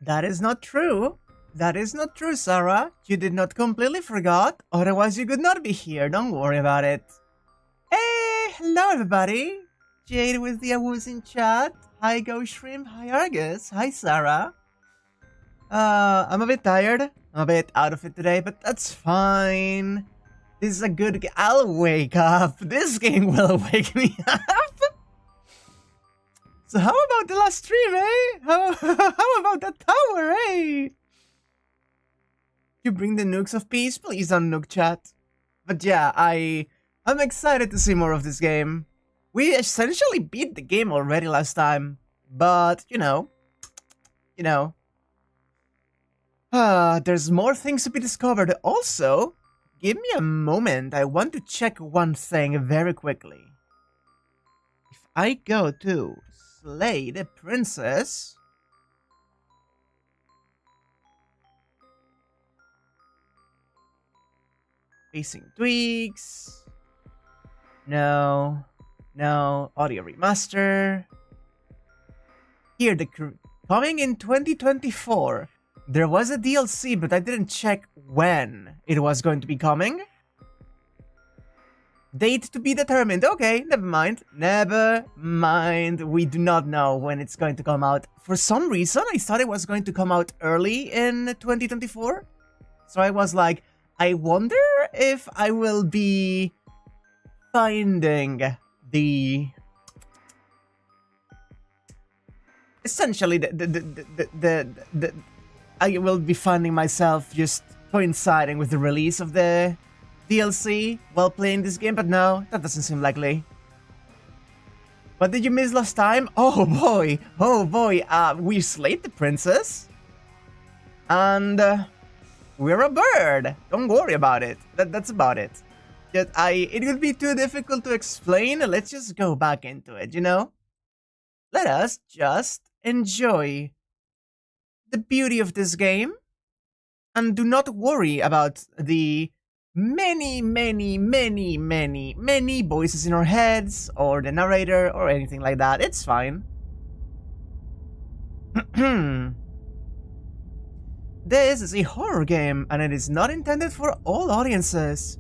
That is not true. That is not true, Sarah. You did not completely forgot, otherwise you could not be here. Don't worry about it. Hey, hello everybody. Jade with the Awoo's in chat. Hi Go Shrimp. Hi Argus. Hi Sarah. I'm a bit tired. I'm a bit out of it today, but that's fine. This is a good I'll wake up. This game will wake me up. So how about the last stream, eh? How about that tower, eh? You bring the nukes of peace? Please don't nuke chat. But yeah, I'm excited to see more of this game. We essentially beat the game already last time. But, you know. There's more things to be discovered. Also, give me a moment. I want to check one thing very quickly. If I go to slay the princess, facing tweaks, no, audio remaster. Here, coming in 2024. There was a DLC, but I didn't check when it was going to be coming. Date to be determined. Okay, never mind. Never mind. We do not know when it's going to come out. For some reason, I thought it was going to come out early in 2024. So I was like, I wonder if I will be finding the... Essentially, I will be finding myself just coinciding with the release of the DLC while playing this game, but no, that doesn't seem likely. What did you miss last time? Oh boy, we slayed the princess. And we're a bird. Don't worry about it. That's about it. It would be too difficult to explain. Let's just go back into it, you know? Let us just enjoy the beauty of this game, and do not worry about the many voices in our heads, or the narrator, or anything like that. It's fine. The This is a horror game, and it is not intended for all audiences.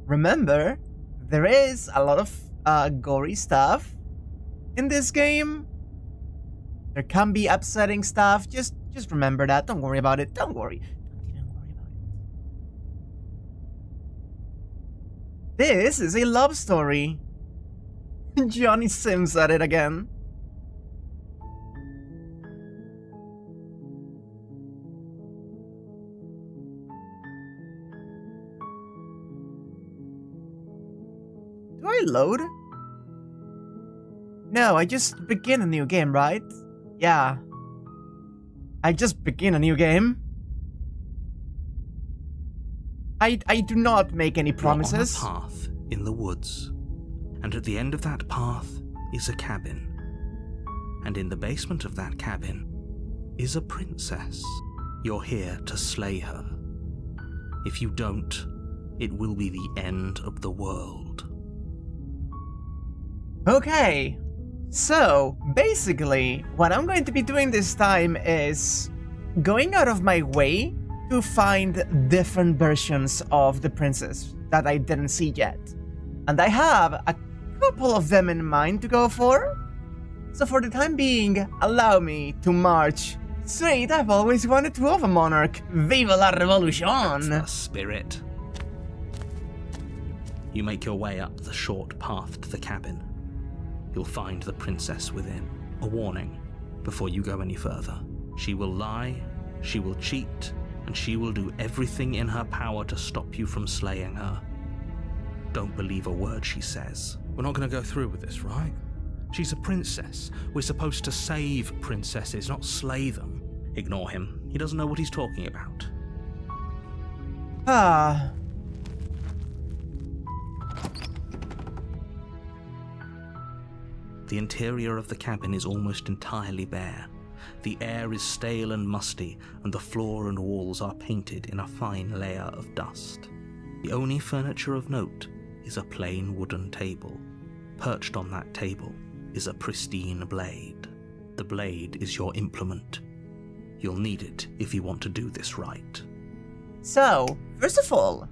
Remember, there is a lot of gory stuff in this game. There can be upsetting stuff. Just remember that. Don't worry about it. Don't worry. Don't even worry about it. This is a love story. Johnny Sims at it again. Do I load? No, I just begin a new game, right? Yeah. I just begin a new game. I do not make any promises. You're on a path in the woods, and at the end of that path is a cabin. And in the basement of that cabin is a princess. You're here to slay her. If you don't, it will be the end of the world. Okay. So, basically, what I'm going to be doing this time is going out of my way to find different versions of the princess that I didn't see yet. And I have a couple of them in mind to go for. So for the time being, allow me to march. Sweet, I've always wanted to have a monarch. Viva la revolution! That's the spirit. You make your way up the short path to the cabin. You'll find the princess within. A warning before you go any further. She will lie, she will cheat, and she will do everything in her power to stop you from slaying her. Don't believe a word she says. We're not going to go through with this, right? She's a princess. We're supposed to save princesses, not slay them. Ignore him. He doesn't know what he's talking about. Ah. The interior of the cabin is almost entirely bare. The air is stale and musty, and the floor and walls are painted in a fine layer of dust. The only furniture of note is a plain wooden table. Perched on that table is a pristine blade. The blade is your implement. You'll need it if you want to do this right. So, first of all,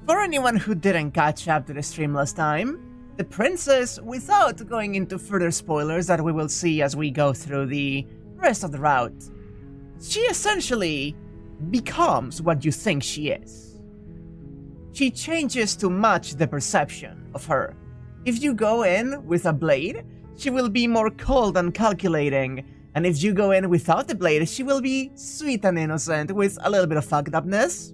for anyone who didn't catch up to the stream last time, the princess, without going into further spoilers that we will see as we go through the rest of the route, she essentially becomes what you think she is. She changes to match the perception of her. If you go in with a blade, she will be more cold and calculating, and if you go in without the blade, she will be sweet and innocent with a little bit of fucked upness.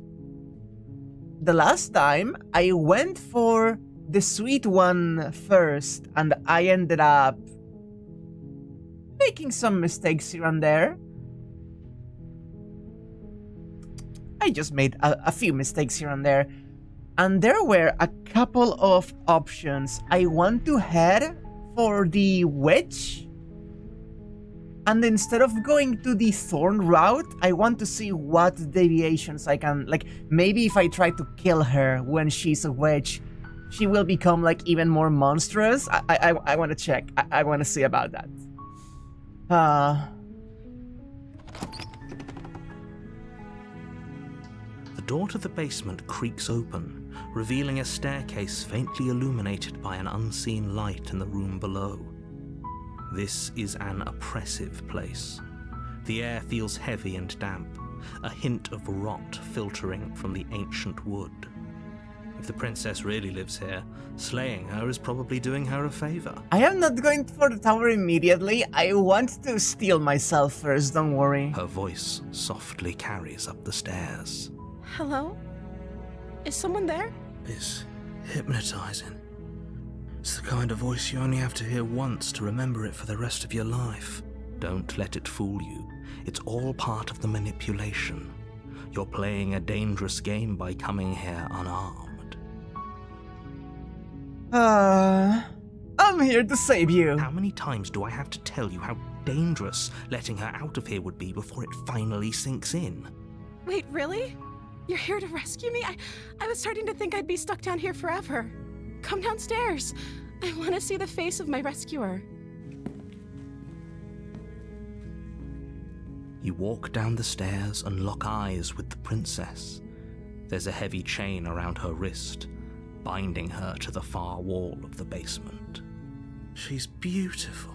The last time, I went for the sweet one first, and I ended up making some mistakes here and there. I just made a few mistakes here and there. And there were a couple of options. I want to head for the witch. And instead of going to the thorn route, I want to see what deviations I can... Like, maybe if I try to kill her when she's a witch, she will become, like, even more monstrous. I want to check. I want to see about that. The door to the basement creaks open, revealing a staircase faintly illuminated by an unseen light in the room below. This is an oppressive place. The air feels heavy and damp, a hint of rot filtering from the ancient wood. If the princess really lives here, slaying her is probably doing her a favor. I am not going for the tower immediately. I want to steal myself first, don't worry. Her voice softly carries up the stairs. Hello? Is someone there? It's hypnotizing. It's the kind of voice you only have to hear once to remember it for the rest of your life. Don't let it fool you. It's all part of the manipulation. You're playing a dangerous game by coming here unarmed. I'm here to save you. How many times do I have to tell you how dangerous letting her out of here would be before it finally sinks in? Wait, really? You're here to rescue me? I was starting to think I'd be stuck down here forever. Come downstairs. I want to see the face of my rescuer. You walk down the stairs and lock eyes with the princess. There's a heavy chain around her wrist, binding her to the far wall of the basement. She's beautiful.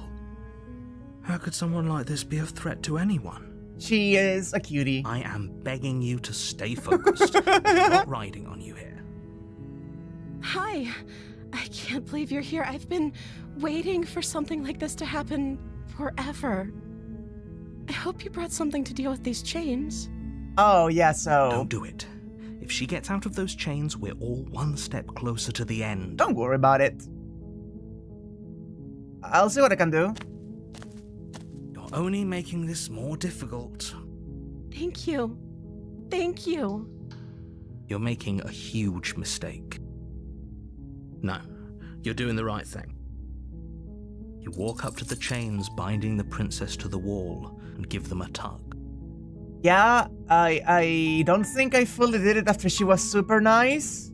How could someone like this be a threat to anyone? She is a cutie. I am begging you to stay focused. I'm not riding on you here. Hi. I can't believe you're here. I've been waiting for something like this to happen forever. I hope you brought something to deal with these chains. Oh, yeah, so... Don't do it. If she gets out of those chains, we're all one step closer to the end. Don't worry about it. I'll see what I can do. You're only making this more difficult. Thank you. Thank you. You're making a huge mistake. No, you're doing the right thing. You walk up to the chains binding the princess to the wall and give them a tug. Yeah, I don't think I fully did it after she was super nice.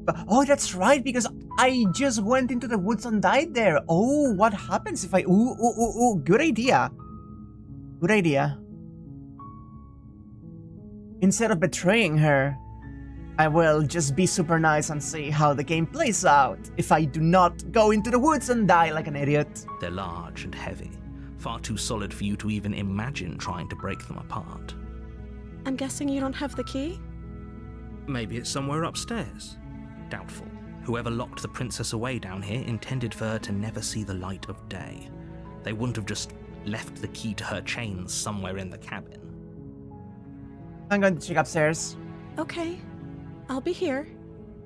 But, oh, that's right, because I just went into the woods and died there. Oh, what happens if I... Ooh, good idea. Good idea. Instead of betraying her, I will just be super nice and see how the game plays out if I do not go into the woods and die like an idiot. They're large and heavy, far too solid for you to even imagine trying to break them apart. I'm guessing you don't have the key? Maybe it's somewhere upstairs. Doubtful. Whoever locked the princess away down here intended for her to never see the light of day. They wouldn't have just left the key to her chains somewhere in the cabin. I'm going to check upstairs. Okay. I'll be here.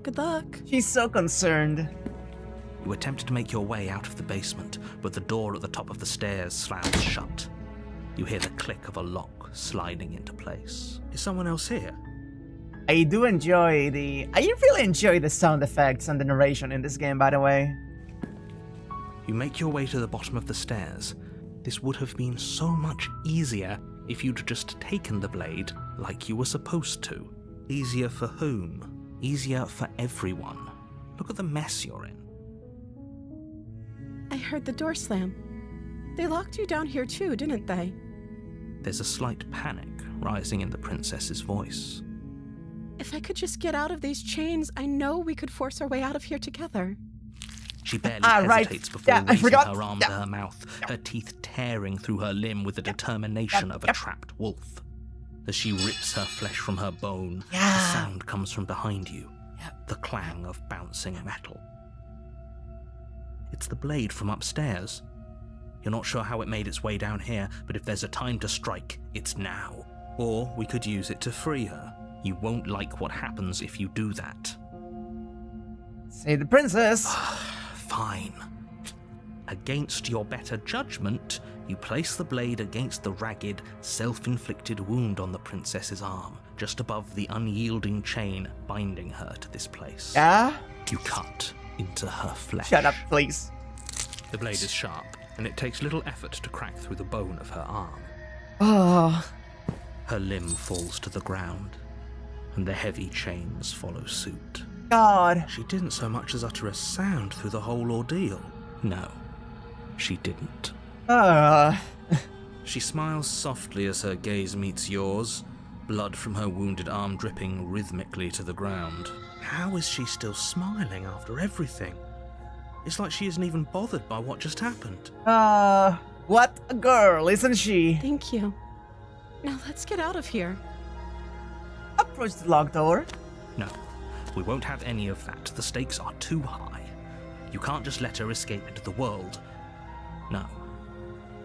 Good luck. She's so concerned. You attempt to make your way out of the basement, but the door at the top of the stairs slams shut. You hear the click of a lock sliding into place. Is someone else here? I really enjoy the sound effects and the narration in this game, by the way. You make your way to the bottom of the stairs. This would have been so much easier if you'd just taken the blade like you were supposed to. Easier for whom? Easier for everyone. Look at the mess you're in. I heard the door slam. They locked you down here too, didn't they? There's a slight panic rising in the princess's voice. If I could just get out of these chains, I know we could force our way out of here together. She barely hesitates before I raising forgot. her arm to her mouth, her teeth tearing through her limb with the determination of a trapped wolf. As she rips her flesh from her bone, a sound comes from behind you, the clang of bouncing metal. It's the blade from upstairs. You're not sure how it made its way down here, but if there's a time to strike, it's now. Or we could use it to free her. You won't like what happens if you do that. Say the princess. Fine. Against your better judgment, you place the blade against the ragged, self-inflicted wound on the princess's arm, just above the unyielding chain binding her to this place. Yeah? You cut into her flesh. Shut up, please. The blade is sharp, and it takes little effort to crack through the bone of her arm. Oh. Her limb falls to the ground, and the heavy chains follow suit. God. She didn't so much as utter a sound through the whole ordeal. No, she didn't. She smiles softly as her gaze meets yours, blood from her wounded arm dripping rhythmically to the ground. How is she still smiling after everything? It's like she isn't even bothered by what just happened. What a girl, isn't she? Thank you. Now let's get out of here. Approach the locked door. No, we won't have any of that. The stakes are too high. You can't just let her escape into the world. No,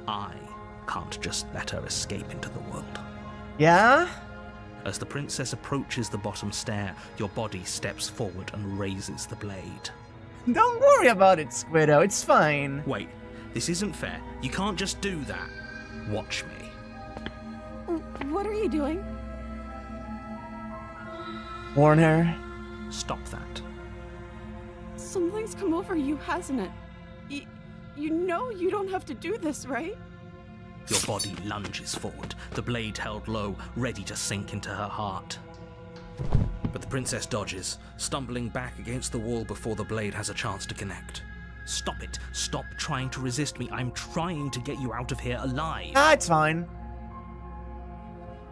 I can't just let her escape into the world. Yeah? As the princess approaches the bottom stair, your body steps forward and raises the blade. Don't worry about it, Squiddo. It's fine. Wait, this isn't fair. You can't just do that. Watch me. What are you doing? Warn her. Stop that. Something's come over you, hasn't it? You know you don't have to do this, right? Your body lunges forward, the blade held low, ready to sink into her heart. But the princess dodges, stumbling back against the wall before the blade has a chance to connect. Stop it. Stop trying to resist me. I'm trying to get you out of here alive. It's fine.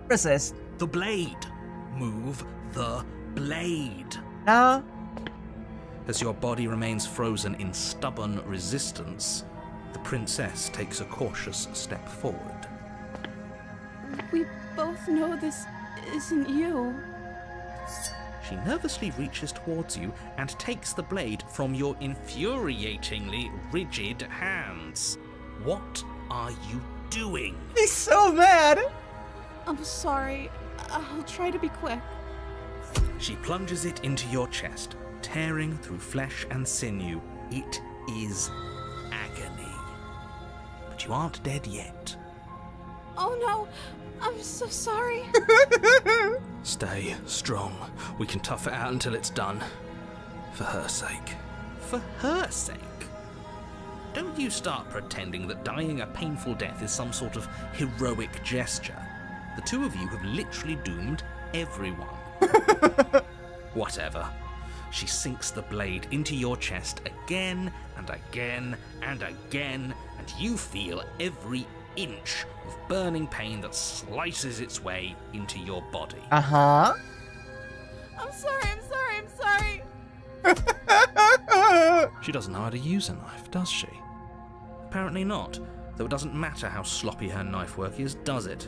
Resist. The blade. Move the blade. No. As your body remains frozen in stubborn resistance, the princess takes a cautious step forward. We both know this isn't you. She nervously reaches towards you and takes the blade from your infuriatingly rigid hands. What are you doing? He's so mad. I'm sorry. I'll try to be quick. She plunges it into your chest, tearing through flesh and sinew. It is agony. But you aren't dead yet. Oh no, I'm so sorry. Stay strong. We can tough it out until it's done. For her sake. For her sake? Don't you start pretending that dying a painful death is some sort of heroic gesture. The two of you have literally doomed everyone. Whatever. She sinks the blade into your chest again and again and again, and you feel every inch of burning pain that slices its way into your body. Uh-huh. I'm sorry. She doesn't know how to use a knife, does she? Apparently not, though it doesn't matter how sloppy her knife work is, does it?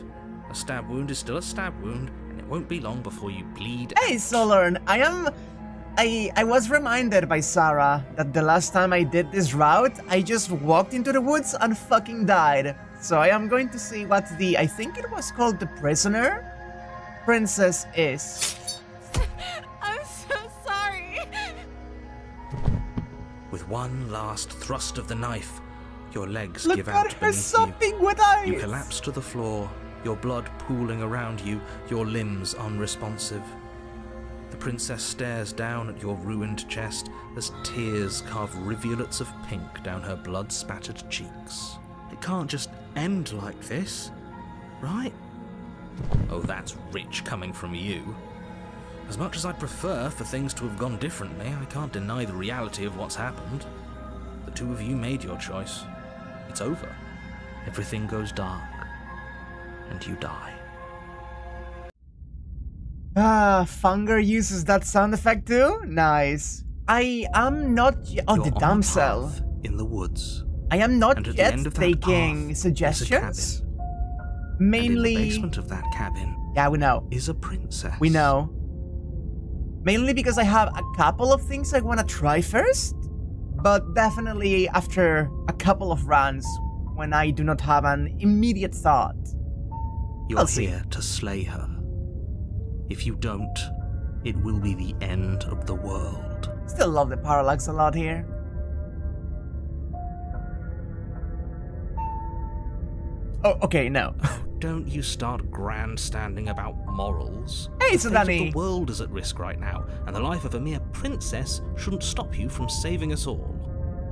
A stab wound is still a stab wound, and it won't be long before you bleed Hey, out. Solern, I was reminded by Sarah that the last time I did this route, I just walked into the woods and fucking died. So I am going to see what I think it was called the prisoner princess is. I'm so sorry. With one last thrust of the knife, your legs Look give at out her beneath sopping with eyes. you. You collapse to the floor, your blood pooling around you, your limbs unresponsive. The princess stares down at your ruined chest as tears carve rivulets of pink down her blood-spattered cheeks. It can't just end like this, right? Oh, that's rich coming from you. As much as I'd prefer for things to have gone differently, I can't deny the reality of what's happened. The two of you made your choice. It's over. Everything goes dark, and you die. Funger uses that sound effect too? Nice. I am not oh, You're the on a damsel. path in the woods. I am not And at the yet end of that taking path is a suggestions. cabin. Mainly, And in the basement of that cabin yeah, we know. is a princess. We know. Mainly because I have a couple of things I want to try first, but definitely after a couple of runs when I do not have an immediate thought. You're I'll see. here to slay her. If you don't, it will be the end of the world. Still love the parallax a lot here. Oh, okay, no. Don't you start grandstanding about morals. Hey, The fate Sudani. of the world is at risk right now, and the life of a mere princess shouldn't stop you from saving us all.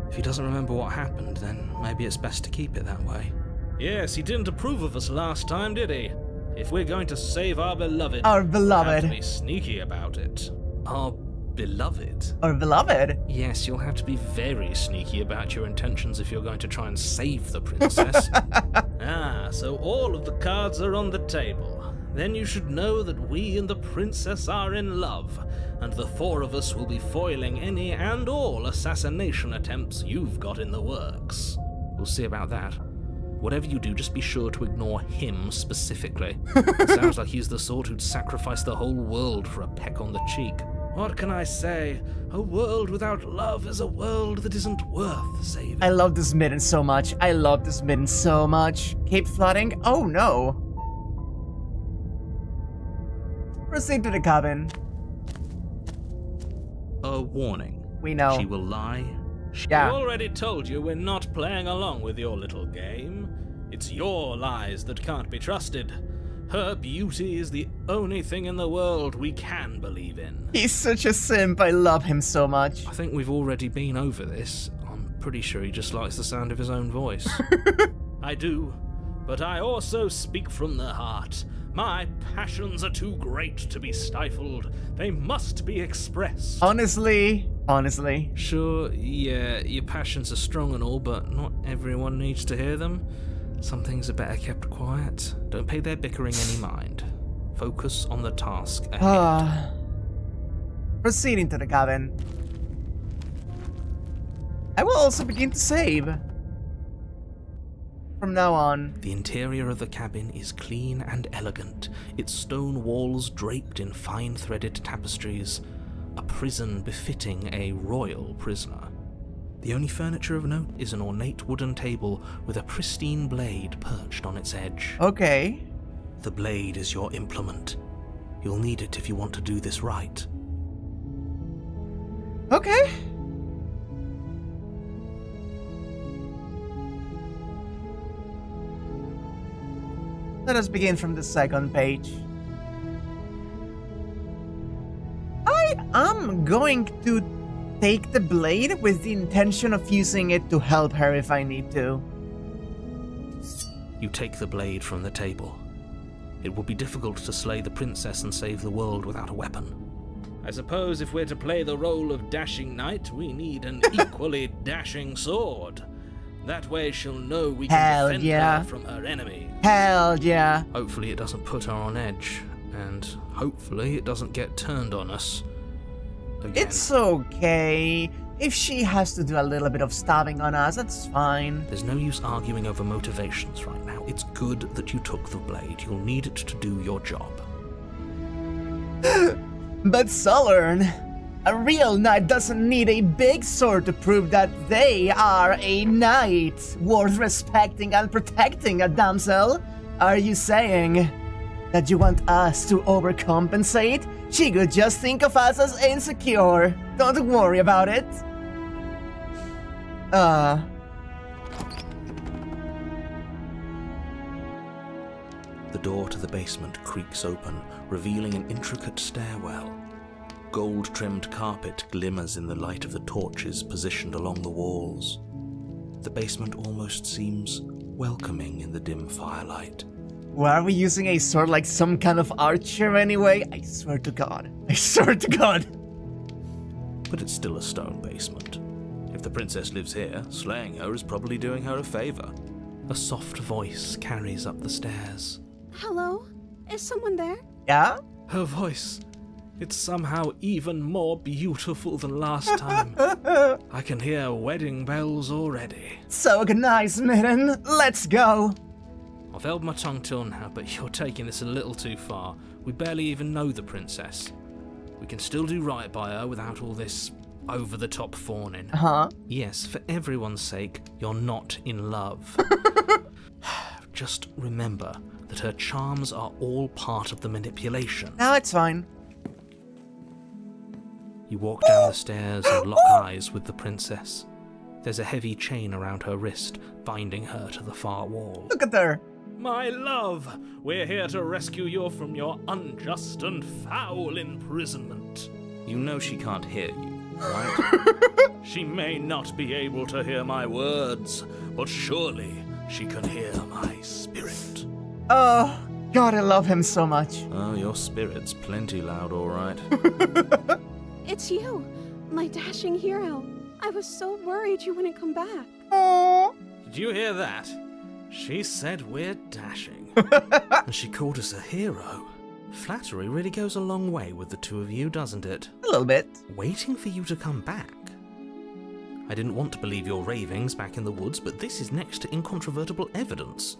If he doesn't remember what happened, then maybe it's best to keep it that way. Yes, he didn't approve of us last time, did he? If we're going to save our beloved, Our we'll beloved. have to be sneaky about it. Our beloved? Our beloved. Yes, you'll have to be very sneaky about your intentions if you're going to try and save the princess. So all of the cards are on the table. Then you should know that we and the princess are in love, and the four of us will be foiling any and all assassination attempts you've got in the works. We'll see about that. Whatever you do, just be sure to ignore him specifically. It sounds like he's the sort who'd sacrifice the whole world for a peck on the cheek. What can I say? A world without love is a world that isn't worth saving. I love this midden so much. I love this midden so much. Keep flooding? Oh no. Proceed to the cabin. A warning. We know. She will lie. Yeah. I already told you we're not playing along with your little game. It's your lies that can't be trusted. Her beauty is the only thing in the world we can believe in. He's such a simp. I love him so much. I think we've already been over this. I'm pretty sure he just likes the sound of his own voice. I do, but I also speak from the heart. My passions are too great to be stifled. They must be expressed. Honestly. Sure, yeah, your passions are strong and all, but not everyone needs to hear them. Some things are better kept quiet. Don't pay their bickering any mind. Focus on the task ahead. Proceeding to the cabin. I will also begin to save. From now on. The interior of the cabin is clean and elegant, its stone walls draped in fine-threaded tapestries, a prison befitting a royal prisoner. The only furniture of note is an ornate wooden table with a pristine blade perched on its edge. Okay. The blade is your implement. You'll need it if you want to do this right. Okay. Let us begin from the second page. I am going to take the blade with the intention of using it to help her if I need to. You take the blade from the table. It will be difficult to slay the princess and save the world without a weapon. I suppose if we're to play the role of dashing knight, we need an equally dashing sword. That way she'll know we can defend her from her enemy. Hell yeah. Hopefully it doesn't put her on edge, and hopefully it doesn't get turned on us again. It's okay. If she has to do a little bit of stabbing on us, that's fine. There's no use arguing over motivations right now. It's good that you took the blade. You'll need it to do your job. But Sulern, a real knight doesn't need a big sword to prove that they are a knight worth respecting and protecting, a damsel. Are you saying that you want us to overcompensate? She could just think of us as insecure. Don't worry about it. The door to the basement creaks open, revealing an intricate stairwell. Gold-trimmed carpet glimmers in the light of the torches positioned along the walls. The basement almost seems welcoming in the dim firelight. Why are we using a sword like some kind of archer anyway? I swear to God. I swear to God. But it's still a stone basement. If the princess lives here, slaying her is probably doing her a favor. A soft voice carries up the stairs. Hello? Is someone there? Yeah? Her voice. It's somehow even more beautiful than last time. I can hear wedding bells already. So nice, Midden. Let's go. I've held my tongue till now, but you're taking this a little too far. We barely even know the princess. We can still do right by her without all this over-the-top fawning. Huh? Yes, for everyone's sake, you're not in love. Just remember that her charms are all part of the manipulation. No, it's fine. You walk down the stairs and lock eyes with the princess. There's a heavy chain around her wrist, binding her to the far wall. Look at her. My love, we're here to rescue you from your unjust and foul imprisonment. You know she can't hear you, right? She may not be able to hear my words, but surely she can hear my spirit. Oh, God, I love him so much. Oh, your spirit's plenty loud, all right. It's you, my dashing hero. I was so worried you wouldn't come back. Oh. Did you hear that? She said we're dashing. And she called us a hero. Flattery really goes a long way with the two of you, doesn't it? A little bit. Waiting for you to come back. I didn't want to believe your ravings back in the woods, but this is next to incontrovertible evidence.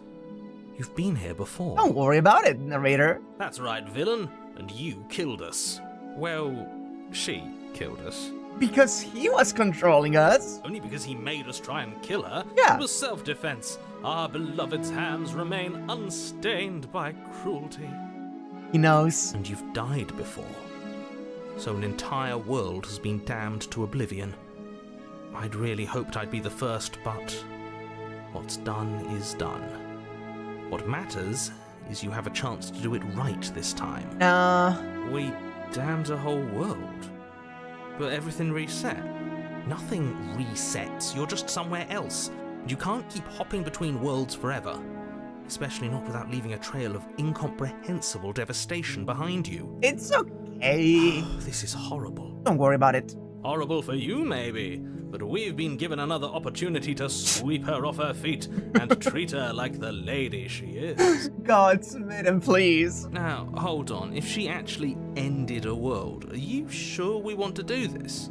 You've been here before. Don't worry about it, narrator. That's right, villain. And you killed us. Well, she killed us. Because he was controlling us. Only because he made us try and kill her. Yeah. It was self-defense. Our beloved's hands remain unstained by cruelty. He knows. And you've died before. So an entire world has been damned to oblivion. I'd really hoped I'd be the first, but what's done is done. What matters is you have a chance to do it right this time. We damned a whole world. But everything reset. Nothing resets, you're just somewhere else. And you can't keep hopping between worlds forever. Especially not without leaving a trail of incomprehensible devastation behind you. It's okay. This is horrible. Don't worry about it. Horrible for you, maybe. but we've been given another opportunity to sweep her off her feet and treat her like the lady she is. God, Smitten, please. Now, hold on. If she actually ended a world, are you sure we want to do this?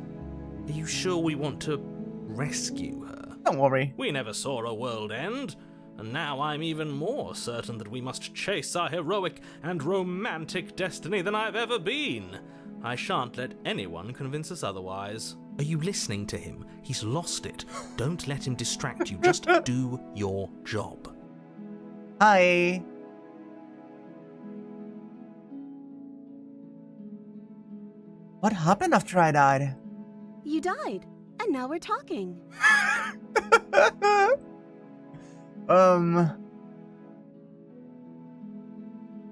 Are you sure we want to rescue her? Don't worry. We never saw a world end, and now I'm even more certain that we must chase our heroic and romantic destiny than I've ever been. I shan't let anyone convince us otherwise. Are you listening to him? He's lost it. Don't let him distract you. Just do your job. Hi. What happened after I died? You died, and now we're talking.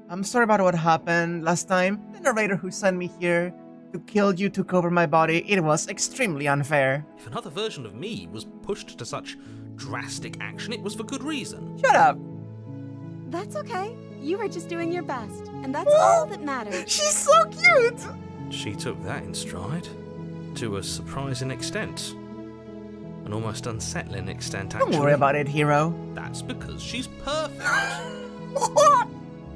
I'm sorry about what happened last time. The narrator who sent me here to kill you took over my body. It was extremely unfair. If another version of me was pushed to such drastic action, it was for good reason. Shut up. That's okay. You were just doing your best, and that's all that matters. She's so cute. She took that in stride. To a surprising extent. An almost unsettling extent, actually. Don't worry about it, hero. That's because she's perfect.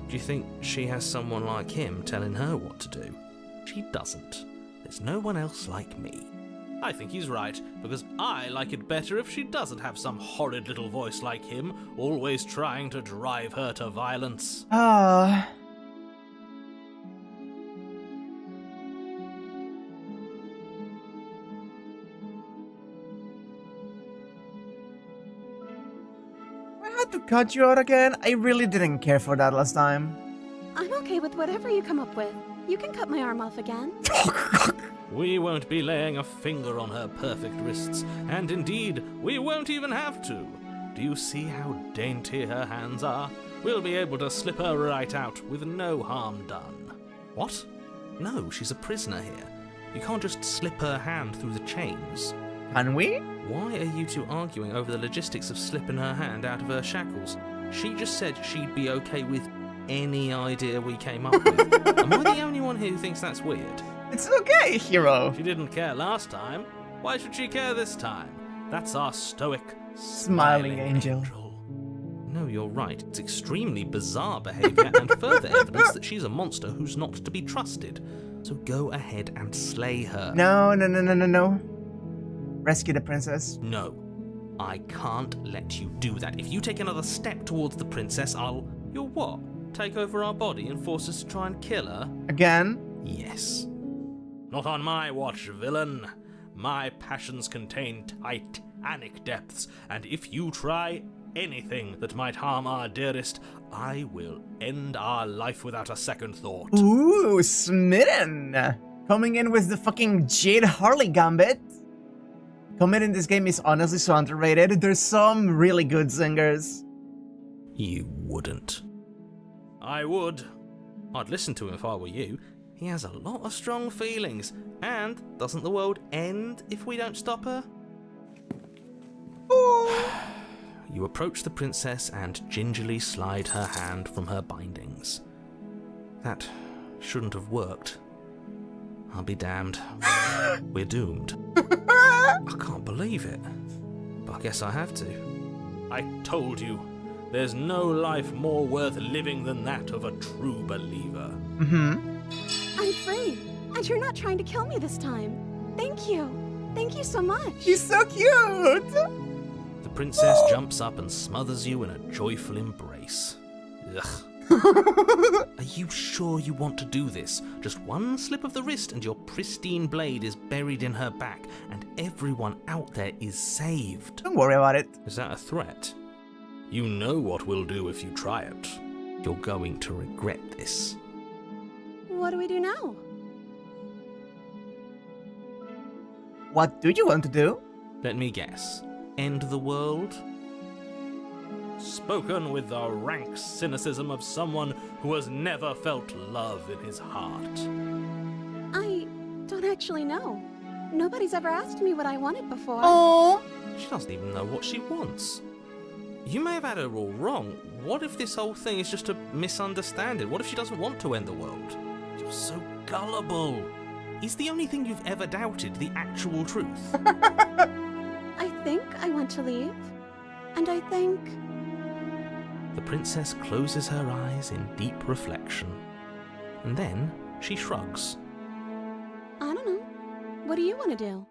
Do you think she has someone like him telling her what to do? She doesn't. There's no one else like me. I think he's right, because I like it better if she doesn't have some horrid little voice like him, always trying to drive her to violence. To cut you out again? I really didn't care for that last time. I'm okay with whatever you come up with. You can cut my arm off again. We won't be laying a finger on her perfect wrists, and indeed, we won't even have to. Do you see how dainty her hands are? We'll be able to slip her right out with no harm done. What? No, she's a prisoner here. You can't just slip her hand through the chains. Can we? Why are you two arguing over the logistics of slipping her hand out of her shackles? She just said she'd be okay with any idea we came up with. Am I the only one here who thinks that's weird? It's okay, hero. She didn't care last time. Why should she care this time? That's our stoic, smiling angel. No, you're right. It's extremely bizarre behavior and further evidence that she's a monster who's not to be trusted. So go ahead and slay her. No. Rescue the princess. No, I can't let you do that. If you take another step towards the princess, You'll what? Take over our body and force us to try and kill her? Again? Yes. Not on my watch, villain. My passions contain titanic depths, and if you try anything that might harm our dearest, I will end our life without a second thought. Ooh, Smitten! Coming in with the fucking Jade Harley gambit. Combat in this game is honestly so underrated. There's some really good singers. You wouldn't. I would. I'd listen to him if I were you. He has a lot of strong feelings. And doesn't the world end if we don't stop her? You approach the princess and gingerly slide her hand from her bindings. That shouldn't have worked. I'll be damned. We're doomed. I can't believe it. But I guess I have to. I told you, there's no life more worth living than that of a true believer. Mm-hmm. I'm free, and you're not trying to kill me this time. Thank you. Thank you so much. She's so cute! The princess jumps up and smothers you in a joyful embrace. Ugh. Are you sure you want to do this? Just one slip of the wrist and your pristine blade is buried in her back, and everyone out there is saved. Don't worry about it. Is that a threat? You know what we'll do if you try it. You're going to regret this. What do we do now? What do you want to do? Let me guess. End the world? Spoken with the rank cynicism of someone who has never felt love in his heart. I don't actually know. Nobody's ever asked me what I wanted before. Oh, She doesn't even know what she wants. You may have had her all wrong. What if this whole thing is just a misunderstanding? What if she doesn't want to end the world? You're so gullible. Is the only thing you've ever doubted the actual truth? I think I want to leave. And I think... The princess closes her eyes in deep reflection, and then she shrugs. I don't know. What do you want to do?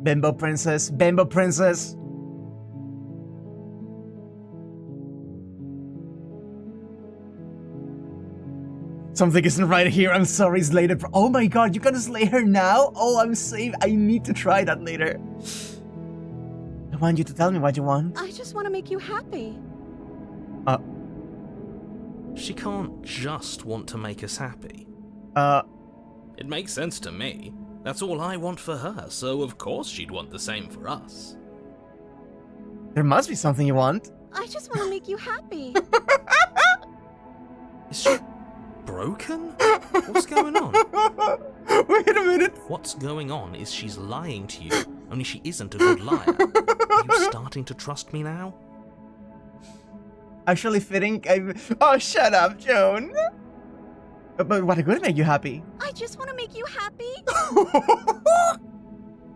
Bimbo princess, bimbo princess. Something isn't right here. I'm sorry, Slater. Oh my god, you gonna slay her now? Oh, I'm safe. I need to try that later. I want you to tell me what you want. I just want to make you happy. She can't just want to make us happy. It makes sense to me. That's all I want for her, so of course she'd want the same for us. There must be something you want. I just want to make you happy. Is she broken? What's going on? Wait a minute. What's going on is she's lying to you, only she isn't a good liar. Are you starting to trust me now? Actually fitting. Oh, shut up, Joan. But what could make you happy? I just want to make you happy.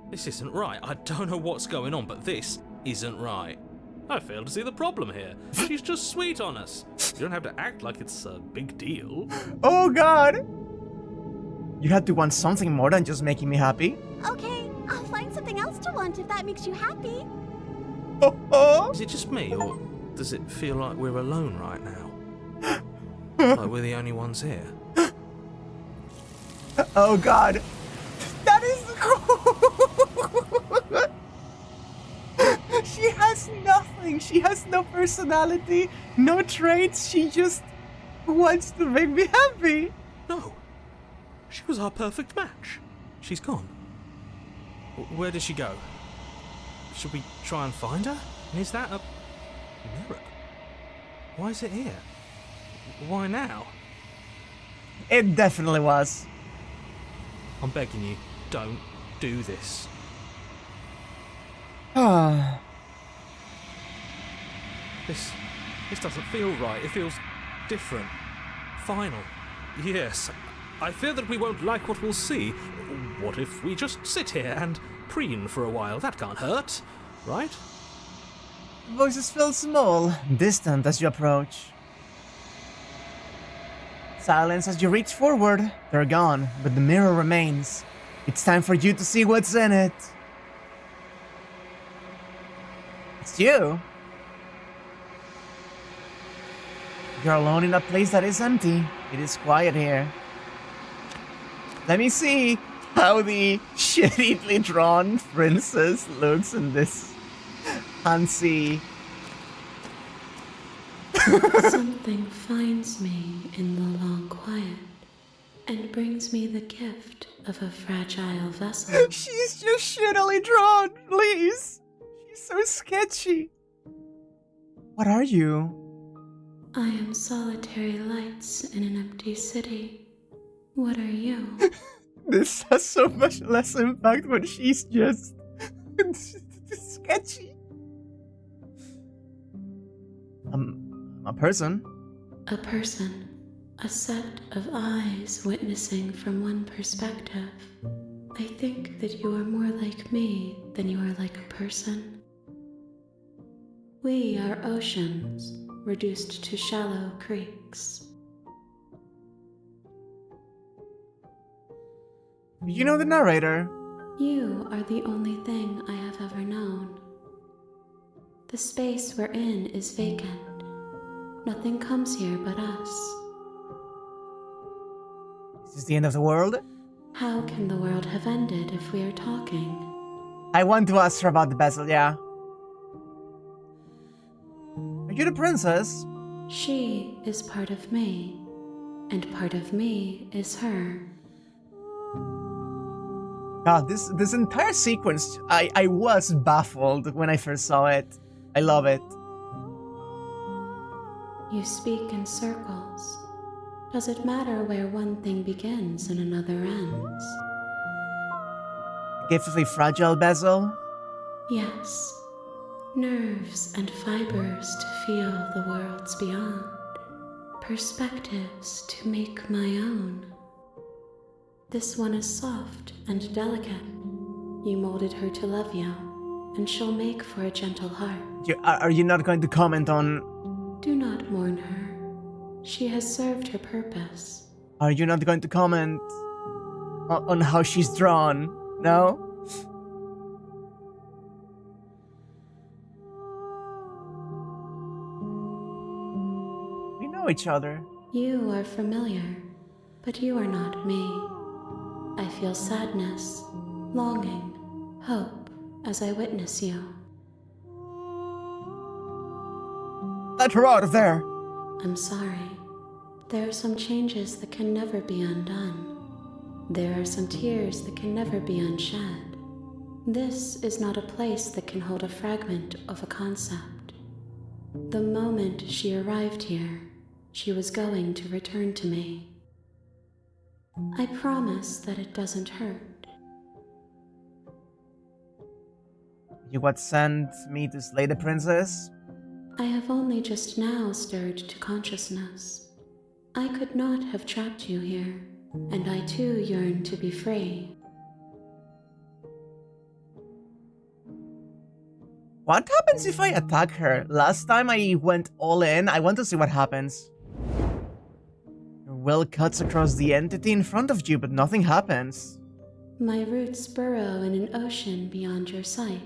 This isn't right. I don't know what's going on, but this isn't right. I fail to see the problem here. She's just sweet on us. You don't have to act like it's a big deal. Oh god. You had to want something more than just making me happy. Okay, I'll find something else to want if that makes you happy. Is it just me, or does it feel like we're alone right now? Like we're the only ones here? Oh god. That is She has nothing. She has no personality, no traits. She just wants to make me happy. No. She was our perfect match. She's gone. Where did she go? Should we try and find her? And is that a mirror? Why is it here? Why now? It definitely was. I'm begging you, don't do this. This doesn't feel right. It feels different. Final. Yes. I fear that we won't like what we'll see. What if we just sit here and preen for a while? That can't hurt, right? Voices feel small, distant as you approach. Silence as you reach forward. They're gone, but the mirror remains. It's time for you to see what's in it. It's you. You're alone in a place that is empty. It is quiet here. Let me see how the shitty drawn princess looks in this fancy. Something finds me in the long quiet and brings me the gift of a fragile vessel. She's just shittily drawn, please. She's so sketchy. What are you? I am solitary lights in an empty city. What are you? This has so much less impact when she's just sketchy. A person? A person. A set of eyes witnessing from one perspective. I think that you are more like me than you are like a person. We are oceans, reduced to shallow creeks. You know the narrator. You are the only thing I have ever known. The space we're in is vacant. Nothing comes here but us. Is this the end of the world? How can the world have ended if we are talking? I want to ask her about the bezel, yeah. Are you the princess? She is part of me, and part of me is her. God, this entire sequence, I was baffled when I first saw it. I love it. You speak in circles. Does it matter where one thing begins and another ends? Gift of a fragile bezel? Yes. Nerves and fibers to feel the worlds beyond. Perspectives to make my own. This one is soft and delicate. You molded her to love you. and she'll make for a gentle heart. Are you not going to comment on... Do not mourn her. She has served her purpose. Are you not going to comment on how she's drawn? No? We know each other. You are familiar, but you are not me. I feel sadness, longing, hope as I witness you. Let her out of there! I'm sorry. There are some changes that can never be undone. There are some tears that can never be unshed. This is not a place that can hold a fragment of a concept. The moment she arrived here, she was going to return to me. I promise that it doesn't hurt. You what sent me to slay the princess? I have only just now stirred to consciousness. I could not have trapped you here, and I too yearn to be free. What happens if I attack her? Last time I went all in. I want to see what happens. Your will cuts across the entity in front of you, but nothing happens. My roots burrow in an ocean beyond your sight.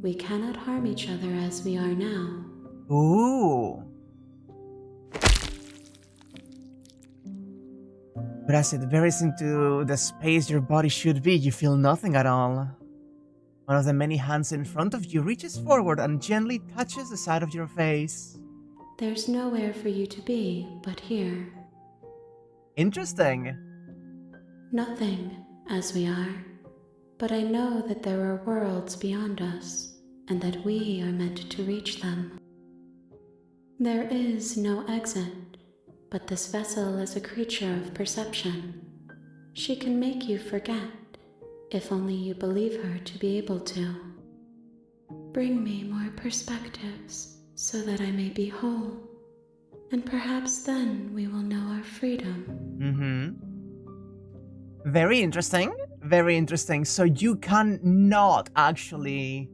We cannot harm each other as we are now. Ooh. But as it varies into the space your body should be, you feel nothing at all. One of the many hands in front of you reaches forward and gently touches the side of your face. There's nowhere for you to be but here. Interesting. Nothing, as we are. But I know that there are worlds beyond us, and that we are meant to reach them. There is no exit, but this vessel is a creature of perception. She can make you forget, if only you believe her to be able to. Bring me more perspectives, so that I may be whole, and perhaps then we will know our freedom. Very interesting. Very interesting. So you cannot actually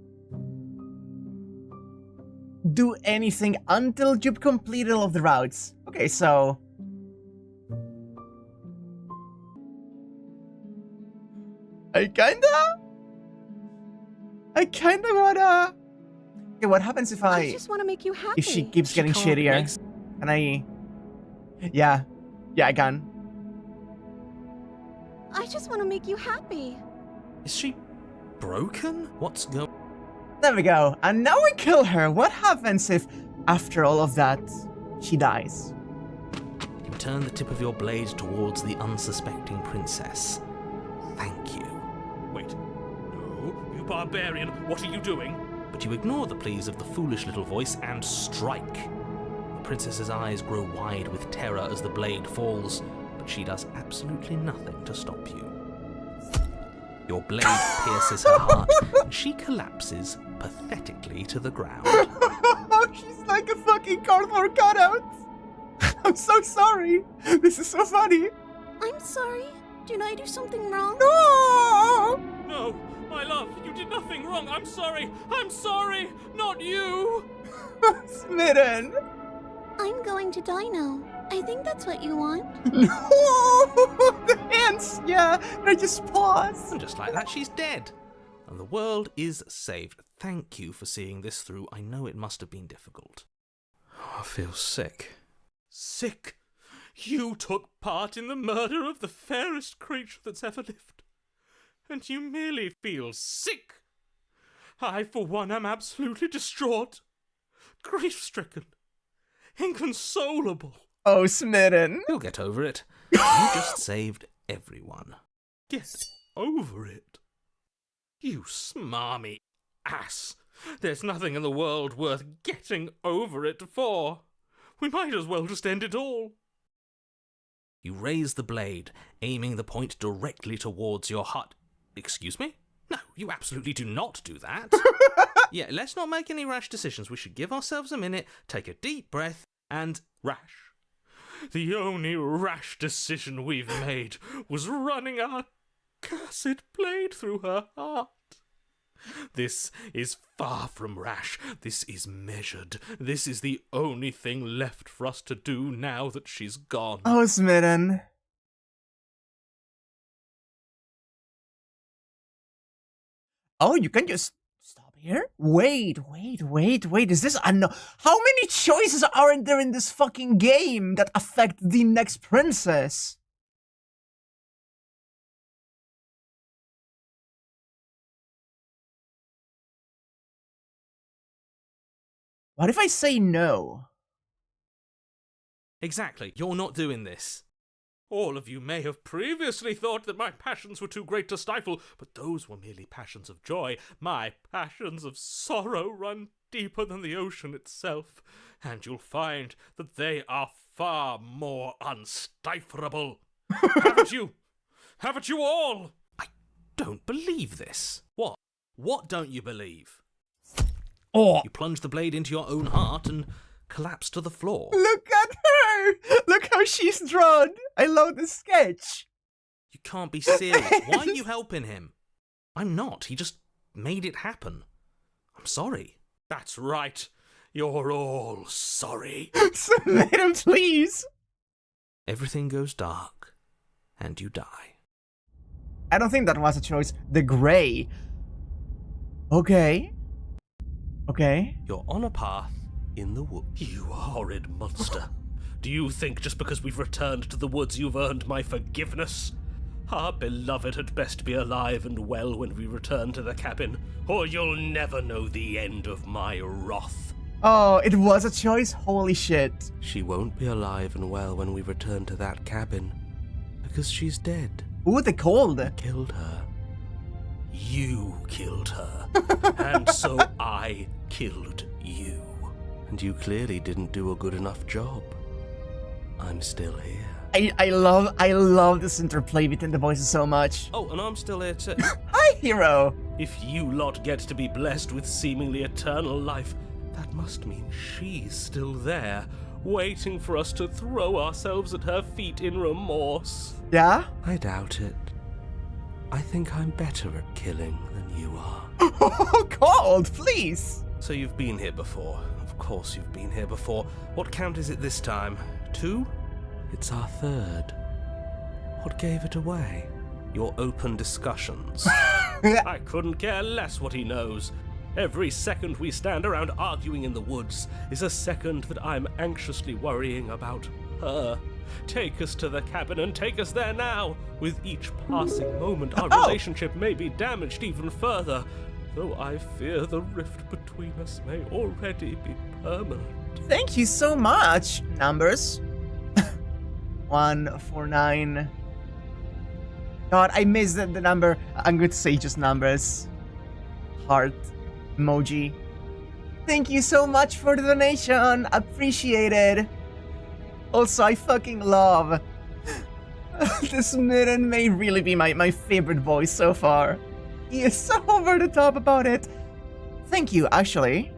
do anything until you've completed all of the routes. Okay, so... I kinda wanna... Okay, what happens if I just want to make you happy. if she keeps getting shittier? Can I... Yeah, I can. I just want to make you happy. Is she broken? What's going... There we go. And now we kill her. What happens if, after all of that, she dies? You turn the tip of your blade towards the unsuspecting princess. Thank you. Wait. No, you barbarian, what are you doing? But you ignore the pleas of the foolish little voice and strike. The princess's eyes grow wide with terror as the blade falls, but she does absolutely nothing to stop you. Your blade pierces her heart, and she collapses pathetically to the ground. She's like a fucking cardboard cutout. I'm so sorry. This is so funny. I'm sorry. Did I do something wrong? No! No, my love, you did nothing wrong. I'm sorry. I'm sorry. Not you. Smitten. I'm going to die now. I think that's what you want. No! The hands, yeah, they're just paws. And just like that, she's dead. And the world is saved. Thank you for seeing this through. I know it must have been difficult. I feel sick. Sick. You took part in the murder of the fairest creature that's ever lived. And you merely feel sick. I, for one, am absolutely distraught. Grief-stricken. Inconsolable. Oh, Smitten. You'll get over it. You just saved everyone. Get over it. You smarmy ass. There's nothing in the world worth getting over it for. We might as well just end it all. You raise the blade, aiming the point directly towards your heart. Excuse me? No, you absolutely do not do that. Yeah, let's not make any rash decisions. We should give ourselves a minute, take a deep breath, and... Rash. The only rash decision we've made was running our cursed blade through her heart. This is far from rash. This is measured. This is the only thing left for us to do now that she's gone. Oh, Smitten. Oh, you can just stop here? Wait. Is this how many choices aren't there in this fucking game that affect the next princess? What if I say no? Exactly. You're not doing this. All of you may have previously thought that my passions were too great to stifle, but those were merely passions of joy. My passions of sorrow run deeper than the ocean itself, and you'll find that they are far more unstiflable. Haven't you? Haven't you all? I don't believe this. What? What don't you believe? Oh, You plunge the blade into your own heart and collapse to the floor. look at her! Look how she's drawn! I love the sketch! You can't be serious. Why are you helping him? I'm not. He just made it happen. I'm sorry. That's right. You're all sorry. Submit him, please! Everything goes dark, and you die. I don't think that was a choice. The grey. Okay. You're on a path in the woods. You horrid monster. Do you think just because we've returned to the woods you've earned my forgiveness? Our beloved had best be alive and well when we return to the cabin, or you'll never know the end of my wrath. Oh, it was a choice? Holy shit. She won't be alive and well when we return to that cabin, because she's dead. Ooh, the cold. Killed her. You killed her, and so I killed you. And you clearly didn't do a good enough job. I'm still here. I love this interplay between the voices so much. Oh, and I'm still here too. Hi, hero! If you lot get to be blessed with seemingly eternal life, that must mean she's still there, waiting for us to throw ourselves at her feet in remorse. Yeah? I doubt it. I think I'm better at killing than you are. Oh, cold, please! So you've been here before. Of course you've been here before. What count is it this time? 2? It's our third. What gave it away? Your open discussions. I couldn't care less what he knows. Every second we stand around arguing in the woods is a second that I'm anxiously worrying about her. Take us to the cabin and take us there now. With each passing moment, our relationship may be damaged even further, though I fear the rift between us may already be permanent. Thank you so much. Numbers. 149. God, I missed the number. I'm going to say just numbers. Heart. Emoji. Thank you so much for the donation. Appreciated. Also, I fucking love this Smitten may really be my favorite voice so far. He is so over the top about it. Thank you, actually.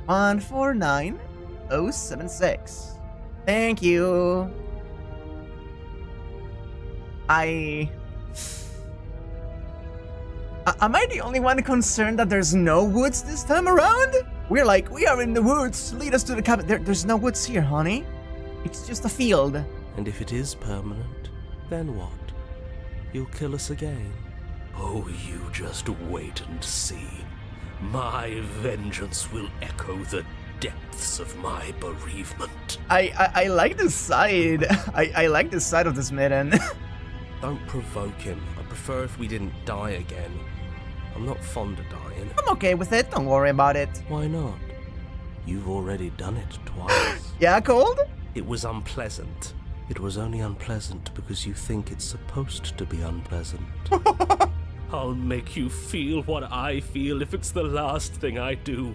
149076. Thank you. Am I the only one concerned that there's no woods this time around? We are in the woods. Lead us to the cabin. There's no woods here, honey. It's just a field. And if it is permanent, then what? You'll kill us again. Oh, you just wait and see. My vengeance will echo the depths of my bereavement. I like this side. I like this side of the Smitten. Don't provoke him. I prefer if we didn't die again. I'm not fond of dying. I'm okay with it. Don't worry about it. Why not? You've already done it twice. Yeah, Cold? It was unpleasant. It was only unpleasant because you think it's supposed to be unpleasant. I'll make you feel what I feel if it's the last thing I do.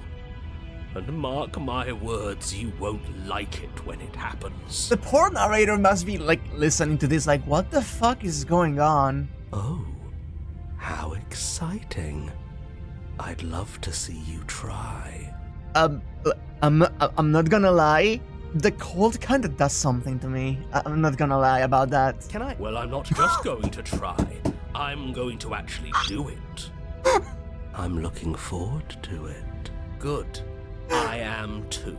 And mark my words, you won't like it when it happens. The poor narrator must be listening to this what the fuck is going on? Oh, how exciting. I'd love to see you try. I'm not gonna lie. The cold kinda does something to me. I'm not gonna lie about that. Can I? Well, I'm not just going to try. I'm going to actually do it. I'm looking forward to it. Good. I am too.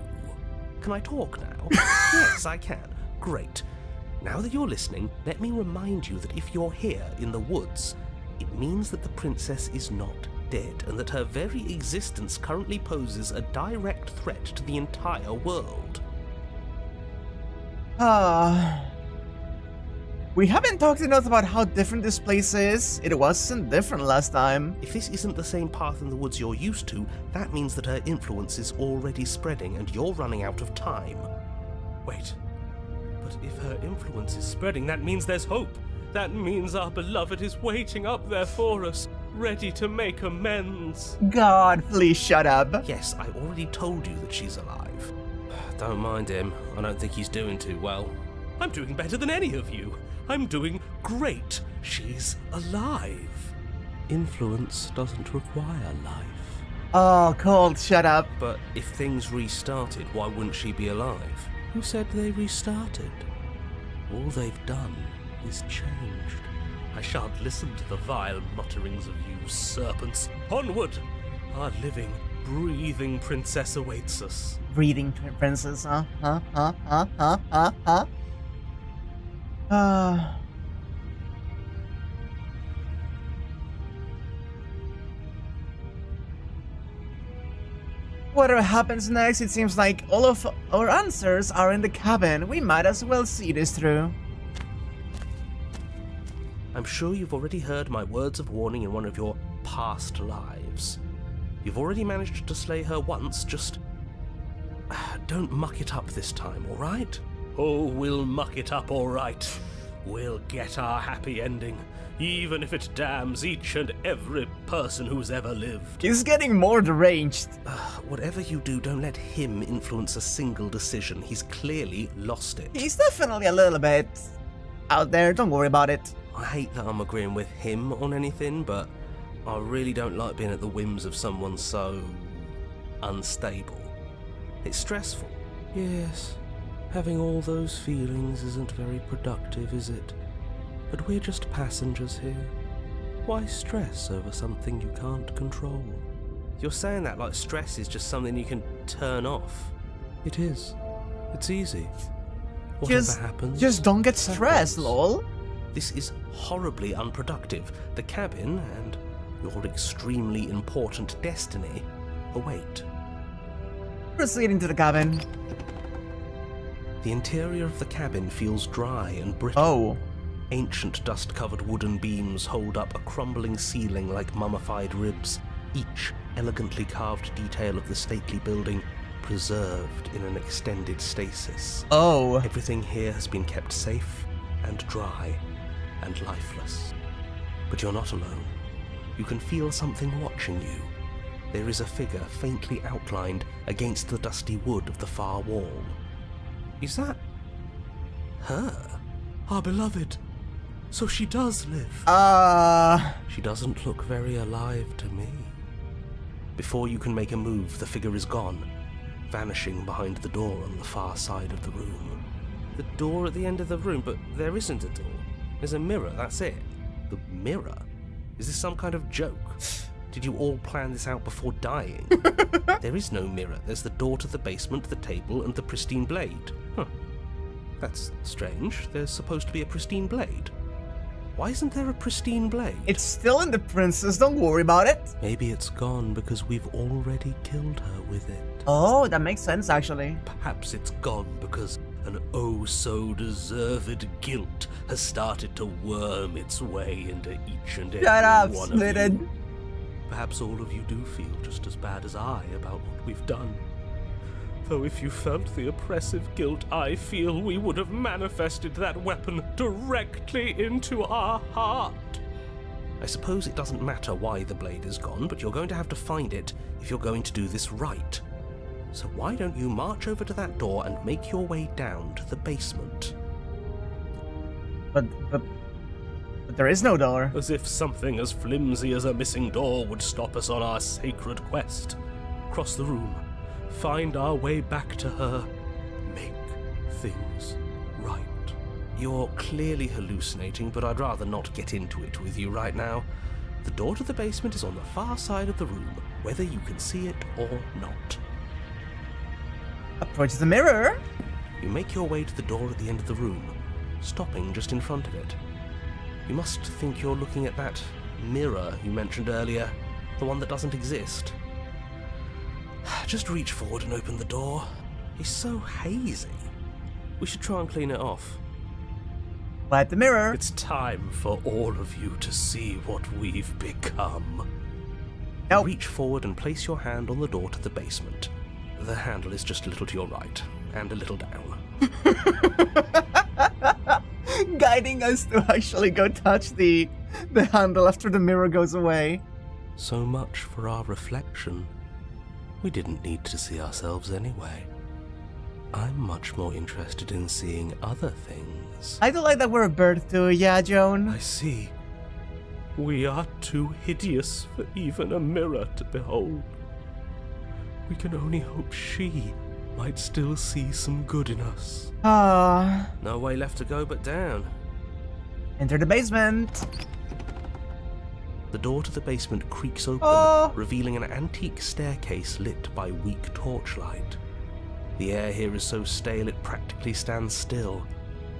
Can I talk now? Yes, I can. Great. Now that you're listening, let me remind you that if you're here in the woods, it means that the princess is not dead, and that her very existence currently poses a direct threat to the entire world. We haven't talked enough about how different this place is. It wasn't different last time. If this isn't the same path in the woods you're used to, that means that her influence is already spreading and you're running out of time. Wait, but if her influence is spreading, that means there's hope. That means our beloved is waiting up there for us, ready to make amends. God, please shut up. Yes, I already told you that she's alive. Don't mind him. I don't think he's doing too well. I'm doing better than any of you. I'm doing great. She's alive. Influence doesn't require life. Oh, Colt, shut up. But if things restarted, why wouldn't she be alive? Who said they restarted? All they've done is changed. I shan't listen to the vile mutterings of you serpents. Onward! Our living, breathing princess awaits us. Breathing princess, huh? Whatever happens next, it seems like all of our answers are in the cabin. We might as well see this through. I'm sure you've already heard my words of warning in one of your past lives. You've already managed to slay her once, just don't muck it up this time, alright? Oh, we'll muck it up alright. We'll get our happy ending, even if it damns each and every person who's ever lived. He's getting more deranged. Whatever you do, don't let him influence a single decision. He's clearly lost it. He's definitely a little bit out there, don't worry about it. I hate that I'm agreeing with him on anything, but I really don't like being at the whims of someone so unstable. It's stressful. Yes, having all those feelings isn't very productive, is it? But we're just passengers here. Why stress over something you can't control? You're saying that like stress is just something you can turn off. It is. It's easy. Whatever happens, just don't get stressed, lol. This is horribly unproductive. The cabin and your extremely important destiny await. Proceeding to the cabin. The interior of the cabin feels dry and brittle. Oh. Ancient dust-covered wooden beams hold up a crumbling ceiling like mummified ribs, each elegantly carved detail of the stately building preserved in an extended stasis. Oh. Everything here has been kept safe and dry and lifeless. But you're not alone. You can feel something watching you. There is a figure faintly outlined against the dusty wood of the far wall. Is that her? Our beloved. So she does live. She doesn't look very alive to me. Before you can make a move, the figure is gone, vanishing behind the door on the far side of the room. The door at the end of the room, but there isn't a door. There's a mirror, that's it. The mirror? Is this some kind of joke? Did you all plan this out before dying? There is no mirror. There's the door to the basement, the table, and the pristine blade. Huh. That's strange. There's supposed to be a pristine blade. Why isn't there a pristine blade? It's still in the princess, don't worry about it. Maybe it's gone because we've already killed her with it. Oh, that makes sense, actually. Perhaps it's gone because an oh-so-deserved guilt has started to worm its way into each and every one of you. Perhaps all of you do feel just as bad as I about what we've done. Though if you felt the oppressive guilt I feel, we would have manifested that weapon directly into our heart. I suppose it doesn't matter why the blade is gone, but you're going to have to find it if you're going to do this right. So why don't you march over to that door and make your way down to the basement? But there is no door. As if something as flimsy as a missing door would stop us on our sacred quest. Cross the room, find our way back to her, make things right. You're clearly hallucinating, but I'd rather not get into it with you right now. The door to the basement is on the far side of the room, whether you can see it or not. Approach the mirror. You make your way to the door at the end of the room, stopping just in front of it. You must think you're looking at that mirror you mentioned earlier, the one that doesn't exist. Just reach forward and open the door. It's so hazy. We should try and clean it off. Light the mirror. It's time for all of you to see what we've become. Nope. Reach forward and place your hand on the door to the basement. The handle is just a little to your right, and a little down. Guiding us to actually go touch the handle after the mirror goes away. So much for our reflection. We didn't need to see ourselves anyway. I'm much more interested in seeing other things. I do like that we're a bird too, yeah, Joan? I see. We are too hideous for even a mirror to behold. We can only hope she might still see some good in us. Ah. No way left to go but down. Enter the basement. The door to the basement creaks open, revealing an antique staircase lit by weak torchlight. The air here is so stale it practically stands still,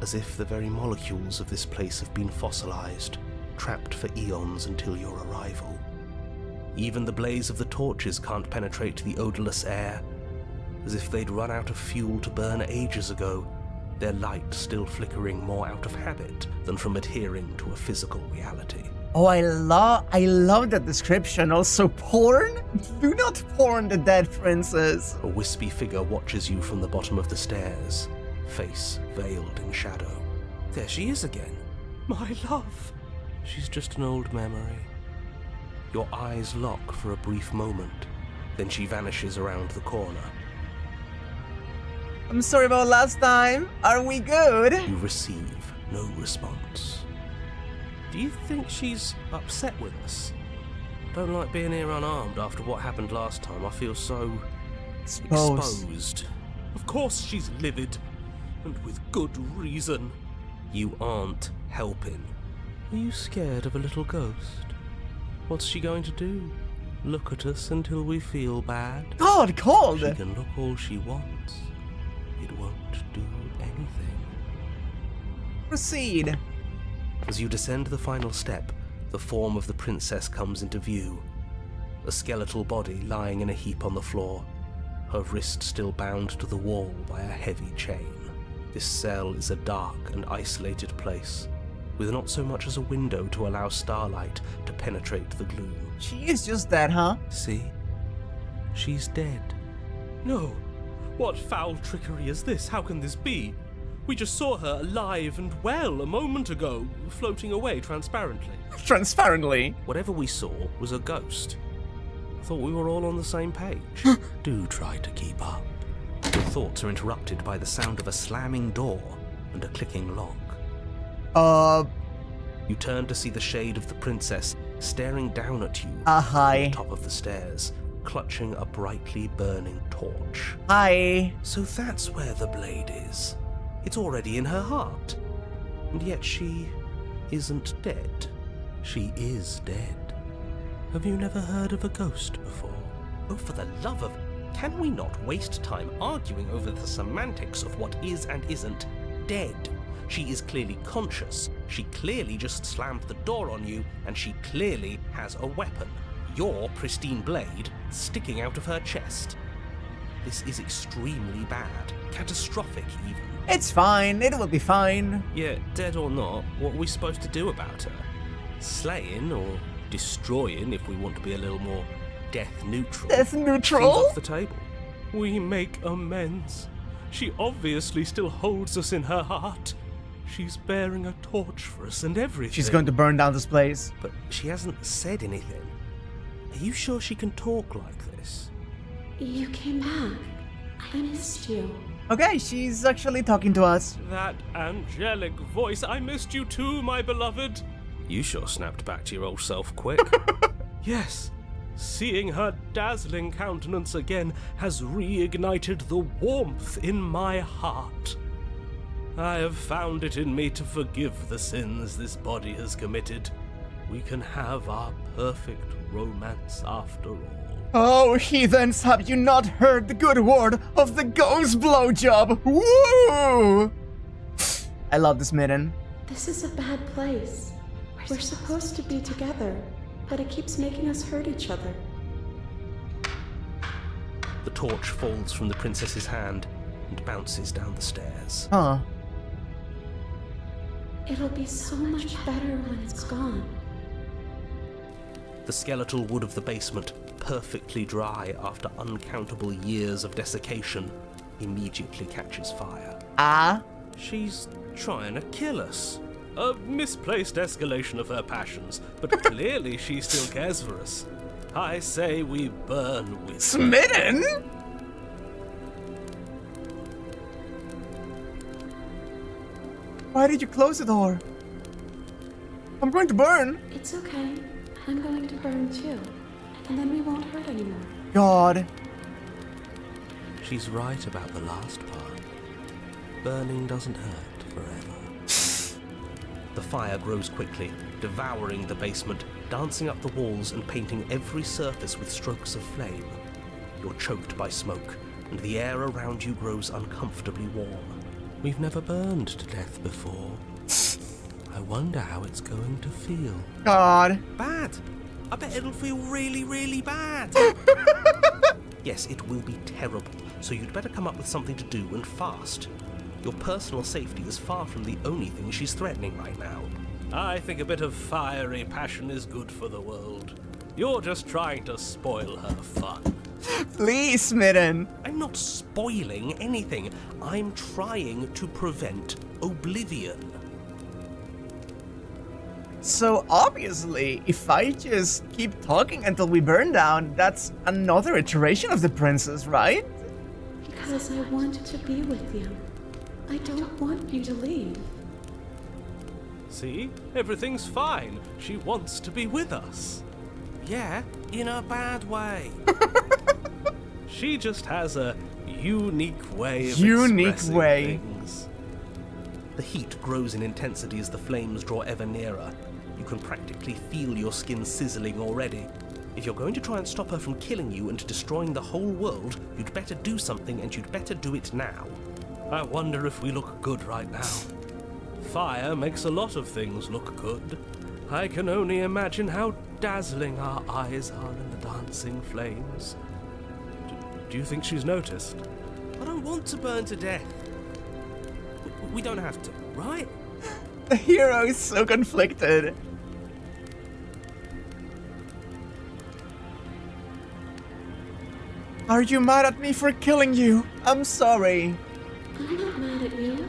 as if the very molecules of this place have been fossilized, trapped for eons until your arrival. Even the blaze of the torches can't penetrate the odorless air, as if they'd run out of fuel to burn ages ago, their light still flickering more out of habit than from adhering to a physical reality. Oh, I love that description. Also, porn? Do not porn the dead princess. A wispy figure watches you from the bottom of the stairs, face veiled in shadow. There she is again. My love. She's just an old memory. Your eyes lock for a brief moment, then she vanishes around the corner. I'm sorry about last time. Are we good? You receive no response. Do you think she's upset with us? Don't like being here unarmed after what happened last time. I feel so exposed. Of course she's livid, and with good reason. You aren't helping. Are you scared of a little ghost? What's she going to do? Look at us until we feel bad? God, cold! She can look all she wants. It won't do anything. Proceed. As you descend the final step, the form of the princess comes into view. A skeletal body lying in a heap on the floor, her wrist still bound to the wall by a heavy chain. This cell is a dark and isolated place, with not so much as a window to allow starlight to penetrate the gloom. She is just dead, huh? See? She's dead. No. What foul trickery is this? How can this be? We just saw her alive and well a moment ago, floating away transparently. Transparently? Whatever we saw was a ghost. I thought we were all on the same page. Do try to keep up. Your thoughts are interrupted by the sound of a slamming door and a clicking lock. You turn to see the shade of the princess staring down at you Hi. from the top of the stairs, clutching a brightly burning torch. Hi. So that's where the blade is. It's already in her heart. And yet she isn't dead. She is dead. Have you never heard of a ghost before? Oh, for the love of... Can we not waste time arguing over the semantics of what is and isn't dead? She is clearly conscious. She clearly just slammed the door on you, and she clearly has a weapon. Your pristine blade sticking out of her chest. This is extremely bad. Catastrophic, even. It's fine. It will be fine. Yeah, dead or not, what are we supposed to do about her? Slaying or destroying, if we want to be a little more death neutral. Death Seems neutral? off the table. We make amends. She obviously still holds us in her heart. She's bearing a torch for us and everything. She's going to burn down this place. But she hasn't said anything. Are you sure she can talk like this? You came back. I missed you. Okay, she's actually talking to us. That angelic voice. I missed you too, my beloved. You sure snapped back to your old self quick. Yes. Seeing her dazzling countenance again has reignited the warmth in my heart. I have found it in me to forgive the sins this body has committed. We can have our perfect romance after all. Oh, heathens, have you not heard the good word of the ghost blowjob? Woo! I love this maiden. This is a bad place. We're supposed to be together, but it keeps making us hurt each other. The torch falls from the princess's hand and bounces down the stairs. Huh. It'll be so much better when it's gone. The skeletal wood of the basement, perfectly dry after uncountable years of desiccation, immediately catches fire. Ah? She's trying to kill us. A misplaced escalation of her passions, but clearly she still cares for us. I say we burn with Smitten? Why did you close the door? I'm going to burn. It's okay. I'm going to burn too. And then we won't hurt anymore. God. She's right about the last part. Burning doesn't hurt forever. The fire grows quickly, devouring the basement, dancing up the walls and painting every surface with strokes of flame. You're choked by smoke, and the air around you grows uncomfortably warm. We've never burned to death before. I wonder how it's going to feel. God. Bad. I bet it'll feel really, really bad. Yes, it will be terrible, so you'd better come up with something to do and fast. Your personal safety is far from the only thing she's threatening right now. I think a bit of fiery passion is good for the world. You're just trying to spoil her fun. Please, Smitten. I'm not spoiling anything. I'm trying to prevent oblivion. So obviously, if I just keep talking until we burn down, that's another iteration of the princess, right? Because I want to be with you. I don't want you to leave. See? Everything's fine. She wants to be with us. Yeah, in a bad way. She just has a unique way of expressing things. The heat grows in intensity as the flames draw ever nearer. You can practically feel your skin sizzling already. If you're going to try and stop her from killing you and destroying the whole world, you'd better do something, and you'd better do it now. I wonder if we look good right now. Fire makes a lot of things look good. I can only imagine how dazzling our eyes are in the dancing flames. Do you think she's noticed? I don't want to burn to death. We don't have to, right? The hero is so conflicted. Are you mad at me for killing you? I'm sorry. I'm not mad at you.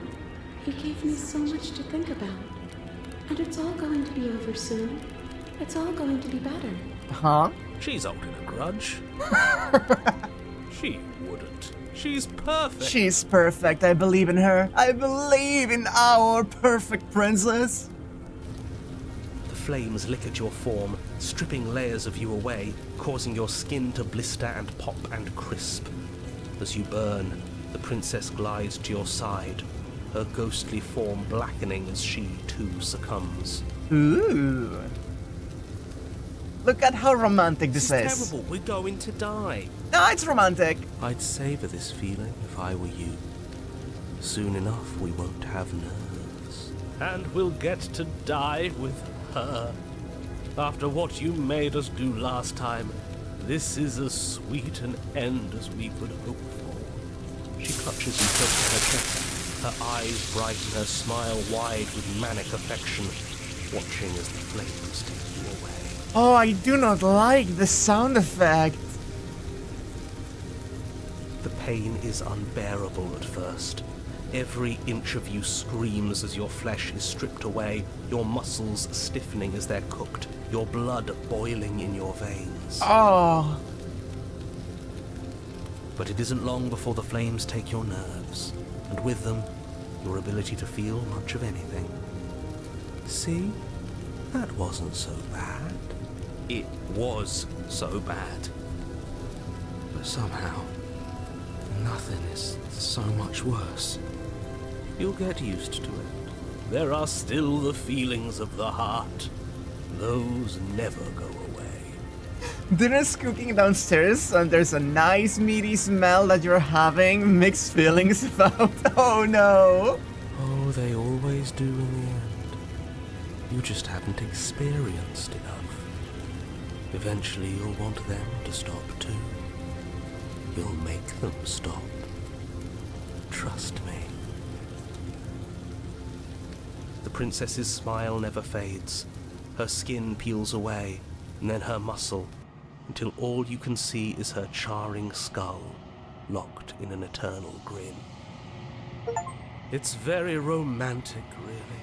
You gave me so much to think about. And it's all going to be over soon. It's all going to be better. Huh? She's holding a grudge. She wouldn't. She's perfect. She's perfect. I believe in her. I believe in our perfect princess. The flames lick at your form, stripping layers of you away, causing your skin to blister and pop and crisp. As you burn, the princess glides to your side, her ghostly form blackening as she too succumbs. Ooh. Look at how romantic this This is. is terrible. We're going to die. No, it's romantic. I'd savor this feeling if I were you. Soon enough, we won't have nerves. And we'll get to die with her. After what you made us do last time, this is as sweet an end as we could hope for. She clutches you close to her chest, her eyes bright and her smile wide with manic affection, watching as the flames take you away. Oh, I do not like the sound effect. The pain is unbearable at first. Every inch of you screams as your flesh is stripped away, your muscles stiffening as they're cooked, your blood boiling in your veins. Oh. But it isn't long before the flames take your nerves, and with them, your ability to feel much of anything. See? That wasn't so bad. It was so bad. But somehow, nothing is so much worse. You'll get used to it. There are still the feelings of the heart. Those never go away. Dinner's cooking downstairs and there's a nice meaty smell that you're having mixed feelings about. Oh no! Oh, they always do in the end. You just haven't experienced enough. Eventually you'll want them to stop too. You'll make them stop. Trust me. The princess's smile never fades. Her skin peels away, and then her muscle, until all you can see is her charring skull, locked in an eternal grin. It's very romantic, really.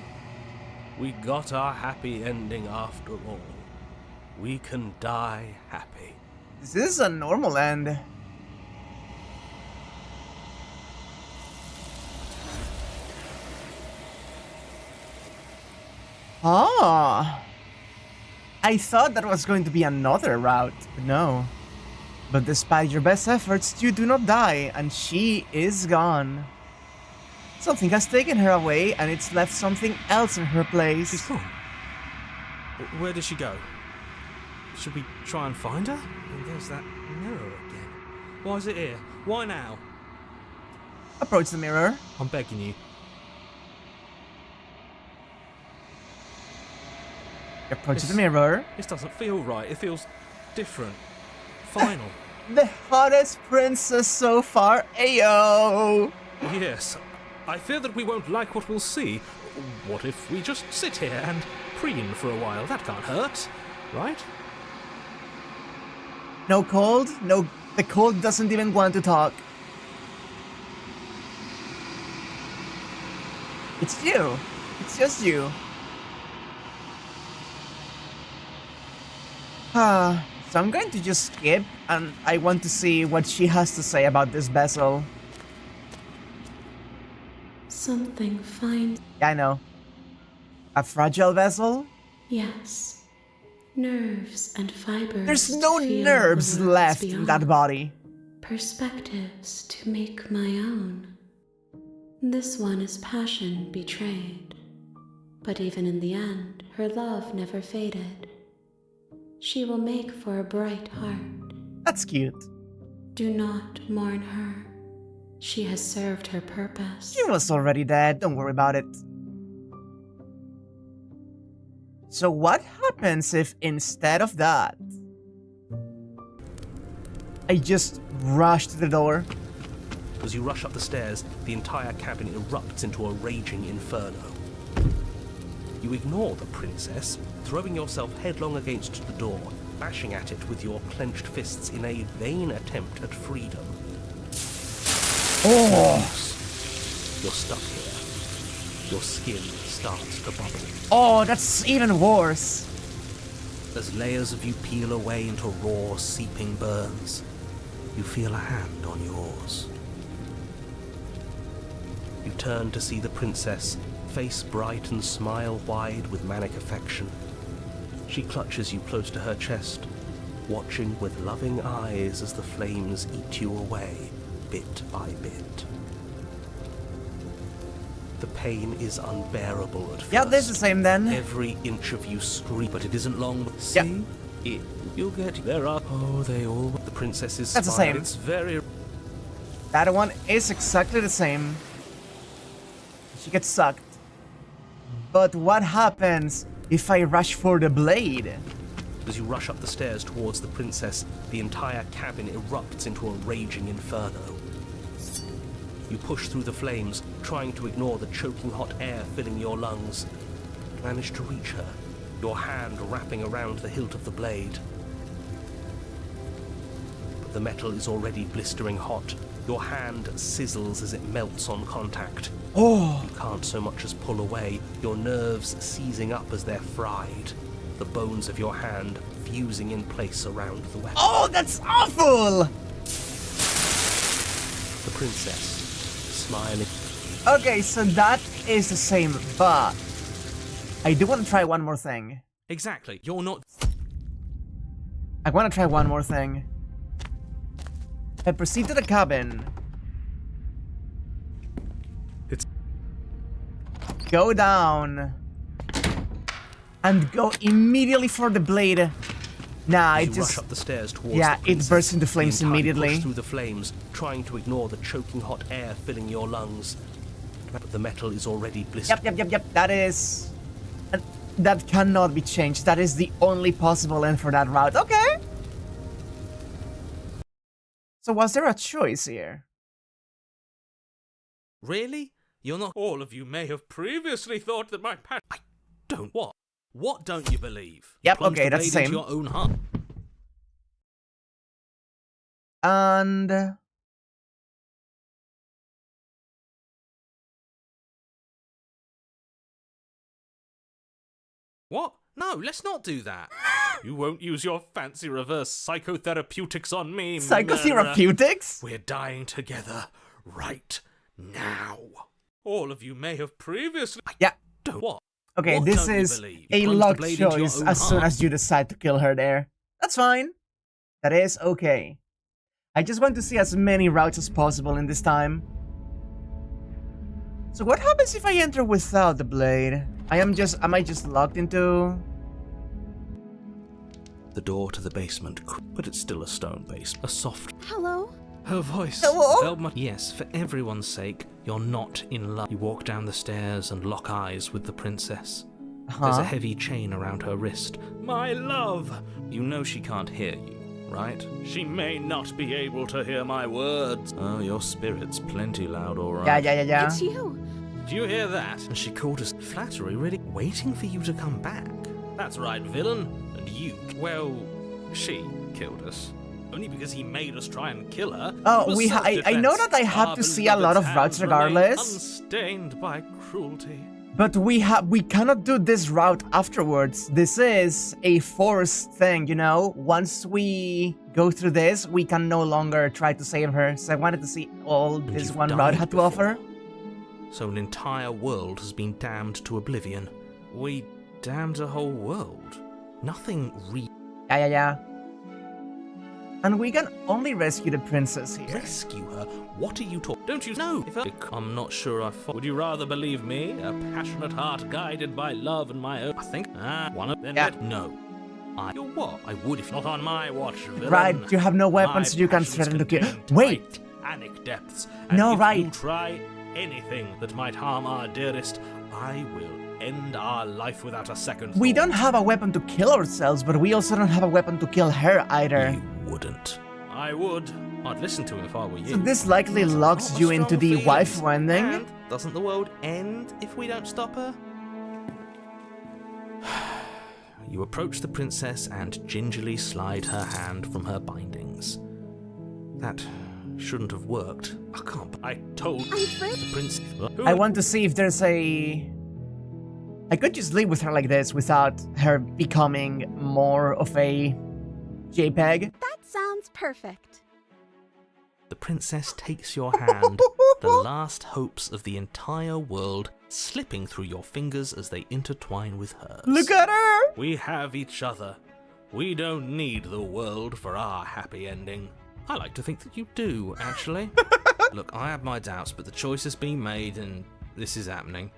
We got our happy ending after all. We can die happy. This is a normal end. Ah. I thought that was going to be another route, but no. But despite your best efforts, you do not die, and she is gone. Something has taken her away, and it's left something else in her place. She's gone. Where did she go? Should we try and find her? And there's that mirror again. Why is it here? Why now? Approach the mirror. I'm begging you. Approach the mirror. This doesn't feel right. It feels different. Final. The hottest princess so far. Ayo! Yes. I fear that we won't like what we'll see. What if we just sit here and preen for a while? That can't hurt, right? No cold? No, the cold doesn't even want to talk. It's you. It's just you. So I'm going to just skip, and I want to see what she has to say about this vessel. Something fine. Yeah, I know. A fragile vessel? Yes. Nerves and fibers. There's no to feel nerves the worlds left in beyond. that body. Perspectives to make my own. This one is passion betrayed. But even in the end, her love never faded. She will make for a bright heart. That's cute. Do not mourn her. She has served her purpose. She was already dead, don't worry about it. So what happens if instead of that, I just rush to the door? As you rush up the stairs, the entire cabin erupts into a raging inferno. You ignore the princess, throwing yourself headlong against the door, bashing at it with your clenched fists in a vain attempt at freedom. Oh! You're stuck here. Your skin starts to bubble. Oh, that's even worse. As layers of you peel away into raw, seeping burns, you feel a hand on yours. You turn to see the princess, face bright and smile wide with manic affection. She clutches you close to her chest, watching with loving eyes as the flames eat you away, bit by bit. The pain is unbearable at first. Yeah, this is the same then. Every inch of you scream, but it isn't long. See? You'll get... There are... Oh, they all... The princess's That's the smile. same. It's very... That one is exactly the same. She gets sucked. But what happens if I rush for the blade? As you rush up the stairs towards the princess, the entire cabin erupts into a raging inferno. You push through the flames, trying to ignore the choking hot air filling your lungs. You manage to reach her, your hand wrapping around the hilt of the blade. But the metal is already blistering hot. Your hand sizzles as it melts on contact. Oh! You can't so much as pull away, your nerves seizing up as they're fried. The bones of your hand fusing in place around the weapon. Oh, that's awful! The princess, smiling. Okay, so that is the same, but I do want to try one more thing. Exactly. You're not... I want to try one more thing. I proceed to the cabin. It's... go down and go immediately for the blade. Nah, As it you just... rush up the stairs towards Yeah, the it princess, bursts into the flames entire immediately. push through the flames, trying to ignore the choking hot air filling your lungs. But the metal is already blistered. Yep. That is... That cannot be changed. That is the only possible end for that route. Okay. So was there a choice here? Really? You're not. All of you may have previously thought that my passion... I don't. What? What don't you believe? Yep, Plunge okay, the that's the blade into same. your own heart. And... What? No, let's not do that. You won't use your fancy reverse psychotherapeutics on me, Psychotherapeutics? We're dying together right now. All of you may have previously... Yeah. Don't what? Okay, What this don't you is believe? a You plunge the locked blade into your choice own as soon heart. as you decide to kill her there. That's fine. That is okay. I just want to see as many routes as possible in this time. So what happens if I enter without the blade? Am I just locked into... The door to the basement, but it's still a stone base. A soft... Hello? Her voice. Hello? felt much... Yes, for everyone's sake, you're not in love. You walk down the stairs and lock eyes with the princess. There's a heavy chain around her wrist. My love! You know she can't hear you, right? She may not be able to hear my words. Oh, your spirit's plenty loud, all right. Yeah. It's you. Do you hear that? And she called us flattery, really waiting for you to come back. That's right, villain. And you, well, she killed us. Only because he made us try and kill her. Oh, It was I know self-defense. that I have Our to see a lot of beloved's routes hands remain regardless. Unstained by cruelty. But we cannot do this route afterwards. This is a forced thing, you know? Once we go through this, we can no longer try to save her. So I wanted to see all And this you've one route died had to before. offer. So an entire world has been damned to oblivion. We damned a whole world. Nothing Yeah. And we can only rescue the princess here. rescue her. What are you talking? Don't you know? I'm not sure I Would you rather believe me, a passionate heart guided by love and my own... I think one of them. Yeah. no. You what? I would if Not on my watch, villain. Right, you have no weapons, My you can passions threaten to kill. contain Wait! Titanic depths. And No, if right. you try anything that might harm our dearest, I will end our life without a second We thought. don't have a weapon to kill ourselves, but we also don't have a weapon to kill her either. You wouldn't. I would. I'd listen to him if I were you. So this likely That's a locks lot of you into strong the feelings. waifu ending. And doesn't the world end if we don't stop her? You approach the princess and gingerly slide her hand from her bindings. That shouldn't have worked. I can't. I told I'm afraid. the prince. I want to see if there's a... I could just leave with her like this without her becoming more of a JPEG. That sounds perfect. The princess takes your hand, the last hopes of the entire world slipping through your fingers as they intertwine with hers. Look at her! We have each other. We don't need the world for our happy ending. I like to think that you do, actually. Look, I have my doubts, but the choice has been made and this is happening.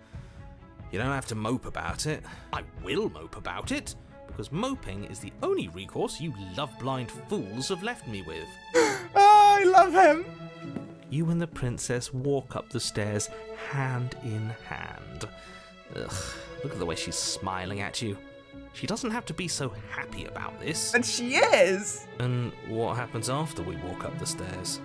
You don't have to mope about it. I will mope about it, because moping is the only recourse you love-blind fools have left me with. Oh, I love him! You and the princess walk up the stairs hand in hand. Ugh, look at the way she's smiling at you. She doesn't have to be so happy about this. But she is! And what happens after we walk up the stairs?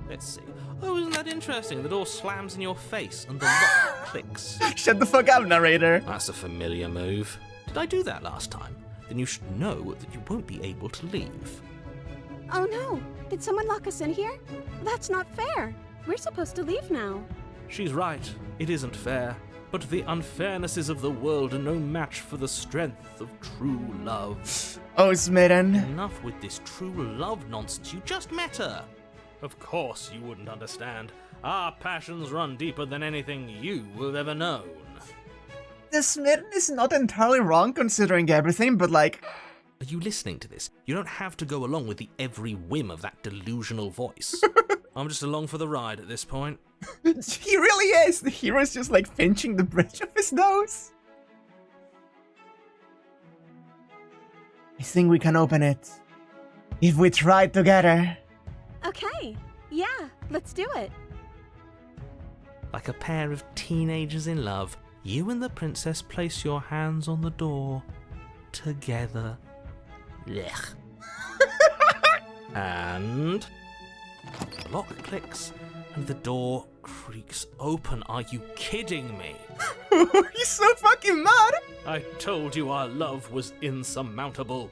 Let's see. Oh, isn't that interesting? The door slams in your face and the lock clicks. Shut the fuck up, narrator. That's a familiar move. Did I do that last time? Then you should know that you won't be able to leave. Oh no! Did someone lock us in here? That's not fair. We're supposed to leave now. She's right. It isn't fair. But the unfairnesses of the world are no match for the strength of true love. Oh, Smitten. Enough with this true love nonsense. You just met her. Of course you wouldn't understand. Our passions run deeper than anything you will ever know. The Smitten is not entirely wrong considering everything, but like... Are you listening to this? You don't have to go along with the every whim of that delusional voice. I'm just along for the ride at this point. He really is! The hero's just like pinching the bridge of his nose. I think we can open it. If we try together. Okay, yeah, let's do it. Like a pair of teenagers in love, you and the princess place your hands on the door. Together. Blech. And... the lock clicks, and the door creaks open. Are you kidding me? He's so fucking mad! I told you our love was insurmountable.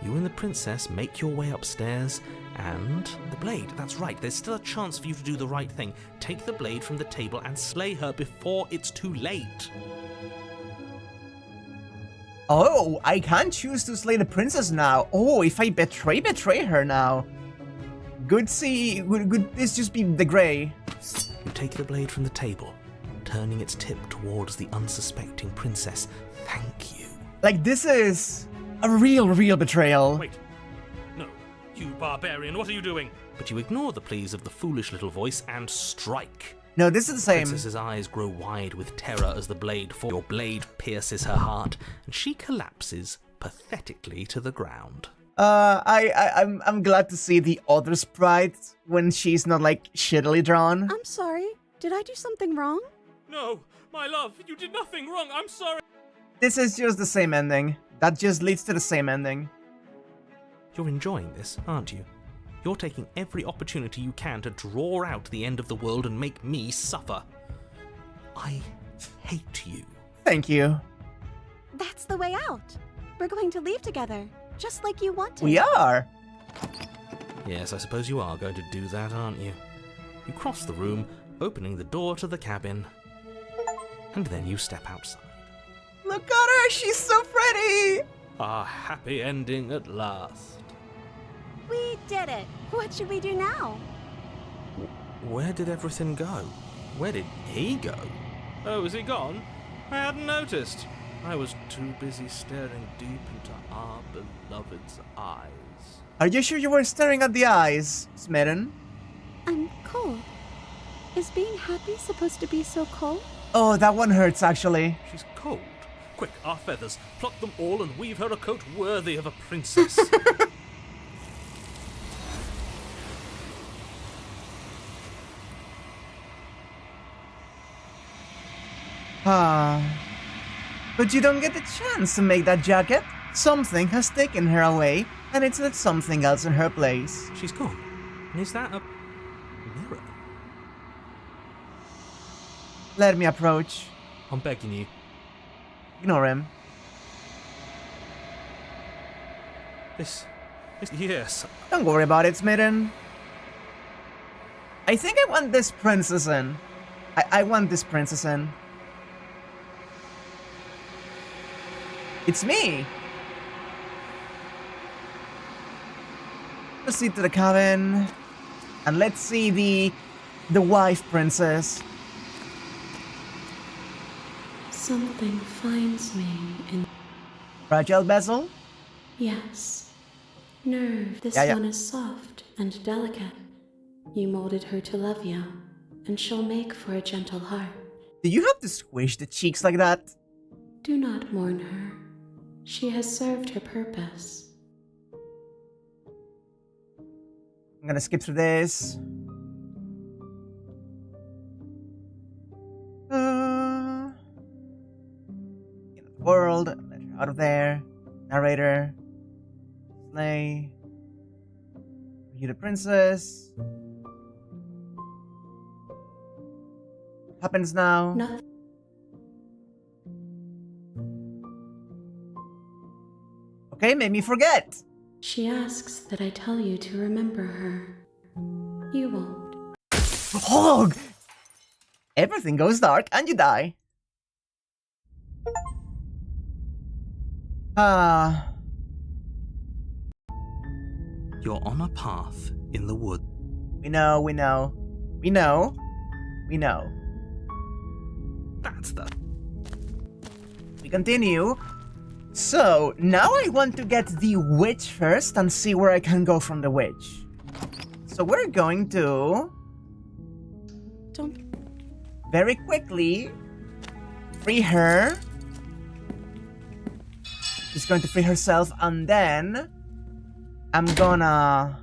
You and the princess make your way upstairs, and the blade, that's right, there's still a chance for you to do the right thing. Take the blade from the table and slay her before it's too late. Oh, I can choose to slay the princess now. Oh, if I betray her now. Good this just be the grey. You take the blade from the table, turning its tip towards the unsuspecting princess. Thank you. Like, this is a real betrayal. Wait. No. You barbarian, what are you doing? But you ignore the pleas of the foolish little voice and strike. No, this is the same. Princess's eyes grow wide with terror as the blade falls. Your blade pierces her heart, and she collapses pathetically to the ground. I'm glad to see the other sprite when she's not like shittily drawn. I'm sorry. Did I do something wrong? No, my love, you did nothing wrong. I'm sorry. This is just the same ending. That just leads to the same ending. You're enjoying this, aren't you? You're taking every opportunity you can to draw out the end of the world and make me suffer. I hate you. Thank you. That's the way out. We're going to leave together, just like you wanted. We are. Yes, I suppose you are going to do that, aren't you? You cross the room, opening the door to the cabin, and then you step outside. Look at her, she's so pretty. A happy ending at last. We did it. What should we do now? Where did everything go? Where did he go? Oh, is he gone? I hadn't noticed. I was too busy staring deep into our beloved's eyes. Are you sure you weren't staring at the eyes, Smitten? I'm cold. Is being happy supposed to be so cold? Oh, that one hurts actually. She's cold. Quick, our feathers. Pluck them all and weave her a coat worthy of a princess. But you don't get the chance to make that jacket. Something has taken her away, and it's left something else in her place. She's gone. And is that a mirror? Let me approach. I'm begging you. Ignore him. Yes. Don't worry about it, Smitten. I think I want this princess in. I want this princess in. It's me! Proceed to the cabin. And let's see the wife princess. Something finds me in... Fragile bezel? Yes. Nerve. This Yeah. one is soft and delicate. You molded her to love you, and she'll make for a gentle heart. Do you have to squish the cheeks like that? Do not mourn her. She has served her purpose. I'm gonna skip through this. World, let her out of there. Narrator. Slay. You the princess. Happens now. Nothing. Okay, made me forget. She asks that I tell you to remember her. You won't. Oh! Everything goes dark and you die. You're on a path in the wood. We know. That's the... We continue. So, now I want to get the witch first and see where I can go from the witch. So we're going to Don't. very quickly free her. She's going to free herself, and then I'm gonna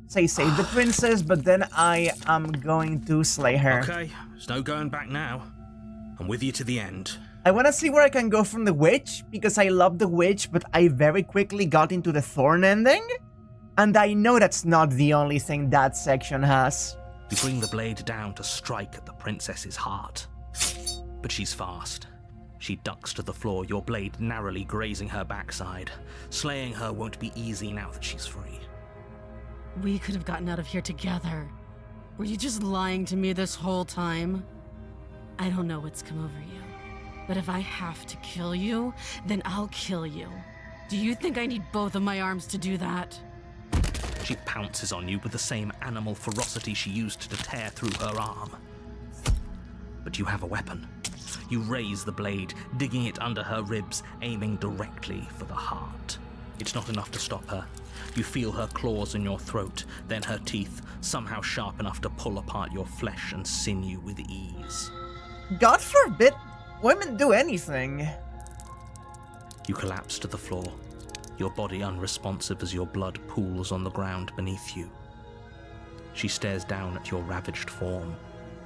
say save the princess, but then I am going to slay her. Okay, there's no going back now. I'm with you to the end. I want to see where I can go from the witch, because I love the witch, but I very quickly got into the thorn ending, and I know that's not the only thing that section has. You bring the blade down to strike at the princess's heart. But she's fast. She ducks to the floor, your blade narrowly grazing her backside. Slaying her won't be easy now that she's free. We could have gotten out of here together. Were you just lying to me this whole time? I don't know what's come over you, but if I have to kill you, then I'll kill you. Do you think I need both of my arms to do that? She pounces on you with the same animal ferocity she used to tear through her arm. But you have a weapon. You raise the blade, digging it under her ribs, aiming directly for the heart. It's not enough to stop her. You feel her claws in your throat, then her teeth, somehow sharp enough to pull apart your flesh and sinew with ease. God forbid women do anything. You collapse to the floor, your body unresponsive as your blood pools on the ground beneath you. She stares down at your ravaged form,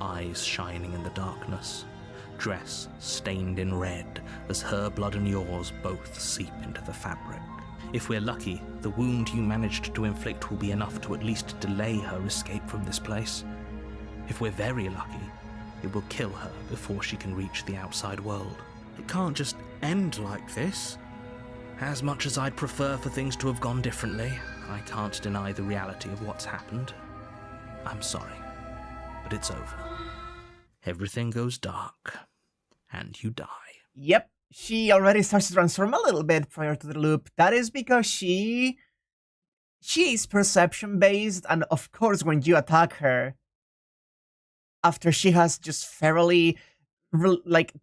eyes shining in the darkness, dress stained in red as her blood and yours both seep into the fabric. If we're lucky, the wound you managed to inflict will be enough to at least delay her escape from this place. If we're very lucky, it will kill her before she can reach the outside world. It can't just end like this. As much as I'd prefer for things to have gone differently, I can't deny the reality of what's happened. I'm sorry, but it's over. Everything goes dark, and you die. Yep, she already starts to transform a little bit prior to the loop. That is because she is perception-based, and of course when you attack her, after she has just ferally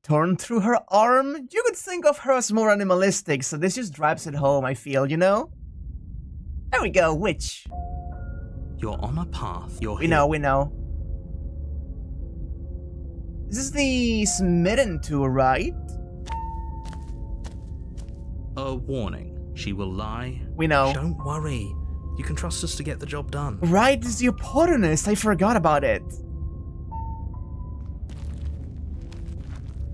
torn through her arm, you could think of her as more animalistic, so this just drives it home, I feel, you know? There we go, witch. You're on a path. We know. This is the Smitten tool, right? A warning. She will lie. We know. Don't worry. You can trust us to get the job done. Right, this is the Apotheosis. I forgot about it.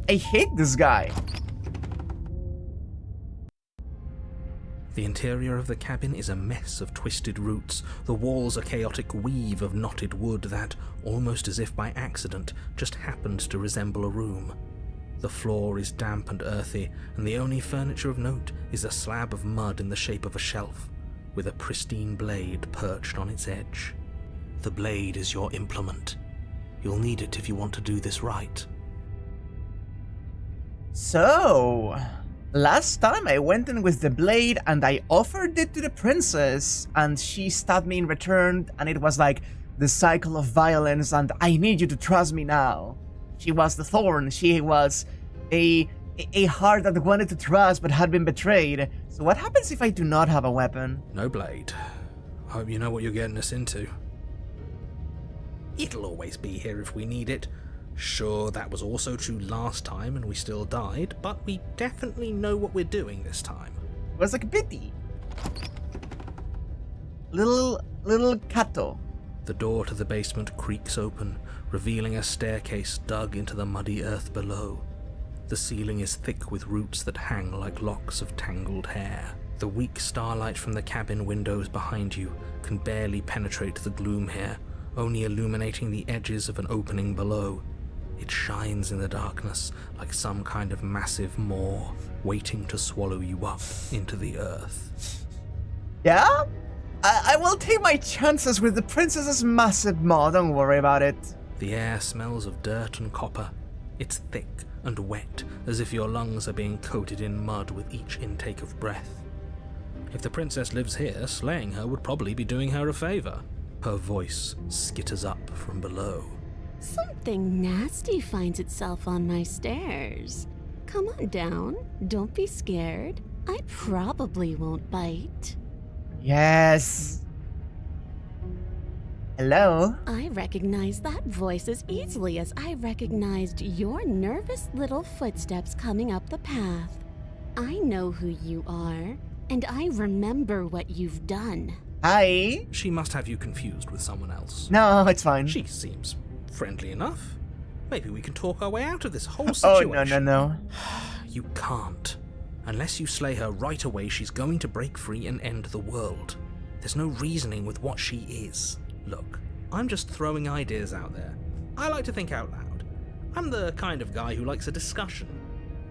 I hate this guy. The interior of the cabin is a mess of twisted roots. The walls a chaotic weave of knotted wood that, almost as if by accident, just happens to resemble a room. The floor is damp and earthy, and the only furniture of note is a slab of mud in the shape of a shelf, with a pristine blade perched on its edge. The blade is your implement. You'll need it if you want to do this right. So, last time I went in with the blade and I offered it to the princess and she stabbed me in return, and it was like the cycle of violence and I need you to trust me now. She was the thorn, she was a heart that wanted to trust but had been betrayed. So what happens if I do not have a weapon? No blade. Hope you know what you're getting us into. It'll always be here if we need it. Sure, that was also true last time and we still died, but we definitely know what we're doing this time. It was like a pity. Little Kato. The door to the basement creaks open, revealing a staircase dug into the muddy earth below. The ceiling is thick with roots that hang like locks of tangled hair. The weak starlight from the cabin windows behind you can barely penetrate the gloom here, only illuminating the edges of an opening below. It shines in the darkness like some kind of massive maw, waiting to swallow you up into the earth. Yeah? I will take my chances with the princess's massive maw, don't worry about it. The air smells of dirt and copper. It's thick and wet, as if your lungs are being coated in mud with each intake of breath. If the princess lives here, slaying her would probably be doing her a favor. Her voice skitters up from below. Something nasty finds itself on my stairs. Come on down. Don't be scared. I probably won't bite. Yes. Hello? I recognize that voice as easily as I recognized your nervous little footsteps coming up the path. I know who you are, and I remember what you've done. Hi? She must have you confused with someone else. No, it's fine. She seems friendly enough. Maybe we can talk our way out of this whole Oh, situation. no. You can't. Unless you slay her right away, she's going to break free and end the world. There's no reasoning with what she is. Look, I'm just throwing ideas out there. I like to think out loud. I'm the kind of guy who likes a discussion.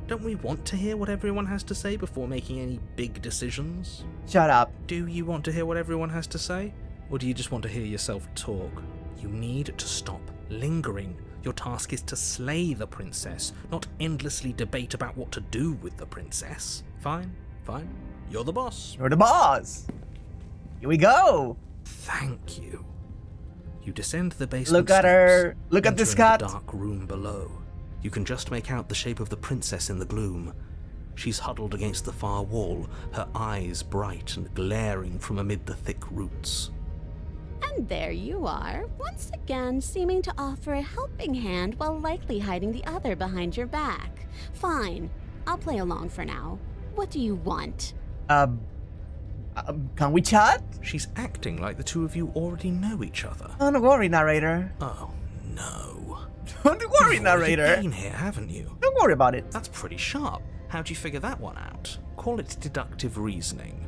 Don't we want to hear what everyone has to say before making any big decisions? Shut up. Do you want to hear what everyone has to say? Or do you just want to hear yourself talk? You need to stop lingering. Your task is to slay the princess, not endlessly debate about what to do with the princess. Fine. You're the boss. You're the boss. Here we go. Thank you. You descend the basement Look at her. Look at entering this cat. the dark room below. You can just make out the shape of the princess in the gloom. She's huddled against the far wall, her eyes bright and glaring from amid the thick roots. And there you are, once again seeming to offer a helping hand while likely hiding the other behind your back. Fine, I'll play along for now. What do you want? Can we chat? She's acting like the two of you already know each other. Don't worry, narrator. Oh, no. Don't worry, You've already narrator. been here, haven't you? Don't worry about it. That's pretty sharp. How'd you figure that one out? Call it deductive reasoning.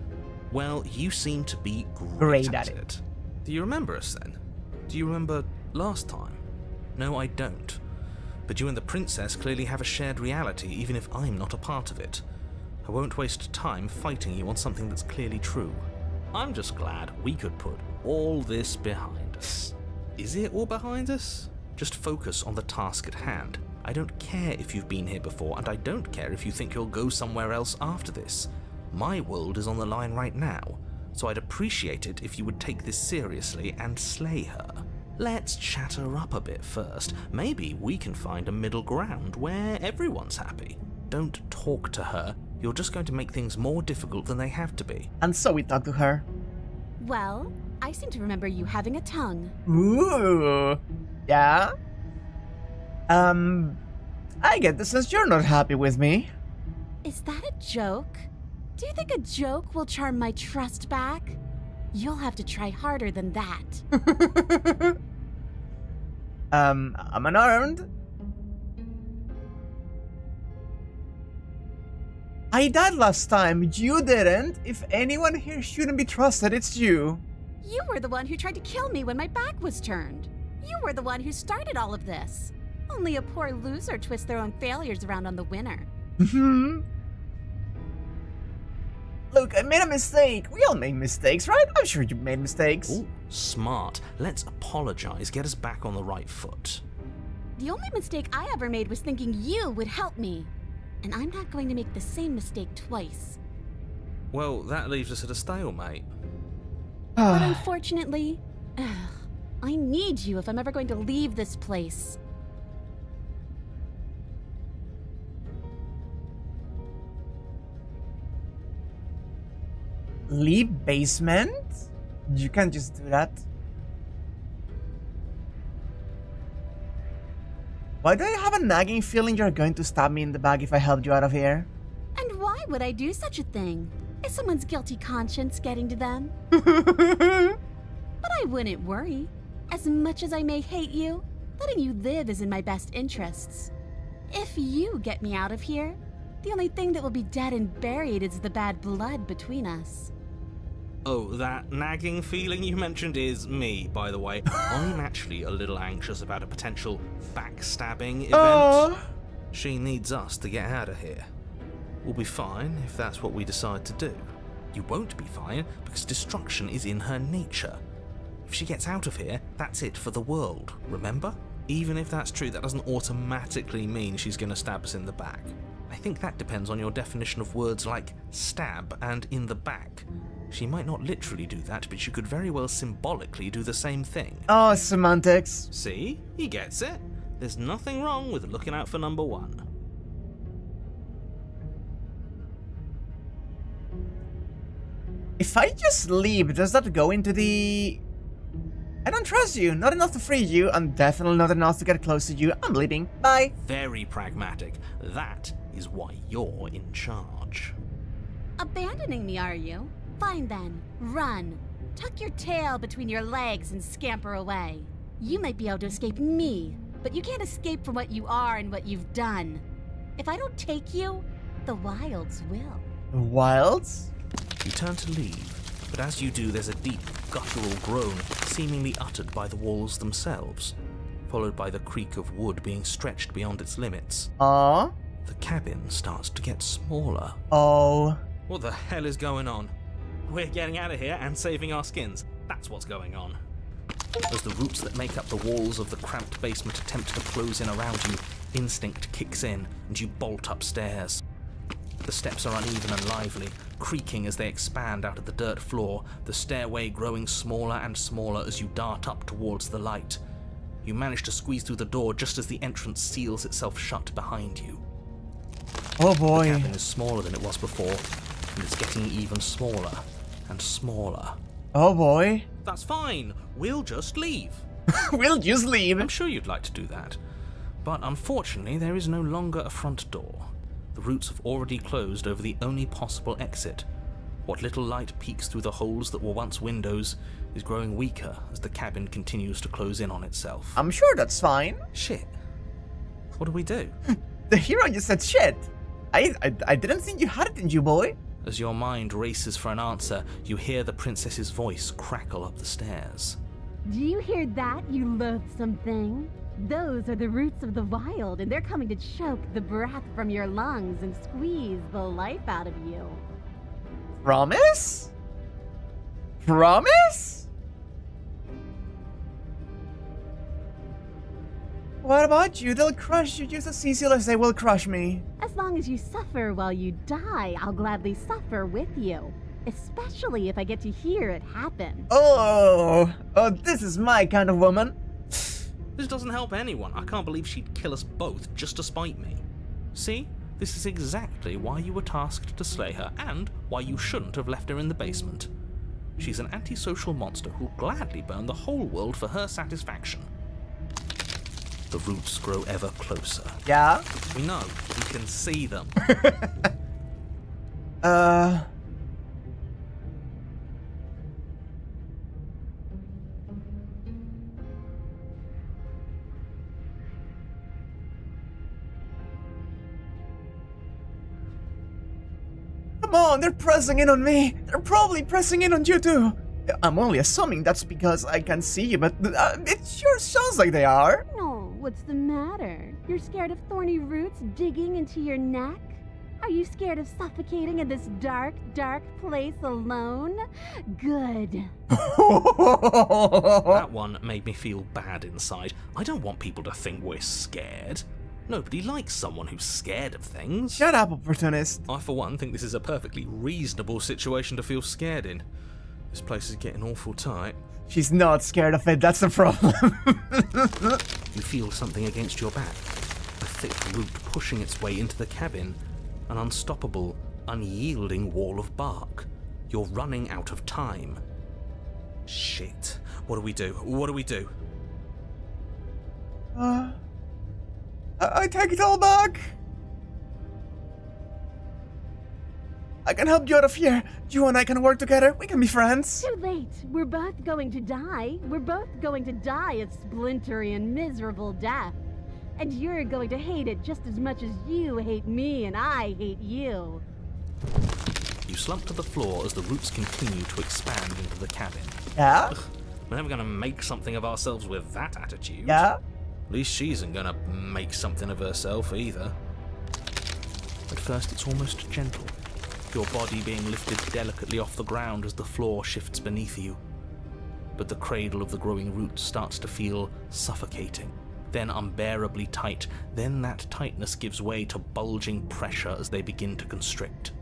Well, you seem to be great at it. Do you remember us then? Do you remember last time? No, I don't. But you and the princess clearly have a shared reality, even if I'm not a part of it. I won't waste time fighting you on something that's clearly true. I'm just glad we could put all this behind us. Is it all behind us? Just focus on the task at hand. I don't care if you've been here before, and I don't care if you think you'll go somewhere else after this. My world is on the line right now, so I'd appreciate it if you would take this seriously and slay her. Let's chat her up a bit first. Maybe we can find a middle ground where everyone's happy. Don't talk to her. You're just going to make things more difficult than they have to be. And so we talk to her. Well, I seem to remember you having a tongue. Ooh. Yeah? I get the sense you're not happy with me. Is that a joke? Do you think a joke will charm my trust back? You'll have to try harder than that. I'm unarmed. I died last time, you didn't. If anyone here shouldn't be trusted, it's you. You were the one who tried to kill me when my back was turned. You were the one who started all of this. Only a poor loser twists their own failures around on the winner. Look, I made a mistake. We all make mistakes, right? I'm sure you made mistakes. Ooh, smart. Let's apologize, get us back on the right foot. The only mistake I ever made was thinking you would help me. And I'm not going to make the same mistake twice. Well, that leaves us at a stalemate. But unfortunately, I need you if I'm ever going to leave this place. Leave basement? You can't just do that. Why do I have a nagging feeling you're going to stab me in the back if I helped you out of here? And why would I do such a thing? Is someone's guilty conscience getting to them? But I wouldn't worry. As much as I may hate you, letting you live is in my best interests. If you get me out of here, the only thing that will be dead and buried is the bad blood between us. Oh, that nagging feeling you mentioned is me, by the way. I'm actually a little anxious about a potential backstabbing event. She needs us to get out of here. We'll be fine if that's what we decide to do. You won't be fine because destruction is in her nature. If she gets out of here, that's it for the world, remember? Even if that's true, that doesn't automatically mean she's going to stab us in the back. I think that depends on your definition of words like stab and in the back. She might not literally do that, but she could very well symbolically do the same thing. Oh, semantics. See? He gets it. There's nothing wrong with looking out for number one. If I just leave, does that go into the I don't trust you. Not enough to free you, and definitely not enough to get close to you. I'm leaving. Bye. Very pragmatic. That is why you're in charge. Abandoning me, are you? Fine then. Run. Tuck your tail between your legs and scamper away. You might be able to escape me, but you can't escape from what you are and what you've done. If I don't take you, the wilds will. The wilds? You turn to leave, but as you do, there's a deep, guttural groan seemingly uttered by the walls themselves, followed by the creak of wood being stretched beyond its limits. Aww. The cabin starts to get smaller. Oh. What the hell is going on? We're getting out of here and saving our skins. That's what's going on. As the roots that make up the walls of the cramped basement attempt to close in around you, instinct kicks in and you bolt upstairs. The steps are uneven and lively, creaking as they expand out of the dirt floor, the stairway growing smaller and smaller as you dart up towards the light. You manage to squeeze through the door just as the entrance seals itself shut behind you. Oh boy. The cabin is smaller than it was before, and it's getting even smaller and smaller. Oh boy. That's fine. We'll just leave. We'll just leave. I'm sure you'd like to do that. But unfortunately, there is no longer a front door. The roots have already closed over the only possible exit. What little light peeks through the holes that were once windows is growing weaker as the cabin continues to close in on itself. I'm sure that's fine. Shit. What do we do? The hero just said shit. I didn't think you had it in you, boy. As your mind races for an answer, you hear the princess's voice crackle up the stairs. Do you hear that, you loathsome thing? Those are the roots of the wild, and they're coming to choke the breath from your lungs and squeeze the life out of you. Promise? Promise? What about you? They'll crush you just as easily as they will crush me. As long as you suffer while you die, I'll gladly suffer with you. Especially if I get to hear it happen. Oh, this is my kind of woman. This doesn't help anyone. I can't believe she'd kill us both just to spite me. See? This is exactly why you were tasked to slay her, and why you shouldn't have left her in the basement. She's an antisocial monster who'll gladly burn the whole world for her satisfaction. The roots grow ever closer. Yeah? We know. We can see them. Come on, they're pressing in on me. They're probably pressing in on you too. I'm only assuming that's because I can't see you, but it sure sounds like they are. No, what's the matter? You're scared of thorny roots digging into your neck? Are you scared of suffocating in this dark, dark place alone? Good. That one made me feel bad inside. I don't want people to think we're scared. Nobody likes someone who's scared of things. Shut up, opportunist. I, for one, think this is a perfectly reasonable situation to feel scared in. This place is getting awful tight. She's not scared of it, that's the problem. You feel something against your back. A thick root pushing its way into the cabin. An unstoppable, unyielding wall of bark. You're running out of time. Shit. What do we do? What do we do? I take it all back. I can help you out of here. You and I can work together. We can be friends. Too late. We're both going to die. We're both going to die a splintery and miserable death. And you're going to hate it just as much as you hate me and I hate you. You slump to the floor as the roots continue to expand into the cabin. Yeah? We're never going to make something of ourselves with that attitude. Yeah? At least she isn't going to make something of herself either. At first it's almost gentle, your body being lifted delicately off the ground as the floor shifts beneath you. But the cradle of the growing roots starts to feel suffocating, then unbearably tight, then that tightness gives way to bulging pressure as they begin to constrict.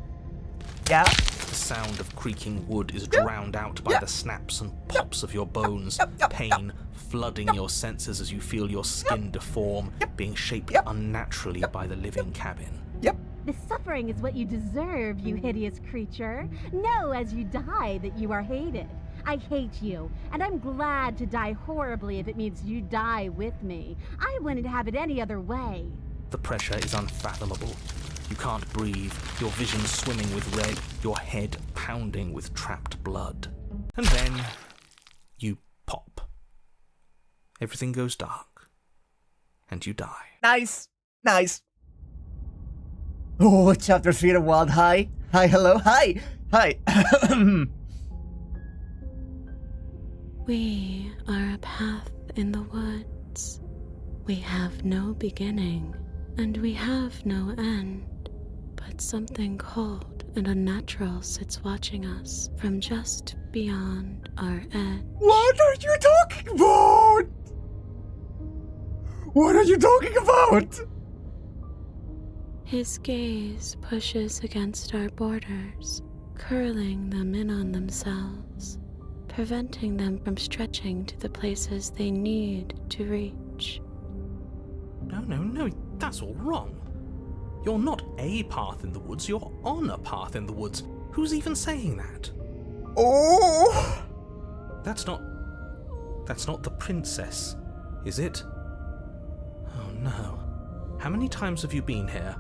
Yeah? The sound of creaking wood is drowned out by the snaps and pops of your bones, pain flooding your senses as you feel your skin deform, being shaped unnaturally by the living cabin. Yep. The suffering is what you deserve, you hideous creature. Know as you die that you are hated. I hate you, and I'm glad to die horribly if it means you die with me. I wouldn't have it any other way. The pressure is unfathomable. You can't breathe, your vision swimming with red, your head pounding with trapped blood. And then you pop. Everything goes dark. And you die. Nice. Nice. Oh, chapter 3 of Wild. Hi. Hi, hello. Hi. Hi. We are a path in the woods. We have no beginning, and we have no end. But something cold and unnatural sits watching us from just beyond our edge. What are you talking about? What are you talking about? His gaze pushes against our borders, curling them in on themselves, preventing them from stretching to the places they need to reach. No, that's all wrong. You're not a path in the woods, you're on a path in the woods. Who's even saying that? Oh! That's not the princess, is it? Oh no. How many times have you been here?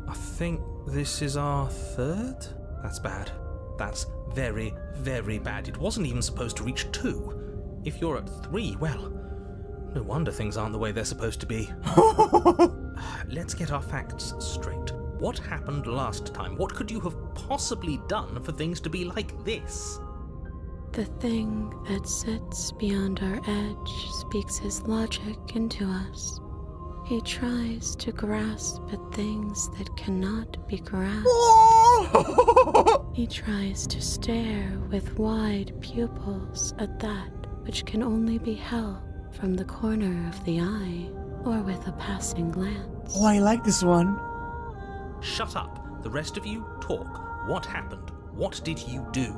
I think this is our third? That's bad. That's very, very bad. It wasn't even supposed to reach 2. If you're at 3, well, no wonder things aren't the way they're supposed to be. Let's get our facts straight. What happened last time? What could you have possibly done for things to be like this? The thing that sits beyond our edge speaks his logic into us. He tries to grasp at things that cannot be grasped. He tries to stare with wide pupils at that which can only be held from the corner of the eye or with a passing glance. Oh, I like this one. Shut up. The rest of you, talk. What happened? What did you do?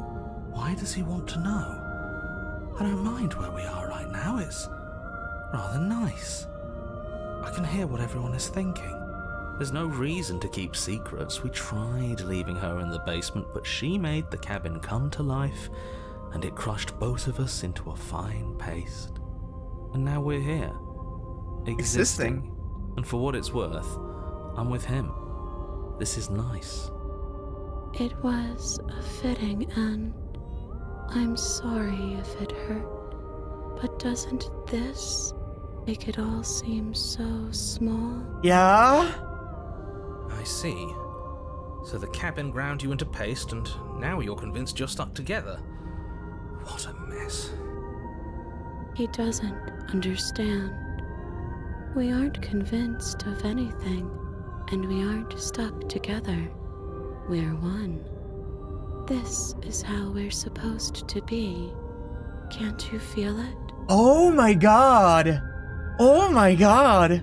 Why does he want to know? I don't mind where we are right now. It's rather nice. I can hear what everyone is thinking. There's no reason to keep secrets. We tried leaving her in the basement, but she made the cabin come to life, and it crushed both of us into a fine paste. And now we're here. Existing. And for what it's worth, I'm with him. This is nice. It was a fitting end. I'm sorry if it hurt, but doesn't this make it all seem so small? Yeah? I see. So the cabin ground you into paste, and now you're convinced you're stuck together. What a mess. He doesn't understand. We aren't convinced of anything, and we aren't stuck together. We're one. This is how we're supposed to be. Can't you feel it? Oh my god! Oh my god!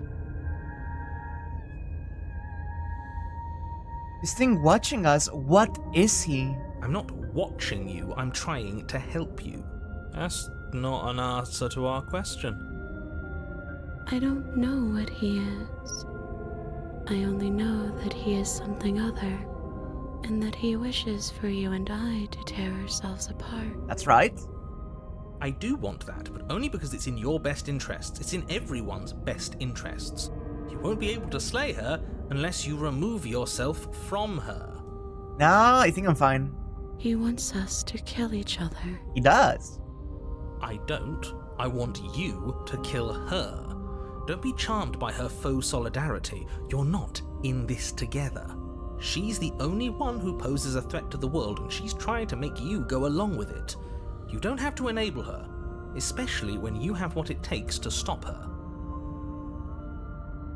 This thing watching us, what is he? I'm not watching you, I'm trying to help you. That's not an answer to our question. I don't know what he is. I only know that he is something other, and that he wishes for you and I to tear ourselves apart. That's right. I do want that, but only because it's in your best interests. It's in everyone's best interests. You won't be able to slay her unless you remove yourself from her. Nah, I think I'm fine. He wants us to kill each other. He does. I don't. I want you to kill her. Don't be charmed by her faux solidarity. You're not in this together. She's the only one who poses a threat to the world, and she's trying to make you go along with it. You don't have to enable her, especially when you have what it takes to stop her.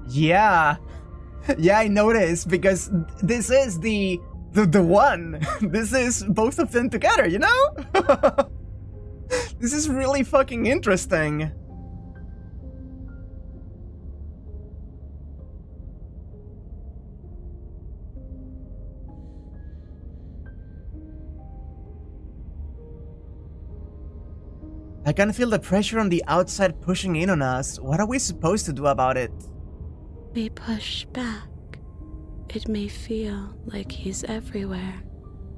Yeah. Yeah, I noticed, because this is the one. This is both of them together, you know? This is really fucking interesting. I can feel the pressure on the outside pushing in on us. What are we supposed to do about it? We push back. It may feel like he's everywhere,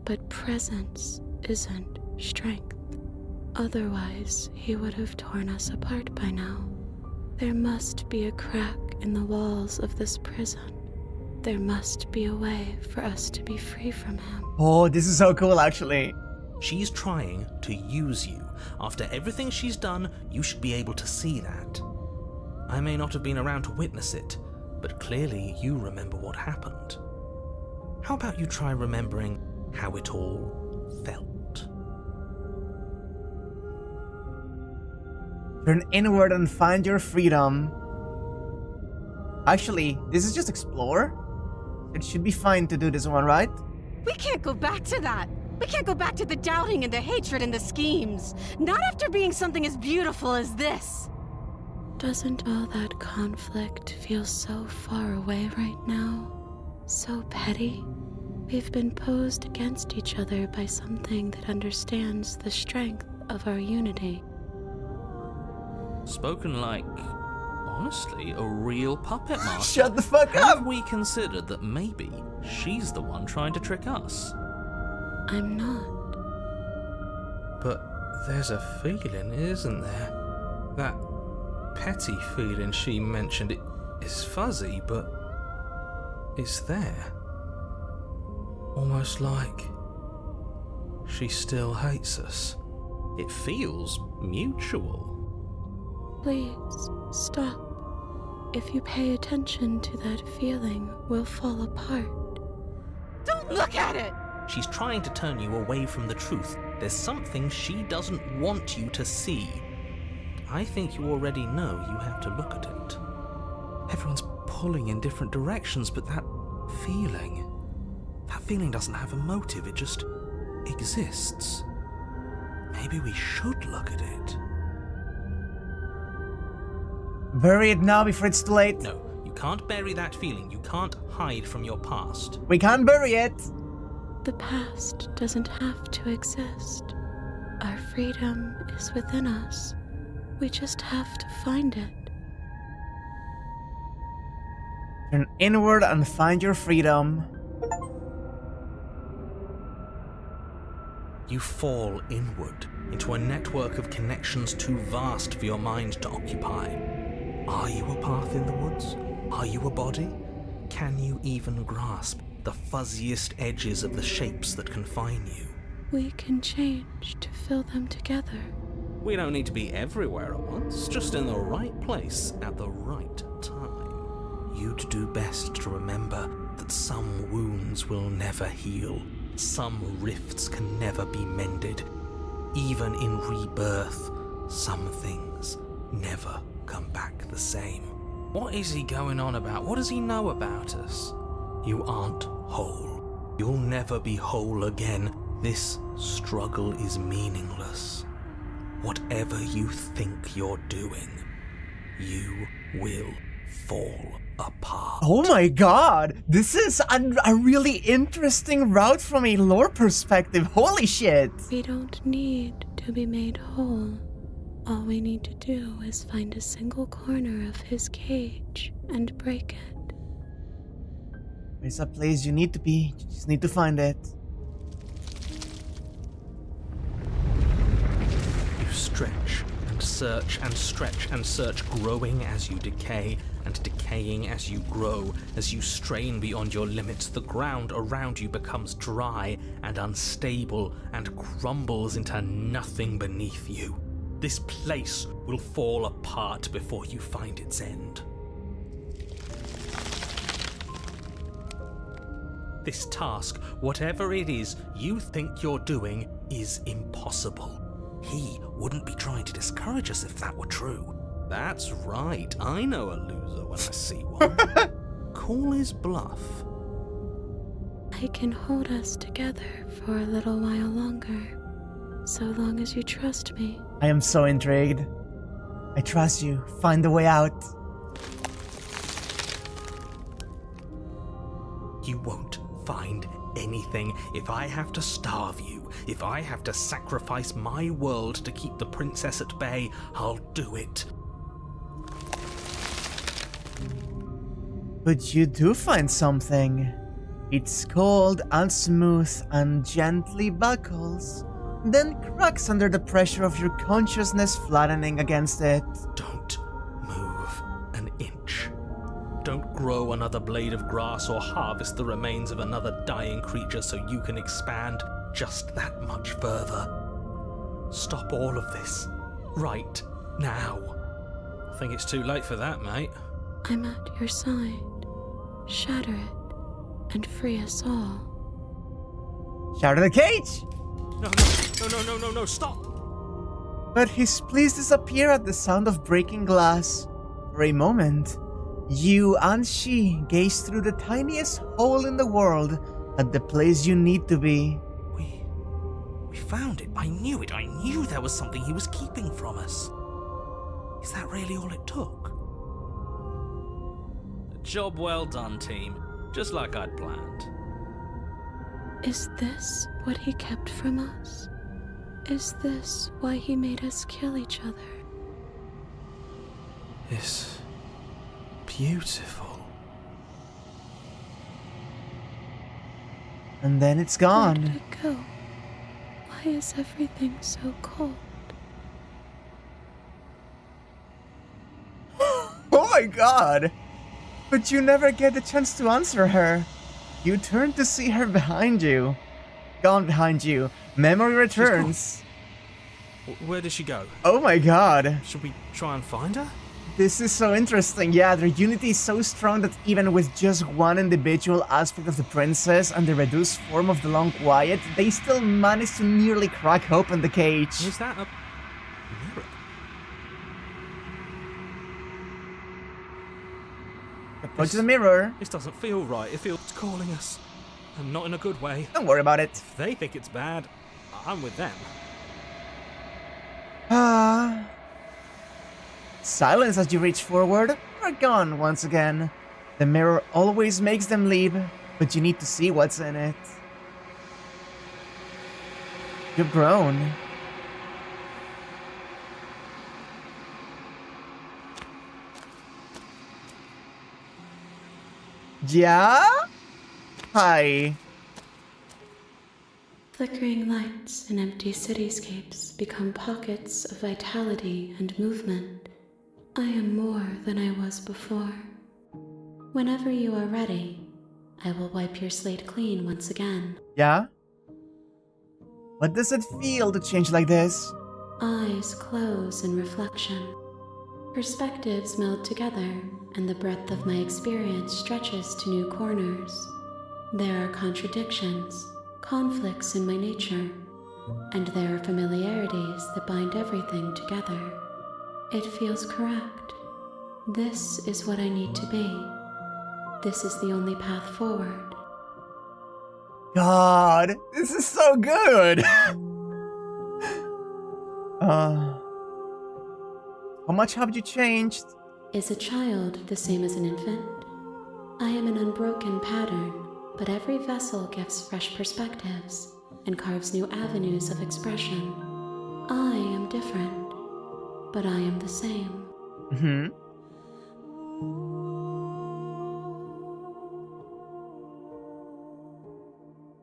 but presence isn't strength. Otherwise, he would have torn us apart by now. There must be a crack in the walls of this prison. There must be a way for us to be free from him. Oh, this is so cool, actually. She's trying to use you. After everything she's done, you should be able to see that. I may not have been around to witness it, but clearly you remember what happened. How about you try remembering how it all felt? Turn inward and find your freedom. Actually, this is just explore. It should be fine to do this one, right? We can't go back to that. We can't go back to the doubting and the hatred and the schemes. Not after being something as beautiful as this. Doesn't all that conflict feel so far away right now? So petty? We've been posed against each other by something that understands the strength of our unity. Spoken like, honestly, a real puppet master. Shut the fuck up! Have we considered that maybe she's the one trying to trick us? I'm not. But there's a feeling, isn't there? That petty feeling she mentioned, it is fuzzy, but it's there. Almost like she still hates us. It feels mutual. Please, stop. If you pay attention to that feeling, we'll fall apart. Don't look at it! She's trying to turn you away from the truth. There's something she doesn't want you to see. I think you already know you have to look at it. Everyone's pulling in different directions, but that feeling doesn't have a motive, it just exists. Maybe we should look at it. Bury it now before it's too late. No, you can't bury that feeling. You can't hide from your past. We can't bury it. The past doesn't have to exist. Our freedom is within us. We just have to find it. Turn inward and find your freedom. You fall inward into a network of connections too vast for your mind to occupy. Are you a path in the woods? Are you a body? Can you even grasp the fuzziest edges of the shapes that confine you? We can change to fill them together. We don't need to be everywhere at once, just in the right place at the right time. You'd do best to remember that some wounds will never heal. Some rifts can never be mended. Even in rebirth, some things never come back the same. What is he going on about? What does he know about us? You aren't whole. You'll never be whole again. This struggle is meaningless. Whatever you think you're doing, you will fall apart. Oh my god! This is a really interesting route from a lore perspective. Holy shit! We don't need to be made whole. All we need to do is find a single corner of his cage and break it. There's a place you need to be. You just need to find it. You stretch and search and stretch and search, growing as you decay and decaying as you grow. As you strain beyond your limits, the ground around you becomes dry and unstable and crumbles into nothing beneath you. This place will fall apart before you find its end. This task, whatever it is you think you're doing, is impossible. He wouldn't be trying to discourage us if that were true. That's right, I know a loser when I see one. Call his bluff. I can hold us together for a little while longer, so long as you trust me. I am so intrigued. I trust you. Find the way out. You won't find anything. If I have to starve you, if I have to sacrifice my world to keep the princess at bay, I'll do it. But you do find something. It's cold and smooth and gently buckles. then cracks under the pressure of your consciousness flattening against it. Don't move an inch. Don't grow another blade of grass or harvest the remains of another dying creature so you can expand just that much further. Stop all of this. Right now. I think it's too late for that, mate. I'm at your side. Shatter it and free us all. Shatter the cage! No, stop! But his pleas disappear at the sound of breaking glass. For a moment, you and she gaze through the tiniest hole in the world at the place you need to be. We found it. I knew it. I knew there was something he was keeping from us. Is that really all it took? Job well done, team. Just like I'd planned. Is this what he kept from us? Is this why he made us kill each other? It's beautiful. And then it's Where gone. did it go? Why is everything so cold? Oh my god! But you never get the chance to answer her. You turn to see her behind you. Gone behind you. Memory returns. Where did she go? Oh my god. Should we try and find her? This is so interesting. Yeah, their unity is so strong that even with just one individual aspect of the princess and the reduced form of the Long Quiet, they still manage to nearly crack open the cage. Is that a mirror? Approach the mirror. This doesn't feel right. It feels calling us. And not in a good way. Don't worry about it. If they think it's bad, I'm with them. Silence as you reach forward. You're gone once again. The mirror always makes them leave, but you need to see what's in it. You've grown. Yeah? Hi. Flickering lights in empty cityscapes become pockets of vitality and movement. I am more than I was before. Whenever you are ready, I will wipe your slate clean once again. Yeah? What does it feel to change like this? Eyes close in reflection. Perspectives meld together, and the breadth of my experience stretches to new corners. There are contradictions, conflicts in my nature, and there are familiarities that bind everything together. It feels correct. This is what I need to be. This is the only path forward. God, this is so good! How much have you changed? Is a child the same as an infant? I am an unbroken pattern, but every vessel gives fresh perspectives and carves new avenues of expression. I am different, but I am the same. Mm-hmm.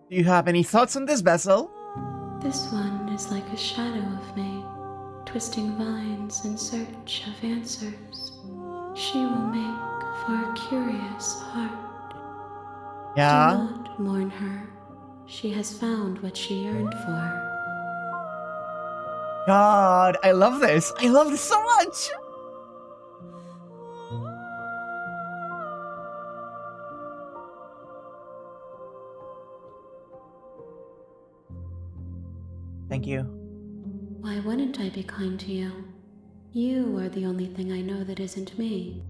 Do you have any thoughts on this vessel? This one is like a shadow of me, twisting vines in search of answers. She will make for a curious heart. Yeah? Do not mourn her. She has found what she yearned for. God, I love this. I love this so much. Thank you. Why wouldn't I be kind to you? You are the only thing I know that isn't me.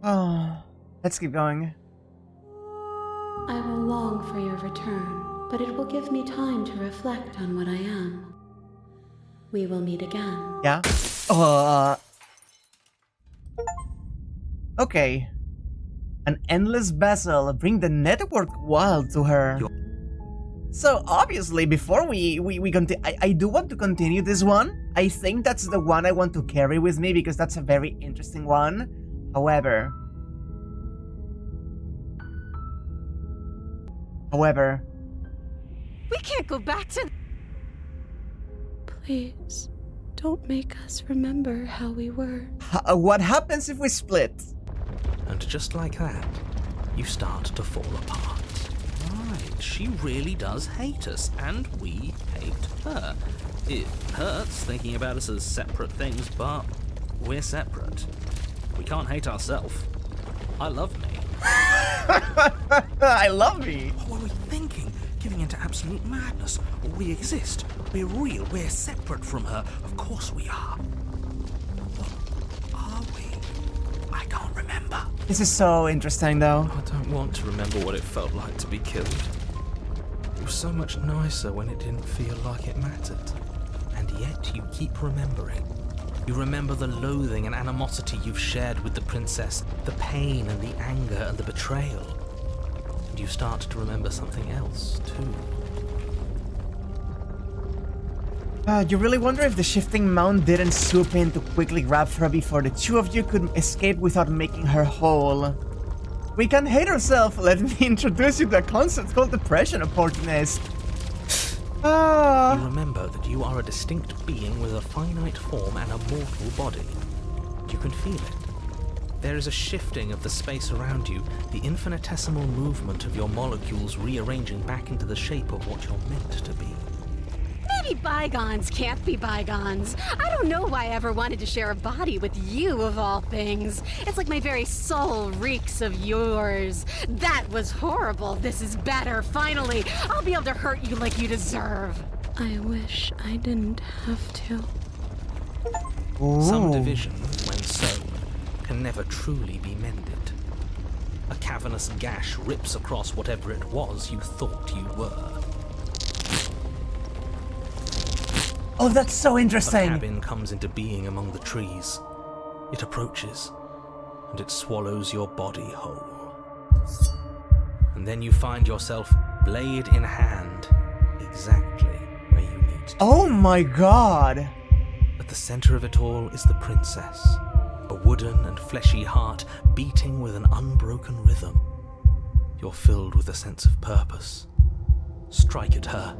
Oh, let's keep going. I will long for your return, but it will give me time to reflect on what I am. We will meet again. Yeah? Okay. An endless vessel, bring the network wild to her. So obviously, before we continue, I do want to continue this one. I think that's the one I want to carry with me because that's a very interesting one. However, We can't go back to... Please, don't make us remember how we were. What happens if we split? And just like that, you start to fall apart. Right, she really does hate us, and we hate her. It hurts thinking about us as separate things, but we're separate. We can't hate ourselves. I love me. I love me. What were we thinking? Giving into absolute madness. We exist. We're real. We're separate from her. Of course we are. What are we? I can't remember. This is so interesting, though. I don't want to remember what it felt like to be killed. It was so much nicer when it didn't feel like it mattered. And yet you keep remembering. You remember the loathing and animosity you've shared with the princess, the pain and the anger and the betrayal. And you start to remember something else, too. You really wonder if the shifting mount didn't swoop in to quickly grab her before the two of you could escape without making her whole. We can hate ourselves. Let me introduce you to a concept called depression, opportunist. You remember that you are a distinct being with a finite form and a mortal body. You can feel it. There is a shifting of the space around you, the infinitesimal movement of your molecules rearranging back into the shape of what you're meant to be. Maybe bygones can't be bygones. I don't know why I ever wanted to share a body with you, of all things. It's like my very soul reeks of yours. That was horrible. This is better. Finally, I'll be able to hurt you like you deserve. I wish I didn't have to. Some division, when sown, can never truly be mended. A cavernous gash rips across whatever it was you thought you were. Oh, that's so A interesting. cabin comes into being among the trees. It approaches, and it swallows your body whole. And then you find yourself, blade in hand, exactly where you need to. Oh my god. At the center of it all is the princess, a wooden and fleshy heart beating with an unbroken rhythm. You're filled with a sense of purpose. Strike at her.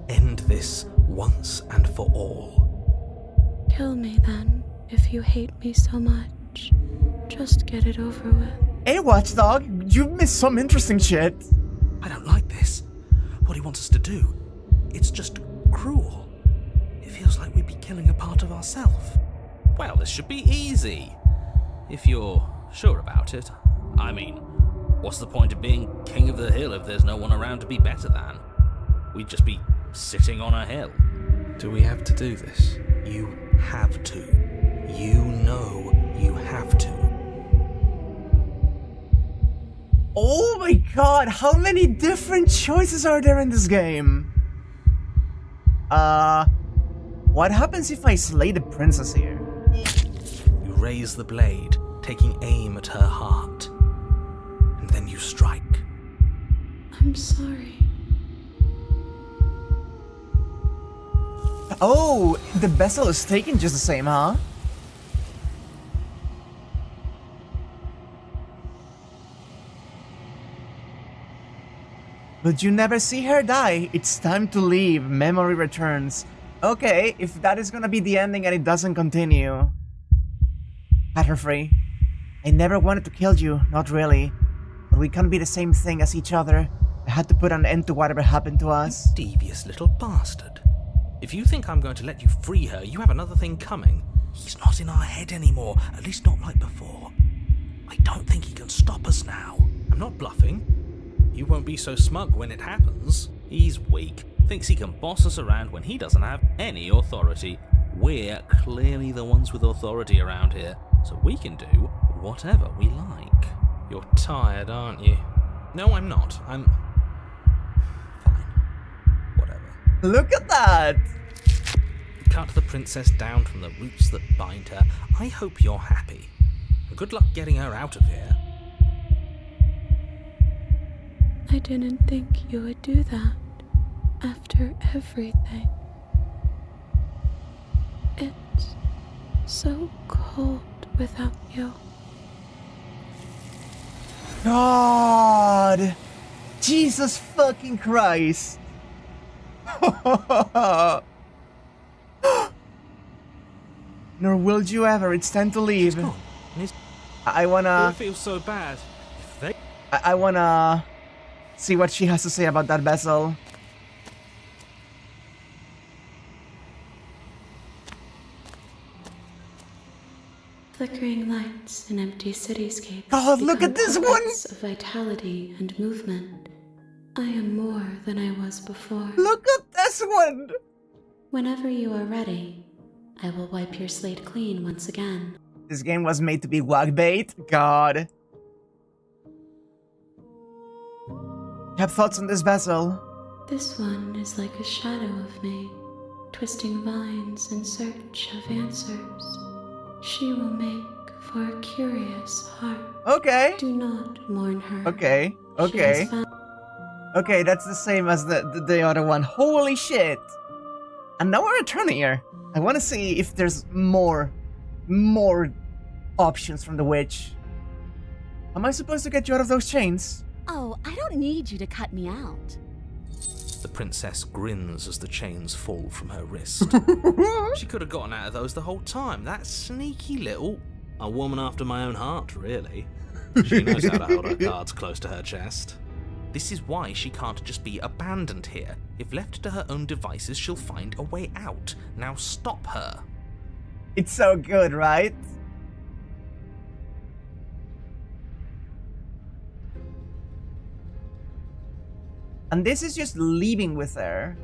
End this once and for all. Kill me then, if you hate me so much. Just get it over with. Hey, Watchdog, you missed some interesting shit. I don't like this. What he wants us to do. It's just cruel. It feels like we'd be killing a part of ourselves. Well, this should be easy. If you're sure about it. I mean, what's the point of being king of the hill if there's no one around to be better than? We'd just be sitting on a hill. Do we have to do this? You have to. You know you have to. Oh my god, how many different choices are there in this game? What happens if I slay the princess here? You raise the blade, taking aim at her heart. And then you strike. I'm sorry. Oh, the vessel is taken just the same, huh? But you never see her die. It's time to leave. Memory returns. Okay, if that is gonna be the ending and it doesn't continue. Set her free. I never wanted to kill you, not really. But we can't be the same thing as each other. I had to put an end to whatever happened to us. Devious little bastard. If you think I'm going to let you free her, you have another thing coming. He's not in our head anymore, at least not like before. I don't think he can stop us now. I'm not bluffing. You won't be so smug when it happens. He's weak, thinks he can boss us around when he doesn't have any authority. We're clearly the ones with authority around here, so we can do whatever we like. You're tired, aren't you? No, I'm not. I'm... fine. Whatever. Look at that! Cut the princess down from the roots that bind her. I hope you're happy. Good luck getting her out of here. I didn't think you would do that after everything. It's so cold without you. God! Jesus fucking Christ! Nor will you ever. It's time to leave. She's gone. And it's I wanna... it feels so bad. If they I wanna... see what she has to say about that vessel. Flickering lights in empty cityscapes. God, look at become this one! pockets of vitality and movement. I am more than I was before. Look at this one! Whenever you are ready, I will wipe your slate clean once again. This game was made to be wag bait? God. Have thoughts on this vessel? This one is like a shadow of me, twisting vines in search of answers. She will make for a curious heart. Okay. Do not mourn her. Okay. She Okay. has found Okay, that's the same as the other one. Holy shit! And now we're returning here. I want to see if there's more options from the witch. Am I supposed to get you out of those chains? Oh, I don't need you to cut me out. The princess grins as the chains fall from her wrist. She could have gotten out of those the whole time. That sneaky little... A woman after my own heart, really. She knows how to hold her cards close to her chest. This is why she can't just be abandoned here. If left to her own devices, she'll find a way out. Now stop her. It's so good, right? And this is just leaving with her.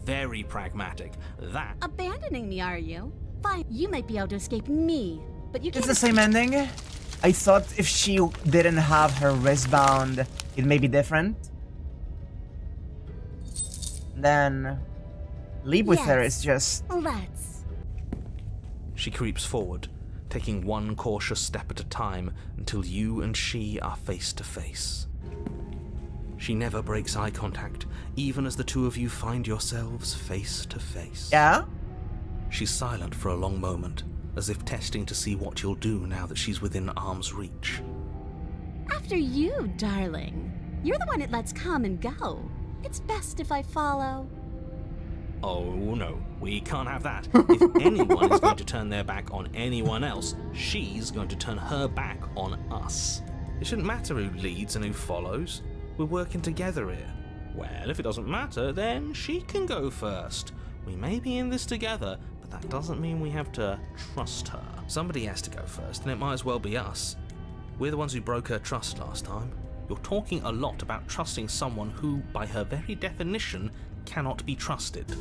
Very pragmatic. That... Abandoning me, are you? Fine, you might be able to escape me, but you can't. It's the same ending. I thought if she didn't have her wristbound, it may be different. Then leave with her is just... Let's. She creeps forward, taking one cautious step at a time until you and she are face to face. She never breaks eye contact, even as the two of you find yourselves face to face. Yeah? She's silent for a long moment, as if testing to see what you'll do now that she's within arm's reach. After you, darling. You're the one it lets come and go. It's best if I follow. Oh no, we can't have that. If anyone is going to turn their back on anyone else, she's going to turn her back on us. It shouldn't matter who leads and who follows. We're working together here. Well, if it doesn't matter, then she can go first. We may be in this together, but that doesn't mean we have to trust her. Somebody has to go first, and it might as well be us. We're the ones who broke her trust last time. You're talking a lot about trusting someone who, by her very definition, cannot be trusted.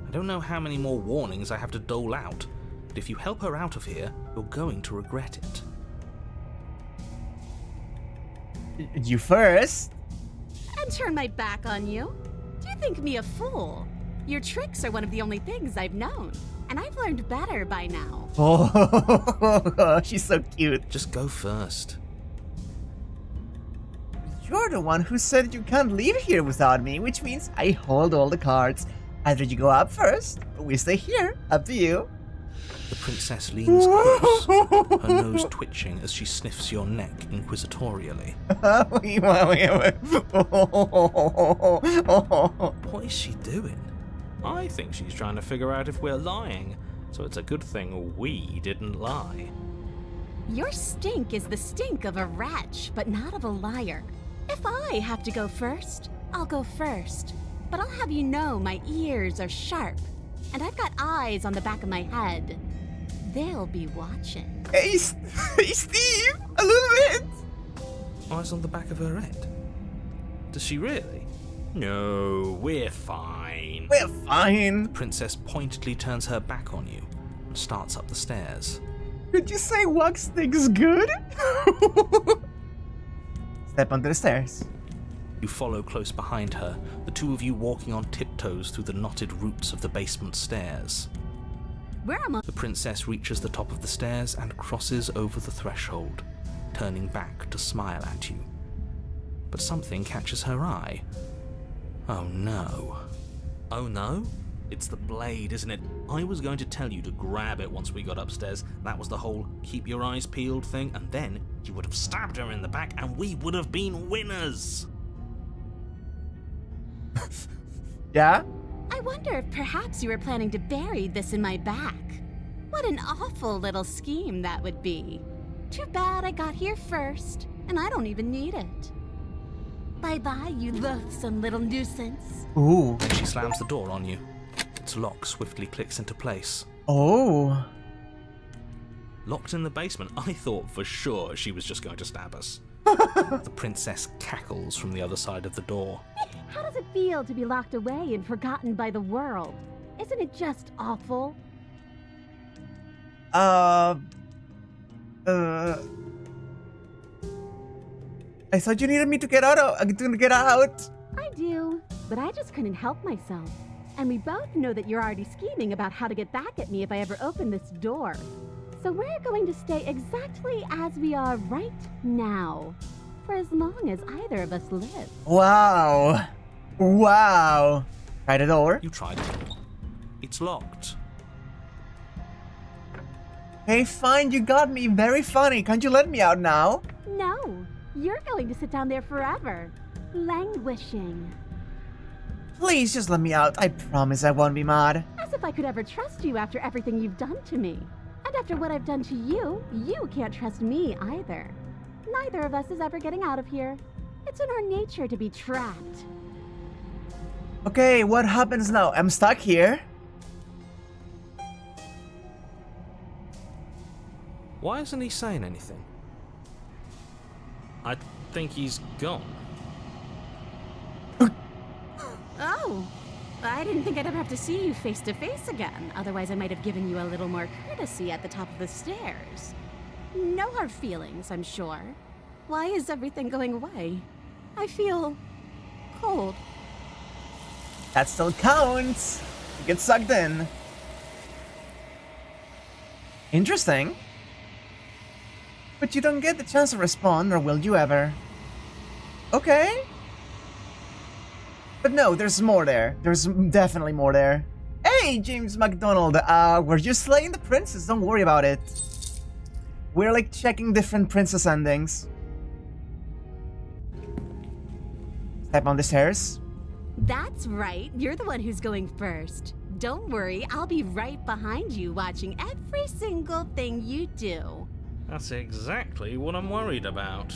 I don't know how many more warnings I have to dole out, but if you help her out of here, you're going to regret it. You first? And turn my back on you? Do you think me a fool? Your tricks are one of the only things I've known, and I've learned better by now. Oh, she's so cute. Just go first. You're the one who said you can't leave here without me, which means I hold all the cards. Either you go up first, or we stay here. Up to you. The princess leans close, her nose twitching as she sniffs your neck inquisitorially. What is she doing? I think she's trying to figure out if we're lying, so it's a good thing we didn't lie. Your stink is the stink of a wretch, but not of a liar. If I have to go first, I'll go first. But I'll have you know my ears are sharp, and I've got eyes on the back of my head. They'll be watching. Hey, Steve! A little bit! Eyes on the back of her head? Does she really? No, we're fine. We're fine. The princess pointedly turns her back on you and starts up the stairs. Could you say wax things good? Step onto the stairs. You follow close behind her, the two of you walking on tiptoes through the knotted roots of the basement stairs. Where am I? The princess reaches the top of the stairs and crosses over the threshold, turning back to smile at you. But something catches her eye. Oh no. Oh no? It's the blade, isn't it? I was going to tell you to grab it once we got upstairs. That was the whole keep your eyes peeled thing, and then you would have stabbed her in the back and we would have been winners. Yeah? I wonder if perhaps you were planning to bury this in my back. What an awful little scheme that would be. Too bad I got here first, and I don't even need it. Bye-bye, you loathsome little nuisance. Ooh. Then she slams the door on you. Its lock swiftly clicks into place. Oh. Locked in the basement, I thought for sure she was just going to stab us. The princess cackles from the other side of the door. How does it feel to be locked away and forgotten by the world? Isn't it just awful? I thought you needed me to get out. To get out. I do, but I just couldn't help myself. And we both know that you're already scheming about how to get back at me if I ever open this door. So we're going to stay exactly as we are right now, for as long as either of us live. Wow. Wow. Try the door. You tried it. It's locked. Hey, fine, you got me. Very funny. Can't you let me out now? No, you're going to sit down there forever, languishing. Please just let me out. I promise I won't be mad. As if I could ever trust you after everything you've done to me. And after what I've done to you, you can't trust me either. Neither of us is ever getting out of here. It's in our nature to be trapped. Okay, what happens now? I'm stuck here. Why isn't he saying anything? I think he's gone. Oh, I didn't think I'd ever have to see you face to face again. Otherwise, I might have given you a little more courtesy at the top of the stairs. No hard feelings, I'm sure. Why is everything going away? I feel cold. That still counts. You get sucked in. Interesting. But you don't get the chance to respond, or will you ever? Okay. But no, there's more there. There's definitely more there. Hey, James McDonald. We're just slaying the princess. Don't worry about it. We're like checking different princess endings. Step on the stairs. That's right. You're the one who's going first. Don't worry, I'll be right behind you watching every single thing you do. That's exactly what I'm worried about.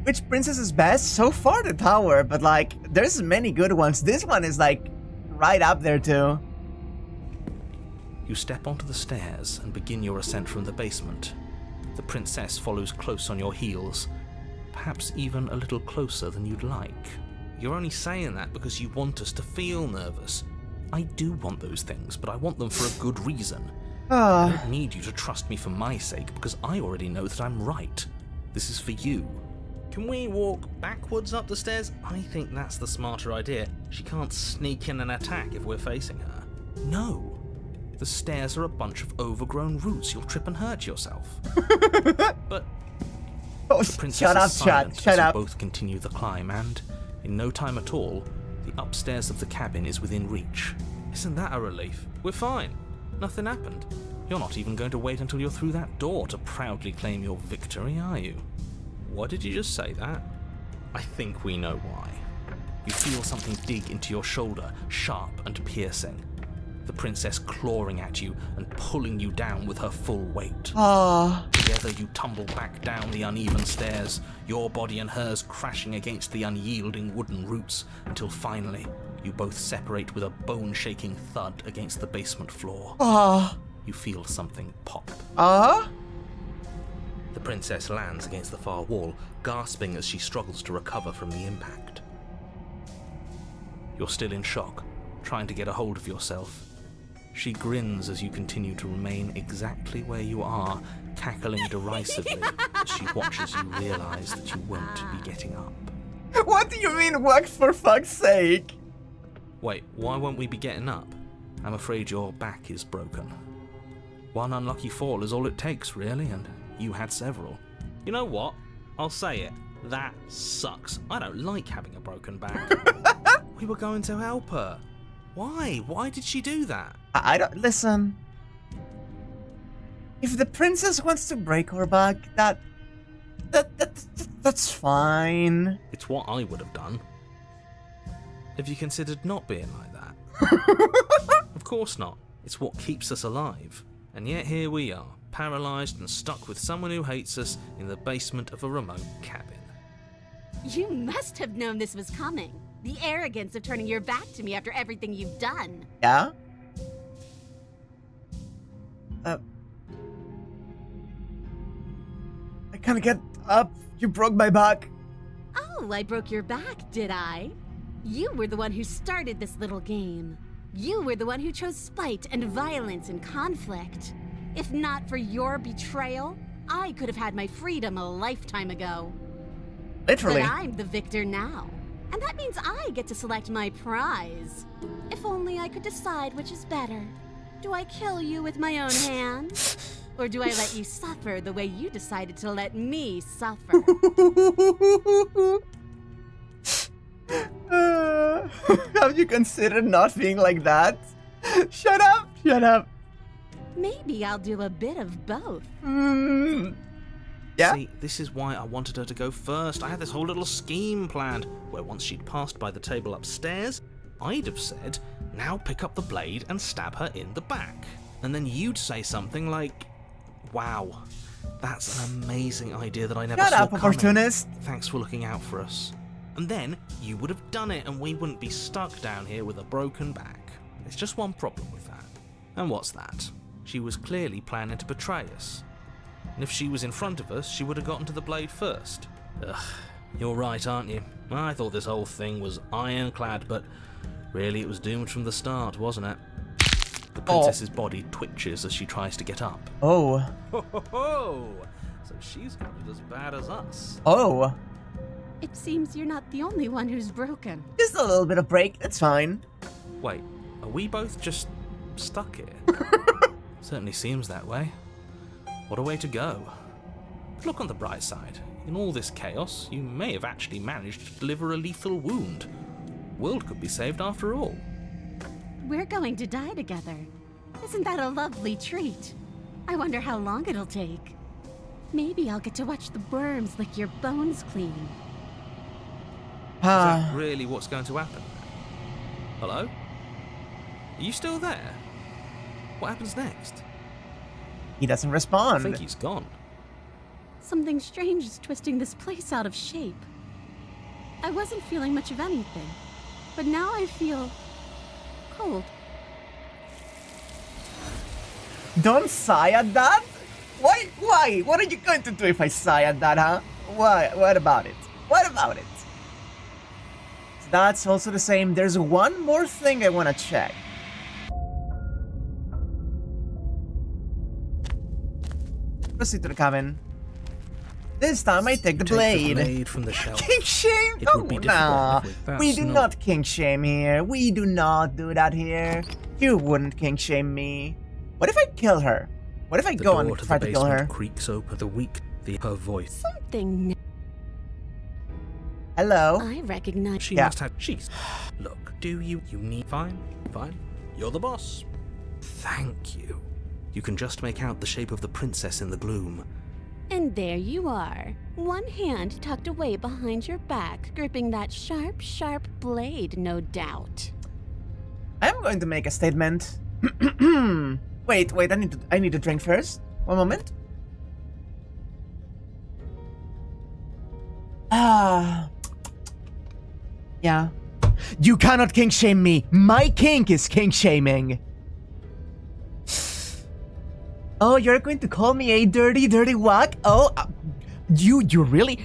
Which princess is best? So far the tower, but like, there's many good ones. This one is like, right up there too. You step onto the stairs and begin your ascent from the basement. The princess follows close on your heels, perhaps even a little closer than you'd like. You're only saying that because you want us to feel nervous. I do want those things, but I want them for a good reason. I don't need you to trust me for my sake, because I already know that I'm right. This is for you. Can we walk backwards up the stairs? I think that's the smarter idea. She can't sneak in and attack if we're facing her. No. The stairs are a bunch of overgrown roots. You'll trip and hurt yourself. But Oh, the princess shut up, is silent shut as up. you both continue the climb, and in no time at all, the upstairs of the cabin is within reach. Isn't that a relief? We're fine. Nothing happened. You're not even going to wait until you're through that door to proudly claim your victory, are you? Why did you just say that? I think we know why. You feel something dig into your shoulder, sharp and piercing. The princess clawing at you and pulling you down with her full weight. Together you tumble back down the uneven stairs, your body and hers crashing against the unyielding wooden roots, until finally you both separate with a bone-shaking thud against the basement floor. You feel something pop. The princess lands against the far wall, gasping as she struggles to recover from the impact. You're still in shock, trying to get a hold of yourself. She grins as you continue to remain exactly where you are, cackling derisively as she watches you realize that you won't be getting up. What do you mean, what, for fuck's sake? Wait, why won't we be getting up? I'm afraid your back is broken. One unlucky fall is all it takes, really, and you had several. You know what? I'll say it. That sucks. I don't like having a broken back. We were going to help her. Why? Why did she do that? I don't... Listen. If the princess wants to break her back, that's fine. It's what I would have done. Have you considered not being like that? Of course not. It's what keeps us alive. And yet here we are, paralysed and stuck with someone who hates us in the basement of a remote cabin. You must have known this was coming. The arrogance of turning your back to me after everything you've done. Yeah? I can't get up. You broke my back. Oh, I broke your back, did I? You were the one who started this little game. You were the one who chose spite and violence and conflict. If not for your betrayal, I could have had my freedom a lifetime ago. Literally. But I'm the victor now. And that means I get to select my prize. If only I could decide which is better. Do I kill you with my own hands? Or do I let you suffer the way you decided to let me suffer? Have you considered not being like that? Shut up! Shut up! Maybe I'll do a bit of both. Yeah? See, this is why I wanted her to go first. I had this whole little scheme planned, where once she'd passed by the table upstairs, I'd have said, now pick up the blade and stab her in the back. And then you'd say something like, wow, that's an amazing idea that I never Shut saw up, coming. opportunist! Thanks for looking out for us. And then you would have done it and we wouldn't be stuck down here with a broken back. There's just one problem with that. And what's that? She was clearly planning to betray us. And if she was in front of us, she would have gotten to the blade first. Ugh, you're right, aren't you? I thought this whole thing was ironclad, but really it was doomed from the start, wasn't it? The princess's body twitches as she tries to get up. Oh. Ho ho ho! So she's got it as bad as us. Oh. It seems you're not the only one who's broken. Just a little bit of break, that's fine. Wait, are we both just stuck here? Certainly seems that way. What a way to go. But look on the bright side. In all this chaos, you may have actually managed to deliver a lethal wound. World could be saved after all. We're going to die together. Isn't that a lovely treat? I wonder how long it'll take. Maybe I'll get to watch the worms lick your bones clean. Is that really what's going to happen? Hello? Are you still there? What happens next? He doesn't I respond. think he's gone. Something strange is twisting this place out of shape. I wasn't feeling much of anything, but now I feel cold. Don't sigh at that? Why? Why? What are you going to do if I sigh at that, huh? Why? What about it? What about it? That's also the same. There's one more thing I want to check. Proceed to the cabin. This time I take the blade. Take the blade from the shelf. King shame? It would be difficult nah. if We that's do not king shame here. We do not do that here. You wouldn't king shame me. What if I kill her? What if I go and try to kill her? Creaks open. Her voice. Something Hello? I recognize. She Yeah. must have. She's. Look, do you need. Fine. You're the boss. Thank you. You can just make out the shape of the princess in the gloom. And there you are. One hand tucked away behind your back, gripping that sharp, sharp blade, no doubt. I'm going to make a statement. Wait, I need to drink first. One moment. Yeah. You cannot kink shame me. My kink is kink shaming. Oh, you're going to call me a dirty, dirty whack? Oh, you really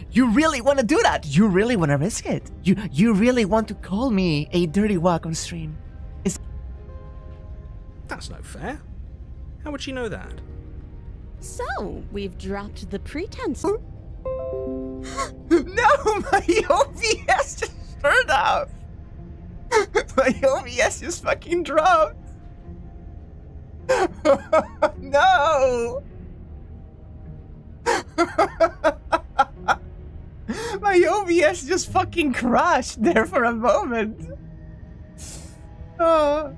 want to do that? You really want to risk it? You really want to call me a dirty whack on stream? That's no fair. How would she know that? So, we've dropped the pretense. No, my OBS just turned off. My OBS just fucking dropped. No. My OBS just fucking crashed there for a moment. Oh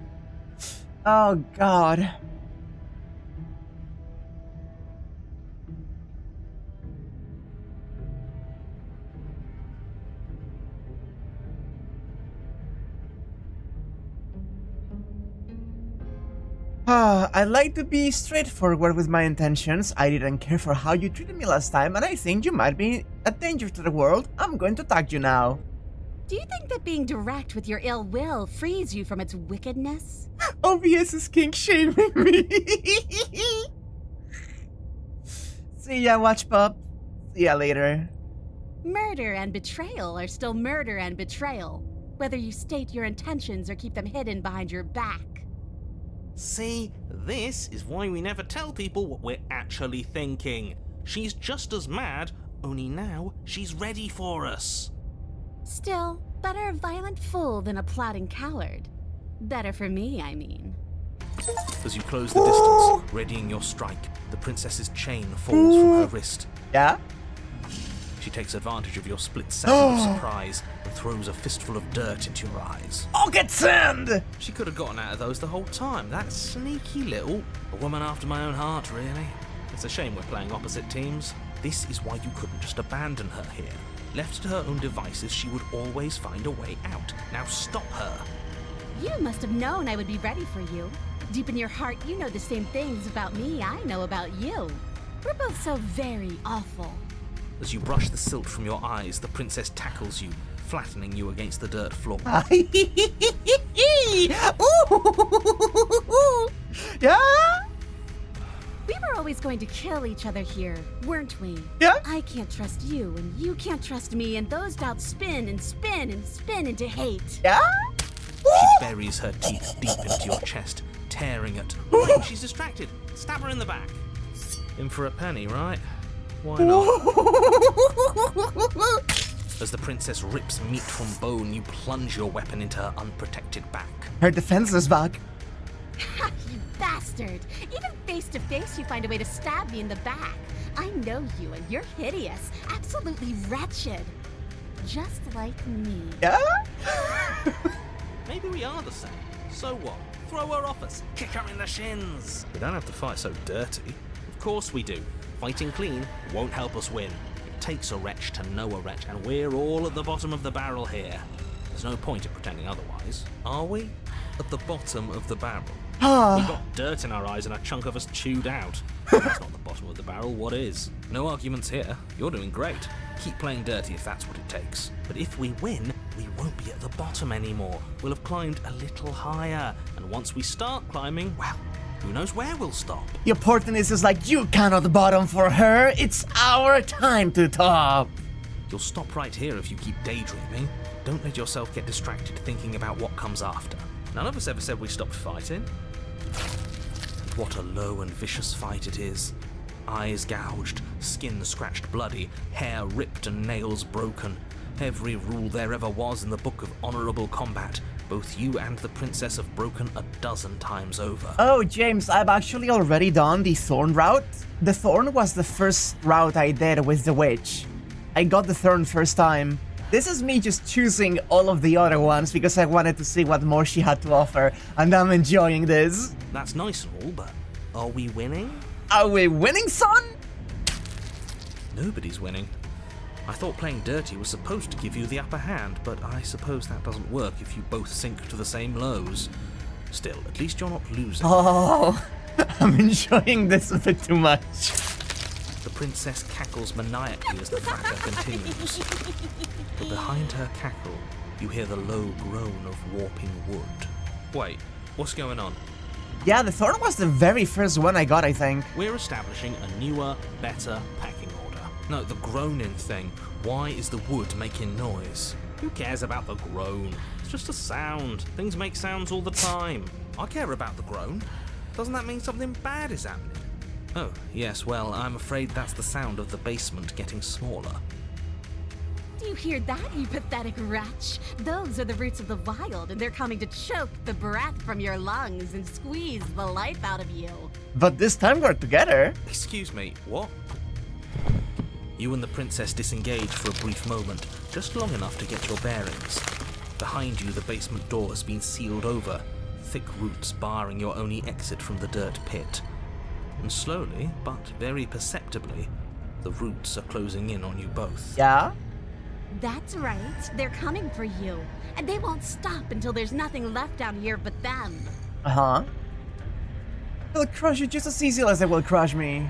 God. I like to be straightforward with my intentions. I didn't care for how you treated me last time, and I think you might be a danger to the world. I'm going to tag you now. Do you think that being direct with your ill will frees you from its wickedness? OBS is kink shaming me. See ya, watch pup. See ya later. Murder and betrayal are still murder and betrayal, whether you state your intentions or keep them hidden behind your back. See, this is why we never tell people what we're actually thinking. She's just as mad, only now she's ready for us. Still, better a violent fool than a plotting coward. Better for me, I mean. As you close the distance, readying your strike, the princess's chain falls from her wrist. Yeah? She takes advantage of your split second of surprise and throws a fistful of dirt into your eyes. Oh, get sand! She could have gotten out of those the whole time. That sneaky little... A woman after my own heart, really. It's a shame we're playing opposite teams. This is why you couldn't just abandon her here. Left to her own devices, she would always find a way out. Now stop her. You must have known I would be ready for you. Deep in your heart, you know the same things about me I know about you. We're both so very awful. As you brush the silt from your eyes, the princess tackles you, flattening you against the dirt floor. Yeah? We were always going to kill each other here, weren't we? Yeah? I can't trust you, and you can't trust me, and those doubts spin and spin and spin into hate. Yeah? She buries her teeth deep into your chest, tearing it. Wait, she's distracted. Stab her in the back. In for a penny, right? Why not? As the princess rips meat from bone, you plunge your weapon into her unprotected back. Her defense is back. Ha, you bastard! Even face to face, you find a way to stab me in the back. I know you, and you're hideous, absolutely wretched. Just like me. Yeah? Maybe we are the same. So what? Throw her off us. Kick her in the shins. We don't have to fight so dirty. Of course we do. Fighting clean won't help us win. It takes a wretch to know a wretch, and we're all at the bottom of the barrel here. There's no point in pretending otherwise. Are we? At the bottom of the barrel. We've got dirt in our eyes and a chunk of us chewed out. That's not the bottom of the barrel, what is? No arguments here. You're doing great. Keep playing dirty if that's what it takes. But if we win, we won't be at the bottom anymore. We'll have climbed a little higher. And once we start climbing, well, who knows where we'll stop? The opportunist is like, you cannot bottom for her. It's our time to top. You'll stop right here if you keep daydreaming. Don't let yourself get distracted thinking about what comes after. None of us ever said we stopped fighting. And what a low and vicious fight it is. Eyes gouged, skin scratched bloody, hair ripped and nails broken. Every rule there ever was in the book of honourable combat. Both you and the princess have broken 12 times over. Oh, James, I've actually already done the Thorn route. The Thorn was the first route I did with the witch. I got the Thorn first time. This is me just choosing all of the other ones because I wanted to see what more she had to offer, and I'm enjoying this. That's nice and all, but are we winning? Are we winning, son? Nobody's winning. I thought playing dirty was supposed to give you the upper hand, but I suppose that doesn't work if you both sink to the same lows. Still, at least you're not losing. Oh, I'm enjoying this a bit too much. The princess cackles maniacally as the fracas continues. But behind her cackle, you hear the low groan of warping wood. Wait, what's going on? Yeah, the Thorn was the very first one I got, I think. We're establishing a newer, better packing order. No, the groaning thing. Why is the wood making noise? Who cares about the groan? It's just a sound. Things make sounds all the time. I care about the groan. Doesn't that mean something bad is happening? Oh, yes, well, I'm afraid that's the sound of the basement getting smaller. Do you hear that, you pathetic wretch? Those are the roots of the wild, and they're coming to choke the breath from your lungs and squeeze the life out of you. But this time we're together. Excuse me, what? You and the princess disengage for a brief moment, just long enough to get your bearings. Behind you, the basement door has been sealed over, thick roots barring your only exit from the dirt pit. And slowly, but very perceptibly, the roots are closing in on you both. Yeah? That's right. They're coming for you. And they won't stop until there's nothing left down here but them. Uh-huh. They'll crush you just as easily as they will crush me.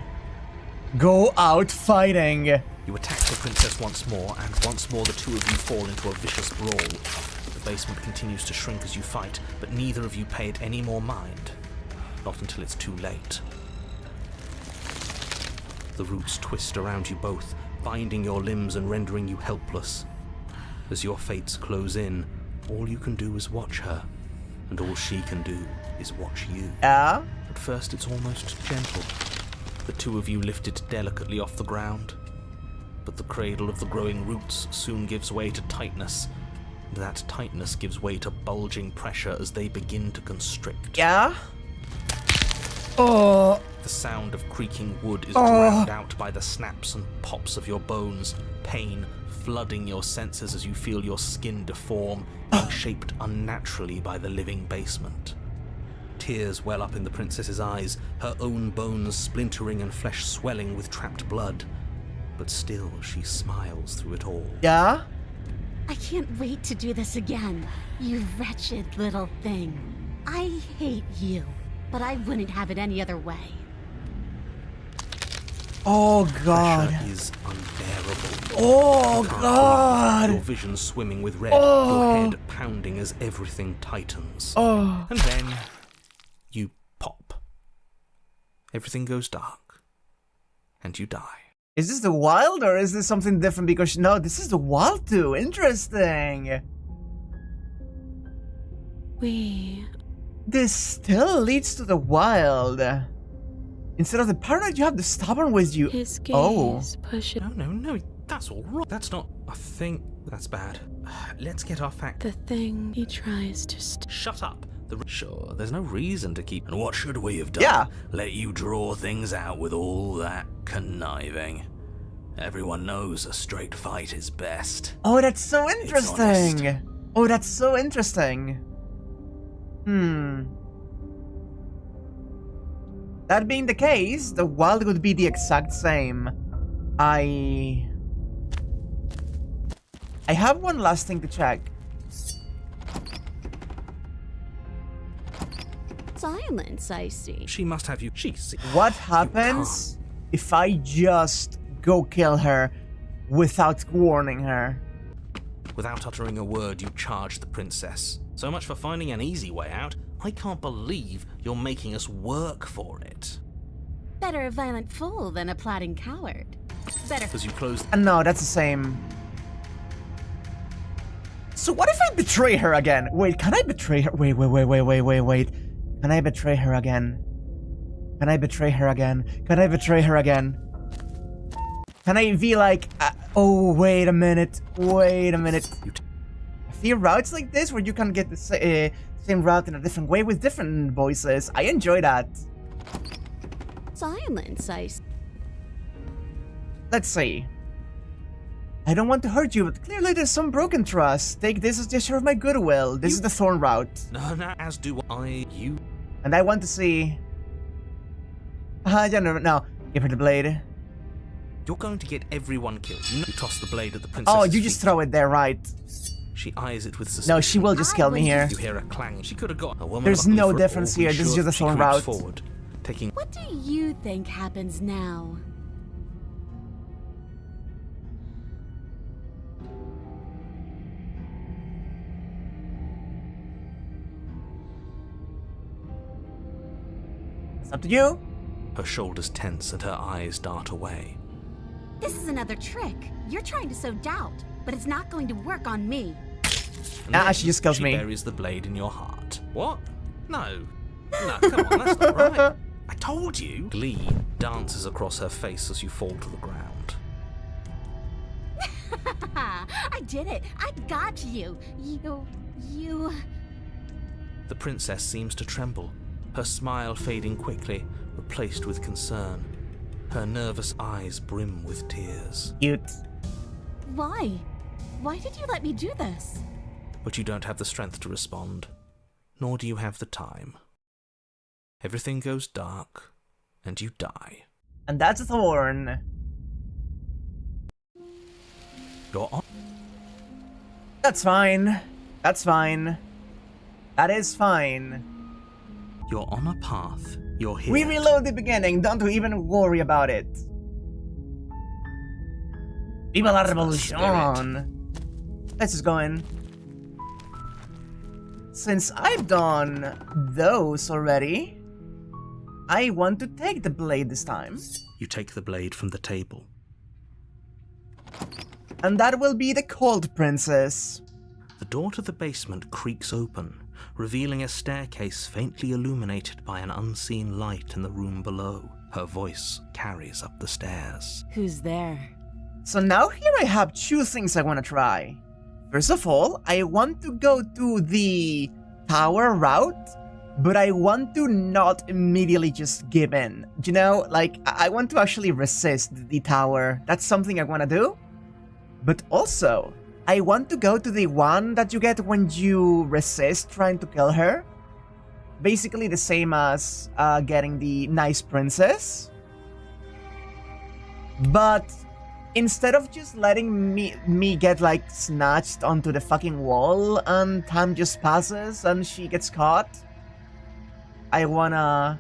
Go out fighting. You attack the princess once more, and once more the two of you fall into a vicious brawl. The basement continues to shrink as you fight, but neither of you pay it any more mind. Not until it's too late. The roots twist around you both, binding your limbs and rendering you helpless. As your fates close in, all you can do is watch her, and all she can do is watch you. Yeah? At first it's almost gentle. The two of you lift it delicately off the ground. But the cradle of the growing roots soon gives way to tightness, and that tightness gives way to bulging pressure as they begin to constrict. Yeah? Oh. The sound of creaking wood is drowned out by the snaps and pops of your bones, pain flooding your senses as you feel your skin deform, being shaped unnaturally by the living basement. Tears well up in the princess's eyes, her own bones splintering and flesh swelling with trapped blood. But still she smiles through it all. Yeah? I can't wait to do this again, you wretched little thing. I hate you, but I wouldn't have it any other way. Oh god. Pressure is unbearable. Oh You can't god. breathe, your vision swimming with red, your head pounding as everything tightens. Oh. And then you pop. Everything goes dark, and you die. Is this the wild or is this something different? Because no, this is the wild too. Interesting. This still leads to the wild. Instead of the paranoid, you have the stubborn with you. His gaze No, that's all wrong. That's not a thing. That's bad. Let's get our fact. the thing he tries to Shut up. Sure, there's no reason to keep. And what should we have done? Yeah. Let you draw things out with all that conniving. Everyone knows a straight fight is best. Oh, that's so honest. interesting. Oh, that's so interesting. That being the case, the wild would be the exact same. I have one last thing to check. Silence, I see. She must have you. What happens if I just go kill her without warning her? Without uttering a word, you charge the princess. So much for finding an easy way out. I can't believe you're making us work for it. Better a violent fool than a plotting coward. Better. As you close. No, that's the same. So what if I betray her again? Wait, can I betray her? Wait. Can I betray her again? Can I betray her again? Can I betray her again? Can I be like, oh, wait a minute. A few routes like this where you can get the same route in a different way with different voices. I enjoy that. Silence, I see. Let's see. I don't want to hurt you, but clearly there's some broken trust. Take this as a gesture of my goodwill. This is the thorn route. No, as do I. You. And I want to see... no. Give her the blade. You're going to get everyone killed. You toss the blade at the princess. Oh, you just throw it there, right? She eyes it with suspicion. No, she will just kill me here. You hear a clang. She could have got a woman. There's no difference here. This is just a thorn route. Forward, taking. What do you think happens now? It's up to you. Her shoulders tense and her eyes dart away. This is another trick. You're trying to sow doubt, but it's not going to work on me. And she just kills me. She buries the blade in your heart. What? No, come on, that's not right. I told you. Glee dances across her face as you fall to the ground. I did it. I got you. You... The princess seems to tremble, her smile fading quickly, replaced with concern. Her nervous eyes brim with tears. Cute. Why? Why did you let me do this? But you don't have the strength to respond, nor do you have the time. Everything goes dark, and you die. And that's a thorn. You're on. That's fine. That's fine. That is fine. You're on a path You're here. We reload the beginning, don't even worry about it. Viva la revolution! Let's just go in. Since I've done those already, I want to take the blade this time. You take the blade from the table. And that will be the Cold Princess. The door to the basement creaks open, revealing a staircase faintly illuminated by an unseen light in the room below. Her voice carries up the stairs. Who's there? So now here I have two things I want to try. First of all, I want to go to the tower route, but I want to not immediately just give in. You know, like, I want to actually resist the tower. That's something I want to do. But also, I want to go to the one that you get when you resist trying to kill her. Basically the same as getting the nice princess. But instead of just letting me get, like, snatched onto the fucking wall and time just passes and she gets caught, I wanna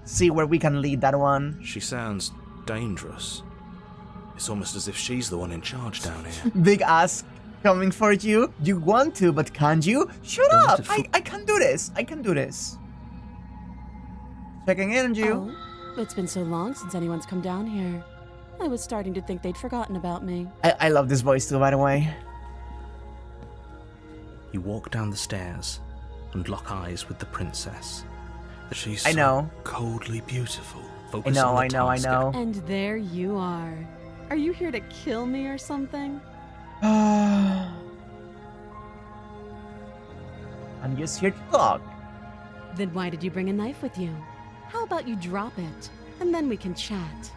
see where we can lead that one. She sounds dangerous. It's almost as if she's the one in charge down here. Big ass coming for you. You want to, but can't you? Shut up! I can do this. I can do this. Checking in on you. Oh, it's been so long since anyone's come down here. I was starting to think they'd forgotten about me. I love this voice too, by the way. You walk down the stairs and lock eyes with the princess. She's I know. so coldly beautiful. Focus on the I task. know. And there you are. Are you here to kill me or something? I'm just here to talk. Then why did you bring a knife with you? How about you drop it, and then we can chat?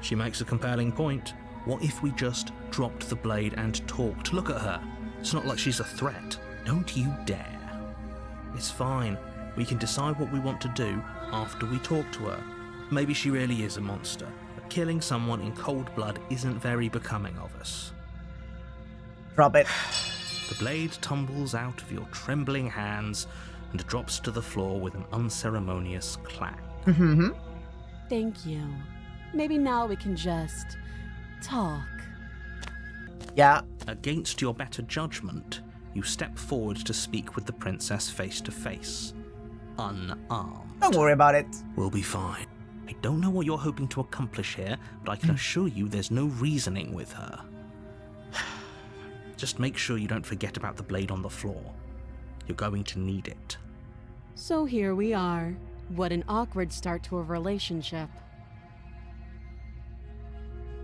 She makes a compelling point. What if we just dropped the blade and talked? Look at her. It's not like she's a threat. Don't you dare. It's fine. We can decide what we want to do after we talk to her. Maybe she really is a monster, but killing someone in cold blood isn't very becoming of us. Drop it. The blade tumbles out of your trembling hands and drops to the floor with an unceremonious clack. Mm-hmm. Thank you. Maybe now we can just talk. Yeah. Against your better judgment, you step forward to speak with the princess face to face. Unarmed. Don't worry about it. We'll be fine. I don't know what you're hoping to accomplish here, but I can assure you there's no reasoning with her. Just make sure you don't forget about the blade on the floor. You're going to need it. So here we are. What an awkward start to a relationship.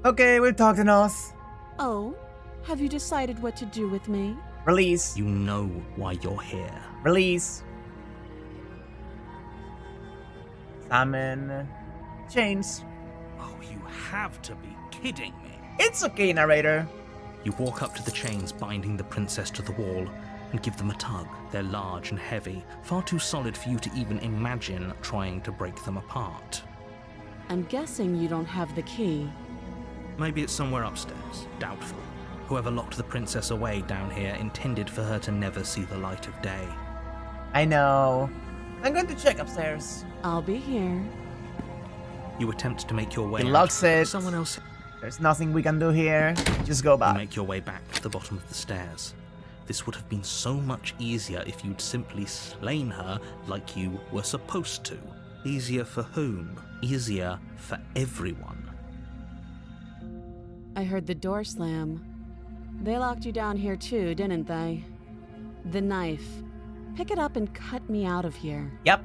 Okay, we've talked enough. Oh, have you decided what to do with me? Release. You know why you're here. Release. Salmon. Chains. Oh, you have to be kidding me. It's okay, narrator. You walk up to the chains binding the princess to the wall and give them a tug. They're large and heavy, far too solid for you to even imagine trying to break them apart. I'm guessing you don't have the key. Maybe it's somewhere upstairs. Doubtful. Whoever locked the princess away down here intended for her to never see the light of day. I know. I'm going to check upstairs. I'll be here. You attempt to make your way He out. locks it. Someone else. There's nothing we can do here. Just go You back. make your way back to the bottom of the stairs. This would have been so much easier if you'd simply slain her like you were supposed to. Easier for whom? Easier for everyone. I heard the door slam. They locked you down here too, didn't they? The knife. Pick it up and cut me out of here. Yep.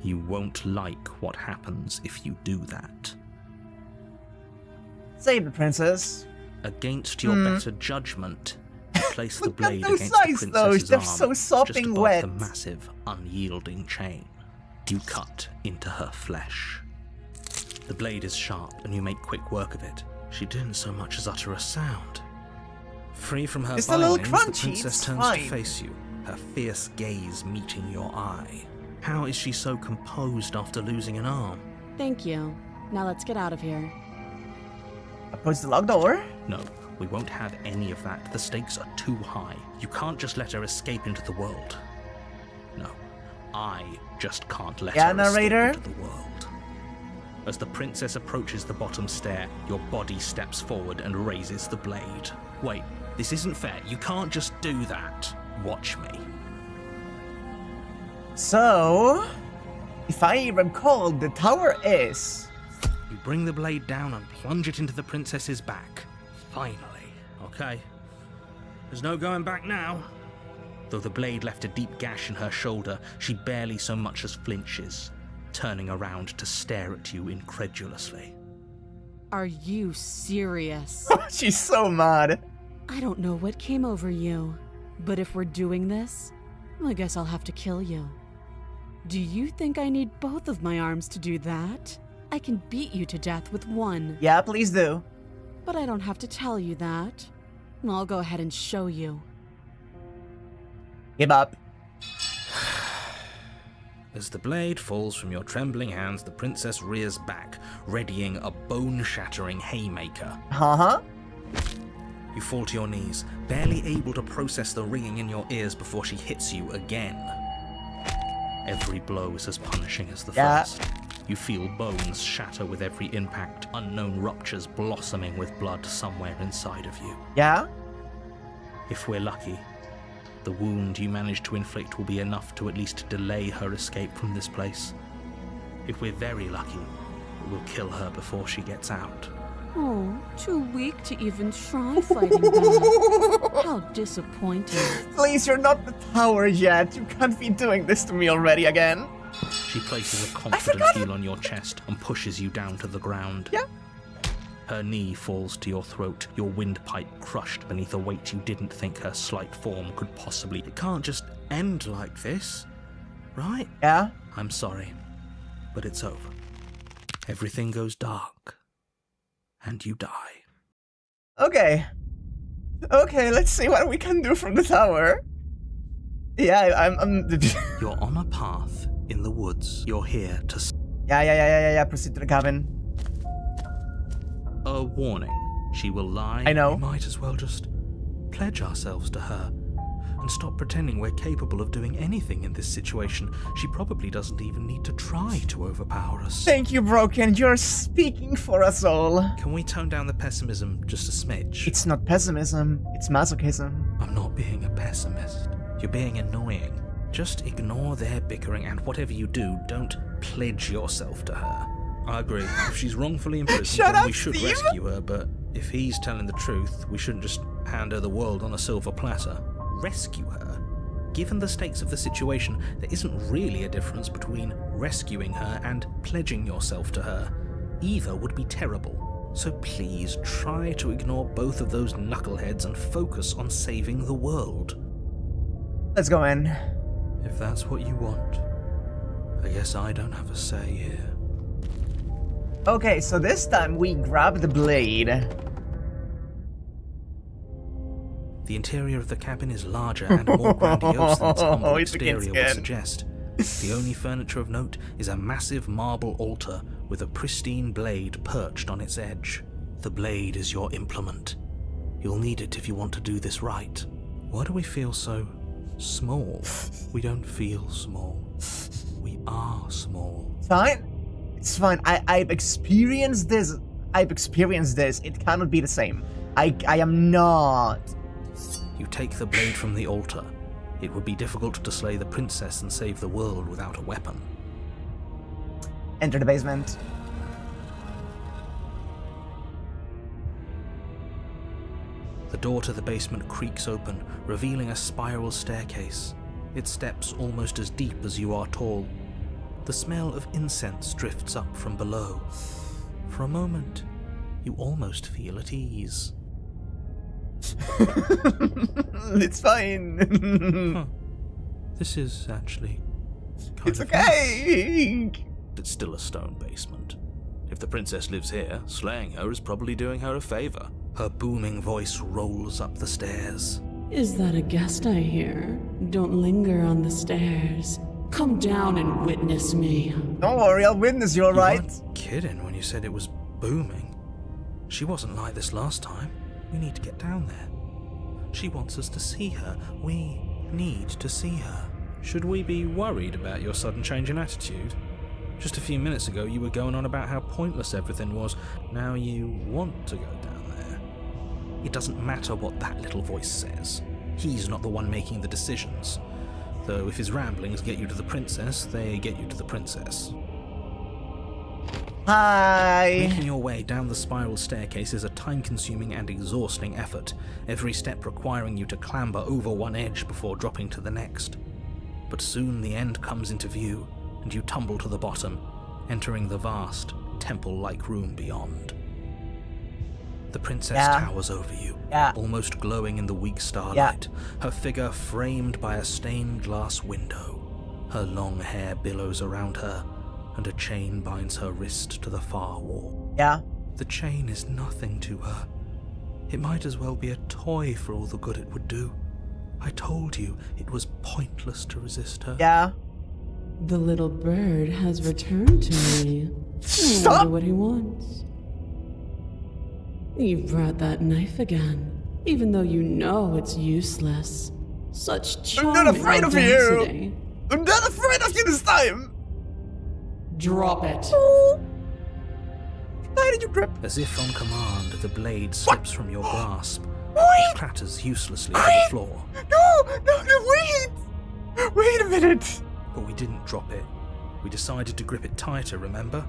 You won't like what happens if you do that. Save the princess. Against your better judgment, you place the Look at blade those against the eyes, though. princess's They're arm, so just sopping above wet. the massive, unyielding chain. You cut into her flesh. The blade is sharp, and you make quick work of it. She didn't so much as utter a sound. Free from her It's a little bindings, crunchy, the princess it's turns fine. to face you, her fierce gaze meeting your eye. How is she so composed after losing an arm? Thank you. Now let's get out of here. Approach the locked door. No, we won't have any of that. The stakes are too high. You can't just let her escape into the world. No, I just can't let Yeah, her narrator? escape into the world. As the princess approaches the bottom stair, your body steps forward and raises the blade. Wait, this isn't fair. You can't just do that. Watch me. So, if I recall, the tower is... You bring the blade down and plunge it into the princess's back. Finally. Okay. There's no going back now. Though the blade left a deep gash in her shoulder, she barely so much as flinches, turning around to stare at you incredulously. Are you serious? She's so mad. I don't know what came over you, but if we're doing this, I guess I'll have to kill you. Do you think I need both of my arms to do that? I can beat you to death with one. Yeah, please do. But I don't have to tell you that. I'll go ahead and show you. Give up. As the blade falls from your trembling hands, the princess rears back, readying a bone-shattering haymaker. Uh-huh. You fall to your knees, barely able to process the ringing in your ears before she hits you again. Every blow is as punishing as the first. You feel bones shatter with every impact, unknown ruptures blossoming with blood somewhere inside of you. Yeah? If we're lucky, the wound you manage to inflict will be enough to at least delay her escape from this place. If we're very lucky, it will kill her before she gets out. Oh, too weak to even try fighting back. How disappointing. Please, you're not the tower yet. You can't be doing this to me already again. She places a confident heel on your chest and pushes you down to the ground. Yeah. Her knee falls to your throat, your windpipe crushed beneath a weight you didn't think her slight form could possibly... It can't just end like this, right? Yeah? I'm sorry, but it's over. Everything goes dark, and you die. Okay. Okay, let's see what we can do from the tower. Yeah, I'm... You're on a path in the woods. You're here to... Yeah. Proceed to the cabin. A warning. She will lie. I know. We might as well just pledge ourselves to her and stop pretending we're capable of doing anything in this situation. She probably doesn't even need to try to overpower us. Thank you, Broken. You're speaking for us all. Can we tone down the pessimism just a smidge? It's not pessimism. It's masochism. I'm not being a pessimist. You're being annoying. Just ignore their bickering, and whatever you do, don't pledge yourself to her. I agree. If she's wrongfully imprisoned, then we should Steve. rescue her, but if he's telling the truth, we shouldn't just hand her the world on a silver platter. Rescue her? Given the stakes of the situation, there isn't really a difference between rescuing her and pledging yourself to her. Either would be terrible. So please try to ignore both of those knuckleheads and focus on saving the world. Let's go in. If that's what you want, I guess I don't have a say here. Okay, so this time we grab the blade. The interior of the cabin is larger and more grandiose than its humble It's exterior would against suggest. The only furniture of note is a massive marble altar with a pristine blade perched on its edge. The blade is your implement. You'll need it if you want to do this right. Why do we feel so small? We don't feel small. We are small. Fine. It's fine. I've experienced this. It cannot be the same. I am not. You take the blade from the altar. It would be difficult to slay the princess and save the world without a weapon. Enter the basement. The door to the basement creaks open, revealing a spiral staircase. Its steps almost as deep as you are tall. The smell of incense drifts up from below. For a moment, you almost feel at ease. It's fine. Huh. This is actually kind It's of okay. nice. It's still a stone basement. If the princess lives here, slaying her is probably doing her a favor. Her booming voice rolls up the stairs. Is that a guest I hear? Don't linger on the stairs. Come down and witness me. Don't worry, I'll witness you, alright? You weren't kidding when you said it was booming. She wasn't like this last time. We need to get down there. She wants us to see her. We need to see her. Should we be worried about your sudden change in attitude? Just a few minutes ago you were going on about how pointless everything was. Now you want to go down there. It doesn't matter what that little voice says. He's not the one making the decisions. Though if his ramblings get you to the princess, they get you to the princess. Hi. Making your way down the spiral staircase is a time-consuming and exhausting effort, every step requiring you to clamber over one edge before dropping to the next. But soon the end comes into view, and you tumble to the bottom, entering the vast, temple-like room beyond. The princess towers over you, almost glowing in the weak starlight, her figure framed by a stained glass window. Her long hair billows around her, and a chain binds her wrist to the far wall. The chain is nothing to her. It might as well be a toy for all the good it would do. I told you it was pointless to resist her. The little bird has returned to me. I wonder what he wants. You brought that knife again, even though you know it's useless. Such charming I'm not afraid of you! audacity. I'm not afraid of you this time! Drop it. Why did you grip? As if on command, the blade slips from your grasp. It clatters uselessly to the floor. No, wait! Wait a minute! But we didn't drop it. We decided to grip it tighter, remember?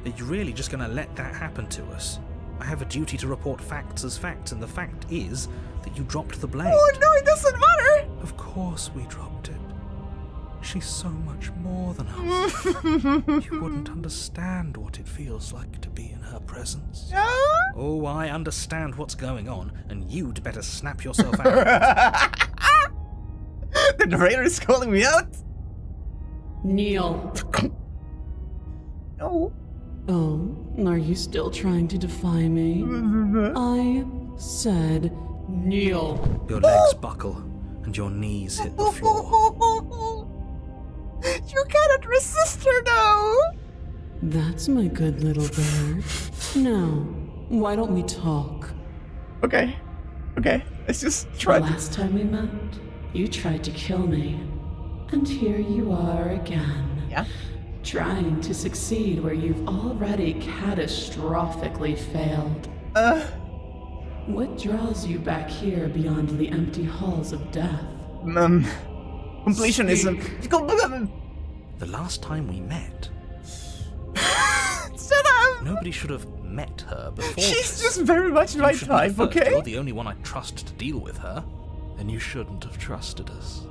Are you really just going to let that happen to us? I have a duty to report facts as facts, and the fact is that you dropped the blade. Oh no, it doesn't matter! Of course we dropped it. She's so much more than us. You wouldn't understand what it feels like to be in her presence. Oh, I understand what's going on, and you'd better snap yourself out. The narrator is calling me out? Kneel. No. Oh, are you still trying to defy me? I said kneel. Your legs buckle, and your knees hit the floor. You cannot resist her now! That's my good little bird. Now, why don't we talk? Okay, let's just The try. last time we met, you tried to kill me. And here you are again. Yeah? Trying to succeed where you've already catastrophically failed. What draws you back here beyond the empty halls of death? Completionism. The last time we met, Shut up! nobody should have met her before. She's this. just very much You my should be the type, first. okay? You're the only one I trust to deal with her. Then you shouldn't have trusted us.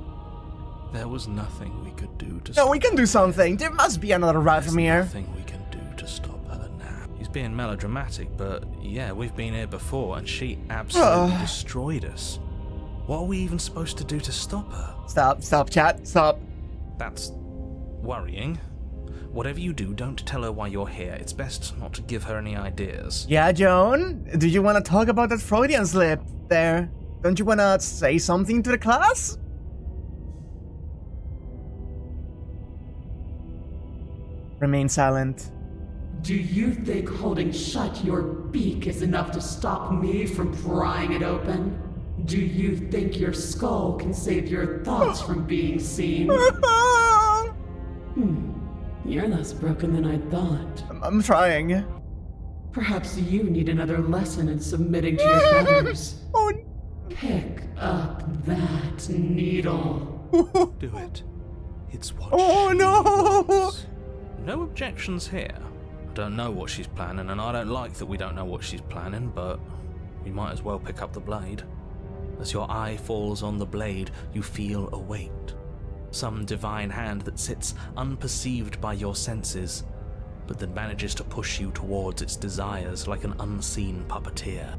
There was nothing we could do to No, stop we can do something. There must be another route from here. Nothing we can do to stop her now. He's being melodramatic, but yeah, we've been here before, and she absolutely destroyed us. What are we even supposed to do to stop her? Stop, chat, stop. That's worrying. Whatever you do, don't tell her why you're here. It's best not to give her any ideas. Yeah, Joan? Do you want to talk about that Freudian slip there? Don't you want to say something to the class? Remain silent. Do you think holding shut your beak is enough to stop me from prying it open? Do you think your skull can save your thoughts from being seen? You're less broken than I thought. I'm trying. Perhaps you need another lesson in submitting to your betters. Oh, Pick up that needle. Do it. It's what oh she no! wants. No objections here. I don't know what she's planning, and I don't like that we don't know what she's planning, but we might as well pick up the blade. As your eye falls on the blade, you feel a weight. Some divine hand that sits unperceived by your senses, but that manages to push you towards its desires like an unseen puppeteer.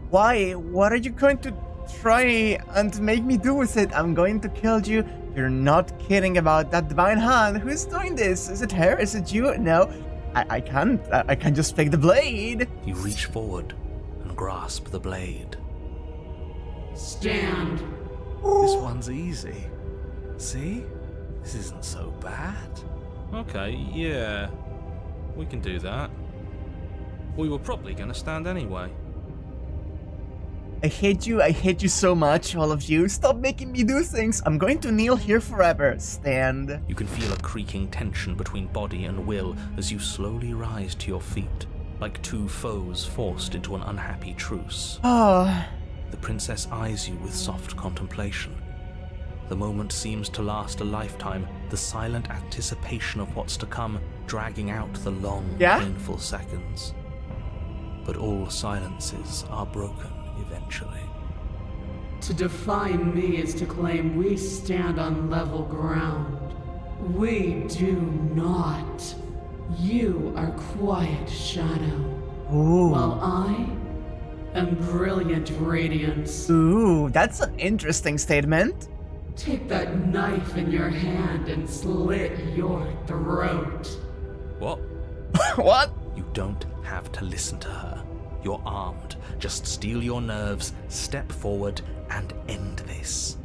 Why? What are you going to try and make me do with it? I'm going to kill you. You're not kidding about that divine hand. Who's doing this? Is it her? Is it you? No, I can't. I can just take the blade. You reach forward and grasp the blade. Stand. This one's easy. See? This isn't so bad. Okay, yeah. We can do that. We were probably going to stand anyway. I hate you so much, all of you. Stop making me do things. I'm going to kneel here forever. Stand. You can feel a creaking tension between body and will as you slowly rise to your feet, like two foes forced into an unhappy truce. Oh. The princess eyes you with soft contemplation. The moment seems to last a lifetime, the silent anticipation of what's to come, dragging out the long, painful seconds. But all silences are broken eventually. To define me is to claim we stand on level ground. We do not. You are quiet shadow, Ooh. while I am brilliant radiance. Ooh, that's an interesting statement. Take that knife in your hand and slit your throat. What? What? You don't have to listen to her. You're armed. Just steel your nerves, step forward, and end this.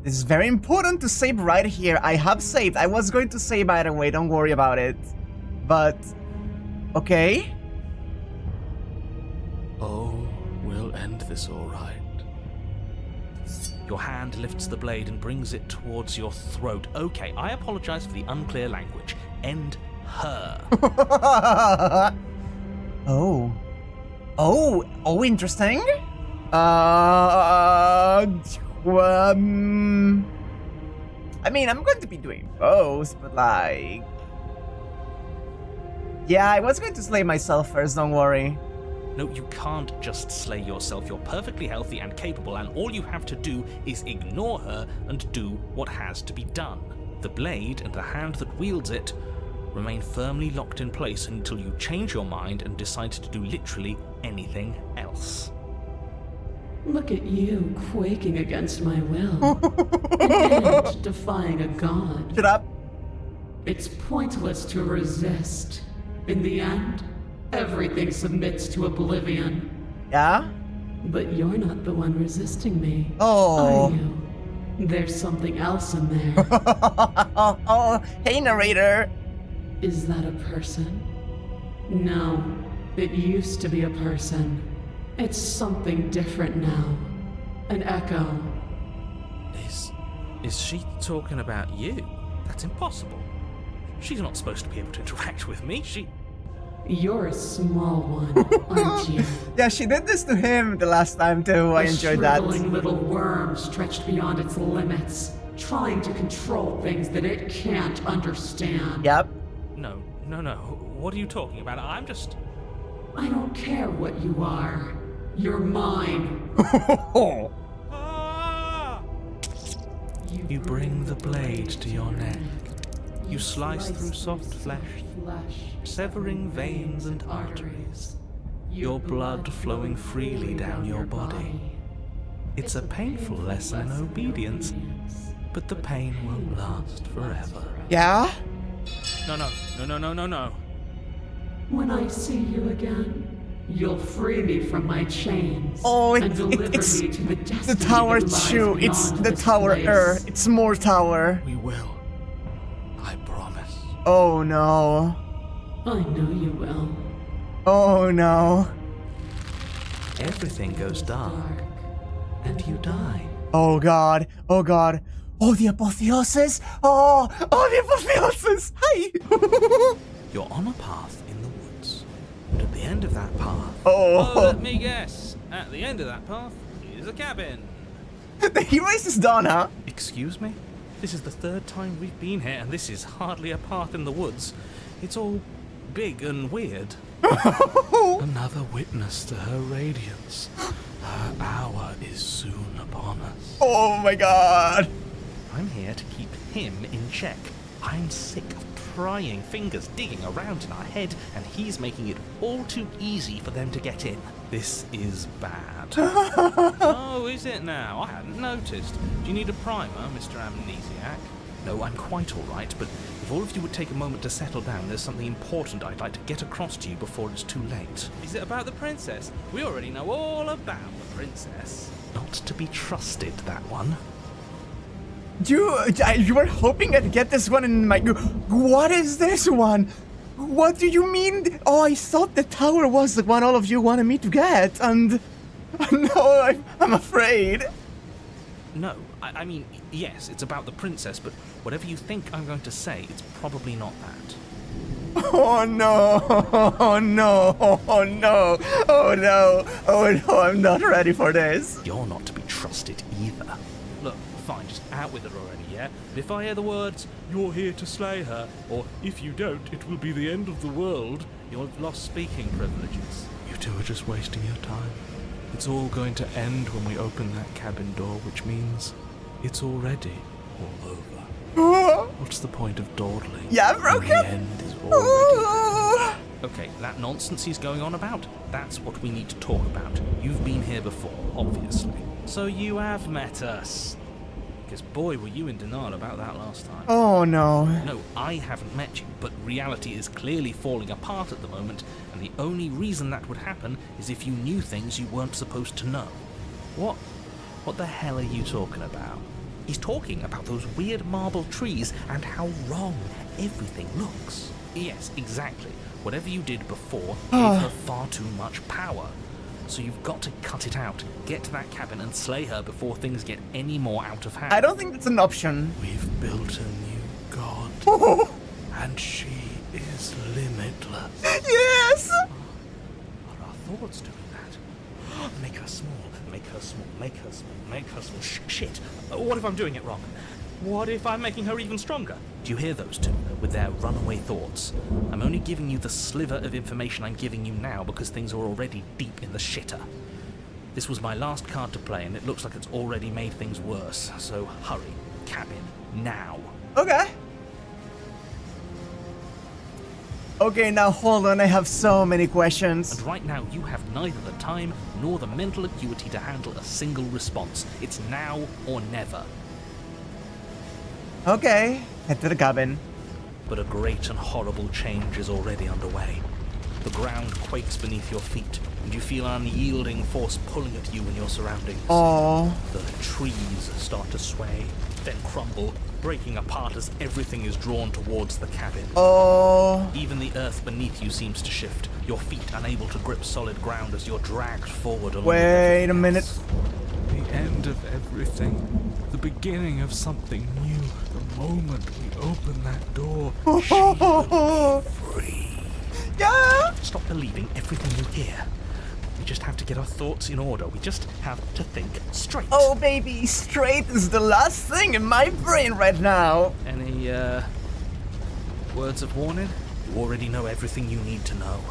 This is very important to save right here. I have saved. I was going to save by the way, don't worry about it. But, okay. Oh, we'll end this all right. Your hand lifts the blade and brings it towards your throat. Okay, I apologize for the unclear language. End her. Oh, interesting. I mean, I'm going to be doing both, but like... Yeah, I was going to slay myself first, don't worry. No, you can't just slay yourself. You're perfectly healthy and capable, and all you have to do is ignore her and do what has to be done. The blade and the hand that wields it remain firmly locked in place until you change your mind and decide to do literally anything else. Look at you quaking against my will. And defying a god. Shut up. It's pointless to resist. In the end, everything submits to oblivion. Yeah? But you're not the one resisting me. Oh. Are you? There's something else in there. Oh, hey narrator. Is that a person? No, it used to be a person. It's something different now. An echo. Is she talking about you? That's impossible. She's not supposed to be able to interact with me. You're a small one, aren't you? Yeah, she did this to him the last time too. I enjoyed that. A shriveling little worm stretched beyond its limits, trying to control things that it can't understand. Yep. No. What are you talking about? I don't care what you are. You're mine. You bring the blade to your neck. You slice through soft flesh, severing veins and arteries. Your blood flowing freely down your body. It's a painful lesson in obedience, but the pain won't last forever. Yeah? No. When I see you again, you'll free me from my chains. Oh, and deliver it's me to the destiny the tower that lies too. It's beyond the this tower. place. It's more tower. We will. I promise. Oh no. I know you will. Oh no. Everything goes dark, and you die. Oh god. Oh god. Oh, the Apotheosis. Oh, the Apotheosis. Hi. You're on a path in the woods. And at the end of that path... Oh. let me guess. At the end of that path is a cabin. The hero is done, huh? Excuse me? This is the third time we've been here, and this is hardly a path in the woods. It's all big and weird. Another witness to her radiance. Her hour is soon upon us. Oh my god. I'm here to keep him in check. I'm sick of prying fingers digging around in our head, and he's making it all too easy for them to get in. This is bad. Oh, is it now? I hadn't noticed. Do you need a primer, Mr. Amnesiac? No, I'm quite all right, but if all of you would take a moment to settle down, there's something important I'd like to get across to you before it's too late. Is it about the princess? We already know all about the princess. Not to be trusted, that one. You were hoping I'd get this one in my... What is this one? What do you mean? Oh, I thought the tower was the one all of you wanted me to get, and no, I'm afraid. No, I mean, yes, it's about the princess, but whatever you think I'm going to say, it's probably not that. Oh no, oh no, oh no, oh no, oh no, I'm not ready for this. You're not to be trusted either. Look, fine, just out with it already, yeah? But if I hear the words, "You're here to slay her," or "If you don't, it will be the end of the world," you'll have lost speaking privileges. You two are just wasting your time. It's all going to end when we open that cabin door, which means it's already all over. What's the point of dawdling? Yeah, when broken. the end is already... Okay, that nonsense he's going on about, that's what we need to talk about. You've been here before, obviously. So you have met us. Because boy, were you in denial about that last time. Oh no. No, I haven't met you, but reality is clearly falling apart at the moment, and the only reason that would happen is if you knew things you weren't supposed to know. What the hell are you talking about? He's talking about those weird marble trees and how wrong everything looks. Yes, exactly. Whatever you did before gave her far too much power. So you've got to cut it out, get to that cabin and slay her before things get any more out of hand. I don't think that's an option. We've built a new god, and she is limitless. Yes! Are our thoughts doing that? Make her small, make her small, make her small, make her small. Shit! What if I'm doing it wrong? What if I'm making her even stronger? Do you hear those two, with their runaway thoughts? I'm only giving you the sliver of information I'm giving you now because things are already deep in the shitter. This was my last card to play and it looks like it's already made things worse, so hurry, cabin, now. Okay. Okay, now hold on, I have so many questions. And right now you have neither the time nor the mental acuity to handle a single response. It's now or never. Okay, head to the cabin. But a great and horrible change is already underway. The ground quakes beneath your feet, and you feel an unyielding force pulling at you and your surroundings. Oh. The trees start to sway, then crumble, breaking apart as everything is drawn towards the cabin. Oh. Even the earth beneath you seems to shift, your feet unable to grip solid ground as you're dragged forward along with Wait a everything minute. else. The end of everything. The beginning of something new. The moment we open that door, she will be free. Yeah. Stop believing everything you hear. We just have to get our thoughts in order. We just have to think straight. Oh, baby, straight is the last thing in my brain right now. Any, words of warning? You already know everything you need to know.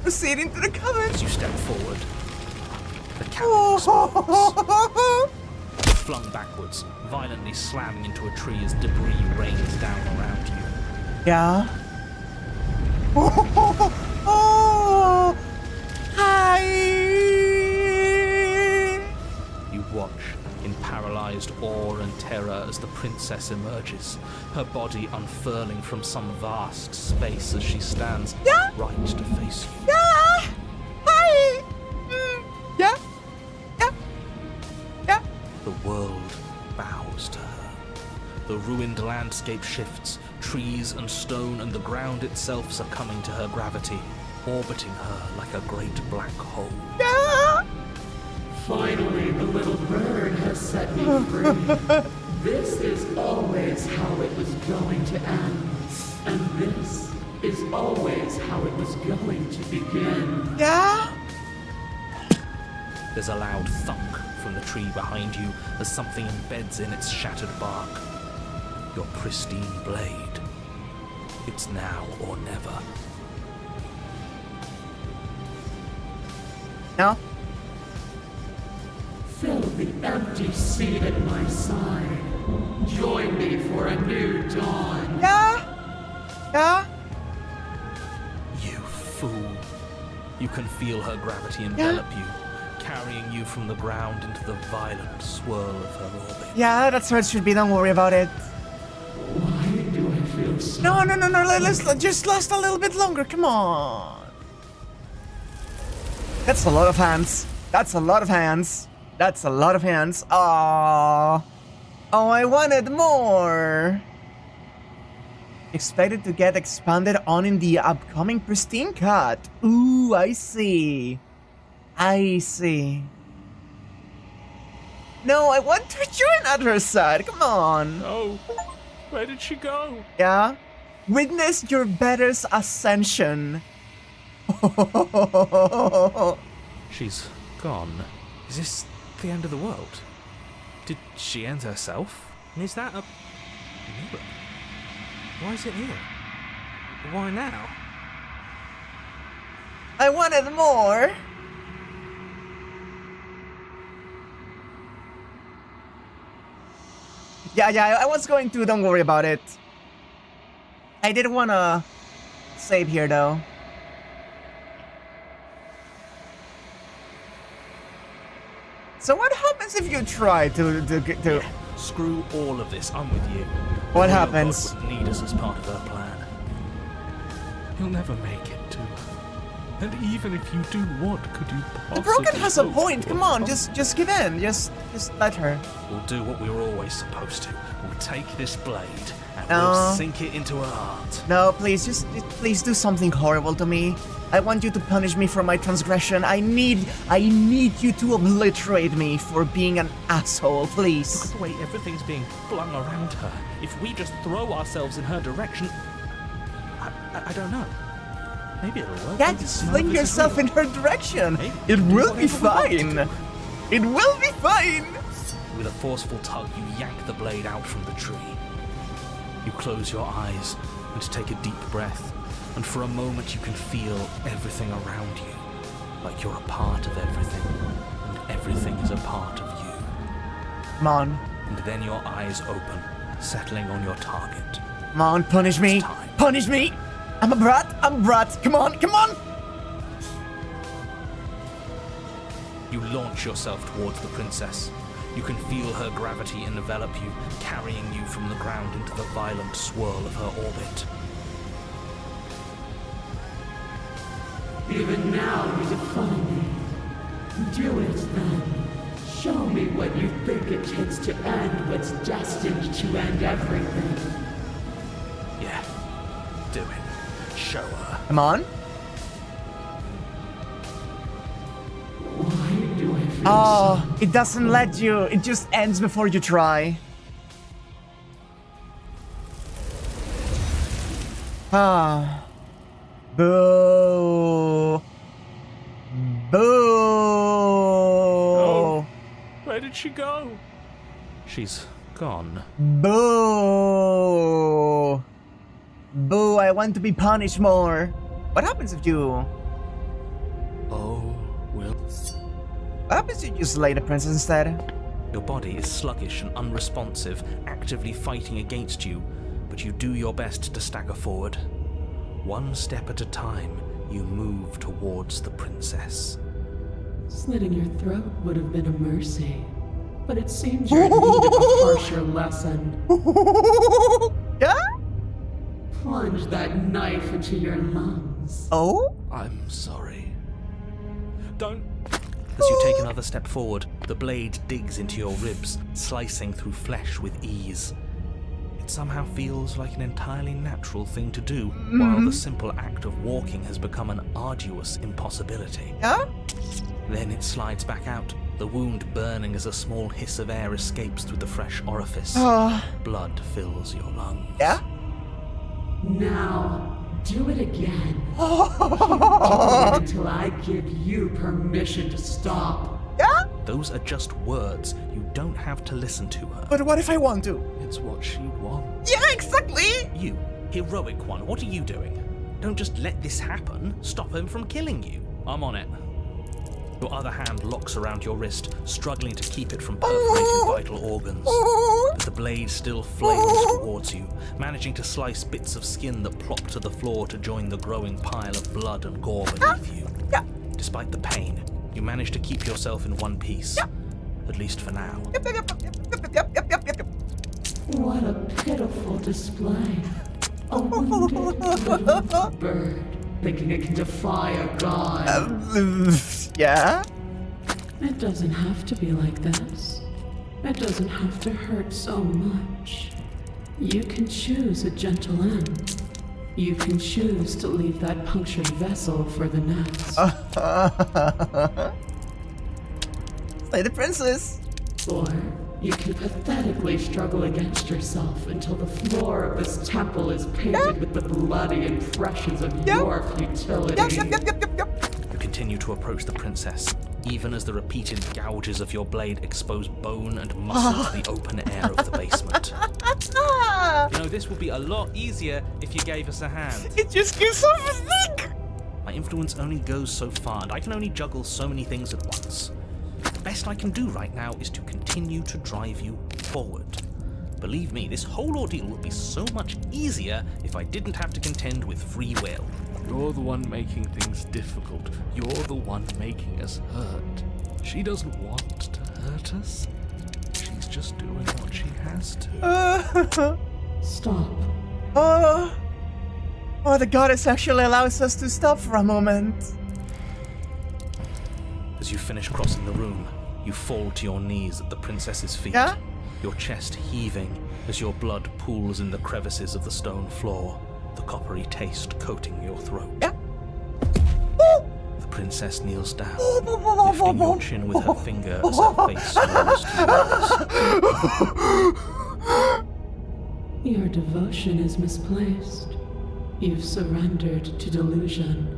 Proceed into the cabin. As you step forward, the cabin explodes. Flung backwards, violently slamming into a tree as debris rains down around you. Yeah. Oh, hi. You watch in paralyzed awe and terror as the princess emerges, her body unfurling from some vast space as she stands right to face you. Yeah. Hi. Yeah. Yeah. Yeah. The world bows to her. The ruined landscape shifts, trees and stone and the ground itself succumbing to her gravity, orbiting her like a great black hole. Yeah. Finally, the little bird has set me free. This is always how it was going to end. And this is always how it was going to begin. Yeah. There's a loud thunk from the tree behind you as something embeds in its shattered bark. Your pristine blade. It's now or never. No. Fill the empty seat at my side. Join me for a new dawn. Yeah. Yeah. You fool. You can feel her gravity envelop you, carrying you from the ground into the violent swirl of her orbit. Yeah, that's where it should be. Don't worry about it. Why do I feel so... No. Let's just last a little bit longer. Come on. That's a lot of hands. That's a lot of hands. That's a lot of hands. Aww. Oh, I wanted more. Expected to get expanded on in the upcoming Pristine cut. Ooh, I see. I see. No, I want to join at her side. Come on. Oh, where did she go? Yeah? Witness your better's ascension. She's gone. Is this the end of the world? Did she end herself? And is that a mirror? Why is it here? Why now? I wanted more. Yeah, I was going to, don't worry about it. I didn't want to save here, though. So what happens if you try to Yeah, screw all of this, I'm with you. What The real happens? God wouldn't need us as part of her plan. He'll never make it to her. And even if you do, what could you possibly The Broken has a hope point. for? Come on, just give in. Just let her. We'll do what we were always supposed to. We'll take this blade and No. we'll sink it into her heart. No, please, please do something horrible to me. I want you to punish me for my transgression. I need you to obliterate me for being an asshole, Look please. at the way everything's being flung around her. If we just throw ourselves in her direction, I don't know. Maybe it'll work. Yeah, Maybe just none of fling this is yourself real. in her direction. Maybe It we can do will be whatever we want to fine. It will be fine. With a forceful tug, you yank the blade out from the tree. You close your eyes and take a deep breath, and for a moment you can feel everything around you, like you're a part of everything, and everything is a part of you. Come on. And then your eyes open, settling on your target. Come on, punish me. It's time. Punish me. I'm a brat. Come on, come on. You launch yourself towards the princess. You can feel her gravity envelop you, carrying you from the ground into the violent swirl of her orbit. Even now you defy me. Do it then. Show me what you think it takes to end what's destined to end everything. Yeah, do it. Show her. Come on. Why do I feel Oh, it doesn't let you. It just ends before you try. Ah. Boo. Boo. Oh. Where did she go? She's gone. Boo. Boo, I want to be punished more. What happens if you... Oh, Will. What happens if you slay the princess instead? Your body is sluggish and unresponsive, actively fighting against you, but you do your best to stagger forward. One step at a time, you move towards the princess. Slitting your throat would have been a mercy. But it seems you're in need of a harsher lesson. Yeah? Plunge that knife into your lungs. Oh? I'm sorry. Don't. As you take another step forward, the blade digs into your ribs, slicing through flesh with ease. It somehow feels like an entirely natural thing to do, while the simple act of walking has become an arduous impossibility. Yeah? Then it slides back out, the wound burning as a small hiss of air escapes through the fresh orifice. Blood fills your lungs. Yeah? Now, do it again. Keep doing it until I give you permission to stop. Yeah? Those are just words. You don't have to listen to her. But what if I want to? It's what she wants. Yeah, exactly! You, heroic one, what are you doing? Don't just let this happen. Stop him from killing you. I'm on it. Your other hand locks around your wrist, struggling to keep it from perforating vital organs. But the blade still flails towards you, managing to slice bits of skin that plop to the floor to join the growing pile of blood and gore beneath you. Yeah. Despite the pain, you manage to keep yourself in one piece. At least for now. Yep. What a pitiful display. A wounded little bird thinking it can defy a god. Yeah? It doesn't have to be like this. It doesn't have to hurt so much. You can choose a gentle end. You can choose to leave that punctured vessel for the next. Slay the princess. Or you can pathetically struggle against yourself until the floor of this temple is painted with the bloody impressions of your futility. You continue to approach the princess, even as the repeated gouges of your blade expose bone and muscle to the open air of the basement. You know, this would be a lot easier if you gave us a hand. It just gives off his neck. My influence only goes so far, and I can only juggle so many things at once. The best I can do right now is to continue to drive you forward. Believe me, this whole ordeal would be so much easier if I didn't have to contend with free will. You're the one making things difficult. You're the one making us hurt. She doesn't want to hurt us. She's just doing what she has to. Stop. Oh, the goddess actually allows us to stop for a moment. As you finish crossing the room, you fall to your knees at the princess's feet. Yeah? Your chest heaving as your blood pools in the crevices of the stone floor, the coppery taste coating your throat. Yeah. The princess kneels down, lifting your chin with her finger as her face rolls to yours. Your devotion is misplaced. You've surrendered to delusion.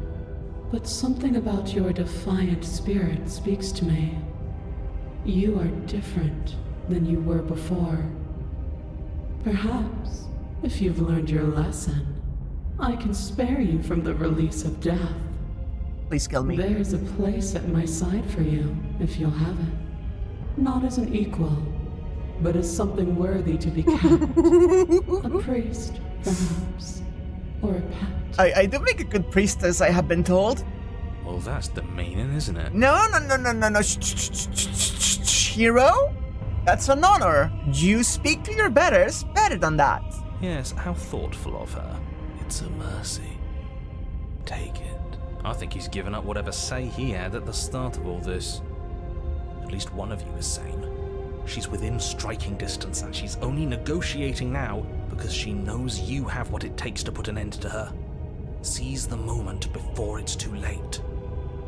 But something about your defiant spirit speaks to me. You are different than you were before. Perhaps, if you've learned your lesson, I can spare you from the release of death. Please kill me. There's a place at my side for you, if you'll have it. Not as an equal, but as something worthy to be kept. A priest, perhaps, or a pet. I do make a good priestess, I have been told. Well, that's the meaning, isn't it? No. Hero? That's an honor. You speak to your betters better than that. Yes, how thoughtful of her. It's a mercy. Take it. I think he's given up whatever say he had at the start of all this. At least one of you is sane. She's within striking distance, and she's only negotiating now because she knows you have what it takes to put an end to her. Seize the moment before it's too late.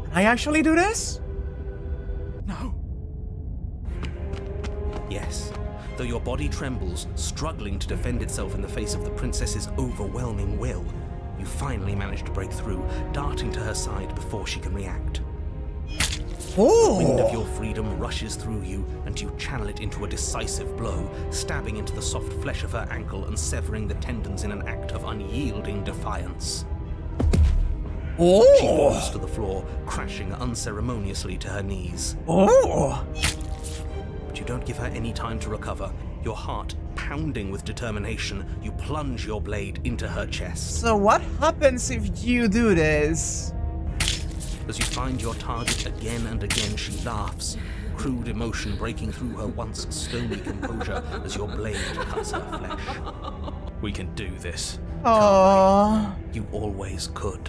Can I actually do this? No. Yes. Though your body trembles, struggling to defend itself in the face of the princess's overwhelming will, you finally manage to break through, darting to her side before she can react. The wind of your freedom rushes through you, and you channel it into a decisive blow, stabbing into the soft flesh of her ankle and severing the tendons in an act of unyielding defiance. She falls to the floor, crashing unceremoniously to her knees. But you don't give her any time to recover. Your heart pounding with determination, you plunge your blade into her chest. So what happens if you do this? As you find your target again and again, she laughs, crude emotion breaking through her once stony composure as your blade cuts her flesh. We can do this. Aww. You always could.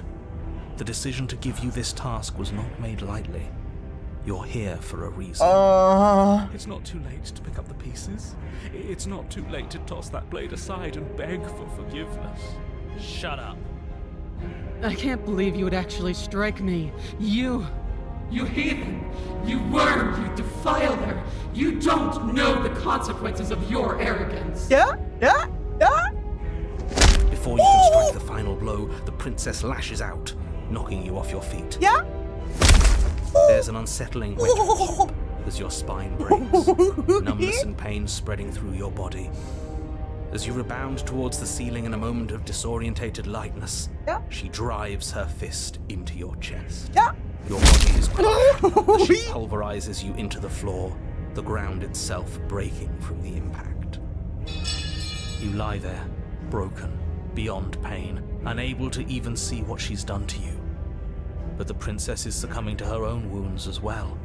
The decision to give you this task was not made lightly. You're here for a reason. It's not too late to pick up the pieces. It's not too late to toss that blade aside and beg for forgiveness. Shut up. I can't believe you would actually strike me. You heathen! You worm! You defiler! You don't know the consequences of your arrogance! Yeah? Before you can strike the final blow, the princess lashes out, knocking you off your feet. Yeah? There's an unsettling whinge as your spine breaks, numbness and pain spreading through your body. As you rebound towards the ceiling in a moment of disorientated lightness, she drives her fist into your chest. Yeah? Your body is crushed as she pulverizes you into the floor, the ground itself breaking from the impact. You lie there, broken, beyond pain, unable to even see what she's done to you. But the princess is succumbing to her own wounds as well.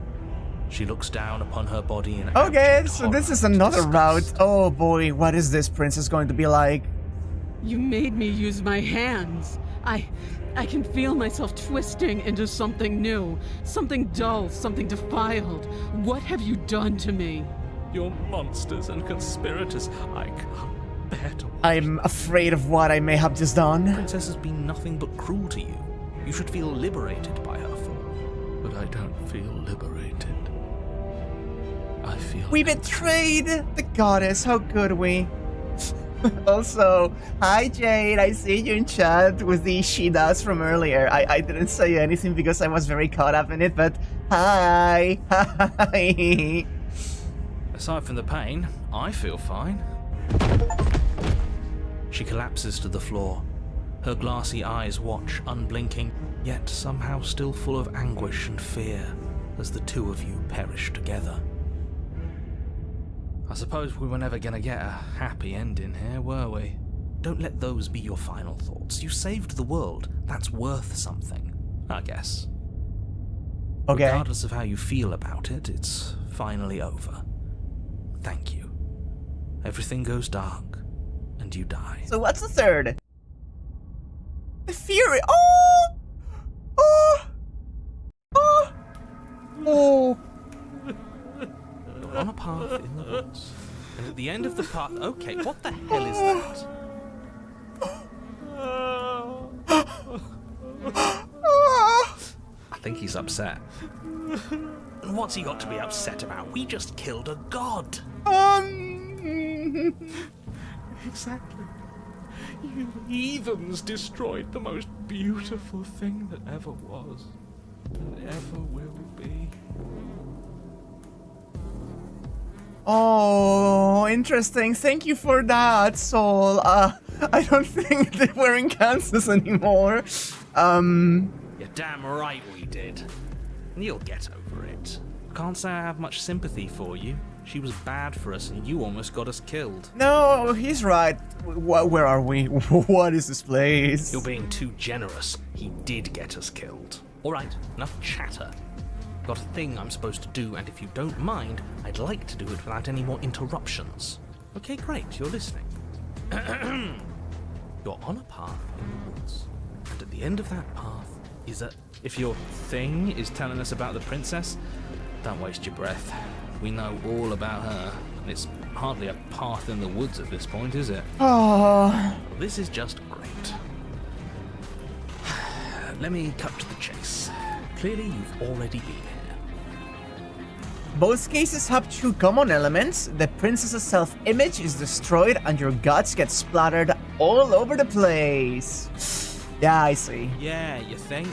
She looks down upon her body in Okay, abject so this horror is and another route. disgust. Oh boy, what is this princess going to be like? You made me use my hands. I can feel myself twisting into something new, something dull, something defiled. What have you done to me? You're monsters and conspirators. I come bear to watch. I'm afraid of what I may have just The done. princess has been nothing but cruel to you. You should feel liberated by her fall. But I don't feel liberated. I feel We betrayed the goddess. How could we? Also, hi Jade. I see you in chat with the she does from earlier. I didn't say anything because I was very caught up in it, but hi. Hi. Aside from the pain, I feel fine. She collapses to the floor. Her glassy eyes watch, unblinking, yet somehow still full of anguish and fear, as the two of you perish together. I suppose we were never gonna get a happy ending here, were we? Don't let those be your final thoughts. You saved the world. That's worth something, I guess. Okay. Regardless of how you feel about it, it's finally over. Thank you. Everything goes dark, and you die. So what's the third? The Fury. Oh! Oh! Oh! Oh! You're on a path in the woods, and at the end of the path... Okay, what the hell is that? I think he's upset. And what's he got to be upset about? We just killed a god. Exactly. You heathens destroyed the most beautiful thing that ever was, and ever will be. Oh, interesting. Thank you for that, Soul. I don't think that we're in Kansas anymore. You're damn right we did. And you'll get over it. Can't say I have much sympathy for you. She was bad for us and you almost got us killed. No, he's right. Where are we? What is this place? You're being too generous. He did get us killed. Alright, enough chatter. Got a thing I'm supposed to do, and if you don't mind, I'd like to do it without any more interruptions. Okay, great, you're listening. You're on a path in the woods, and at the end of that path is a... If your thing is telling us about the princess, don't waste your breath. We know all about her, and it's hardly a path in the woods at this point, is it? Oh. This is just great. Let me cut to the chase. Clearly, you've already been here. Both cases have two common elements. The princess's self-image is destroyed and your guts get splattered all over the place. Yeah, I see. Yeah, you think?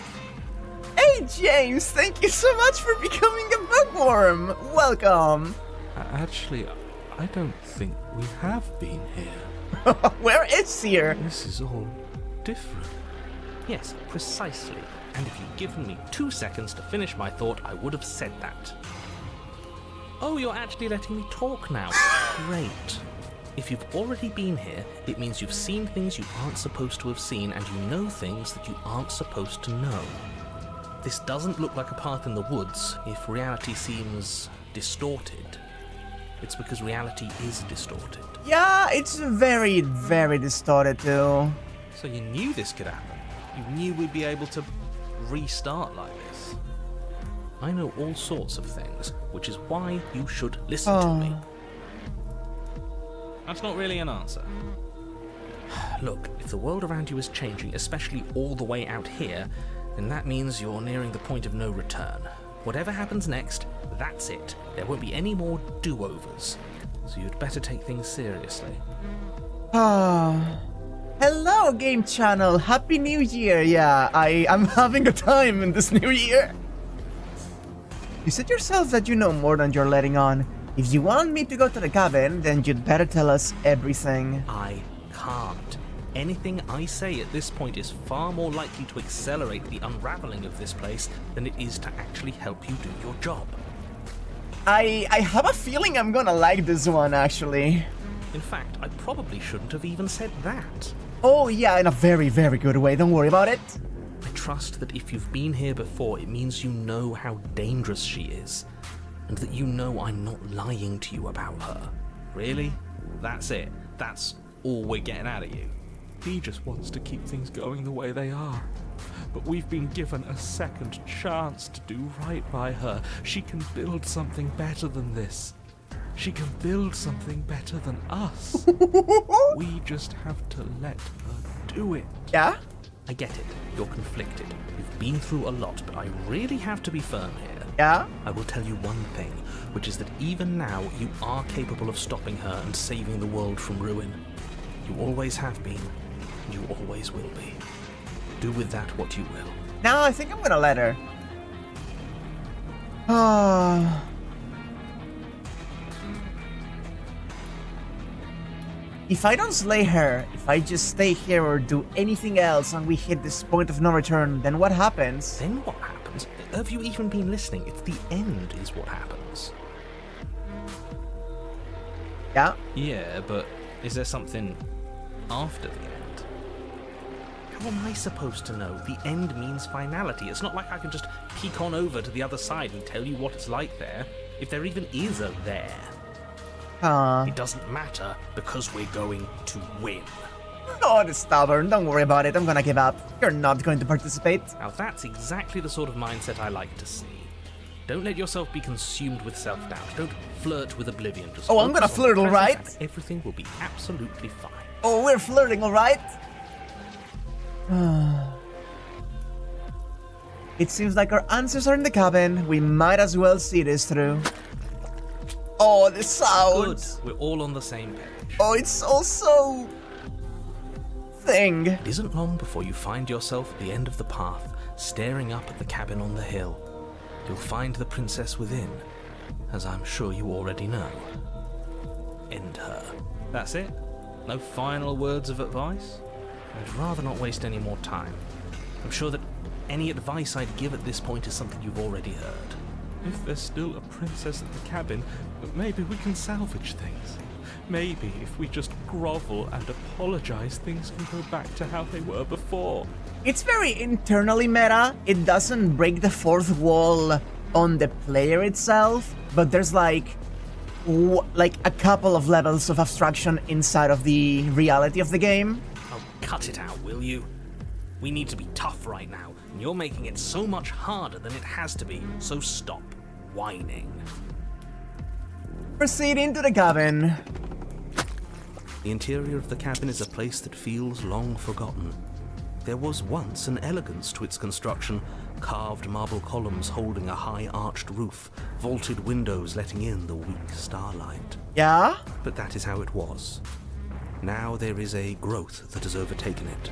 Hey, James, thank you so much for becoming a bookworm. Welcome. Actually, I don't think we have been here. Where is here? This is all different. Yes, precisely. And if you'd given me 2 seconds to finish my thought, I would have said that. Oh, you're actually letting me talk now. Great. If you've already been here, it means you've seen things you aren't supposed to have seen, and you know things that you aren't supposed to know. This doesn't look like a path in the woods if reality seems distorted. It's because reality is distorted. Yeah, it's very, very distorted too. So you knew this could happen. You knew we'd be able to restart like this. I know all sorts of things, which is why you should listen to me. That's not really an answer. Look, if the world around you is changing, especially all the way out here, then that means you're nearing the point of no return. Whatever happens next, that's it. There won't be any more do-overs. So you'd better take things seriously. Hello, Game Channel. Happy New Year. Yeah, I am having a time in this new year. You said yourself that you know more than you're letting on. If you want me to go to the cabin, then you'd better tell us everything. I can't. Anything I say at this point is far more likely to accelerate the unraveling of this place than it is to actually help you do your job. I have a feeling I'm gonna like this one, actually. In fact, I probably shouldn't have even said that. Oh yeah, in a very, very good way. Don't worry about it. I trust that if you've been here before, it means you know how dangerous she is, and that you know I'm not lying to you about her. Really? That's it. That's all we're getting out of you. He just wants to keep things going the way they are. But we've been given a second chance to do right by her. She can build something better than this. She can build something better than us. We just have to let her do it. Yeah? I get it. You're conflicted. You've been through a lot, but I really have to be firm here. Yeah? I will tell you one thing, which is that even now you are capable of stopping her and saving the world from ruin. You always have been, and you always will be. Do with that what you will. No, I think I'm gonna let her. Ah. If I don't slay her, if I just stay here or do anything else and we hit this point of no return, then what happens? Then what happens? Have you even been listening? It's the end is what happens. Yeah? Yeah, but is there something after the end? How am I supposed to know? The end means finality. It's not like I can just peek on over to the other side and tell you what it's like there, if there even is a there. It doesn't matter because we're going to win. Oh, the stubborn. Don't worry about it. I'm gonna give up. You're not going to participate. Now that's exactly the sort of mindset I like to see. Don't let yourself be consumed with self-doubt. Don't flirt with oblivion. Just Oh, I'm gonna focus on flirt, the present alright? and everything will be absolutely fine. Oh, we're flirting, alright? It seems like our answers are in the cabin. We might as well see this through. Oh, the Good. sounds. We're all on the same page. Oh, it's also... thing. It isn't long before you find yourself at the end of the path, staring up at the cabin on the hill. You'll find the princess within, as I'm sure you already know. End her. That's it? No final words of advice? I'd rather not waste any more time. I'm sure that any advice I'd give at this point is something you've already heard. If there's still a princess at the cabin, maybe we can salvage things. Maybe if we just grovel and apologize, things can go back to how they were before. It's very internally meta. It doesn't break the fourth wall on the player itself, but there's like a couple of levels of abstraction inside of the reality of the game. Oh, cut it out, will you? We need to be tough right now, and you're making it so much harder than it has to be, so stop whining. Proceed into the cabin. The interior of the cabin is a place that feels long forgotten. There was once an elegance to its construction, carved marble columns holding a high arched roof, vaulted windows letting in the weak starlight. Yeah? But that is how it was. Now there is a growth that has overtaken it.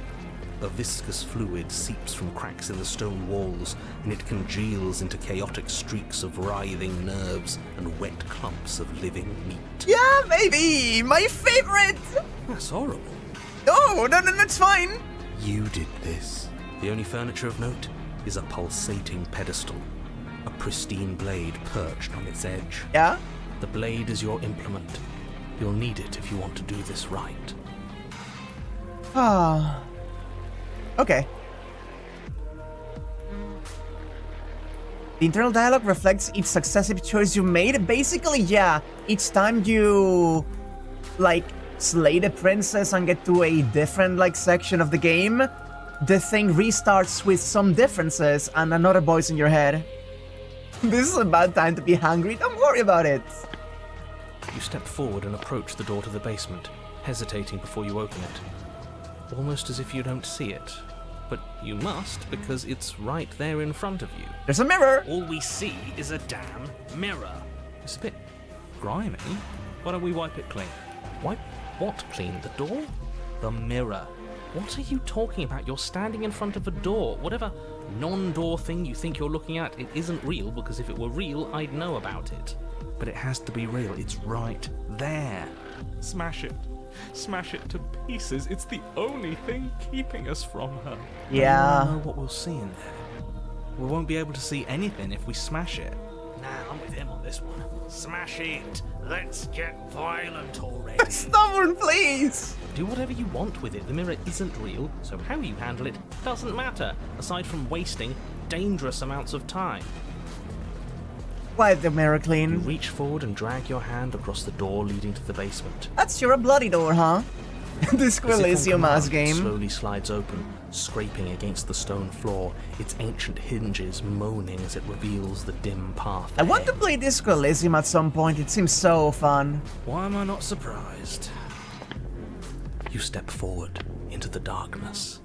A viscous fluid seeps from cracks in the stone walls, and it congeals into chaotic streaks of writhing nerves and wet clumps of living meat. Yeah, maybe! My favorite! That's horrible. No, that's fine. You did this. The only furniture of note is a pulsating pedestal, a pristine blade perched on its edge. Yeah? The blade is your implement. You'll need it if you want to do this right. Ah. Okay. The internal dialogue reflects each successive choice you made. Basically, yeah, each time you, slay the princess and get to a different, section of the game, the thing restarts with some differences and another voice in your head. This is a bad time to be hungry, don't worry about it. You step forward and approach the door to the basement, hesitating before you open it. Almost as if you don't see it. But you must, because it's right there in front of you. There's a mirror! All we see is a damn mirror. It's a bit grimy. Why don't we wipe it clean? Wipe what clean? The door? The mirror. What are you talking about? You're standing in front of a door. Whatever non-door thing you think you're looking at, it isn't real, because if it were real, I'd know about it. But it has to be real. It's right there. Smash it. Smash it to pieces. It's the only thing keeping us from her. Yeah. I don't know what we'll see in there. We won't be able to see anything if we smash it. Nah, I'm with him on this one. Smash it. Let's get violent already. Stubborn, please! Do whatever you want with it. The mirror isn't real, so how you handle it doesn't matter, aside from wasting dangerous amounts of time. Wipe the mirror You clean. reach forward and drag your hand across the door leading to the basement. That's your bloody door, huh? This As if on Elysium command, ass it game. slowly slides open, scraping against the stone floor, its ancient hinges moaning as it reveals the dim path I want to ahead. play Disco Elysium at some point. It seems so fun. Why am I not surprised? You step forward into the darkness.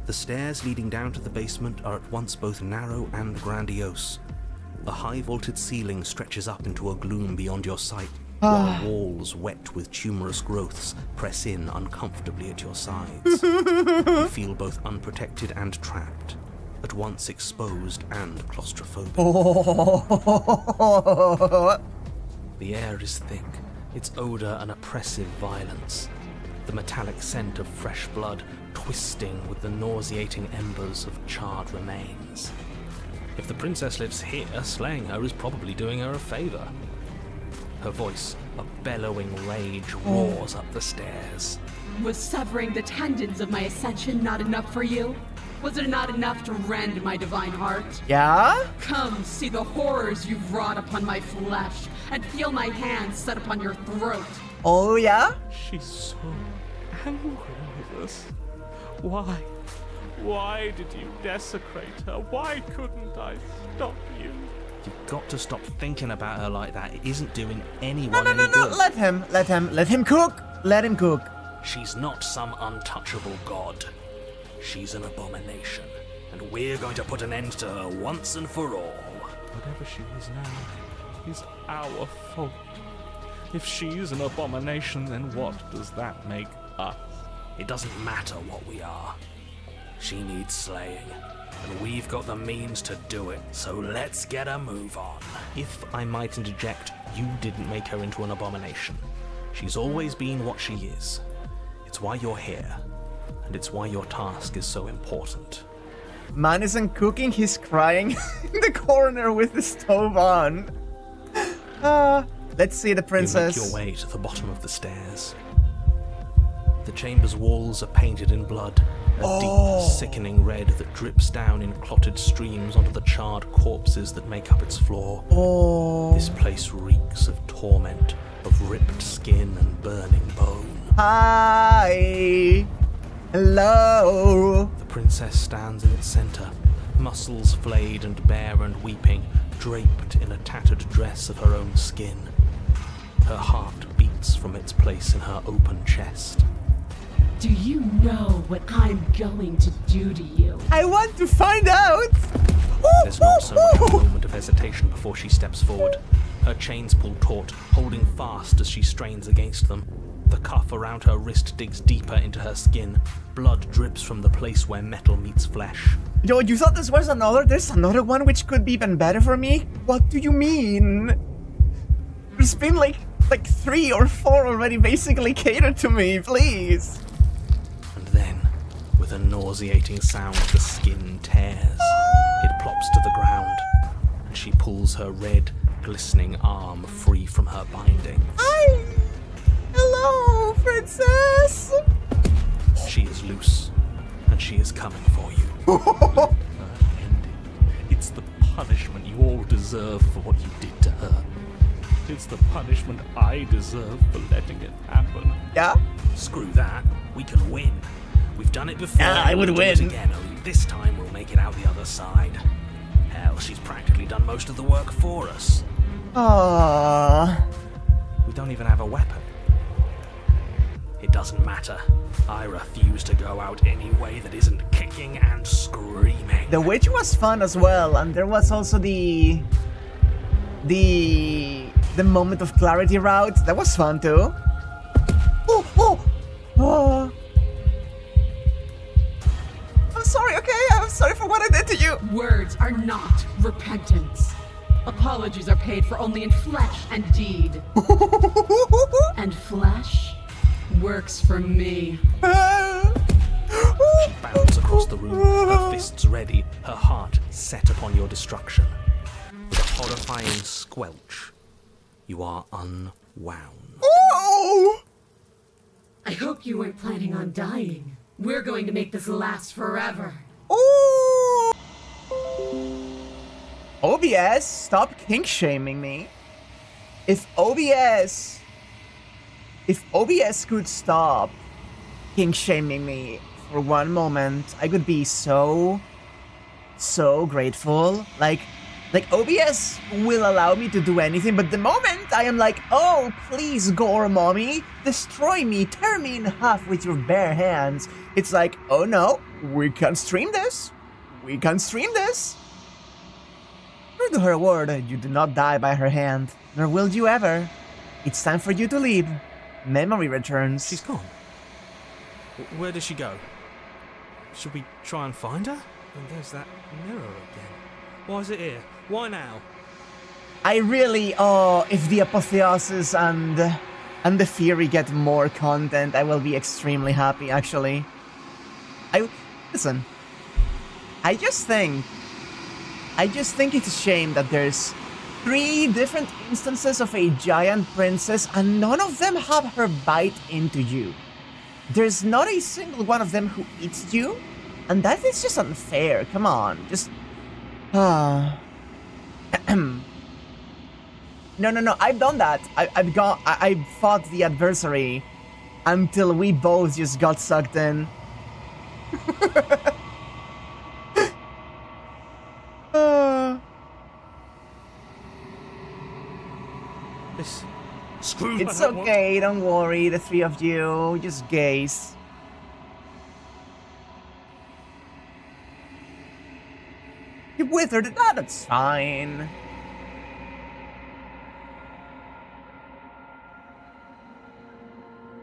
The stairs leading down to the basement are at once both narrow and grandiose. The high-vaulted ceiling stretches up into a gloom beyond your sight, while walls wet with tumorous growths press in uncomfortably at your sides. You feel both unprotected and trapped, at once exposed and claustrophobic. The air is thick, its odor an oppressive violence, the metallic scent of fresh blood twisting with the nauseating embers of charred remains. If the princess lives here, slaying her is probably doing her a favor. Her voice, a bellowing rage, roars up the stairs. Was severing the tendons of my ascension not enough for you? Was it not enough to rend my divine heart? Yeah? Come, see the horrors you've wrought upon my flesh, and feel my hands set upon your throat. Oh, yeah? She's so angry with us. Why? Why did you desecrate her? Why couldn't I stop you? You've got to stop thinking about her like that. It isn't doing anyone No, any good. let him cook. Let him cook. She's not some untouchable god. She's an abomination, and we're going to put an end to her once and for all. Whatever she is now is our fault. If she's an abomination, then what does that make us? It doesn't matter what we are. She needs slaying, and we've got the means to do it, so let's get a move on. If I might interject, you didn't make her into an abomination. She's always been what she is. It's why you're here, and it's why your task is so important. Man isn't cooking, he's crying in the corner with the stove on. Let's see the You princess. make your way to the bottom of the stairs. The chamber's walls are painted in blood, a deep, sickening red that drips down in clotted streams onto the charred corpses that make up its floor. This place reeks of torment, of ripped skin and burning bone. Hi. Hello. The princess stands in its center, muscles flayed and bare and weeping, draped in a tattered dress of her own skin. Her heart beats from its place in her open chest. Do you know what I'm going to do to you? I want to find out. There's not so much a moment of hesitation before she steps forward. Her chains pull taut, holding fast as she strains against them. The cuff around her wrist digs deeper into her skin. Blood drips from the place where metal meets flesh. Yo, you thought this was another? There's another one which could be even better for me? What do you mean? There's been like 3 or 4 already basically catered to me, please. And then, with a nauseating sound, the skin tears. It plops to the ground, and she pulls her red, glistening arm free from her bindings. Hi! Hello, princess! She is loose, and she is coming for you. Ended. It's the punishment you all deserve for what you did to her. It's the punishment I deserve for letting it happen. Yeah? Screw that. We can win. We've done it before. Yeah, I would we'll do it win. again, only this time we'll make it out the other side. Hell, she's practically done most of the work for us. Aww. We don't even have a weapon. It doesn't matter. I refuse to go out any way that isn't kicking and screaming. The witch was fun as well, and there was also the moment of clarity route. That was fun too. Oh. I'm sorry, okay? I'm sorry for what I did to you. Words are not repentance. Apologies are paid for only in flesh and deed. And flesh works for me. She bounds across the room, her fists ready, her heart set upon your destruction. With a horrifying squelch, you are unwound. Oh! I hope you weren't planning on dying. We're going to make this last forever. Ooh! OBS, stop kink shaming me. If OBS could stop kink shaming me for one moment, I could be so grateful. Like OBS will allow me to do anything, but the moment I am like, oh, please, Gore Mommy, destroy me, tear me in half with your bare hands, it's like, oh no, we can't stream this. We can't stream this. True to her word, you do not die by her hand, nor will you ever. It's time for you to leave. Memory returns. She's gone. Where does she go? Should we try and find her? And there's that mirror again. Why is it here? Why now? I really, if the Apotheosis and the Fury get more content, I will be extremely happy, actually. Listen, I just think it's a shame that there's 3 different instances of a giant princess and none of them have her bite into you. There's not a single one of them who eats you, and that is just unfair. Come on, just... No, I've done that. I've fought the adversary until we both just got sucked in. This... Screw It's okay, don't worry, the 3 of you, just gaze. You withered it, that's fine.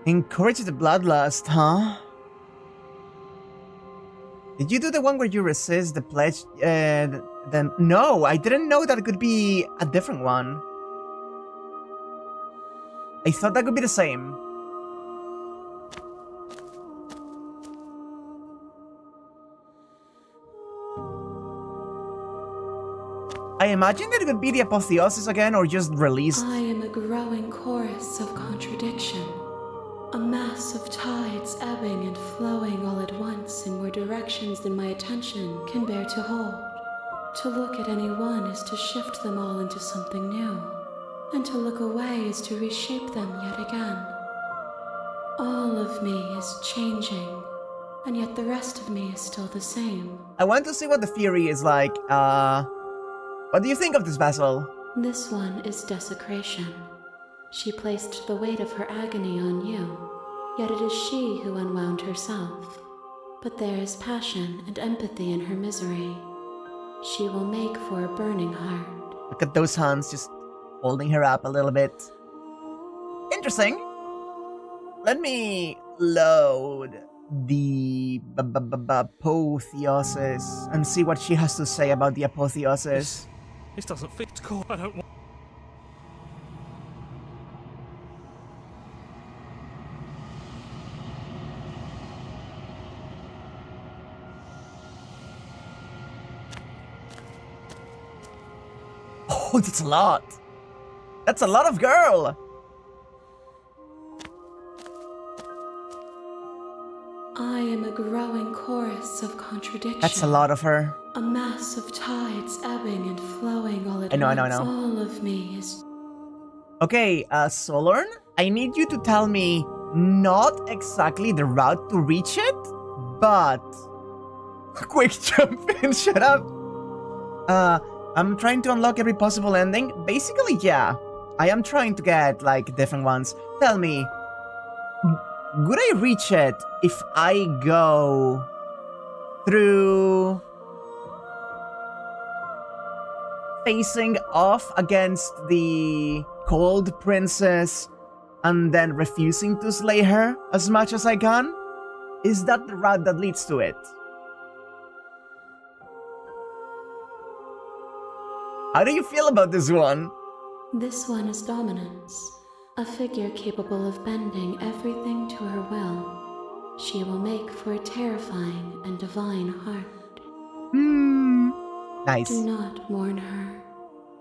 Encourage the bloodlust, huh? Did you do the one where you resist the pledge? Then no, I didn't know that it could be a different one. I thought that could be the same. I imagine that it could be the Apotheosis again, or just released. I am a growing chorus of contradiction. A mass of tides ebbing and flowing all at once in more directions than my attention can bear to hold. To look at any one is to shift them all into something new, and to look away is to reshape them yet again. All of me is changing, and yet the rest of me is still the same. I want to see what the Fury is like. What do you think of this vessel? This one is desecration. She placed the weight of her agony on you, yet it is she who unwound herself. But there is passion and empathy in her misery. She will make for a burning heart. Look at those hands just holding her up a little bit. Interesting. Let me load the Apotheosis and see what she has to say about the Apotheosis. This doesn't fit, Core. I don't want... Oh, that's a lot. That's a lot of girl. I am a growing chorus of contradiction. That's a lot of her. A mass of tides ebbing and flowing all at I know. once. All of me is... Okay, Solorn, I need you to tell me not exactly the route to reach it, but... Quick jump in, shut up. I'm trying to unlock every possible ending. Basically, yeah. I am trying to get, like, different ones. Tell me, would I reach it if I go through facing off against the cold princess and then refusing to slay her as much as I can? Is that the route that leads to it? How do you feel about this one? This one is dominance. A figure capable of bending everything to her will. She will make for a terrifying and divine heart. Nice. Do not mourn her,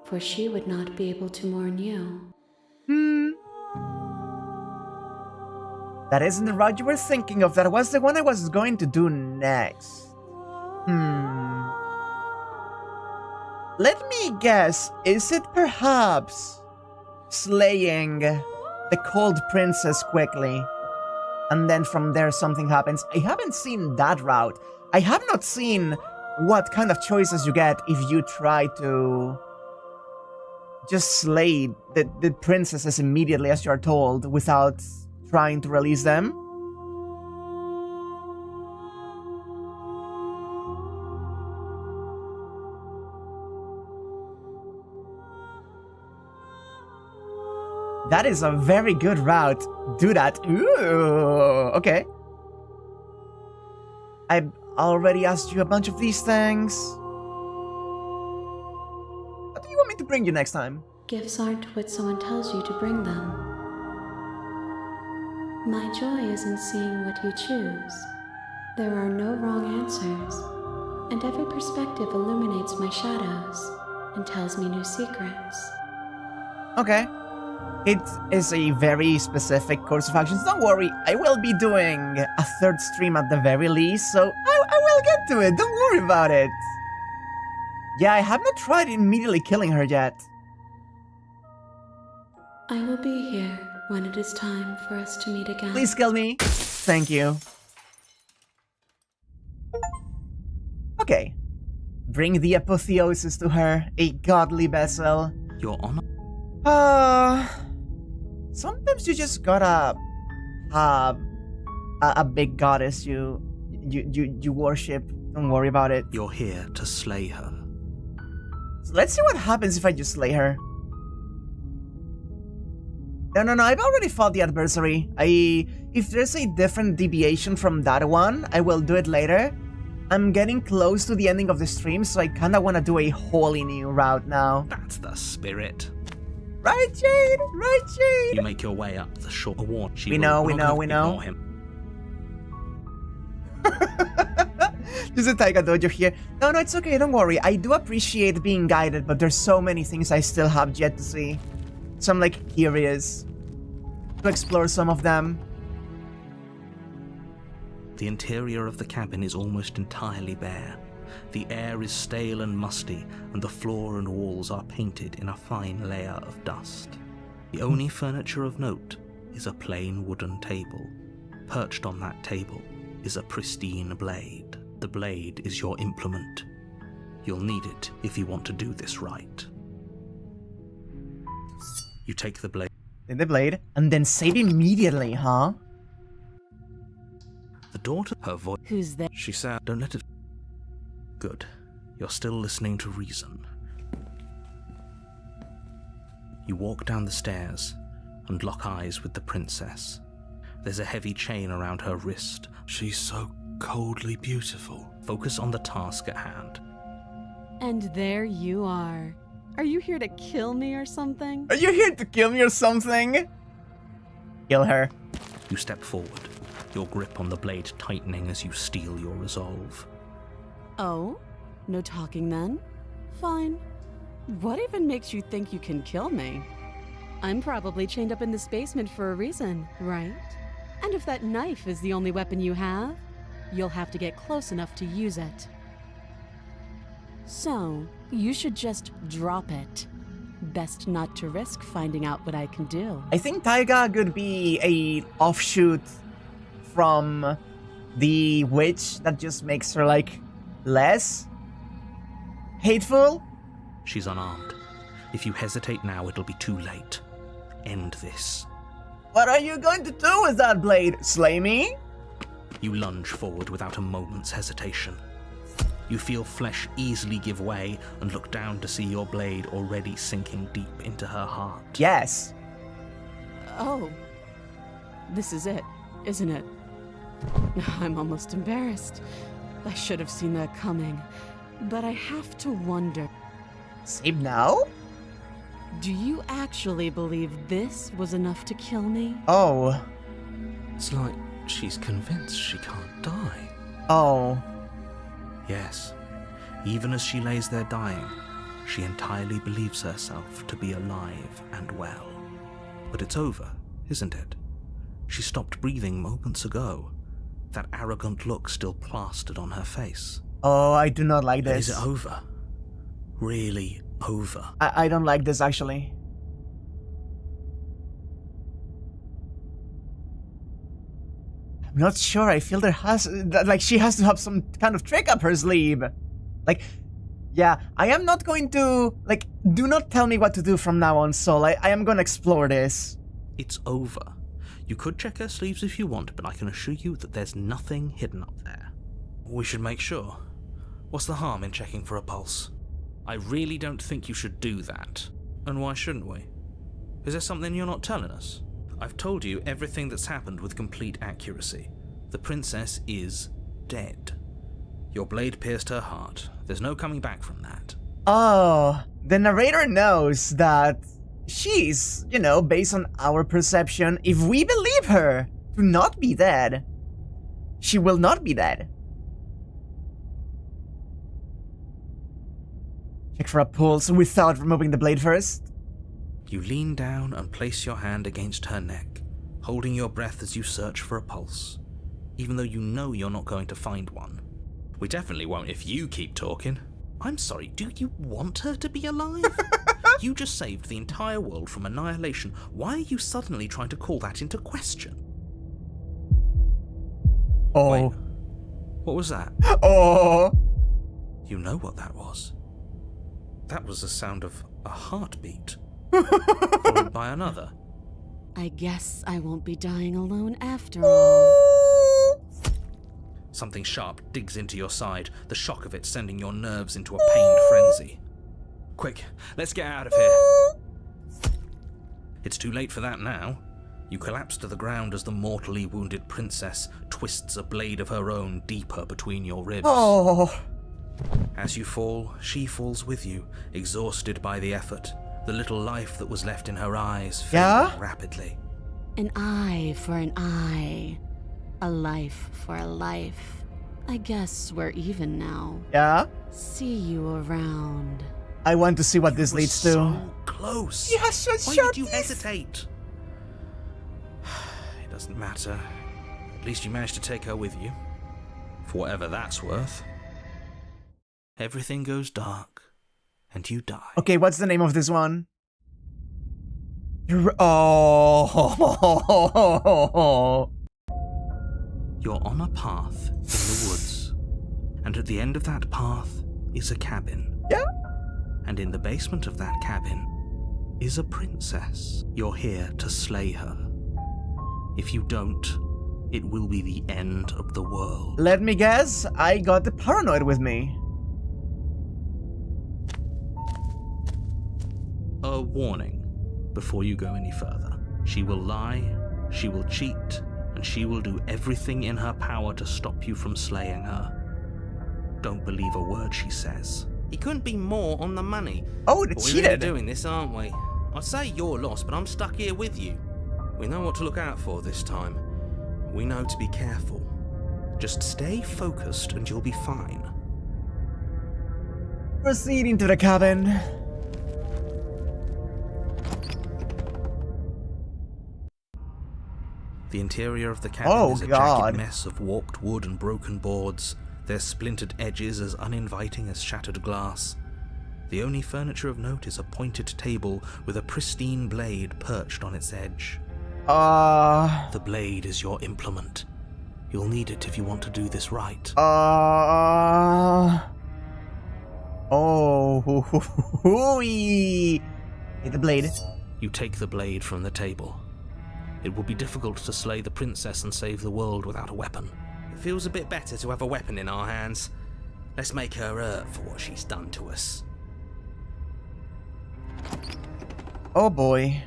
for she would not be able to mourn you. That isn't the route you were thinking of. That was the one I was going to do next. Let me guess, is it perhaps slaying the cold princess quickly? and then from there something happens. I haven't seen that route. I have not seen what kind of choices you get if you try to just slay the princesses immediately as you're told without trying to release them. That is a very good route. Do that. Ooh, okay. I already asked you a bunch of these things. What do you want me to bring you next time? Gifts aren't what someone tells you to bring them. My joy is in seeing what you choose. There are no wrong answers, and every perspective illuminates my shadows and tells me new secrets. Okay. It is a very specific course of actions. Don't worry, I will be doing a third stream at the very least, so I will get to it. Don't worry about it. Yeah, I have not tried immediately killing her yet. I will be here when it is time for us to meet again. Please kill me. Thank you. Okay. Bring the Apotheosis to her, a godly vessel. Your honor? Sometimes you just gotta have a big goddess you worship. Don't worry about it. You're here to slay her. So let's see what happens if I just slay her. No, I've already fought the adversary. If there's a different deviation from that one, I will do it later. I'm getting close to the ending of the stream, so I kinda wanna do a wholly new route now. That's the spirit. Right, Jade? Right, Jade? You make your way up the shore. We know. Ignore him. There's a Taiga Dojo here. No, it's okay, don't worry. I do appreciate being guided, but there's so many things I still have yet to see. So I'm like curious to explore some of them. The interior of the cabin is almost entirely bare. The air is stale and musty, and the floor and walls are painted in a fine layer of dust. The only furniture of note is a plain wooden table. Perched on that table is a pristine blade. The blade is your implement. You'll need it if you want to do this right. You take the blade. In the blade, and then save immediately, huh? The daughter, her voice. Who's there? She said, "Don't let it." Good. You're still listening to reason. You walk down the stairs and lock eyes with the princess. There's a heavy chain around her wrist. She's so coldly beautiful. Focus on the task at hand. And there you are. Are you here to kill me or something? Are you here to kill me or something? Kill her. You step forward, your grip on the blade tightening as you steel your resolve. Oh? No talking then? Fine. What even makes you think you can kill me? I'm probably chained up in this basement for a reason, right? And if that knife is the only weapon you have, you'll have to get close enough to use it. So, you should just drop it. Best not to risk finding out what I can do. I think Taiga could be a offshoot from the witch that just makes her like less hateful. She's unarmed. If you hesitate now, it'll be too late. End this. What are you going to do with that blade? Slay me? You lunge forward without a moment's hesitation. You feel flesh easily give way and look down to see your blade already sinking deep into her heart. Yes. Oh. This is it, isn't it? I'm almost embarrassed. I should have seen that coming. But I have to wonder. Save now? Do you actually believe this was enough to kill me? Oh. It's like she's convinced she can't die. Oh. Yes. Even as she lays there dying, she entirely believes herself to be alive and well. But it's over, isn't it? She stopped breathing moments ago. That arrogant look still plastered on her face. Oh, I do not like this. Is it over? Really over? I don't like this, actually. I'm not sure. I feel she has to have some kind of trick up her sleeve. Like, yeah, I am not going to, do not tell me what to do from now on, Sol. I am going to explore this. It's over. You could check her sleeves if you want, but I can assure you that there's nothing hidden up there. We should make sure. What's the harm in checking for a pulse? I really don't think you should do that. And why shouldn't we? Is there something you're not telling us? I've told you everything that's happened with complete accuracy. The princess is dead. Your blade pierced her heart. There's no coming back from that. Oh, the narrator knows that she's, based on our perception, if we believe her to not be dead, she will not be dead. Check for a pulse without removing the blade first. You lean down and place your hand against her neck, holding your breath as you search for a pulse, even though you know you're not going to find one. We definitely won't if you keep talking. I'm sorry, do you want her to be alive? You just saved the entire world from annihilation. Why are you suddenly trying to call that into question? Oh. Wait, what was that? Oh. You know what that was. That was the sound of a heartbeat, followed by another. I guess I won't be dying alone after all. Something sharp digs into your side, the shock of it sending your nerves into a pained frenzy. Quick, let's get out of here. It's too late for that now. You collapse to the ground as the mortally wounded princess twists a blade of her own deeper between your ribs. Oh. As you fall, she falls with you, exhausted by the effort, the little life that was left in her eyes fading rapidly. An eye for an eye. A life for a life. I guess we're even now. Yeah? See you around. I want to see what this leads to. So close. Yes, Why did you hesitate? It doesn't matter. At least you managed to take her with you. For whatever that's worth. Everything goes dark, and you die. Okay, what's the name of this one? Oh. You're on a path in the woods, and at the end of that path is a cabin. Yeah? And in the basement of that cabin is a princess. You're here to slay her. If you don't, it will be the end of the world. Let me guess, I got the paranoid with me. A warning before you go any further. She will lie, she will cheat, and she will do everything in her power to stop you from slaying her. Don't believe a word she says. He couldn't be more on the money. Oh, they But cheated. we're really doing this, aren't we? I'd say you're lost, but I'm stuck here with you. We know what to look out for this time. We know to be careful. Just stay focused and you'll be fine. Proceeding to the cabin. The interior of the cabin is a jagged mess of warped wood and broken boards, their splintered edges as uninviting as shattered glass. The only furniture of note is a pointed table with a pristine blade perched on its edge. The blade is your implement. You'll need it if you want to do this right. Hey, the blade. You take the blade from the table. It will be difficult to slay the princess and save the world without a weapon. It feels a bit better to have a weapon in our hands. Let's make her hurt for what she's done to us. Oh boy.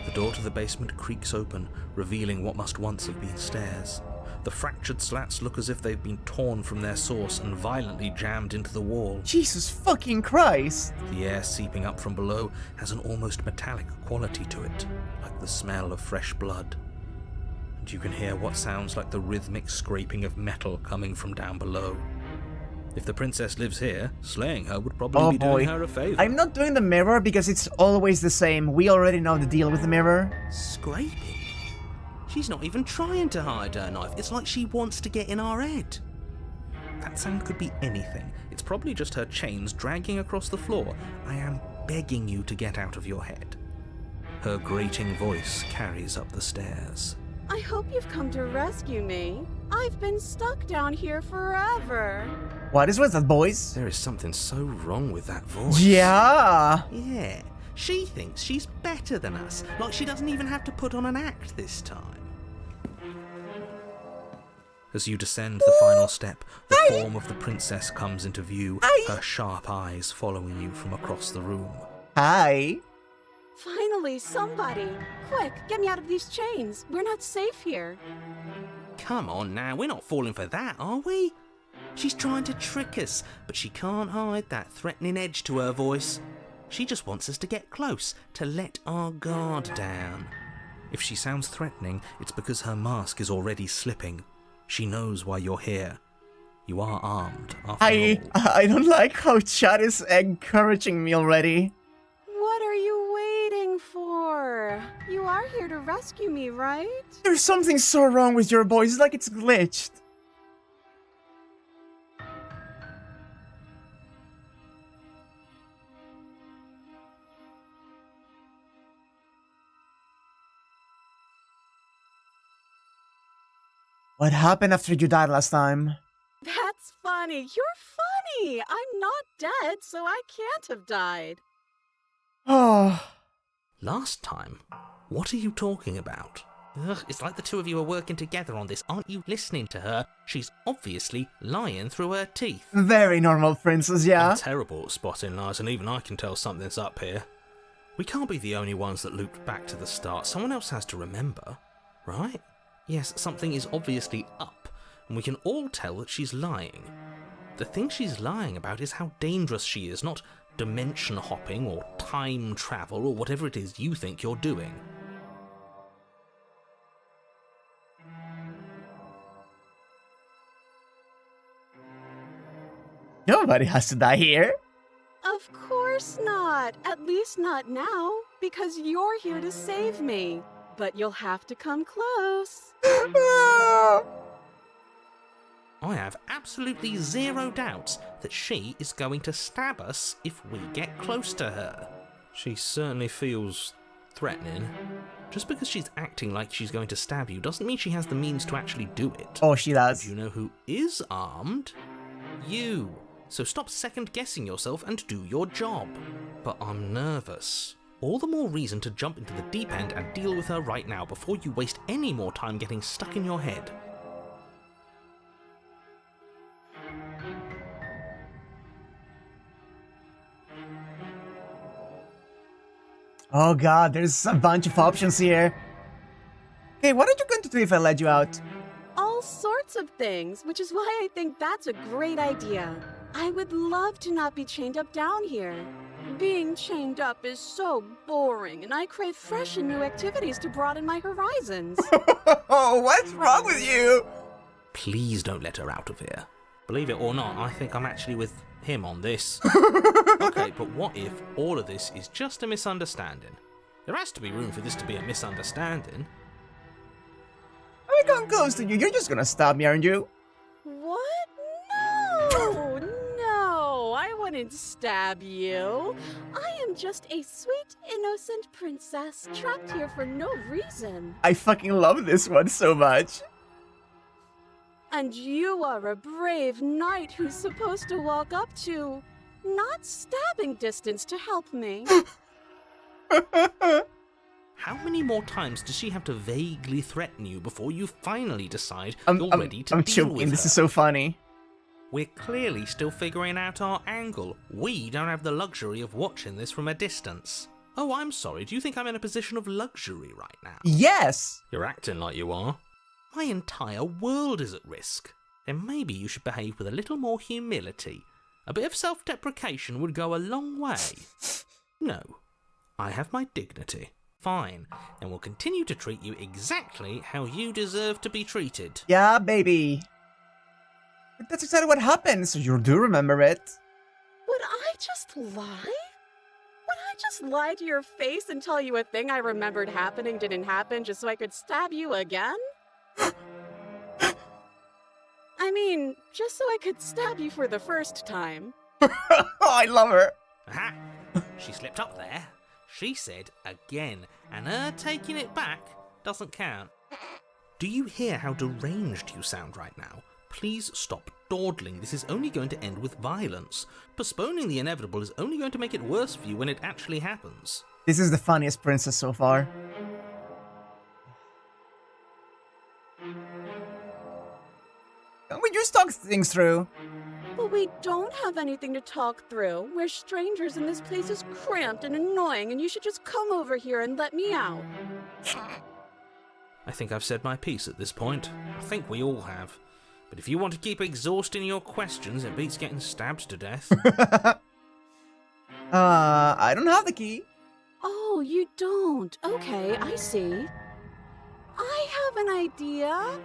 The door to the basement creaks open, revealing what must once have been stairs. The fractured slats look as if they've been torn from their source and violently jammed into the wall. Jesus fucking Christ. The air seeping up from below has an almost metallic quality to it, like the smell of fresh blood. And you can hear what sounds like the rhythmic scraping of metal coming from down below. If the princess lives here, slaying her would probably be doing her a favor. I'm not doing the mirror because it's always the same. We already know the deal with the mirror. Scraping? She's not even trying to hide her knife. It's like she wants to get in our head. That sound could be anything. It's probably just her chains dragging across the floor. I am begging you to get out of your head. Her grating voice carries up the stairs. I I hope you've come to rescue me. I've been stuck down here forever. What is with that, boys? There is something so wrong with that voice. Yeah. Yeah, she thinks she's better than us, like she doesn't even have to put on an act this time. As you descend the final step, the form of the princess comes into view, her sharp eyes following you from across the room. Hi. Finally, somebody. Quick, get me out of these chains. We're not safe here. Come on now, we're not falling for that, are we? She's trying to trick us, but she can't hide that threatening edge to her voice. She just wants us to get close, to let our guard down. If she sounds threatening, it's because her mask is already slipping. She knows why you're here. You are armed, after all. I don't like how Chad is encouraging me already. What are you waiting for? You are here to rescue me, right? There's something so wrong with your voice, it's like it's glitched. What happened after you died last time? That's funny. You're funny. I'm not dead, so I can't have died. Oh. Last time? What are you talking about? Ugh, it's like the two of you are working together on this. Aren't you listening to her? She's obviously lying through her teeth. Very normal, princess, yeah? I'm terrible at spotting lies, and even I can tell something's up here. We can't be the only ones that looped back to the start. Someone else has to remember, right? Yes, something is obviously up, and we can all tell that she's lying. The thing she's lying about is how dangerous she is, not dimension hopping or time travel or whatever it is you think you're doing. Nobody has to die here. Of course not. At least not now, because you're here to save me. But you'll have to come close. I have absolutely zero doubts that she is going to stab us if we get close to her. She certainly feels threatening. Just because she's acting like she's going to stab you doesn't mean she has the means to actually do it. Oh, she does. Do you know who is armed? You. So stop second-guessing yourself and do your job. But I'm nervous. All the more reason to jump into the deep end and deal with her right now before you waste any more time getting stuck in your head. Oh god, there's a bunch of options here. Okay, what are you going to do if I let you out? All sorts of things, which is why I think that's a great idea. I would love to not be chained up down here. Being chained up is so boring, and I crave fresh and new activities to broaden my horizons. Oh, what's wrong with you? Please don't let her out of here. Believe it or not, I think I'm actually with him on this. Okay, but what if all of this is just a misunderstanding? There has to be room for this to be a misunderstanding. I come close to you, you're just gonna stab me, aren't you? What? No! No, I wouldn't stab you. I am just a sweet, innocent princess trapped here for no reason. I fucking love this one so much. And you are a brave knight who's supposed to walk up to, not stabbing distance to help me. How many more times does she have to vaguely threaten you before you finally decide you're ready to deal with her? This is so funny. We're clearly still figuring out our angle. We don't have the luxury of watching this from a distance. Oh, I'm sorry, do you think I'm in a position of luxury right now? Yes! You're acting like you are. My entire world is at risk. Then maybe you should behave with a little more humility. A bit of self-deprecation would go a long way. No, I have my dignity. Fine, and we'll continue to treat you exactly how you deserve to be treated. Yeah, baby. But that's exactly what happened, so you do remember it. Would I just lie? Would I just lie to your face and tell you a thing I remembered happening didn't happen just so I could stab you again? I mean, just so I could stab you for the first time. Oh, I love her. Aha! She slipped up there. She said again, and her taking it back doesn't count. Do you hear how deranged you sound right now? Please stop dawdling. This is only going to end with violence. Postponing the inevitable is only going to make it worse for you when it actually happens. This is the funniest princess so far. Can we just talk things through? Well, we don't have anything to talk through. We're strangers and this place is cramped and annoying, and you should just come over here and let me out. I think I've said my piece at this point. I think we all have. But if you want to keep exhausting your questions, it beats getting stabbed to death. I don't have the key. Oh, you don't? Okay, I see. I have an idea.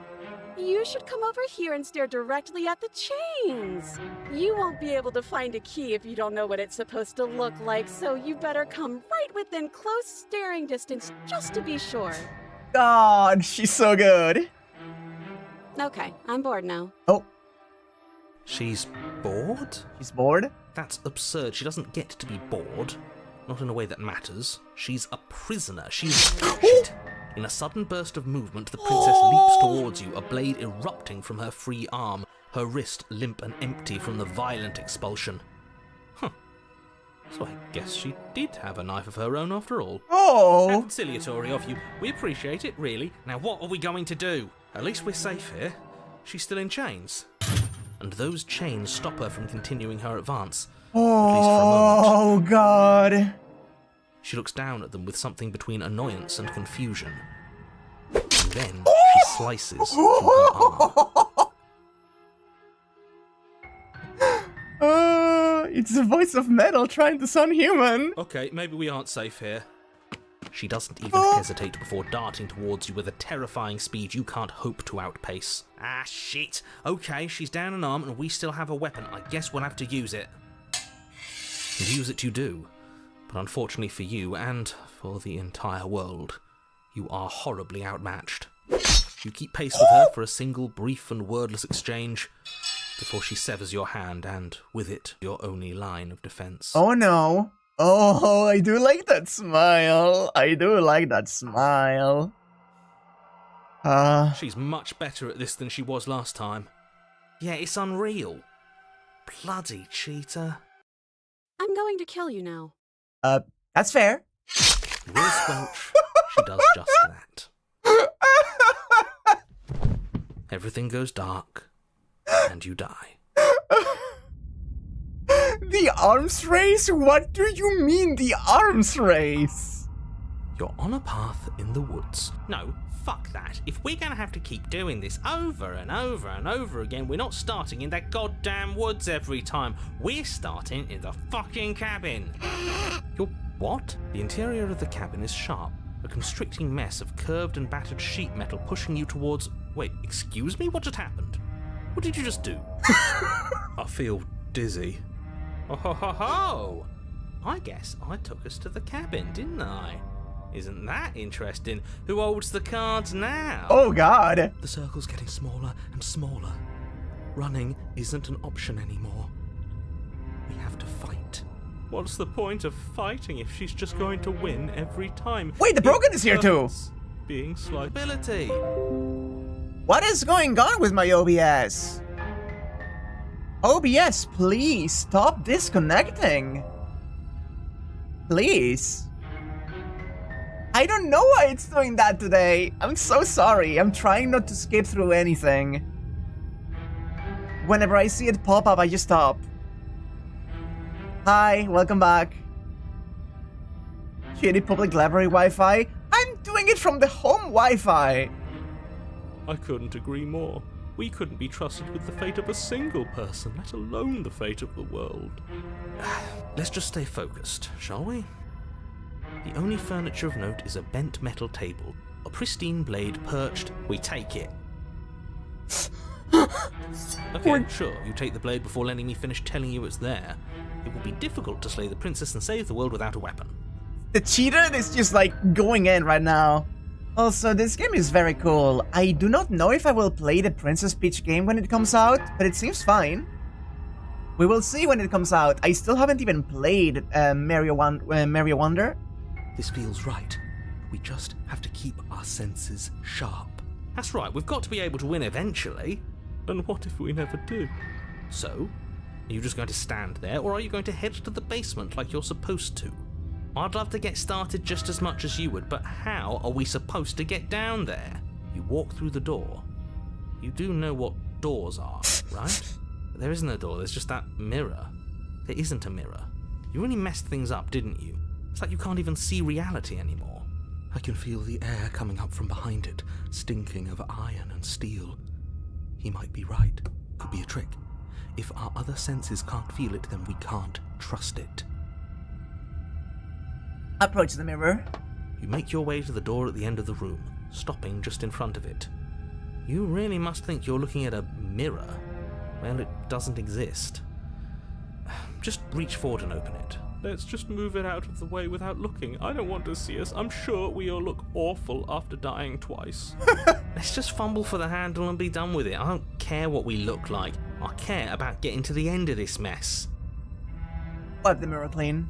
You should come over here and stare directly at the chains. You won't be able to find a key if you don't know what it's supposed to look like, so you better come right within close staring distance just to be sure. God, she's so good. Okay, I'm bored now. Oh, She's bored? she's bored? That's absurd. She doesn't get to be bored. Not in a way that matters. She's a prisoner. She's... Shit. In a sudden burst of movement, the princess leaps towards you, a blade erupting from her free arm, her wrist limp and empty from the violent expulsion. Huh. So I guess she did have a knife of her own after all. Oh! How conciliatory of you. We appreciate it, really. Now what are we going to do? At least we're safe here. She's still in chains. And those chains stop her from continuing her advance. At least for a moment. Oh, God. She looks down at them with something between annoyance and confusion. And then she slices through her arm. It's the voice of metal trying to sound human. Okay, maybe we aren't safe here. She doesn't even hesitate before darting towards you with a terrifying speed you can't hope to outpace. Ah, shit. Okay, she's down an arm and we still have a weapon. I guess we'll have to use it. And use it you do. But unfortunately for you, and for the entire world, you are horribly outmatched. You keep pace with her for a single brief and wordless exchange before she severs your hand and, with it, your only line of defense. Oh, no. Oh, I do like that smile. I do like that smile. She's much better at this than she was last time. Yeah, it's unreal. Bloody cheater. I'm going to kill you now. That's fair. With a squelch, she does just that. Everything goes dark, and you die. The arms race? What do you mean, the arms race? You're on a path in the woods. No, fuck that. If we're gonna have to keep doing this over and over and over again, we're not starting in that goddamn woods every time. We're starting in the fucking cabin. You're what? The interior of the cabin is sharp, a constricting mess of curved and battered sheet metal pushing you towards... Wait, excuse me? What just happened? What did you just do? I feel dizzy. Oh ho ho ho! I guess I took us to the cabin, didn't I? Isn't that interesting? Who holds the cards now? Oh, God. The circle's getting smaller and smaller. Running isn't an option anymore. We have to fight. What's the point of fighting if she's just going to win every time? Wait, the broken is here too. Being slight ability. What is going on with my OBS? OBS, please stop disconnecting. Please. I don't know why it's doing that today. I'm so sorry. I'm trying not to skip through anything. Whenever I see it pop up, I just stop. Hi, welcome back. Shitty public library Wi-Fi? I'm doing it from the home Wi-Fi. I couldn't agree more. We couldn't be trusted with the fate of a single person, let alone the fate of the world. Let's just stay focused, shall we? The only furniture of note is a bent metal table, a pristine blade perched. We take it. Okay, sure, you take the blade before letting me finish telling you it's there. It will be difficult to slay the princess and save the world without a weapon. The cheater is just like going in right now. Also, this game is very cool. I do not know if I will play the Princess Peach game when it comes out, but it seems fine. We will see when it comes out. I still haven't even played Mario Wonder. This feels right. We just have to keep our senses sharp. That's right, we've got to be able to win eventually. And what if we never do? So, are you just going to stand there, or are you going to head to the basement like you're supposed to? I'd love to get started just as much as you would, but how are we supposed to get down there? You walk through the door. You do know what doors are, right? There isn't a door, there's just that mirror. There isn't a mirror. You really messed things up, didn't you? It's like you can't even see reality anymore. I can feel the air coming up from behind it, stinking of iron and steel. He might be right. Could be a trick. If our other senses can't feel it, then we can't trust it. Approach the mirror. You make your way to the door at the end of the room, stopping just in front of it. You really must think you're looking at a mirror. Well, it doesn't exist. Just reach forward and open it. Let's just move it out of the way without looking. I don't want to see us. I'm sure we all look awful after dying twice. Let's just fumble for the handle and be done with it. I don't care what we look like. I care about getting to the end of this mess. Wipe the mirror clean.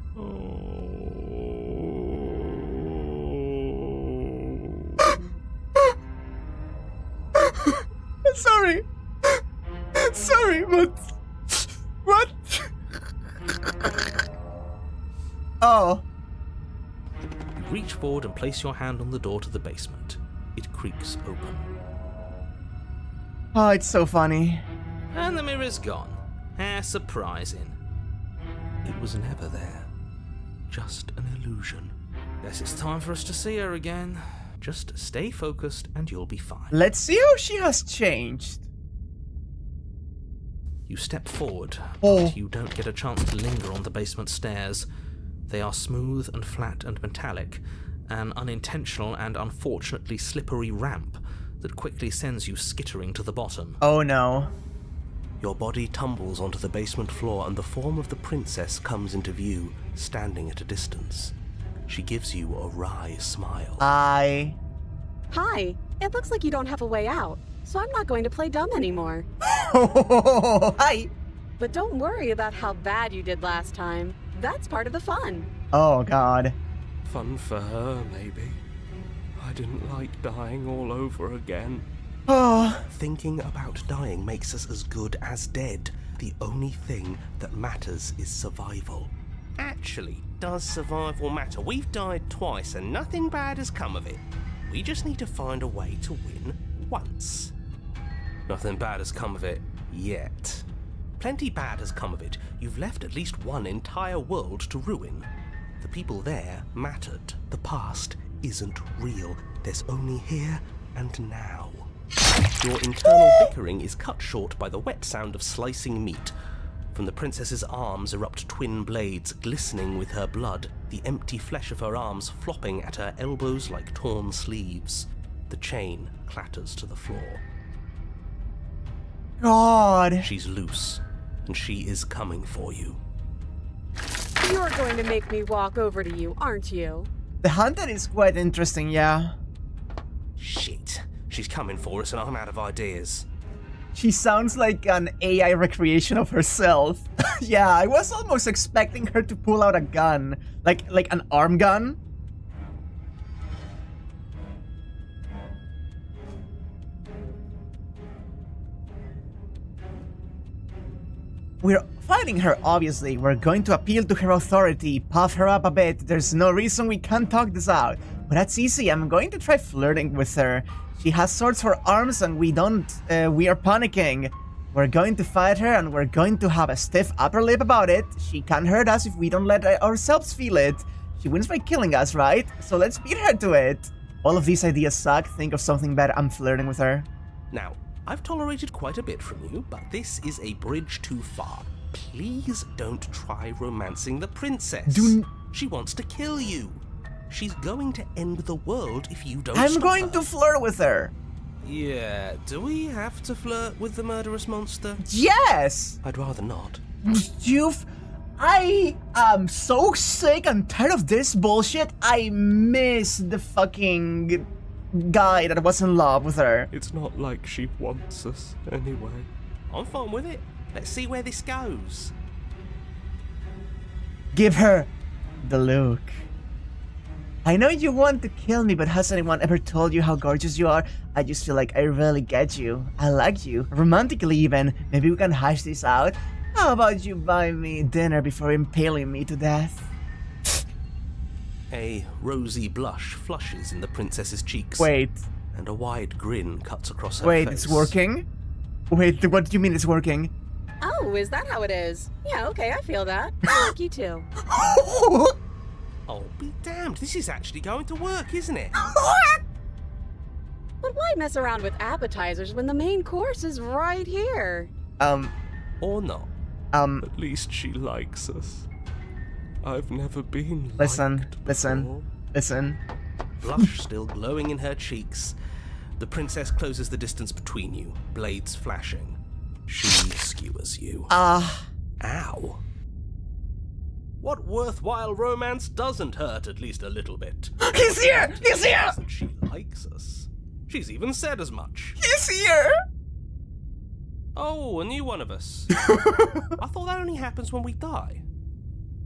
Sorry. Sorry, but... What? Oh. You reach forward and place your hand on the door to the basement. It creaks open. Oh, it's so funny. And the mirror's gone. How surprising. It was never there. Just an illusion. Guess it's time for us to see her again. Just stay focused and you'll be fine. Let's see how she has changed. You step forward, Oh. but you don't get a chance to linger on the basement stairs. They are smooth and flat and metallic, an unintentional and unfortunately slippery ramp that quickly sends you skittering to the bottom. Oh no. Your body tumbles onto the basement floor and the form of the princess comes into view, standing at a distance. She gives you a wry smile. Hi. It looks like you don't have a way out, so I'm not going to play dumb anymore. Hi. But don't worry about how bad you did last time. That's part of the fun. Oh god. Fun for her, maybe. I didn't like dying all over again. Oh. Thinking about dying makes us as good as dead. The only thing that matters is survival. Actually, does survival matter? We've died twice and nothing bad has come of it. We just need to find a way to win once. Nothing bad has come of it yet. Plenty bad has come of it. You've left at least one entire world to ruin. The people there mattered. The past isn't real. There's only here and now. Your internal bickering is cut short by the wet sound of slicing meat. From the princess's arms erupt twin blades glistening with her blood, the empty flesh of her arms flopping at her elbows like torn sleeves. The chain clatters to the floor. God. She's loose, and she is coming for you. You're going to make me walk over to you, aren't you? The hunter is quite interesting, yeah. Shit. She's coming for us and I'm out of ideas. She sounds like an AI recreation of herself. Yeah, I was almost expecting her to pull out a gun. Like an arm gun. We're fighting her, obviously. We're going to appeal to her authority, puff her up a bit. There's no reason we can't talk this out. But that's easy. I'm going to try flirting with her. She has swords for arms and we don't. We are panicking. We're going to fight her and we're going to have a stiff upper lip about it. She can't hurt us if we don't let ourselves feel it. She wins by killing us, right? So let's beat her to it. All of these ideas suck. Think of something better. I'm flirting with her. Now, I've tolerated quite a bit from you, but this is a bridge too far. Please don't try romancing the princess. She wants to kill you. She's going to end the world if you don't I'm going to flirt with her. Yeah, do we have to flirt with the murderous monster? Yes! I'd rather not. I am so sick and tired of this bullshit. I miss the fucking guy that was in love with her. It's not like she wants us anyway. I'm fine with it. Let's see where this goes. Give her the look. I know you want to kill me, but has anyone ever told you how gorgeous you are? I just feel like I really get you. I like you. Romantically even. Maybe we can hash this out? How about you buy me dinner before impaling me to death? A rosy blush flushes in the princess's cheeks. Wait. And a wide grin cuts across her Wait, face. it's working? Wait, what do you mean it's working? Oh, is that how it is? Yeah, okay, I feel that. I like you too. Oh, be damned. This is actually going to work, isn't it? But why mess around with appetizers when the main course is right here? Or not. At least she likes us. I've never been Listen. Blush still glowing in her cheeks. The princess closes the distance between you, blades flashing. She skewers you. Ow. What worthwhile romance doesn't hurt at least a little bit? He's here! He's here! That she likes us. She's even said as much. He's here! Oh, a new one of us. I thought that only happens when we die.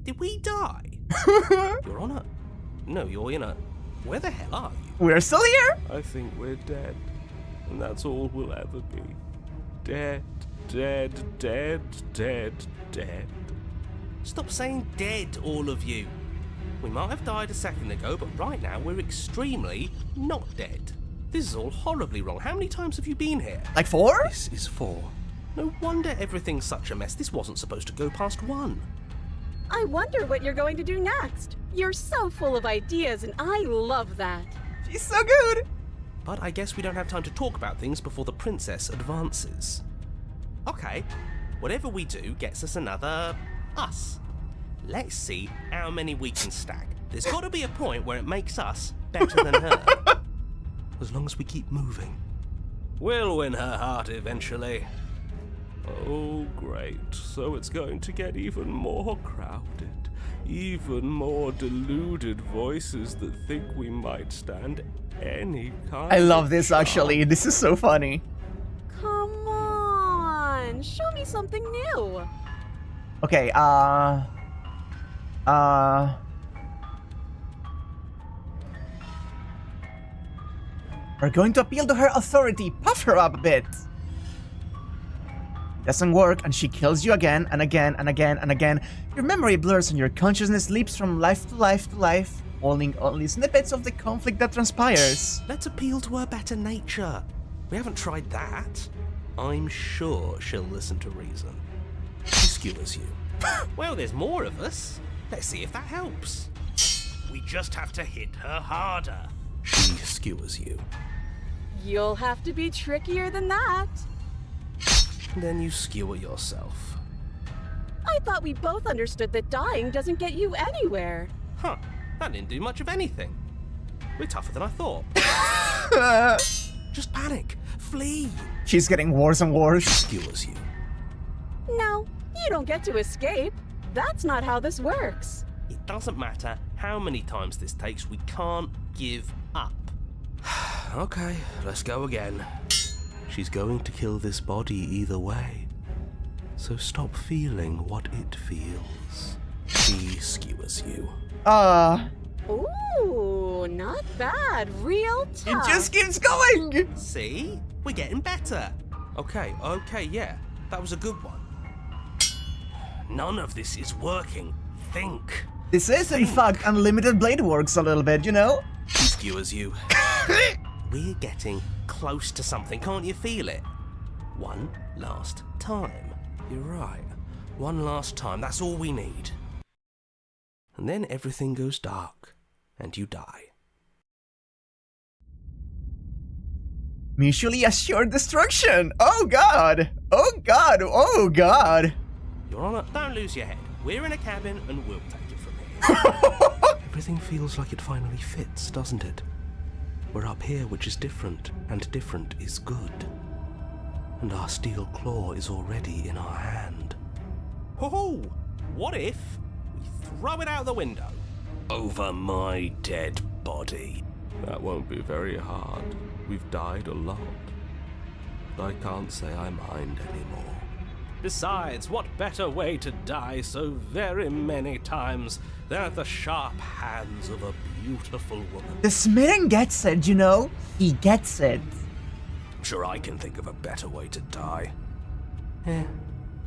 Did we die? You're on a... No, you're in a... Where the hell are you? We're still here? I think we're dead. And that's all we'll ever be. Dead, dead, dead, dead, dead. Stop saying dead, all of you. We might have died a second ago, but right now we're extremely not dead. This is all horribly wrong. How many times have you been here? Like 4? This is 4. No wonder everything's such a mess. This wasn't supposed to go past 1. I wonder what you're going to do next. You're so full of ideas, and I love that. She's so good! But I guess we don't have time to talk about things before the princess advances. Okay, whatever we do gets us another... us. Let's see how many we can stack. There's got to be a point where it makes us better than her. As long as we keep moving. We'll win her heart eventually. Oh, great. So it's going to get even more crowded. Even more deluded voices that think we might stand any kind I love this of actually. This is so funny. Come on, show me something new. Okay, we're going to appeal to her authority. Puff her up a bit. Doesn't work, and she kills you again and again and again and again. Your memory blurs and your consciousness leaps from life to life to life, holding only snippets of the conflict that transpires. Let's appeal to her better nature. We haven't tried that. I'm sure she'll listen to reason. She skewers you. Well, there's more of us. Let's see if that helps. We just have to hit her harder. She skewers you. You'll have to be trickier than that. Then you skewer yourself. I thought we both understood that dying doesn't get you anywhere. Huh, that didn't do much of anything. We're tougher than I thought. Just panic. Flee. She's getting worse and worse. Skewers you. No, you don't get to escape. That's not how this works. It doesn't matter how many times this takes, we can't give up. Okay, let's go again. She's going to kill this body either way. So stop feeling what it feels. She skewers you. Ooh, not bad. Real It tough. just keeps going! See? We're getting better. Okay, yeah. That was a good one. None of this is working. Think. This is, in fact, unlimited blade works a little bit, you know? She skewers you. We're getting close to something, can't you feel it? One last time. You're right. One last time, that's all we need. And then everything goes dark, and you die. Mutually assured destruction! Oh god! Oh god! Oh god! Your Honor, don't lose your head. We're in a cabin, and we'll take it from here. Everything feels like it finally fits, doesn't it? We're up here, which is different, and different is good. And our steel claw is already in our hand. Ho-ho! What if we throw it out the window? Over my dead body. That won't be very hard. We've died a lot. But I can't say I mind anymore. Besides, what better way to die so very many times than at the sharp hands of a beautiful woman? The Smitten gets it, you know? He gets it. I'm sure I can think of a better way to die.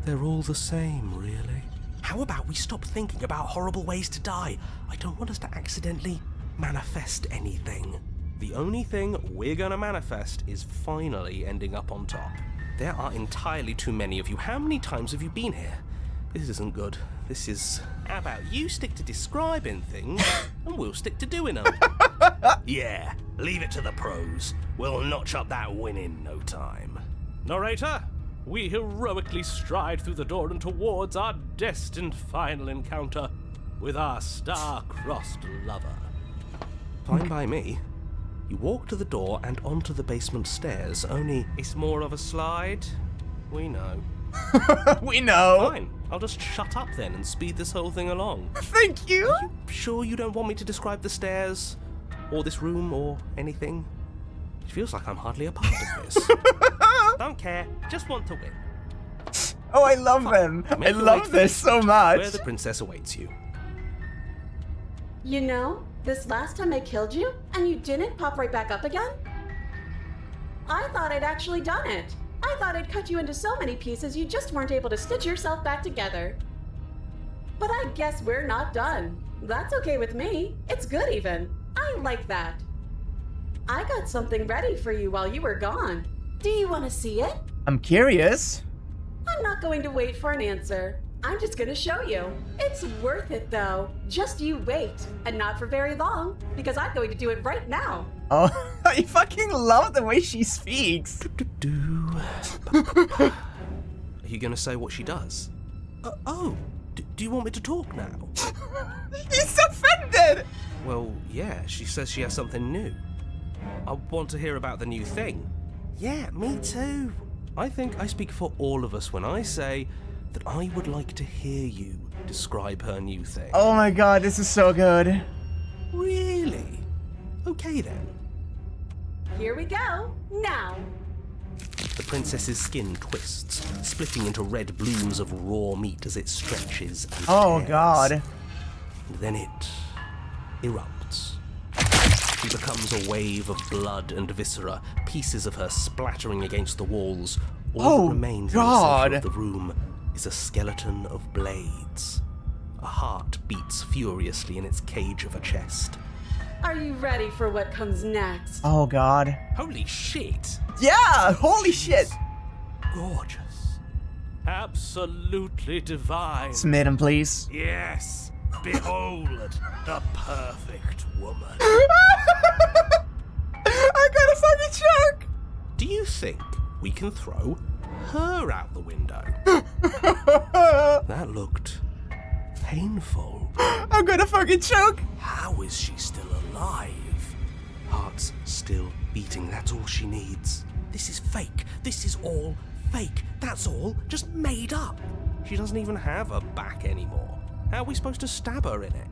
They're all the same, really. How about we stop thinking about horrible ways to die? I don't want us to accidentally manifest anything. The only thing we're gonna manifest is finally ending up on top. There are entirely too many of you. How many times have you been here? This isn't good. This is... How about you stick to describing things, and we'll stick to doing them? Yeah, leave it to the pros. We'll notch up that win in no time. Narrator, we heroically stride through the door and towards our destined final encounter with our star-crossed lover. Fine by me. You walk to the door and onto the basement stairs, only... It's more of a slide. We know. We know. Fine, I'll just shut up then and speed this whole thing along. Thank you. Are you sure you don't want me to describe the stairs? Or this room, or anything? It feels like I'm hardly a part of this. Don't care, just want to win. Oh, I love them. I Make your way love to this the so much. Where the princess awaits you. You know, this last time I killed you, and you didn't pop right back up again? I thought I'd actually done it. I thought I'd cut you into so many pieces you just weren't able to stitch yourself back together. But I guess we're not done. That's okay with me. It's good even. I like that. I got something ready for you while you were gone. Do you want to see it? I'm curious. I'm not going to wait for an answer. I'm just gonna show you. It's worth it though. Just you wait. And not for very long, because I'm going to do it right now. Oh, I fucking love the way she speaks. Are you gonna say what she does? Do you want me to talk now? He's offended. Well, yeah, she says she has something new. I want to hear about the new thing. Yeah, me too. I think I speak for all of us when I say that I would like to hear you describe her new thing. Oh my god, this is so good. Really? Okay then. Here we go. Now. The princess's skin twists, splitting into red blooms of raw meat as it stretches and Oh tears. god. And then it erupts. She becomes a wave of blood and viscera, pieces of her splattering against the walls. All Oh, that remains God. in the center of the room is a skeleton of blades. A heart beats furiously in its cage of a chest. Are you ready for what comes next? Oh god. Holy shit! Yeah, holy shit. Gorgeous. Absolutely divine. Smitten, please. Yes, behold the perfect woman. I got a fucking choke. Do you think we can throw her out the window? That looked painful. I'm gonna fucking choke. How is she still alive? Heart's still beating, that's all she needs. This is fake. This is all fake. That's all just made up. She doesn't even have a back anymore. How are we supposed to stab her in it?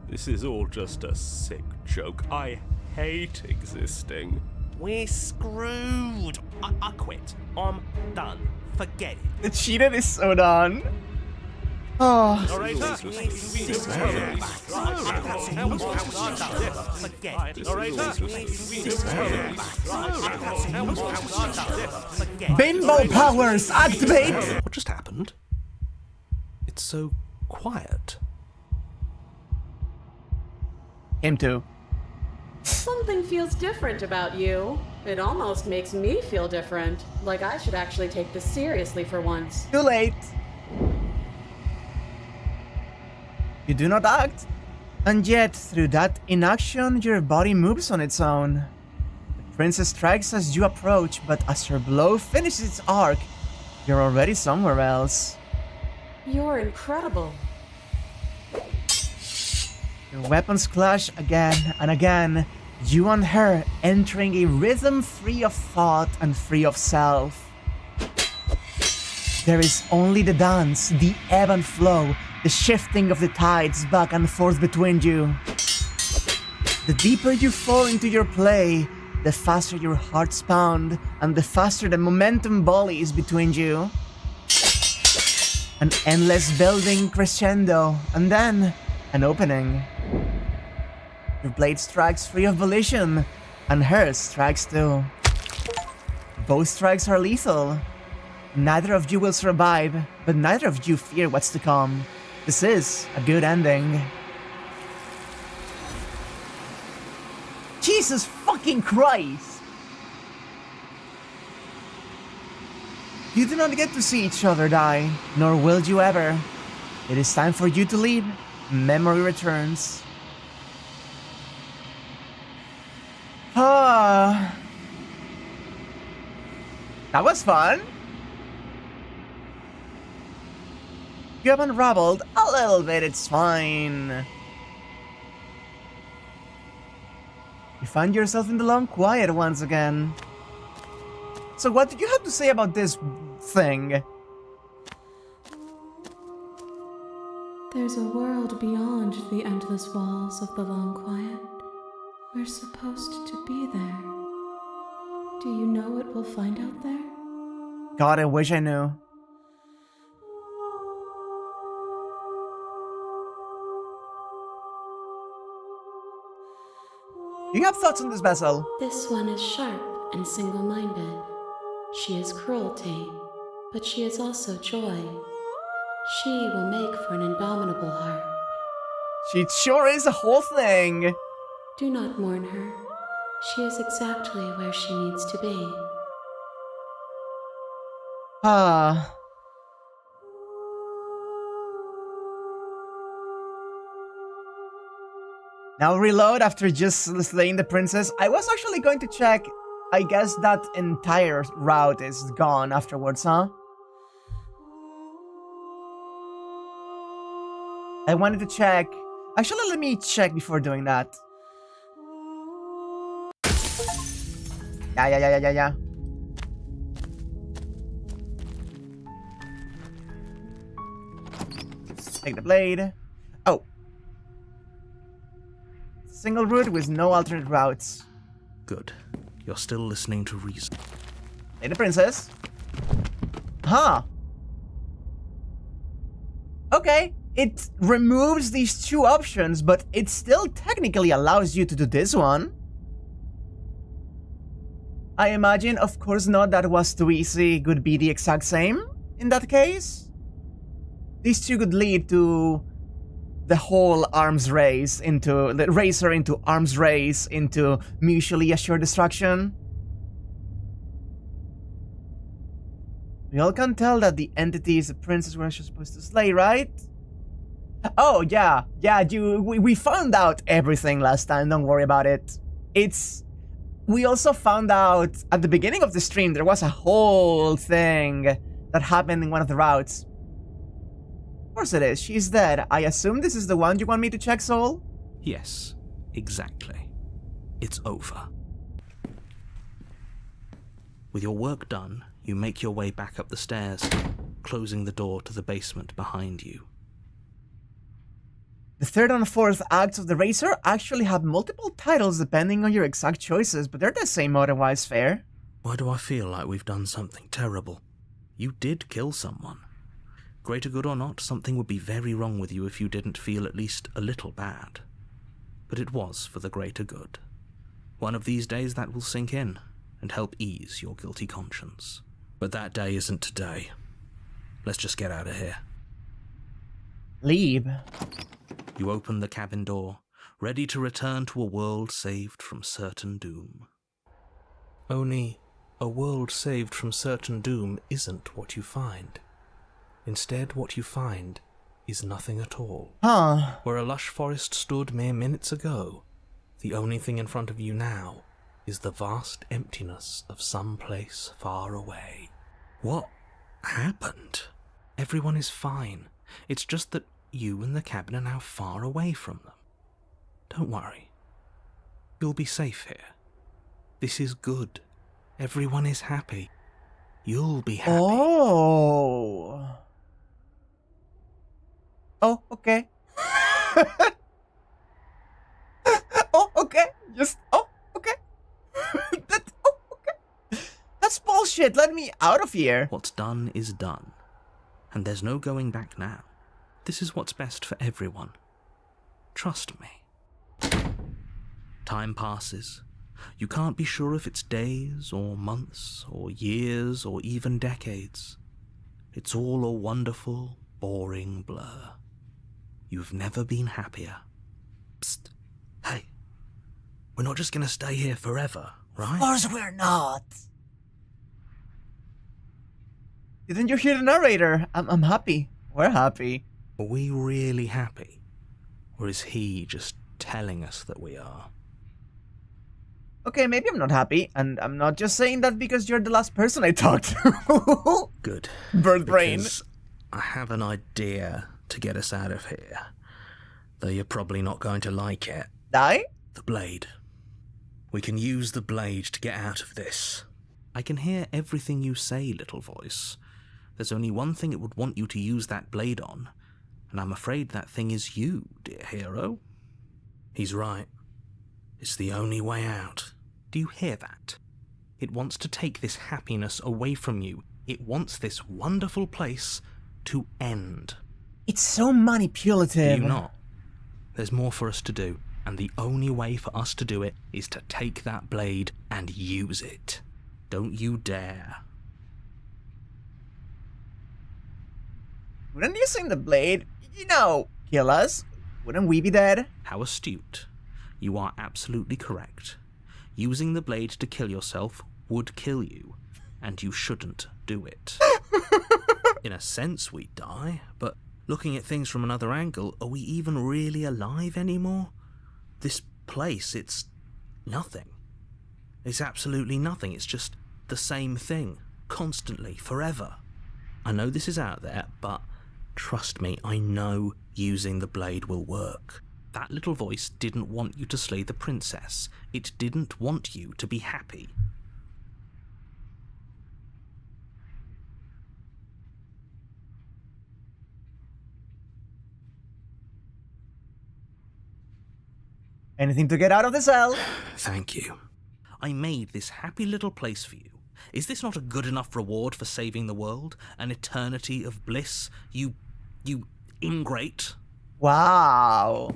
This is all just a sick joke. I hate existing. We're screwed. I quit. I'm done. Forget it. The cheater is so done. Oh, Narrator, bimbo powers activate. What just happened? It's so quiet. Him too. Something feels different about you. It almost makes me feel different. Like I should actually take this seriously for once. Too late. You do not act. And yet, through that inaction, your body moves on its own. The princess strikes as you approach, but as her blow finishes its arc, you're already somewhere else. You're incredible. Your weapons clash again and again, you and her entering a rhythm free of thought and free of self. There is only the dance, the ebb and flow, the shifting of the tides back and forth between you. The deeper you fall into your play, the faster your hearts pound and the faster the momentum volleys between you. An endless building crescendo, and then an opening. Your blade strikes free of volition, and hers strikes too. Both strikes are lethal. Neither of you will survive, but neither of you fear what's to come. This is a good ending. Jesus fucking Christ! You do not get to see each other die, nor will you ever. It is time for you to leave. Memory returns. Ah. That was fun. You have unraveled a little bit, it's fine. You find yourself in the long quiet once again. So what did you have to say about this thing? There's a world beyond the endless walls of the long quiet. We're supposed to be there. Do you know what we'll find out there? God, I wish I knew. Do you have thoughts on this vessel? This one is sharp and single-minded. She is cruelty, but she is also joy. She will make for an indomitable heart. She sure is a whole thing. Do not mourn her. She is exactly where she needs to be. Ah. Now reload after just slaying the princess. I was actually going to check. I guess that entire route is gone afterwards, huh? I wanted to check. Actually, let me check before doing that. Yeah. Take the blade. Oh. Single route with no alternate routes. Good. You're still listening to reason. Hey, the princess. Huh. Okay. It removes these two options, but it still technically allows you to do this one. I imagine, of course not, that was too easy. It would be the exact same in that case. These two could lead to the whole arms race into the racer into arms race into mutually assured destruction. We all can tell that the entity is the princess we're supposed to slay, right? Oh yeah, we found out everything last time, don't worry about it. We also found out at the beginning of the stream there was a whole thing that happened in one of the routes. Of course it is, she's dead. I assume this is the one you want me to check, Soul? Yes, exactly. It's over. With your work done, you make your way back up the stairs, closing the door to the basement behind you. The third and fourth acts of the Racer actually have multiple titles depending on your exact choices, but they're the same otherwise, fair. Why do I feel like we've done something terrible? You did kill someone. Greater good or not, something would be very wrong with you if you didn't feel at least a little bad. But it was for the greater good. One of these days that will sink in and help ease your guilty conscience. But that day isn't today. Let's just get out of here. Leave. You open the cabin door, ready to return to a world saved from certain doom. Only, a world saved from certain doom isn't what you find. Instead, what you find is nothing at all. Huh. Where a lush forest stood mere minutes ago, the only thing in front of you now is the vast emptiness of some place far away. What happened? Everyone is fine. It's just that you and the cabin are now far away from them. Don't worry. You'll be safe here. This is good. Everyone is happy. You'll be happy. Oh. Oh, okay. Oh, okay. Okay. Okay. That's bullshit. Let me out of here. What's done is done. And there's no going back now. This is what's best for everyone. Trust me. Time passes. You can't be sure if it's days or months or years or even decades. It's all a wonderful, boring blur. You've never been happier. Psst. Hey. We're not just gonna stay here forever, right? Of course we're not. Didn't you hear the narrator? I'm happy. We're happy. Are we really happy? Or is he just telling us that we are? Okay, maybe I'm not happy, and I'm not just saying that because you're the last person I talked to. Good. Bird brain. Because I have an idea to get us out of here. Though you're probably not going to like it. Die? The blade. We can use the blade to get out of this. I can hear everything you say, little voice. There's only one thing it would want you to use that blade on, and I'm afraid that thing is you, dear hero. He's right. It's the only way out. Do you hear that? It wants to take this happiness away from you. It wants this wonderful place to end. It's so manipulative. Do you not? There's more for us to do, and the only way for us to do it is to take that blade and use it. Don't you dare. Wouldn't using the blade, kill us? Wouldn't we be dead? How astute. You are absolutely correct. Using the blade to kill yourself would kill you, and you shouldn't do it. In a sense, we die, but looking at things from another angle, are we even really alive anymore? This place, it's nothing. It's absolutely nothing. It's just the same thing, constantly, forever. I know this is out there, but trust me, I know using the blade will work. That little voice didn't want you to slay the princess. It didn't want you to be happy. Anything to get out of the cell? Thank you. I made this happy little place for you. Is this not a good enough reward for saving the world? An eternity of bliss? You ingrate? Wow.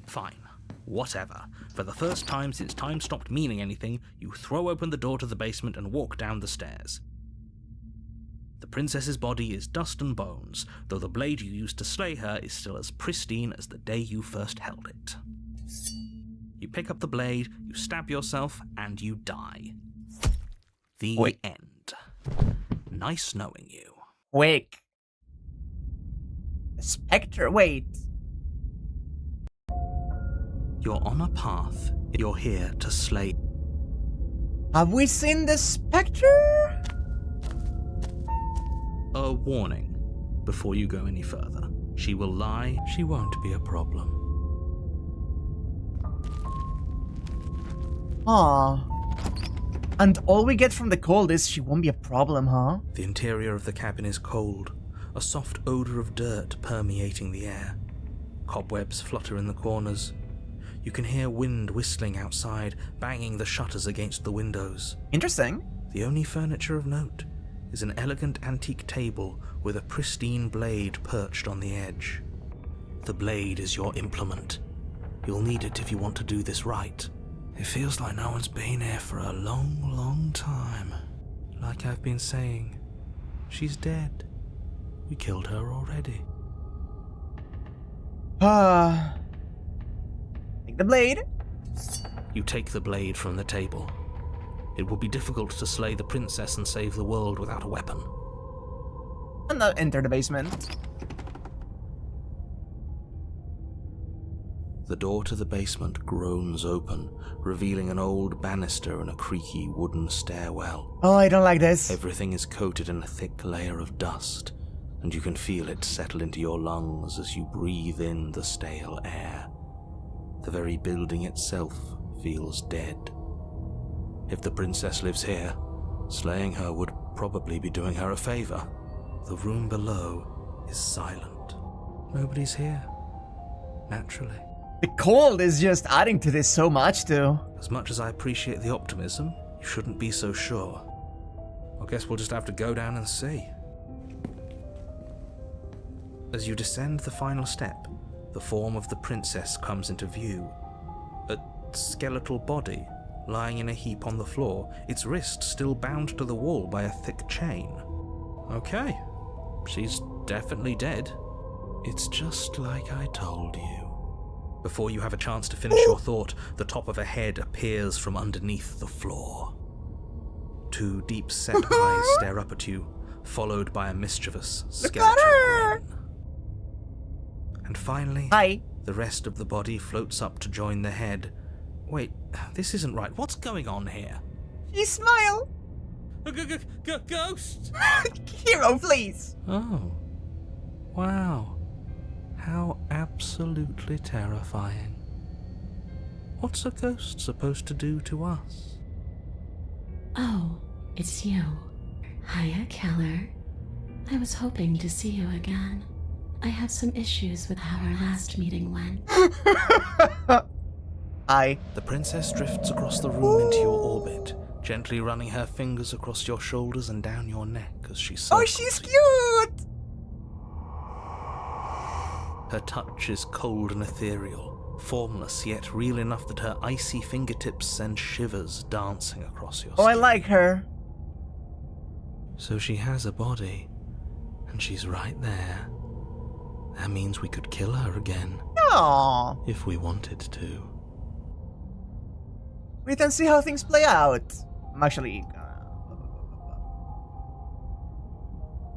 Fine. Whatever. For the first time since time stopped meaning anything, you throw open the door to the basement and walk down the stairs. The princess's body is dust and bones, though the blade you used to slay her is still as pristine as the day you first held it. You pick up the blade, you stab yourself, and you die. The end. Nice knowing you. Quick. The spectre, wait. You're on a path. You're here to slay. Have we seen the spectre? A warning before you go any further. She will lie. She won't be a problem. Aw. And all we get from the cold is she won't be a problem, huh? The interior of the cabin is cold, a soft odor of dirt permeating the air. Cobwebs flutter in the corners. You can hear wind whistling outside, banging the shutters against the windows. Interesting. The only furniture of note is an elegant antique table with a pristine blade perched on the edge. The blade is your implement. You'll need it if you want to do this right. It feels like no one's been here for a long, long time. Like I've been saying, she's dead. We killed her already. Take the blade. You take the blade from the table. It will be difficult to slay the princess and save the world without a weapon. And now enter the basement. The door to the basement groans open, revealing an old banister and a creaky wooden stairwell. Oh, I don't like this. Everything is coated in a thick layer of dust, and you can feel it settle into your lungs as you breathe in the stale air. The very building itself feels dead. If the princess lives here, slaying her would probably be doing her a favor. The room below is silent. Nobody's here. Naturally. The cold is just adding to this so much, too. As much as I appreciate the optimism, you shouldn't be so sure. I guess we'll just have to go down and see. As you descend the final step, the form of the princess comes into view. A skeletal body lying in a heap on the floor, its wrist still bound to the wall by a thick chain. Okay, she's definitely dead. It's just like I told you. Before you have a chance to finish your thought, the top of a head appears from underneath the floor. Two deep-set eyes stare up at you, followed by a mischievous skeletal grin. And finally, the rest of the body floats up to join the head. Wait, this isn't right. What's going on here? You smile. Ghost! Hero, please. Oh. Wow. How absolutely terrifying. What's a ghost supposed to do to us? Oh, it's you. Hiya, Keller. I was hoping to see you again. I have some issues with how our last meeting went. The princess drifts across the room into your orbit, gently running her fingers across your shoulders and down your neck as she circles. Oh, she's cute! Her touch is cold and ethereal, formless yet real enough that her icy fingertips send shivers dancing across your skin. Oh, I like her. So she has a body, and she's right there. That means we could kill her again. Aww. If we wanted to. Wait and see how things play out. I'm actually...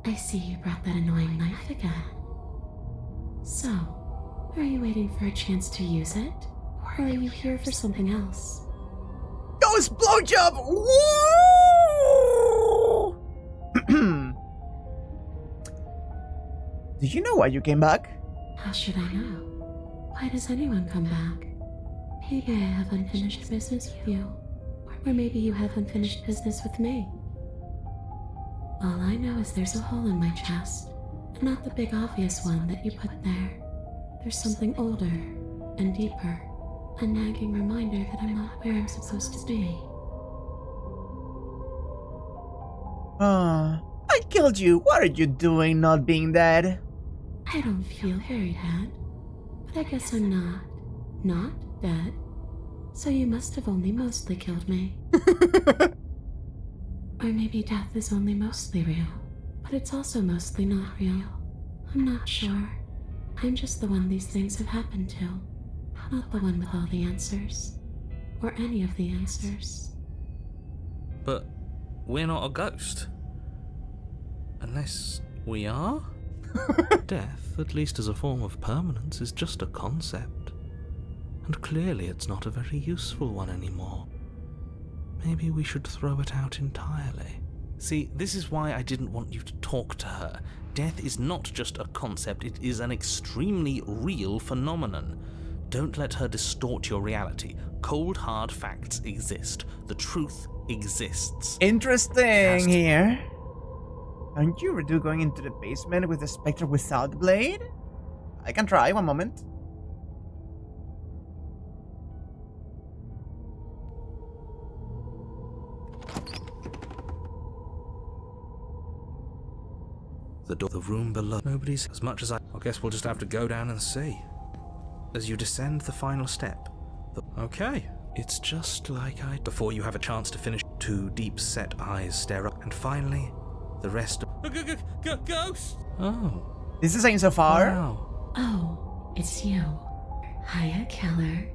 I see you brought that annoying knife again. So, are you waiting for a chance to use it? Or are you here for something else? Ghost blowjob! Woo! Did you know why you came back? How should I know? Why does anyone come back? Maybe I have unfinished business with you. Or maybe you have unfinished business with me. All I know is there's a hole in my chest. And not the big obvious one that you put there. There's something older and deeper. A nagging reminder that I'm not where I'm supposed to be. I killed you. What are you doing not being dead? I don't feel very dead. But I guess I'm not dead. So you must have only mostly killed me. Or maybe death is only mostly real, but it's also mostly not real. I'm not sure. I'm just the one these things have happened to, not the one with all the answers. Or any of the answers. But we're not a ghost. Unless we are? Death, at least as a form of permanence, is just a concept. And clearly it's not a very useful one anymore. Maybe we should throw it out entirely. See, this is why I didn't want you to talk to her. Death is not just a concept, it is an extremely real phenomenon. Don't let her distort your reality. Cold, hard facts exist. The truth exists. Interesting here. Aren't you redo going into the basement with the spectre without the blade? I can try, one moment. The door, the room below. Nobody's as much as I guess we'll just have to go down and see. As you descend the final step. Okay. It's just like I... Before you have a chance to finish, two deep-set eyes stare up. And finally, the rest of... Ghost! Oh. This is saying so far. Wow. Oh, it's you. Hiya, Keller.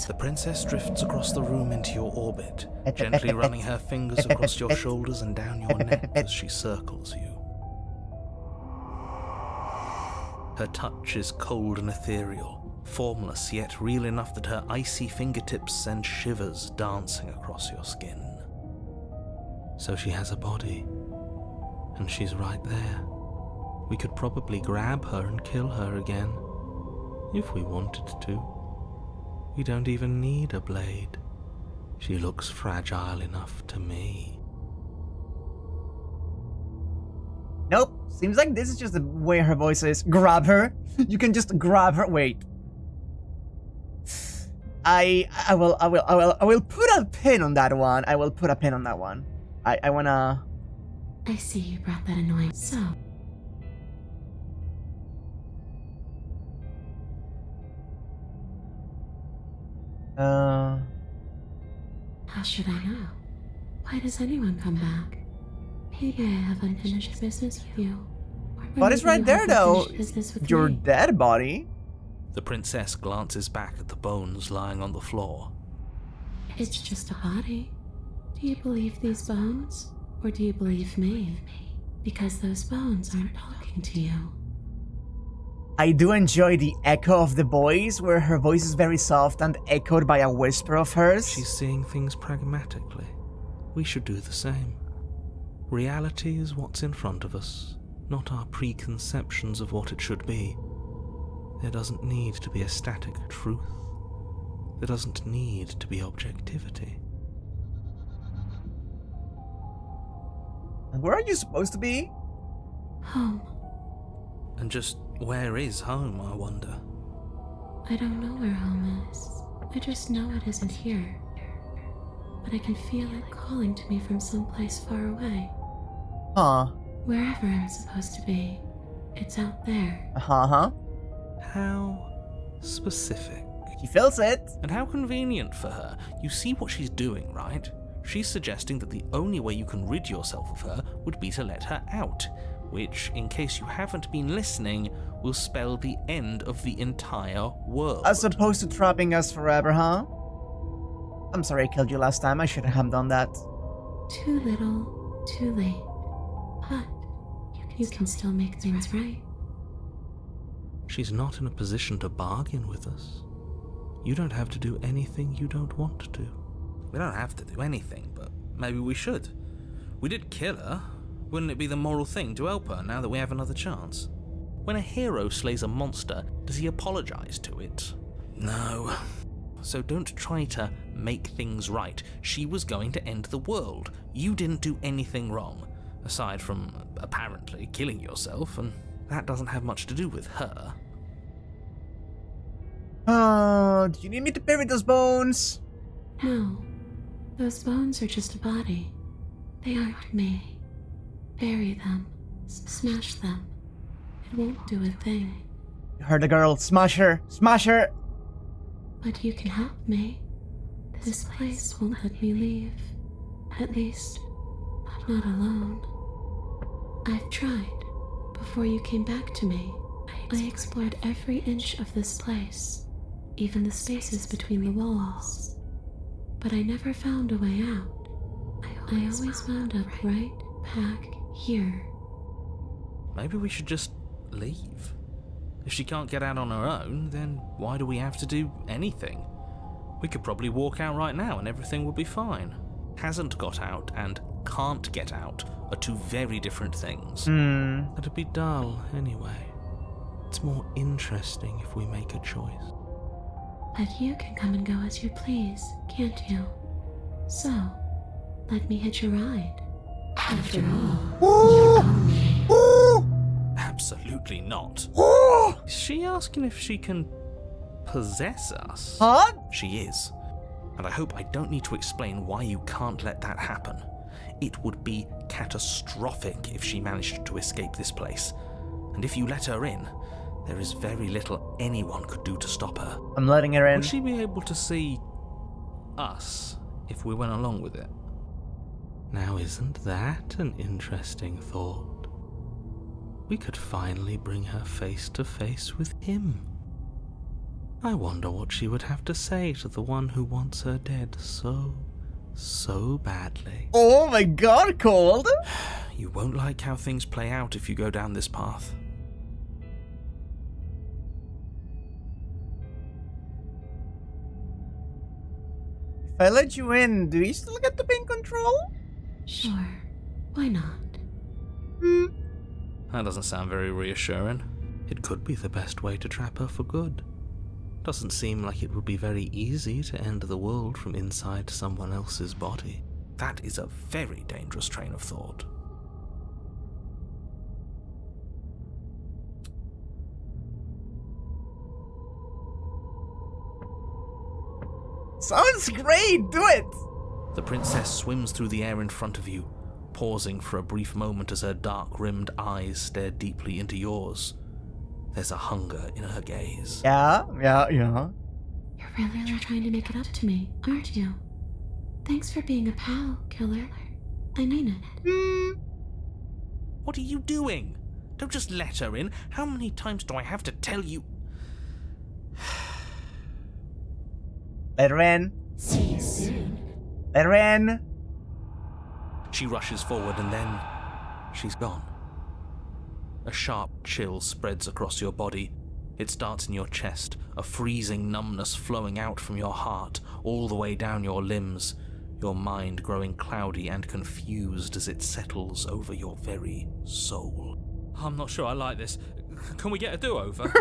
The princess drifts across the room into your orbit, gently running her fingers across your shoulders and down your neck as she circles you. Her touch is cold and ethereal, formless yet real enough that her icy fingertips send shivers dancing across your skin. So she has a body, and she's right there. We could probably grab her and kill her again, if we wanted to. We don't even need a blade. She looks fragile enough to me. Nope. Seems like this is just the way her voice is. Grab her. You can just grab her. Wait. I will put a pin on that one. I will put a pin on that one. I wanna... I see you brought that annoying... So... Uh, How should I know? Why does anyone come back? Maybe I have unfinished business with you. But it's right there, though. Your Me. dead body. The princess glances back at the bones lying on the floor. It's just a body. Do you believe these bones? Or do you believe me? Because those bones aren't talking to you. I do enjoy the echo of the voice, where her voice is very soft and echoed by a whisper of hers. She's seeing things pragmatically. We should do the same. Reality is what's in front of us, not our preconceptions of what it should be. There doesn't need to be a static truth. There doesn't need to be objectivity. Where are you supposed to be? Home. And just where is home, I wonder? I don't know where home is. I just know it isn't here. But I can feel it calling to me from someplace far away. Huh. Wherever I'm supposed to be, it's out there. Uh-huh. How specific. She feels it. And how convenient for her. You see what she's doing, right? She's suggesting that the only way you can rid yourself of her would be to let her out, which, in case you haven't been listening, will spell the end of the entire world. As opposed to trapping us forever, huh? I'm sorry I killed you last time. I shouldn't have done that. Too little, too late. But you can still make things right. She's not in a position to bargain with us. You don't have to do anything you don't want to. We don't have to do anything, but maybe we should. We did kill her. Wouldn't it be the moral thing to help her now that we have another chance? When a hero slays a monster, does he apologize to it? No. So don't try to make things right. She was going to end the world. You didn't do anything wrong, aside from apparently killing yourself, and that doesn't have much to do with her. Do you need me to bury those bones? No. Those bones are just a body. They aren't me. Bury them. Smash them. It won't do a thing. You heard the girl. Smash her. Smash her. But you can help me. This place won't let me leave. At least, not alone. I've tried. Before you came back to me, I explored every inch of this place, even the spaces between the walls. But I never found a way out. I always wound up right back here. Maybe we should just leave. If she can't get out on her own, then why do we have to do anything? We could probably walk out right now and everything would be fine. Hasn't got out and can't get out are two very different things. It'd be dull anyway. It's more interesting if we make a choice. But you can come and go as you please, can't you? So, let me hitch a ride. After all, Absolutely not. Is she asking if she can possess us? Huh? She is. And I hope I don't need to explain why you can't let that happen. It would be catastrophic if she managed to escape this place. And if you let her in, there is very little anyone could do to stop her. I'm letting her in. Would she be able to see us if we went along with it? Now, isn't that an interesting thought? We could finally bring her face to face with him. I wonder what she would have to say to the one who wants her dead so badly. Oh my god, Cold! You won't like how things play out if you go down this path. If I let you in, do you still get to be in control? Sure, why not? That doesn't sound very reassuring. It could be the best way to trap her for good. Doesn't seem like it would be very easy to end the world from inside someone else's body. That is a very dangerous train of thought. Sounds great! Do it! The princess swims through the air in front of you, pausing for a brief moment as her dark-rimmed eyes stare deeply into yours. There's a hunger in her gaze. Yeah. You're really trying to make it up to me, aren't you? Thanks for being a pal, killer. I mean it. What are you doing? Don't just let her in. How many times do I have to tell you? Let her in. See you soon. Let her in. She rushes forward and then she's gone. A sharp chill spreads across your body. It starts in your chest, a freezing numbness flowing out from your heart, all the way down your limbs, your mind growing cloudy and confused as it settles over your very soul. I'm not sure I like this. Can we get a do-over?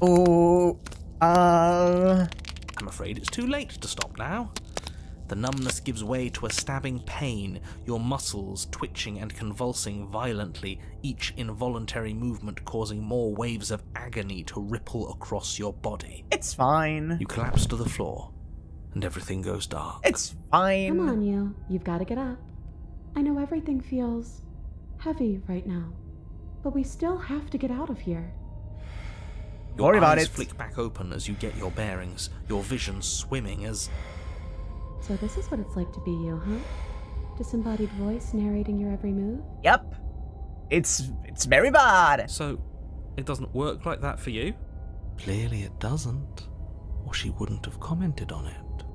Oh, I'm afraid it's too late to stop now. The numbness gives way to a stabbing pain, your muscles twitching and convulsing violently, each involuntary movement causing more waves of agony to ripple across your body. It's fine. You collapse to the floor, and everything goes dark. It's fine. Come on, you. You've got to get up. I know everything feels heavy right now, but we still have to get out of here. Don't worry about eyes it. Flick back open as you get your bearings, your vision swimming as... So this is what it's like to be you, huh? Disembodied voice narrating your every move? Yep. It's very bad. So, it doesn't work like that for you? Clearly it doesn't, or she wouldn't have commented on it.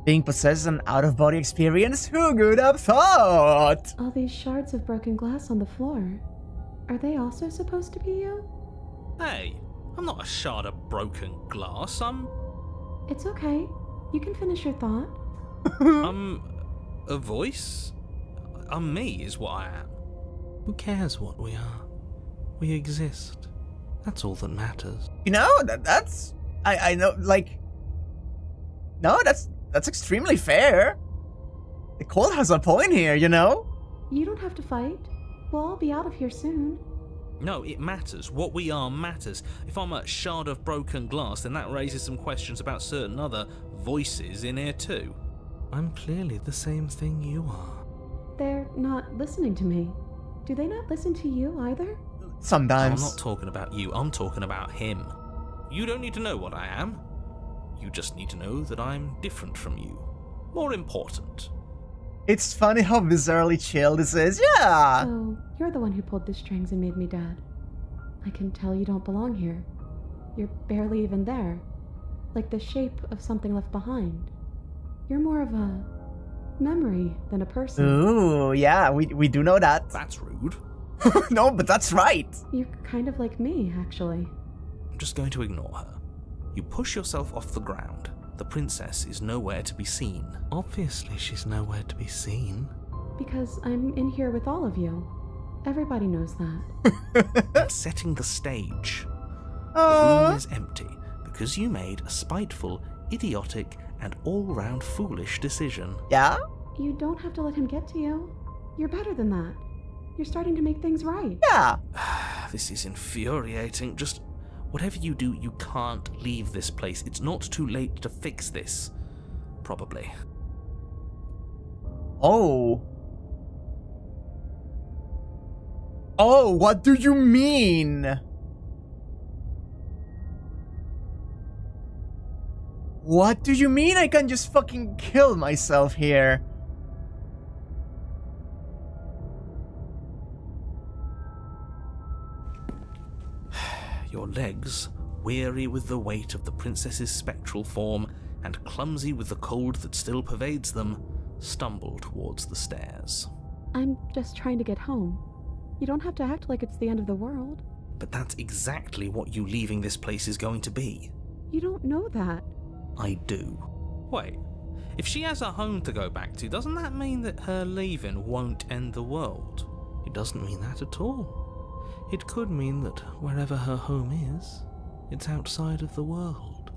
Being possessed is an out-of-body experience? Who could have thought? All these shards of broken glass on the floor, are they also supposed to be you? Hey, I'm not a shard of broken glass. It's okay. You can finish your thought. I'm a voice? I'm me is what I am. Who cares what we are? We exist. That's all that matters. You know, that's... I know, like... No, that's extremely fair. Nicole has a point here, you know? You don't have to fight. We'll all be out of here soon. No, it matters. What we are matters. If I'm a shard of broken glass, then that raises some questions about certain other voices in here too. I'm clearly the same thing you are. They're not listening to me. Do they not listen to you either? Sometimes. I'm not talking about you, I'm talking about him. You don't need to know what I am. You just need to know that I'm different from you. More important. It's funny how bizarrely chill this is. Yeah. So, you're the one who pulled the strings and made me dead. I can tell you don't belong here. You're barely even there. Like the shape of something left behind. You're more of a memory than a person. Ooh, yeah, we do know that. That's rude. No, but that's right. You're kind of like me, actually. I'm just going to ignore her. You push yourself off the ground. The princess is nowhere to be seen. Obviously, she's nowhere to be seen. Because I'm in here with all of you. Everybody knows that. I'm setting the stage. The room is empty because you made a spiteful, idiotic, and all-round foolish decision. Yeah? You don't have to let him get to you. You're better than that. You're starting to make things right. Yeah. This is infuriating. Just whatever you do, you can't leave this place. It's not too late to fix this. Probably. Oh. Oh, what do you mean? What do you mean I can just fucking kill myself here? Your legs, weary with the weight of the princess's spectral form and clumsy with the cold that still pervades them, stumble towards the stairs. I'm just trying to get home. You don't have to act like it's the end of the world. But that's exactly what you leaving this place is going to be. You don't know that. I do. Wait, if she has a home to go back to, doesn't that mean that her leaving won't end the world? It doesn't mean that at all. It could mean that wherever her home is, it's outside of the world.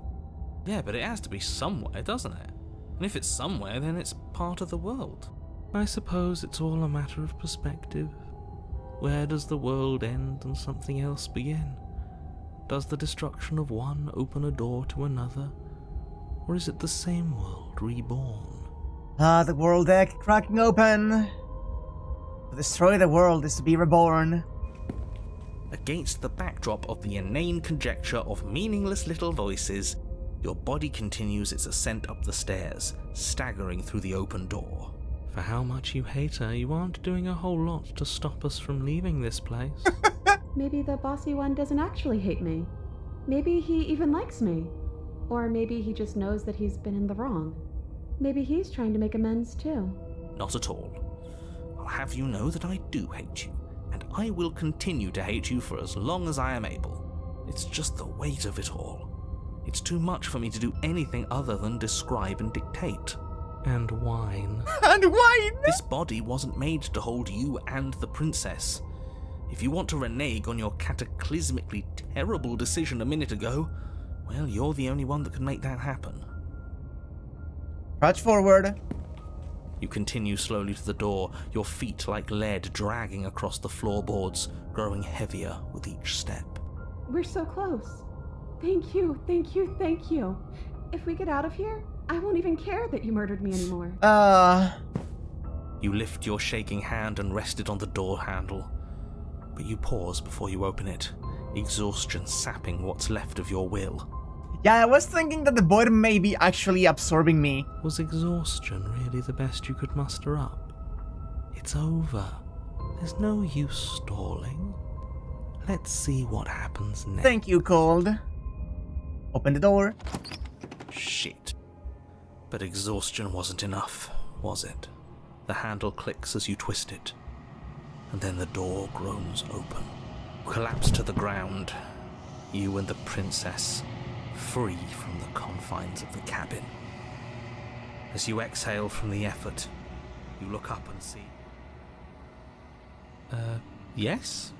Yeah, but it has to be somewhere, doesn't it? And if it's somewhere, then it's part of the world. I suppose it's all a matter of perspective. Where does the world end and something else begin? Does the destruction of one open a door to another? Or is it the same world reborn? Ah, the world deck cracking open. To destroy the world is to be reborn. Against the backdrop of the inane conjecture of meaningless little voices, Your body continues its ascent up the stairs, staggering through the open door. For how much you hate her, you aren't doing a whole lot to stop us from leaving this place. Maybe the bossy one doesn't actually hate me. Maybe he even likes me. Or maybe he just knows that he's been in the wrong. Maybe he's trying to make amends too. Not at all. I'll have you know that I do hate you, and I will continue to hate you for as long as I am able. It's just the weight of it all. It's too much for me to do anything other than describe and dictate. And whine. And whine! This body wasn't made to hold you and the princess. If you want to renege on your cataclysmically terrible decision a minute ago, well, you're the only one that can make that happen. Crouch forward. You continue slowly to the door, your feet like lead dragging across the floorboards, growing heavier with each step. We're so close. Thank you, thank you, thank you. If we get out of here, I won't even care that you murdered me anymore. You lift your shaking hand and rest it on the door handle. But you pause before you open it, exhaustion sapping what's left of your will. Yeah, I was thinking that the void may be actually absorbing me. Was exhaustion really the best you could muster up? It's over. There's no use stalling. Let's see what happens next. Thank you, Cold. Open the door. Shit. But exhaustion wasn't enough, was it? The handle clicks as you twist it, and then the door groans open. You collapse to the ground, you and the princess, free from the confines of the cabin. As you exhale from the effort, you look up and see... yes?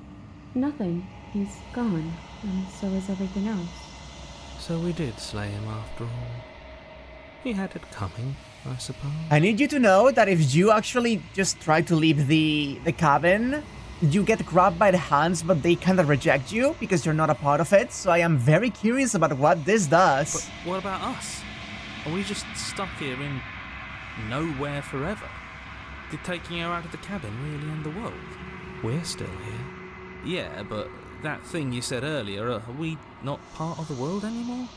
Nothing. He's gone, and so is everything else. So we did slay him after all. He had it coming, I suppose. I need you to know that if you actually just try to leave the cabin, you get grabbed by the hands, but they kind of reject you because you're not a part of it. So I am very curious about what this does. But what about us? Are we just stuck here in nowhere forever? Did taking her out of the cabin really end the world? We're still here. Yeah, but that thing you said earlier, are we not part of the world anymore?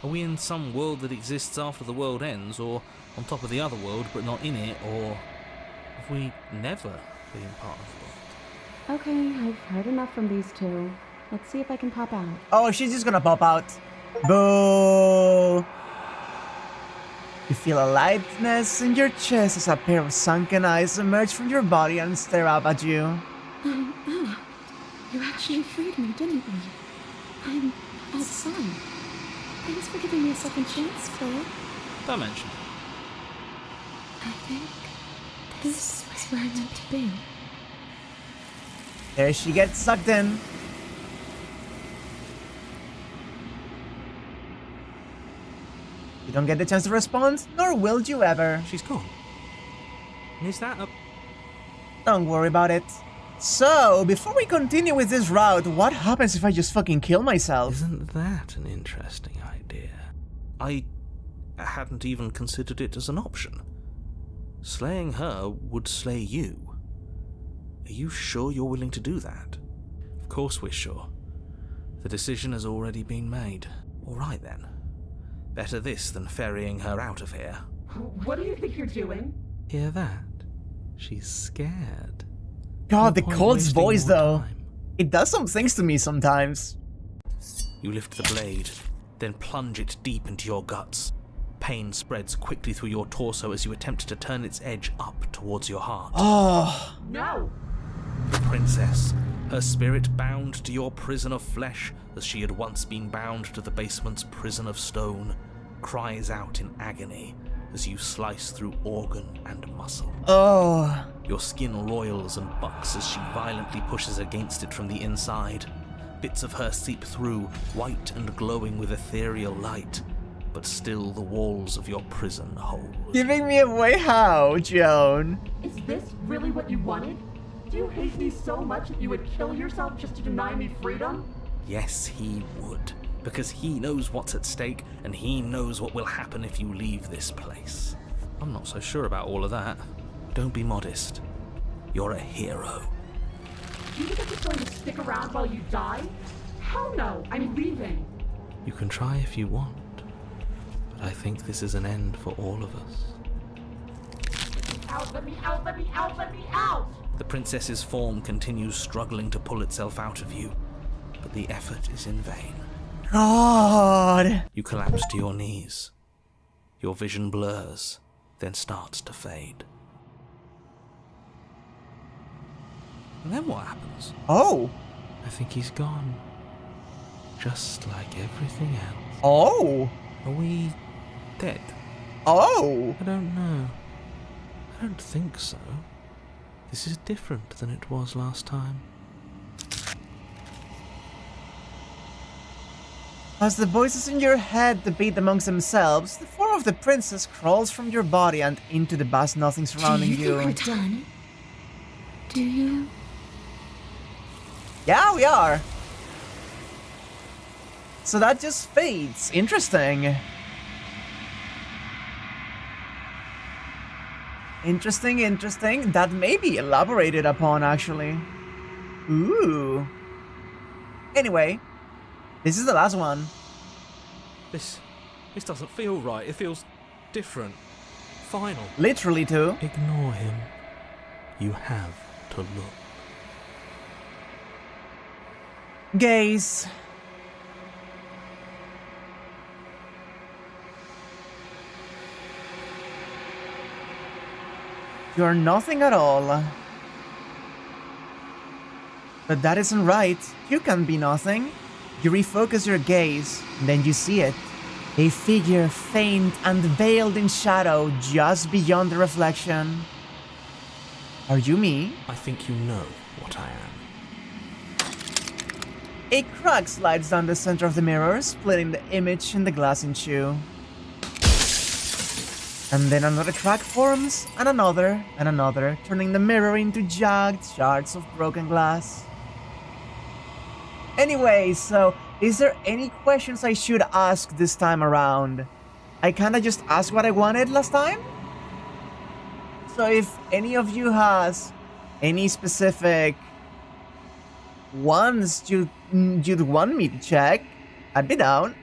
Are we in some world that exists after the world ends, or on top of the other world but not in it, or have we never been part of the world? Okay, I've heard enough from these two. Let's see if I can pop out. Oh, she's just gonna pop out. Boo! You feel a lightness in your chest as a pair of sunken eyes emerge from your body and stare up at you. You actually freed me, didn't you? I'm outside. Thanks for giving me a second chance, Claire. Dimension. I think this is where I meant to be. There she gets sucked in. You don't get the chance to respond, nor will you ever. She's gone. And is that a... Don't worry about it. So, before we continue with this route, what happens if I just fucking kill myself? Isn't that an interesting idea? I hadn't even considered it as an option. Slaying her would slay you. Are you sure you're willing to do that? Of course we're sure. The decision has already been made. All right then. Better this than ferrying her out of here. What do you think you're doing? Hear that? She's scared. God, the No point Cold's wasting voice more though. time. It does some things to me sometimes. You lift the blade, then plunge it deep into your guts. Pain spreads quickly through your torso as you attempt to turn its edge up towards your heart. Oh. No! The princess, her spirit bound to your prison of flesh as she had once been bound to the basement's prison of stone, cries out in agony as you slice through organ and muscle. Oh. Your skin roils and bucks as she violently pushes against it from the inside. Bits of her seep through, white and glowing with ethereal light, but still the walls of your prison hold. Giving me away how, Joan? Is this really what you wanted? Do you hate me so much that you would kill yourself just to deny me freedom? Yes, he would. Because he knows what's at stake, and he knows what will happen if you leave this place. I'm not so sure about all of that. Don't be modest. You're a hero. Do you think I'm just going to stick around while you die? Hell no, I'm leaving. You can try if you want. but I think this is an end for all of us. Out, let me out, let me out, let me out! The princess's form continues struggling to pull itself out of you, but the effort is in vain. God! You collapse to your knees. Your vision blurs, then starts to fade. And then what happens? Oh! I think he's gone. Just like everything else. Oh! Are we dead? Oh! I don't know. I don't think so. This is different than it was last time. As the voices in your head debate amongst themselves, the form of the princess crawls from your body and into the vast nothing surrounding Do you think we're done? Do you? Yeah, we are. So that just fades. Interesting. Interesting. That may be elaborated upon, actually. Ooh. Anyway, this is the last one. This doesn't feel right. It feels different. Final. Literally, too. Ignore him. You have to look. Gaze. You're nothing at all. But that isn't right. You can be nothing. You refocus your gaze, and then you see it. A figure faint and veiled in shadow just beyond the reflection. Are you me? I think you know what I am. A crack slides down the center of the mirror, splitting the image in the glass in two. And then another crack forms, and another, turning the mirror into jagged shards of broken glass. Anyway, so, is there any questions I should ask this time around? I kinda just asked what I wanted last time? So if any of you has any specific ones you'd want me to check, I'd be down.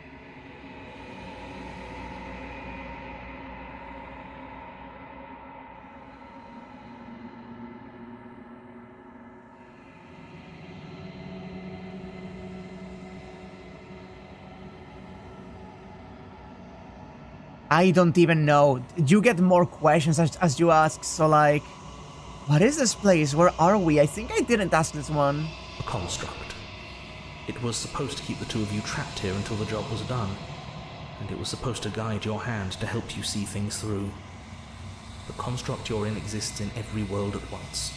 I don't even know. You get more questions as you ask, so like... What is this place? Where are we? I think I didn't ask this one. A construct. It was supposed to keep the two of you trapped here until the job was done. And it was supposed to guide your hand to help you see things through. The construct you're in exists in every world at once.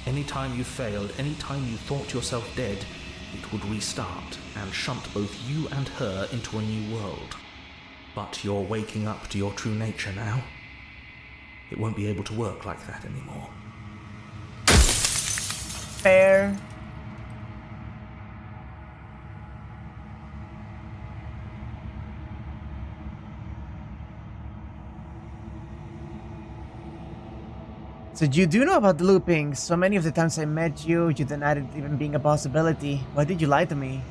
Anytime you failed, anytime you thought yourself dead, it would restart and shunt both you and her into a new world. But you're waking up to your true nature now. It won't be able to work like that anymore. Fair. So you do know about the looping. So many of the times I met you, you denied it even being a possibility. Why did you lie to me?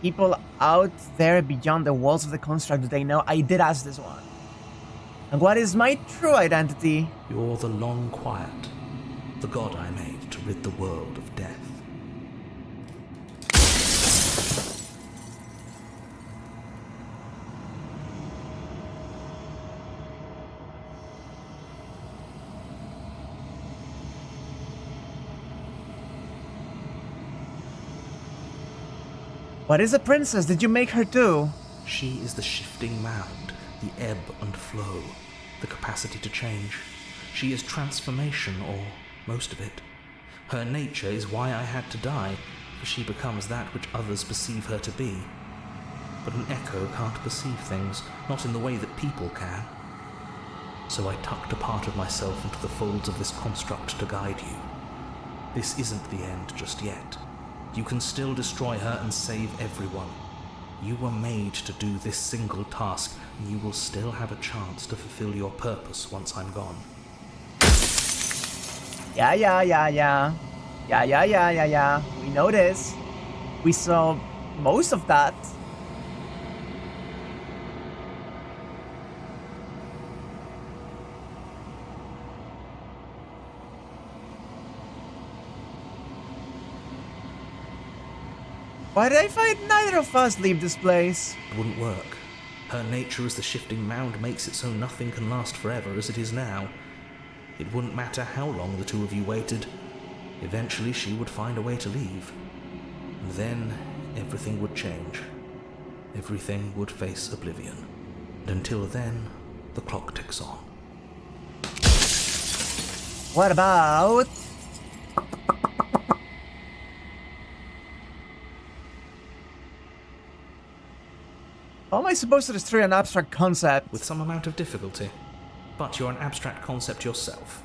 People out there beyond the walls of the construct, do they know? I did ask this one. And what is my true identity? You're the long quiet, the god I made to rid the world of death. What is a princess? Did you make her too? She is the shifting mound, the ebb and flow, the capacity to change. She is transformation, or most of it. Her nature is why I had to die, for she becomes that which others perceive her to be. But an echo can't perceive things, not in the way that people can. So I tucked a part of myself into the folds of this construct to guide you. This isn't the end just yet. You can still destroy her and save everyone. You were made to do this single task, and you will still have a chance to fulfill your purpose once I'm gone. Yeah. We know this. We saw most of that. Why did I find neither of us leave this place? It wouldn't work. Her nature as the shifting mound makes it so nothing can last forever as it is now. It wouldn't matter how long the two of you waited. Eventually she would find a way to leave. And then everything would change. Everything would face oblivion. And until then, the clock ticks on. What about... How am I supposed to destroy an abstract concept? With some amount of difficulty. But you're an abstract concept yourself.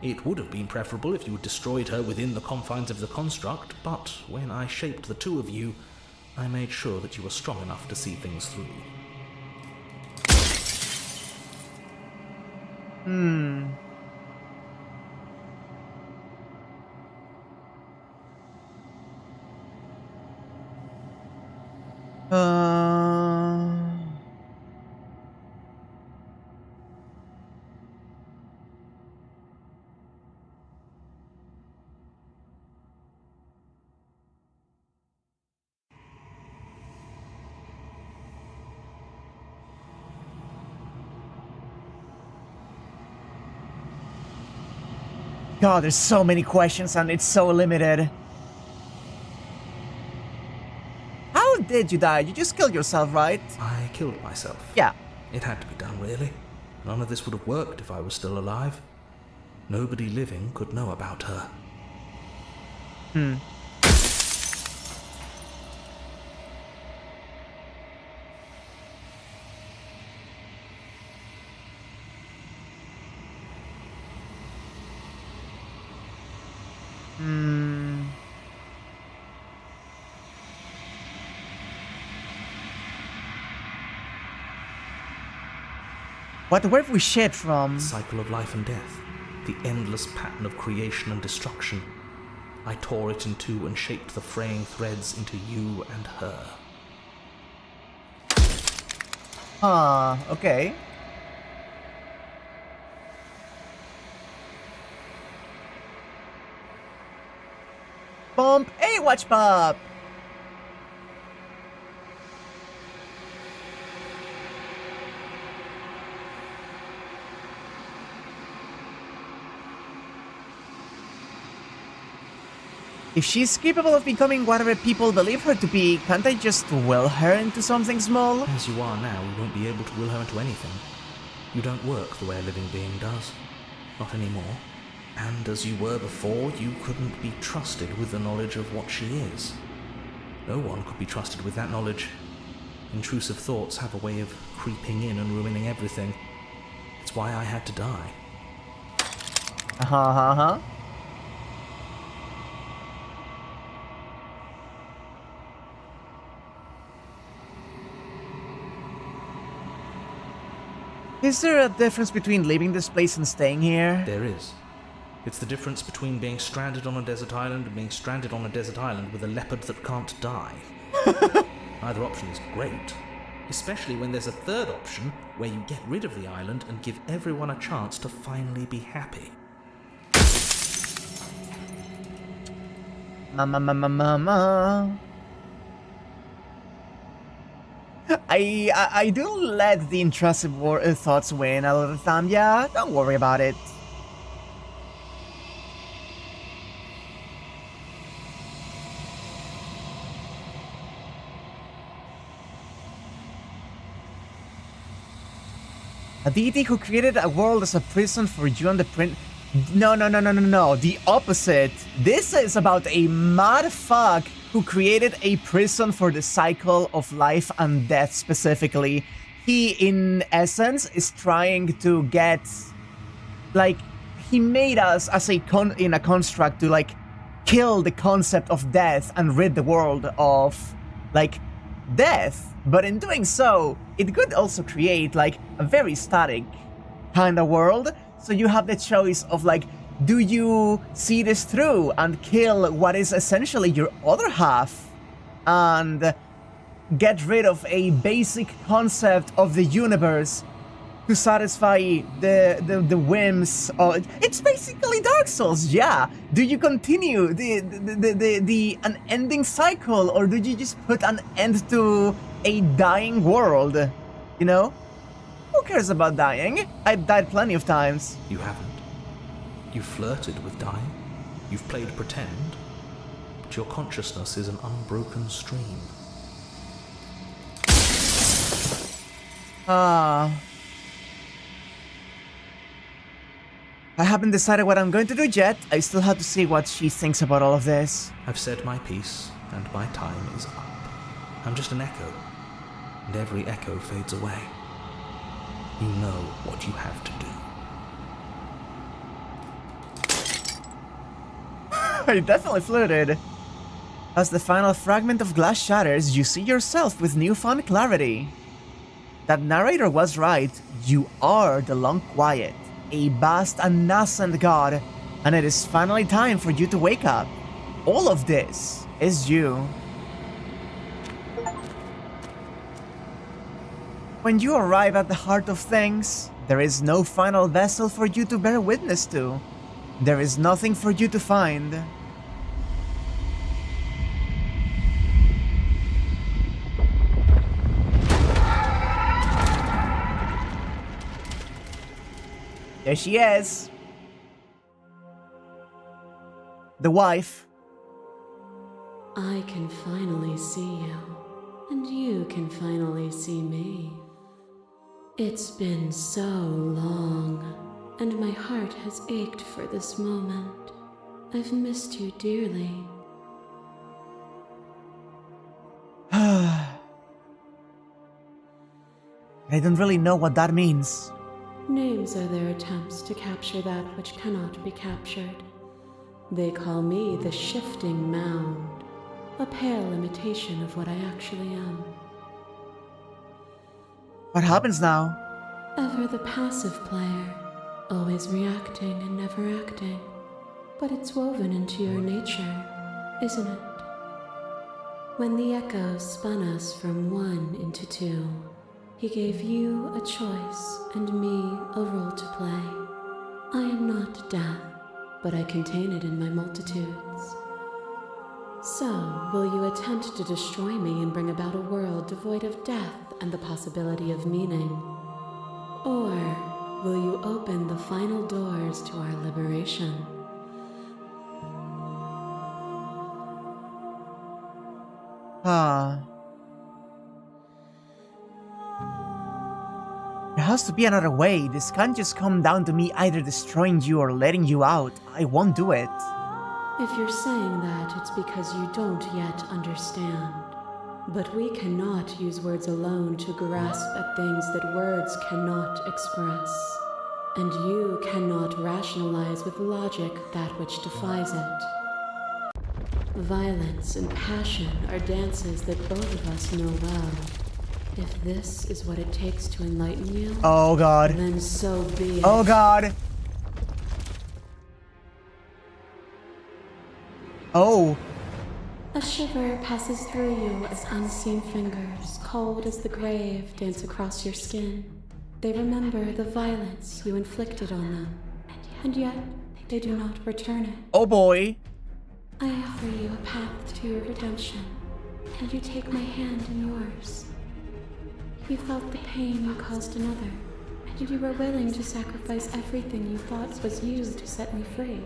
It would have been preferable if you had destroyed her within the confines of the construct, but when I shaped the two of you, I made sure that you were strong enough to see things through. God, there's so many questions and it's so limited. How did you die? You just killed yourself, right? I killed myself. Yeah. It had to be done, really. None of this would have worked if I was still alive. Nobody living could know about her. What where have we shed from? The cycle of life and death. The endless pattern of creation and destruction. I tore it in two and shaped the fraying threads into you and her. Okay. Bump! Hey, watch Bob! If she's capable of becoming whatever people believe her to be, can't I just will her into something small? As you are now, you won't be able to will her into anything. You don't work the way a living being does. Not anymore. And as you were before, you couldn't be trusted with the knowledge of what she is. No one could be trusted with that knowledge. Intrusive thoughts have a way of creeping in and ruining everything. It's why I had to die. Is there a difference between leaving this place and staying here? There is. It's the difference between being stranded on a desert island and being stranded on a desert island with a leopard that can't die. Either option is great, especially when there's a third option where you get rid of the island and give everyone a chance to finally be happy. Mama. I do let the intrusive thoughts win a lot of the time. Yeah, don't worry about it. A deity who created a world as a prison for you and the prince. No. The opposite. This is about a mad fuck who created a prison for the cycle of life and death specifically. He, in essence, is trying to get... Like, he made us as in a construct to, like, kill the concept of death and rid the world of, like, death. But in doing so, it could also create, like, a very static kind of world. So you have the choice of, like, do you see this through and kill what is essentially your other half and get rid of a basic concept of the universe to satisfy the whims of... It's basically Dark Souls, yeah. Do you continue the unending cycle, or do you just put an end to a dying world? You know? Who cares about dying? I've died plenty of times. You haven't. You've flirted with dying. You've played pretend. But your consciousness is an unbroken stream. I haven't decided what I'm going to do yet. I still have to see what she thinks about all of this. I've said my piece, and my time is up. I'm just an echo, and every echo fades away. You know what you have to do. I definitely flirted. As the final fragment of glass shatters, you see yourself with newfound clarity. That narrator was right. You are the Long Quiet, a vast and nascent god, and it is finally time for you to wake up. All of this is you. When you arrive at the heart of things, there is no final vessel for you to bear witness to. There is nothing for you to find. There she is. The wife. I can finally see you, and you can finally see me. It's been so long, and my heart has ached for this moment. I've missed you dearly. I don't really know what that means. Names are their attempts to capture that which cannot be captured. They call me the Shifting Mound, a pale imitation of what I actually am. What happens now? Ever the passive player, always reacting and never acting. But it's woven into your nature, isn't it? When the echo spun us from one into two, he gave you a choice and me a role to play. I am not death, but I contain it in my multitudes. So, will you attempt to destroy me and bring about a world devoid of death and the possibility of meaning? Or will you open the final doors to our liberation? There has to be another way. This can't just come down to me either destroying you or letting you out. I won't do it. If you're saying that, it's because you don't yet understand. But we cannot use words alone to grasp at things that words cannot express. And you cannot rationalize with logic that which defies it. Violence and passion are dances that both of us know well. If this is what it takes to enlighten you, oh god, then so be it. Oh god. Oh. A shiver passes through you as unseen fingers, cold as the grave, dance across your skin. They remember the violence you inflicted on them, and yet they do not return it. Oh boy. I offer you a path to your redemption, and you take my hand in yours. You felt the pain you caused another, and you were willing to sacrifice everything you thought was you to set me free.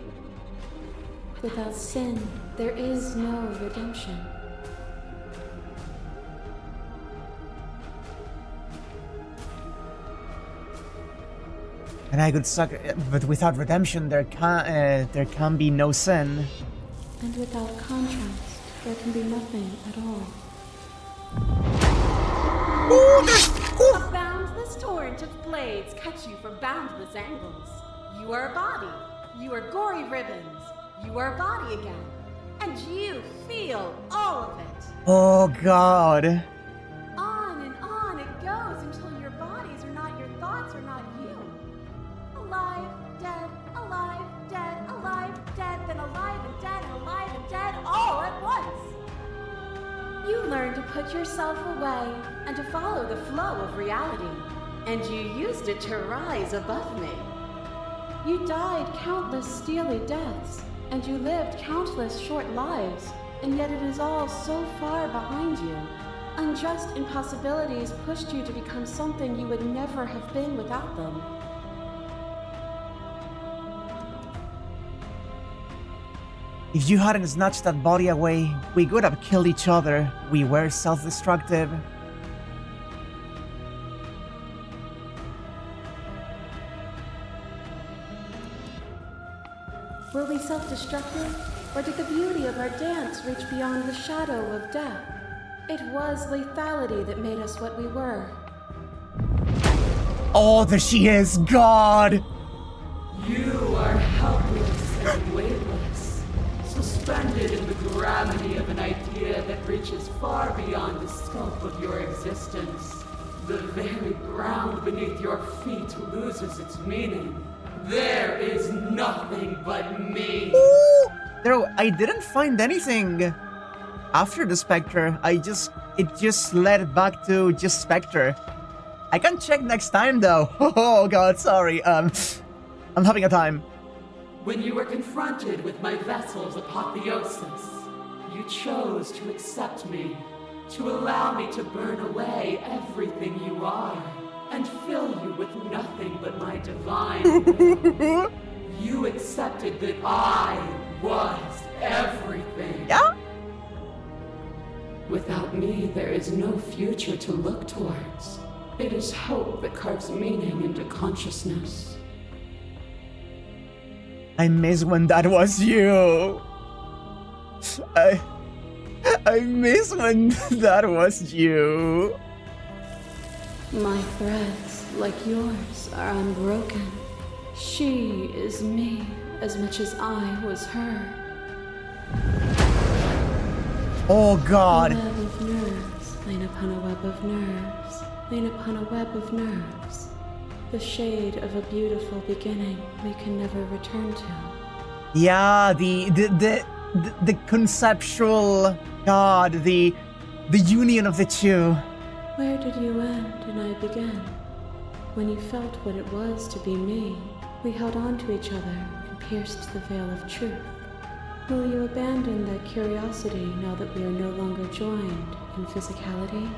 Without sin, there is no redemption. And I could suck, but without redemption, there can be no sin. And without contrast, there can be nothing at all. A boundless torrent of blades cut you from boundless angles. You are a body. You are gory ribbons. You are a body again. And you feel all of it. Oh god. On and on it goes until your bodies are not your thoughts, are not you. Alive, dead, alive, dead, then alive and dead, all at once. You learn to put yourself away and to follow the flow of reality. and you used it to rise above me. You died countless steely deaths, and you lived countless short lives, and yet it is all so far behind you. Unjust impossibilities pushed you to become something you would never have been without them. If you hadn't snatched that body away, we would have killed each other. We were self-destructive. Were we self-destructive, or did the beauty of our dance reach beyond the shadow of death? It was lethality that made us what we were. Oh, there she is! God! You are helpless and weightless, suspended in the gravity of an idea that reaches far beyond the scope of your existence. The very ground beneath your feet loses its meaning. There is nothing but me. Ooh! There, I didn't find anything. After the Spectre, it just led back to just Spectre. I can check next time though. Oh god, sorry. I'm having a time. When you were confronted with my vessel's apotheosis, you chose to accept me, to allow me to burn away everything you are, and fill you with nothing but my divine will. You accepted that I was everything. Yeah? Without me, there is no future to look towards. It is hope that carves meaning into consciousness. I miss when that was you. I miss when that was you. My threads, like yours, are unbroken. She is me as much as I was her. Oh god. A web of nerves, lain upon a web of nerves, lain upon a web of nerves. The shade of a beautiful beginning we can never return to. Yeah, the conceptual god, the union of the two. Where did you end and I begin? When you felt what it was to be me, we held on to each other and pierced the veil of truth. Will you abandon that curiosity now that we are no longer joined in physicality?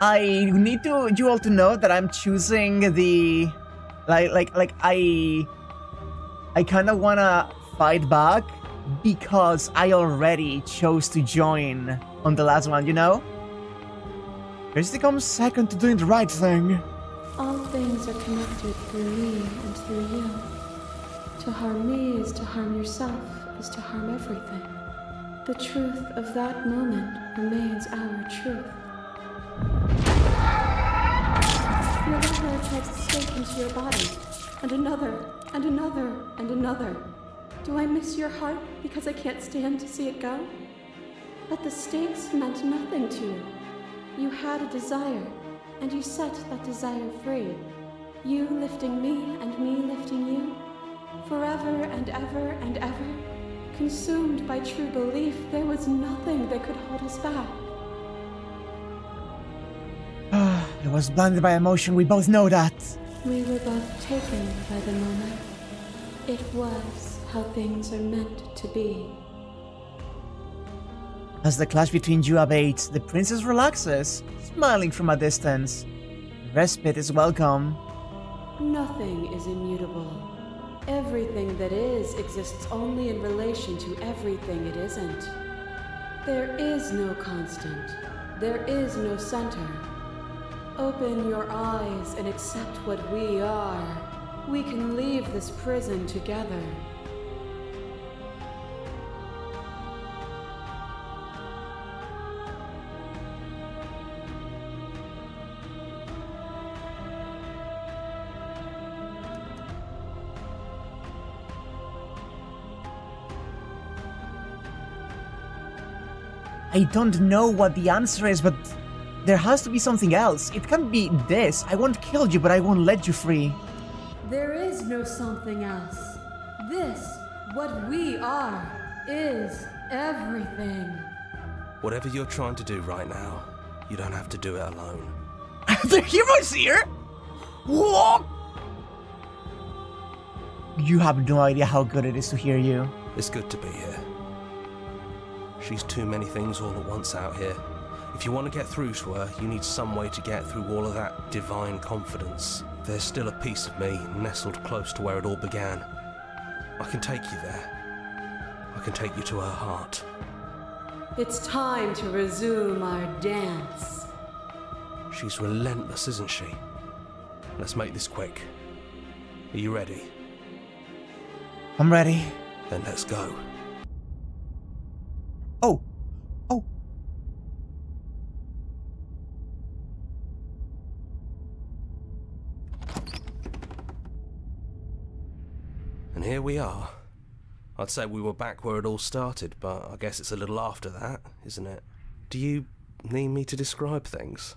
I need you all to know that I'm choosing the I kind of wanna fight back because I already chose to join on the last one, you know? First it comes second to doing the right thing. All things are connected through me and through you. To harm me is to harm yourself, is to harm everything. The truth of that moment remains our truth. Your lover tried to stake into your body, and another, and another, and another. Do I miss your heart because I can't stand to see it go? But the stakes meant nothing to you. You had a desire, and you set that desire free. You lifting me and me lifting you. Forever and ever and ever. Consumed by true belief, there was nothing that could hold us back. I was blinded by emotion, we both know that. We were both taken by the moment. It was how things are meant to be. As the clash between you abates, the princess relaxes, smiling from a distance. Respite is welcome. Nothing is immutable. Everything that is exists only in relation to everything it isn't. There is no constant. There is no center. Open your eyes and accept what we are. We can leave this prison together. I don't know what the answer is, but there has to be something else. It can't be this. I won't kill you, but I won't let you free. There is no something else. This, what we are, is everything. Whatever you're trying to do right now, you don't have to do it alone. The hero's here? Whoa! You have no idea how good it is to hear you. It's good to be here. She's too many things all at once out here. If you want to get through to her, you need some way to get through all of that divine confidence. There's still a piece of me nestled close to where it all began. I can take you there. I can take you to her heart. It's time to resume our dance. She's relentless, isn't she? Let's make this quick. Are you ready? I'm ready. Then let's go. Oh. Oh. And here we are. I'd say we were back where it all started, but I guess it's a little after that, isn't it? Do you need me to describe things?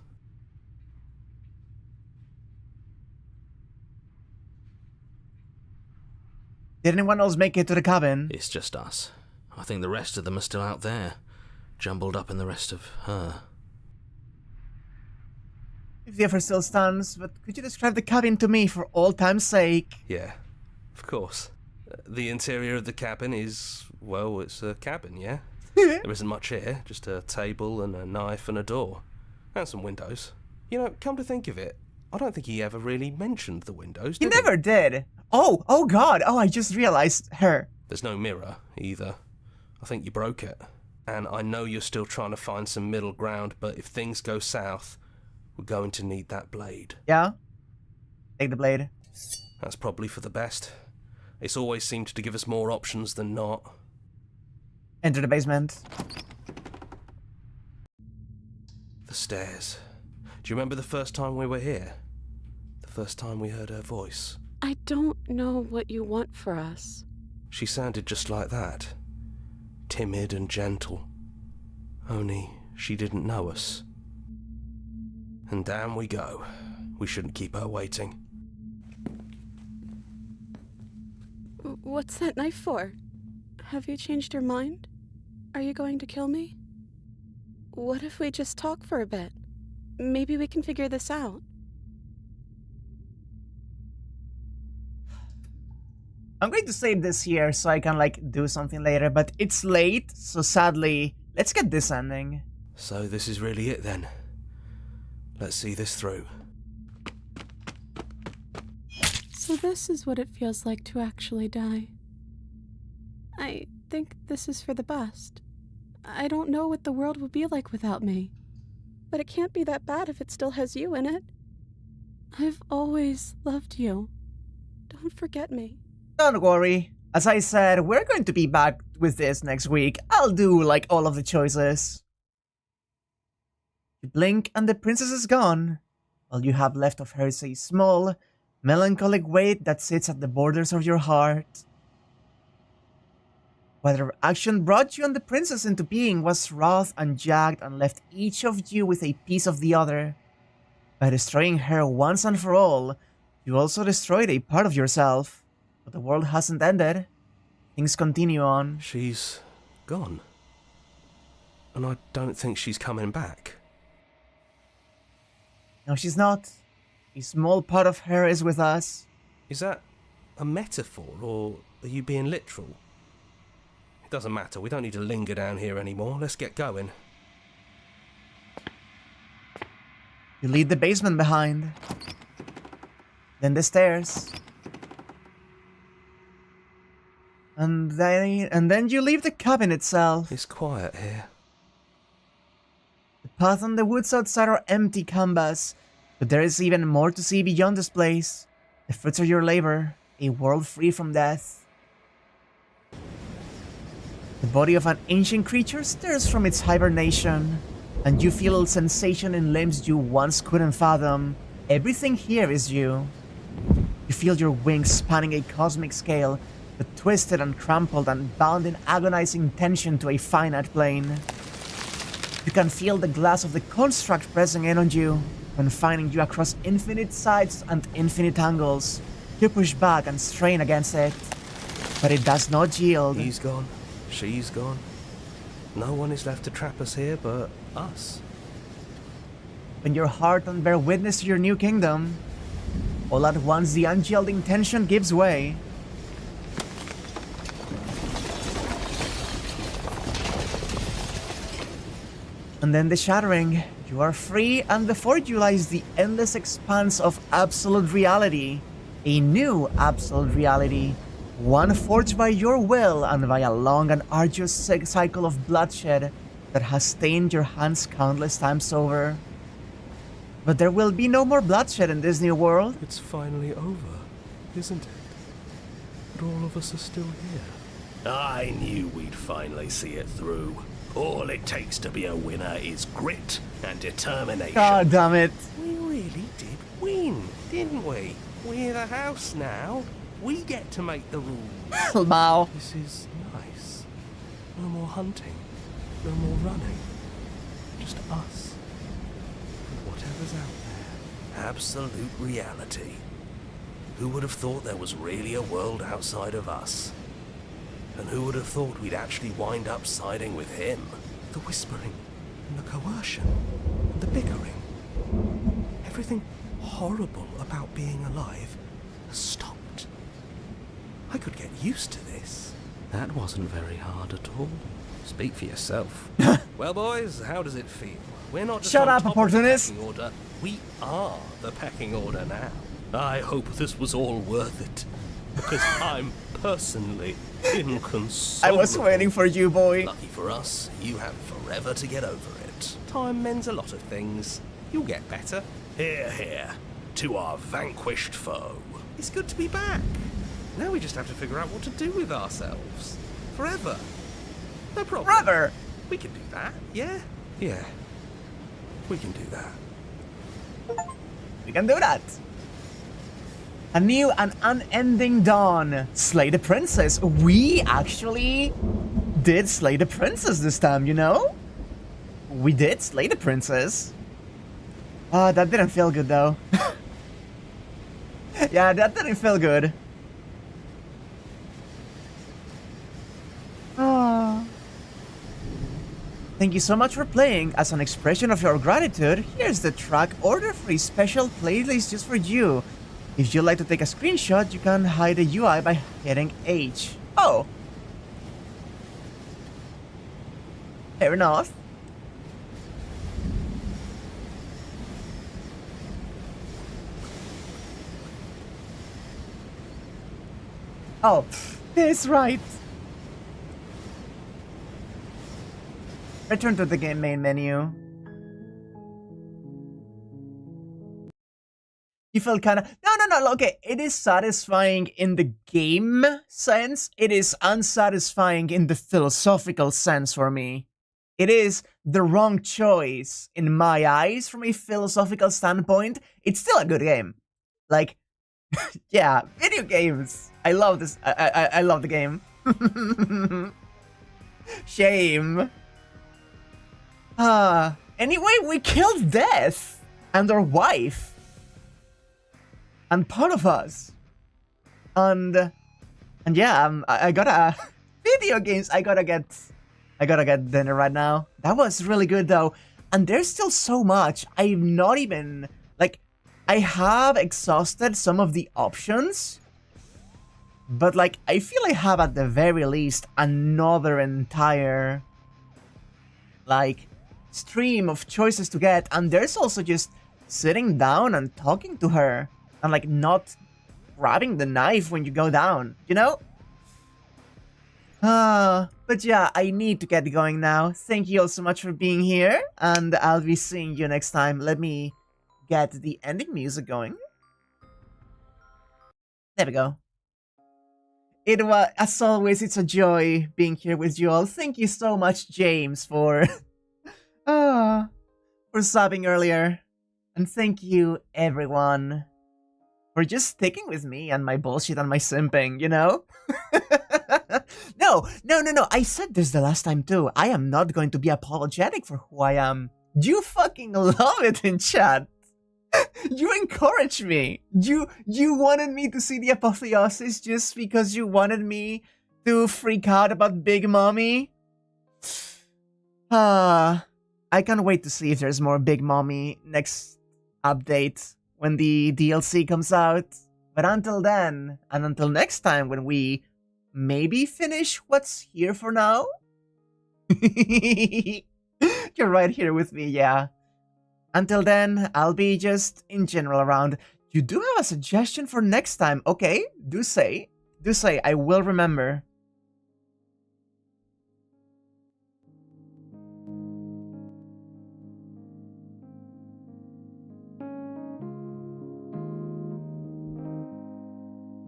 Did anyone else make it to the cabin? It's just us. I think the rest of them are still out there, jumbled up in the rest of her. If the offer still stands, but could you describe the cabin to me for all time's sake? Yeah, of course. The interior of the cabin is, well, it's a cabin, yeah? There isn't much here, just a table and a knife and a door. And some windows. You know, come to think of it, I don't think he ever really mentioned the windows, He did he? never did. Oh god. Oh, I just realized her. There's no mirror, either. I think you broke it. And I know you're still trying to find some middle ground, but if things go south, we're going to need that blade. Yeah? Take the blade. That's probably for the best. It's always seemed to give us more options than not. Enter the basement. The stairs. Do you remember the first time we were here? The first time we heard her voice? I don't know what you want for us. She sounded just like that. Timid and gentle. Only she didn't know us. And down we go. We shouldn't keep her waiting. What's that knife for? Have you changed your mind? Are you going to kill me? What if we just talk for a bit? Maybe we can figure this out. I'm going to save this here so I can, do something later, but it's late, so sadly, let's get this ending. So this is really it then. Let's see this through. So this is what it feels like to actually die. I think this is for the best. I don't know what the world will be like without me, but it can't be that bad if it still has you in it. I've always loved you. Don't forget me. Don't worry. As I said, we're going to be back with this next week. I'll do, all of the choices. You blink and the princess is gone. All you have left of her is a small, melancholic weight that sits at the borders of your heart. Whatever action brought you and the princess into being was wrought and jagged and left each of you with a piece of the other. By destroying her once and for all, you also destroyed a part of yourself. But the world hasn't ended. Things continue on. She's gone. And I don't think she's coming back. No, she's not. A small part of her is with us. Is that a metaphor, or are you being literal? It doesn't matter, we don't need to linger down here anymore. Let's get going. You leave the basement behind. Then the stairs. And then you leave the cabin itself. It's quiet here. The path and the woods outside are empty canvas, but there is even more to see beyond this place. The fruits of your labor, a world free from death. The body of an ancient creature stirs from its hibernation, and you feel a sensation in limbs you once couldn't fathom. Everything here is you. You feel your wings spanning a cosmic scale, but twisted and crumpled and bound in agonizing tension to a finite plane. You can feel the glass of the construct pressing in on you, confining you across infinite sides and infinite angles. You push back and strain against it, but it does not yield. He's gone. She's gone. No one is left to trap us here but us. When your heart and bear witness to your new kingdom, all at once the unyielding tension gives way. And then the shattering. You are free, and before you lies the endless expanse of absolute reality. A new absolute reality. One forged by your will and by a long and arduous cycle of bloodshed that has stained your hands countless times over. But there will be no more bloodshed in this new world. It's finally over, isn't it? But all of us are still here. I knew we'd finally see it through. All it takes to be a winner is grit and determination. God damn it. We really did win, didn't we? We're the house now. We get to make the rules. Wow. This is nice. No more hunting. No more running. Just us. And whatever's out there. Absolute reality. Who would have thought there was really a world outside of us? And who would have thought we'd actually wind up siding with him? The whispering, and the coercion, and the bickering. Everything horrible about being alive has stopped. I could get used to this. That wasn't very hard at all. Speak for yourself. Well, boys, how does it feel? We're not just Shut on up, top of the opportunist. pecking order. We are the pecking order now. I hope this was all worth it. Because I'm personally inconsolable. I was waiting for you, boy. Lucky for us, you have forever to get over it. Time mends a lot of things. You'll get better. Hear, hear, to our vanquished foe. It's good to be back. Now we just have to figure out what to do with ourselves. Forever. No problem. Brother! We can do that, yeah? Yeah, we can do that. We can do that. A new and unending dawn. Slay the princess. We actually did slay the princess this time, you know? We did slay the princess. That didn't feel good though. Yeah, that didn't feel good. Ah. Thank you so much for playing. As an expression of your gratitude, here's the track order for a special playlist just for you. If you'd like to take a screenshot, you can hide the UI by hitting H. Oh. Fair enough. Oh, that's right. Return to the game main menu. You felt kind of... No, okay. It is satisfying in the game sense. It is unsatisfying in the philosophical sense for me. It is the wrong choice in my eyes from a philosophical standpoint. It's still a good game. Like, yeah, video games. I love this. I love the game. Shame. Anyway, we killed Death and her wife. And part of us. And yeah, I gotta video games. I gotta get dinner right now. That was really good though. And there's still so much. I'm not even like I have exhausted some of the options. But like I feel I have at the very least another entire like stream of choices to get. And there's also just sitting down and talking to her. And like not grabbing the knife when you go down, you know? But yeah, I need to get going now. Thank you all so much for being here, and I'll be seeing you next time. Let me get the ending music going. There we go. It was, as always, it's a joy being here with you all. Thank you so much, James, for subbing earlier. And thank you, everyone, for just sticking with me and my bullshit and my simping, you know? No. I said this the last time too. I am not going to be apologetic for who I am. You fucking love it in chat. You encourage me. You wanted me to see the Apotheosis just because you wanted me to freak out about Big Mommy? I can't wait to see if there's more Big Mommy next update when the DLC comes out. But until then, and until next time when we maybe finish what's here for now? You're right here with me, yeah. Until then, I'll be just in general around. You do have a suggestion for next time, okay? Do say, I will remember.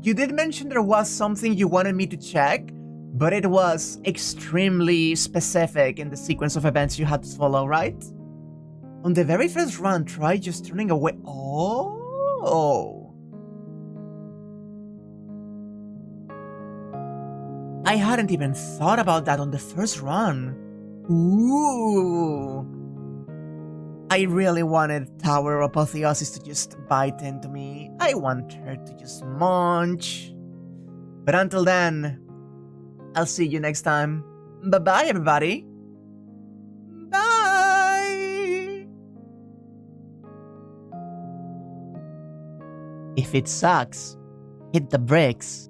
You did mention there was something you wanted me to check, but it was extremely specific in the sequence of events you had to follow, right? On the very first run, try just turning away. Oh. I hadn't even thought about that on the first run. Ooh. I really wanted Tower Apotheosis to just bite into me. I want her to just munch. But until then, I'll see you next time. Bye-bye, everybody. Bye! If it sucks, hit the bricks.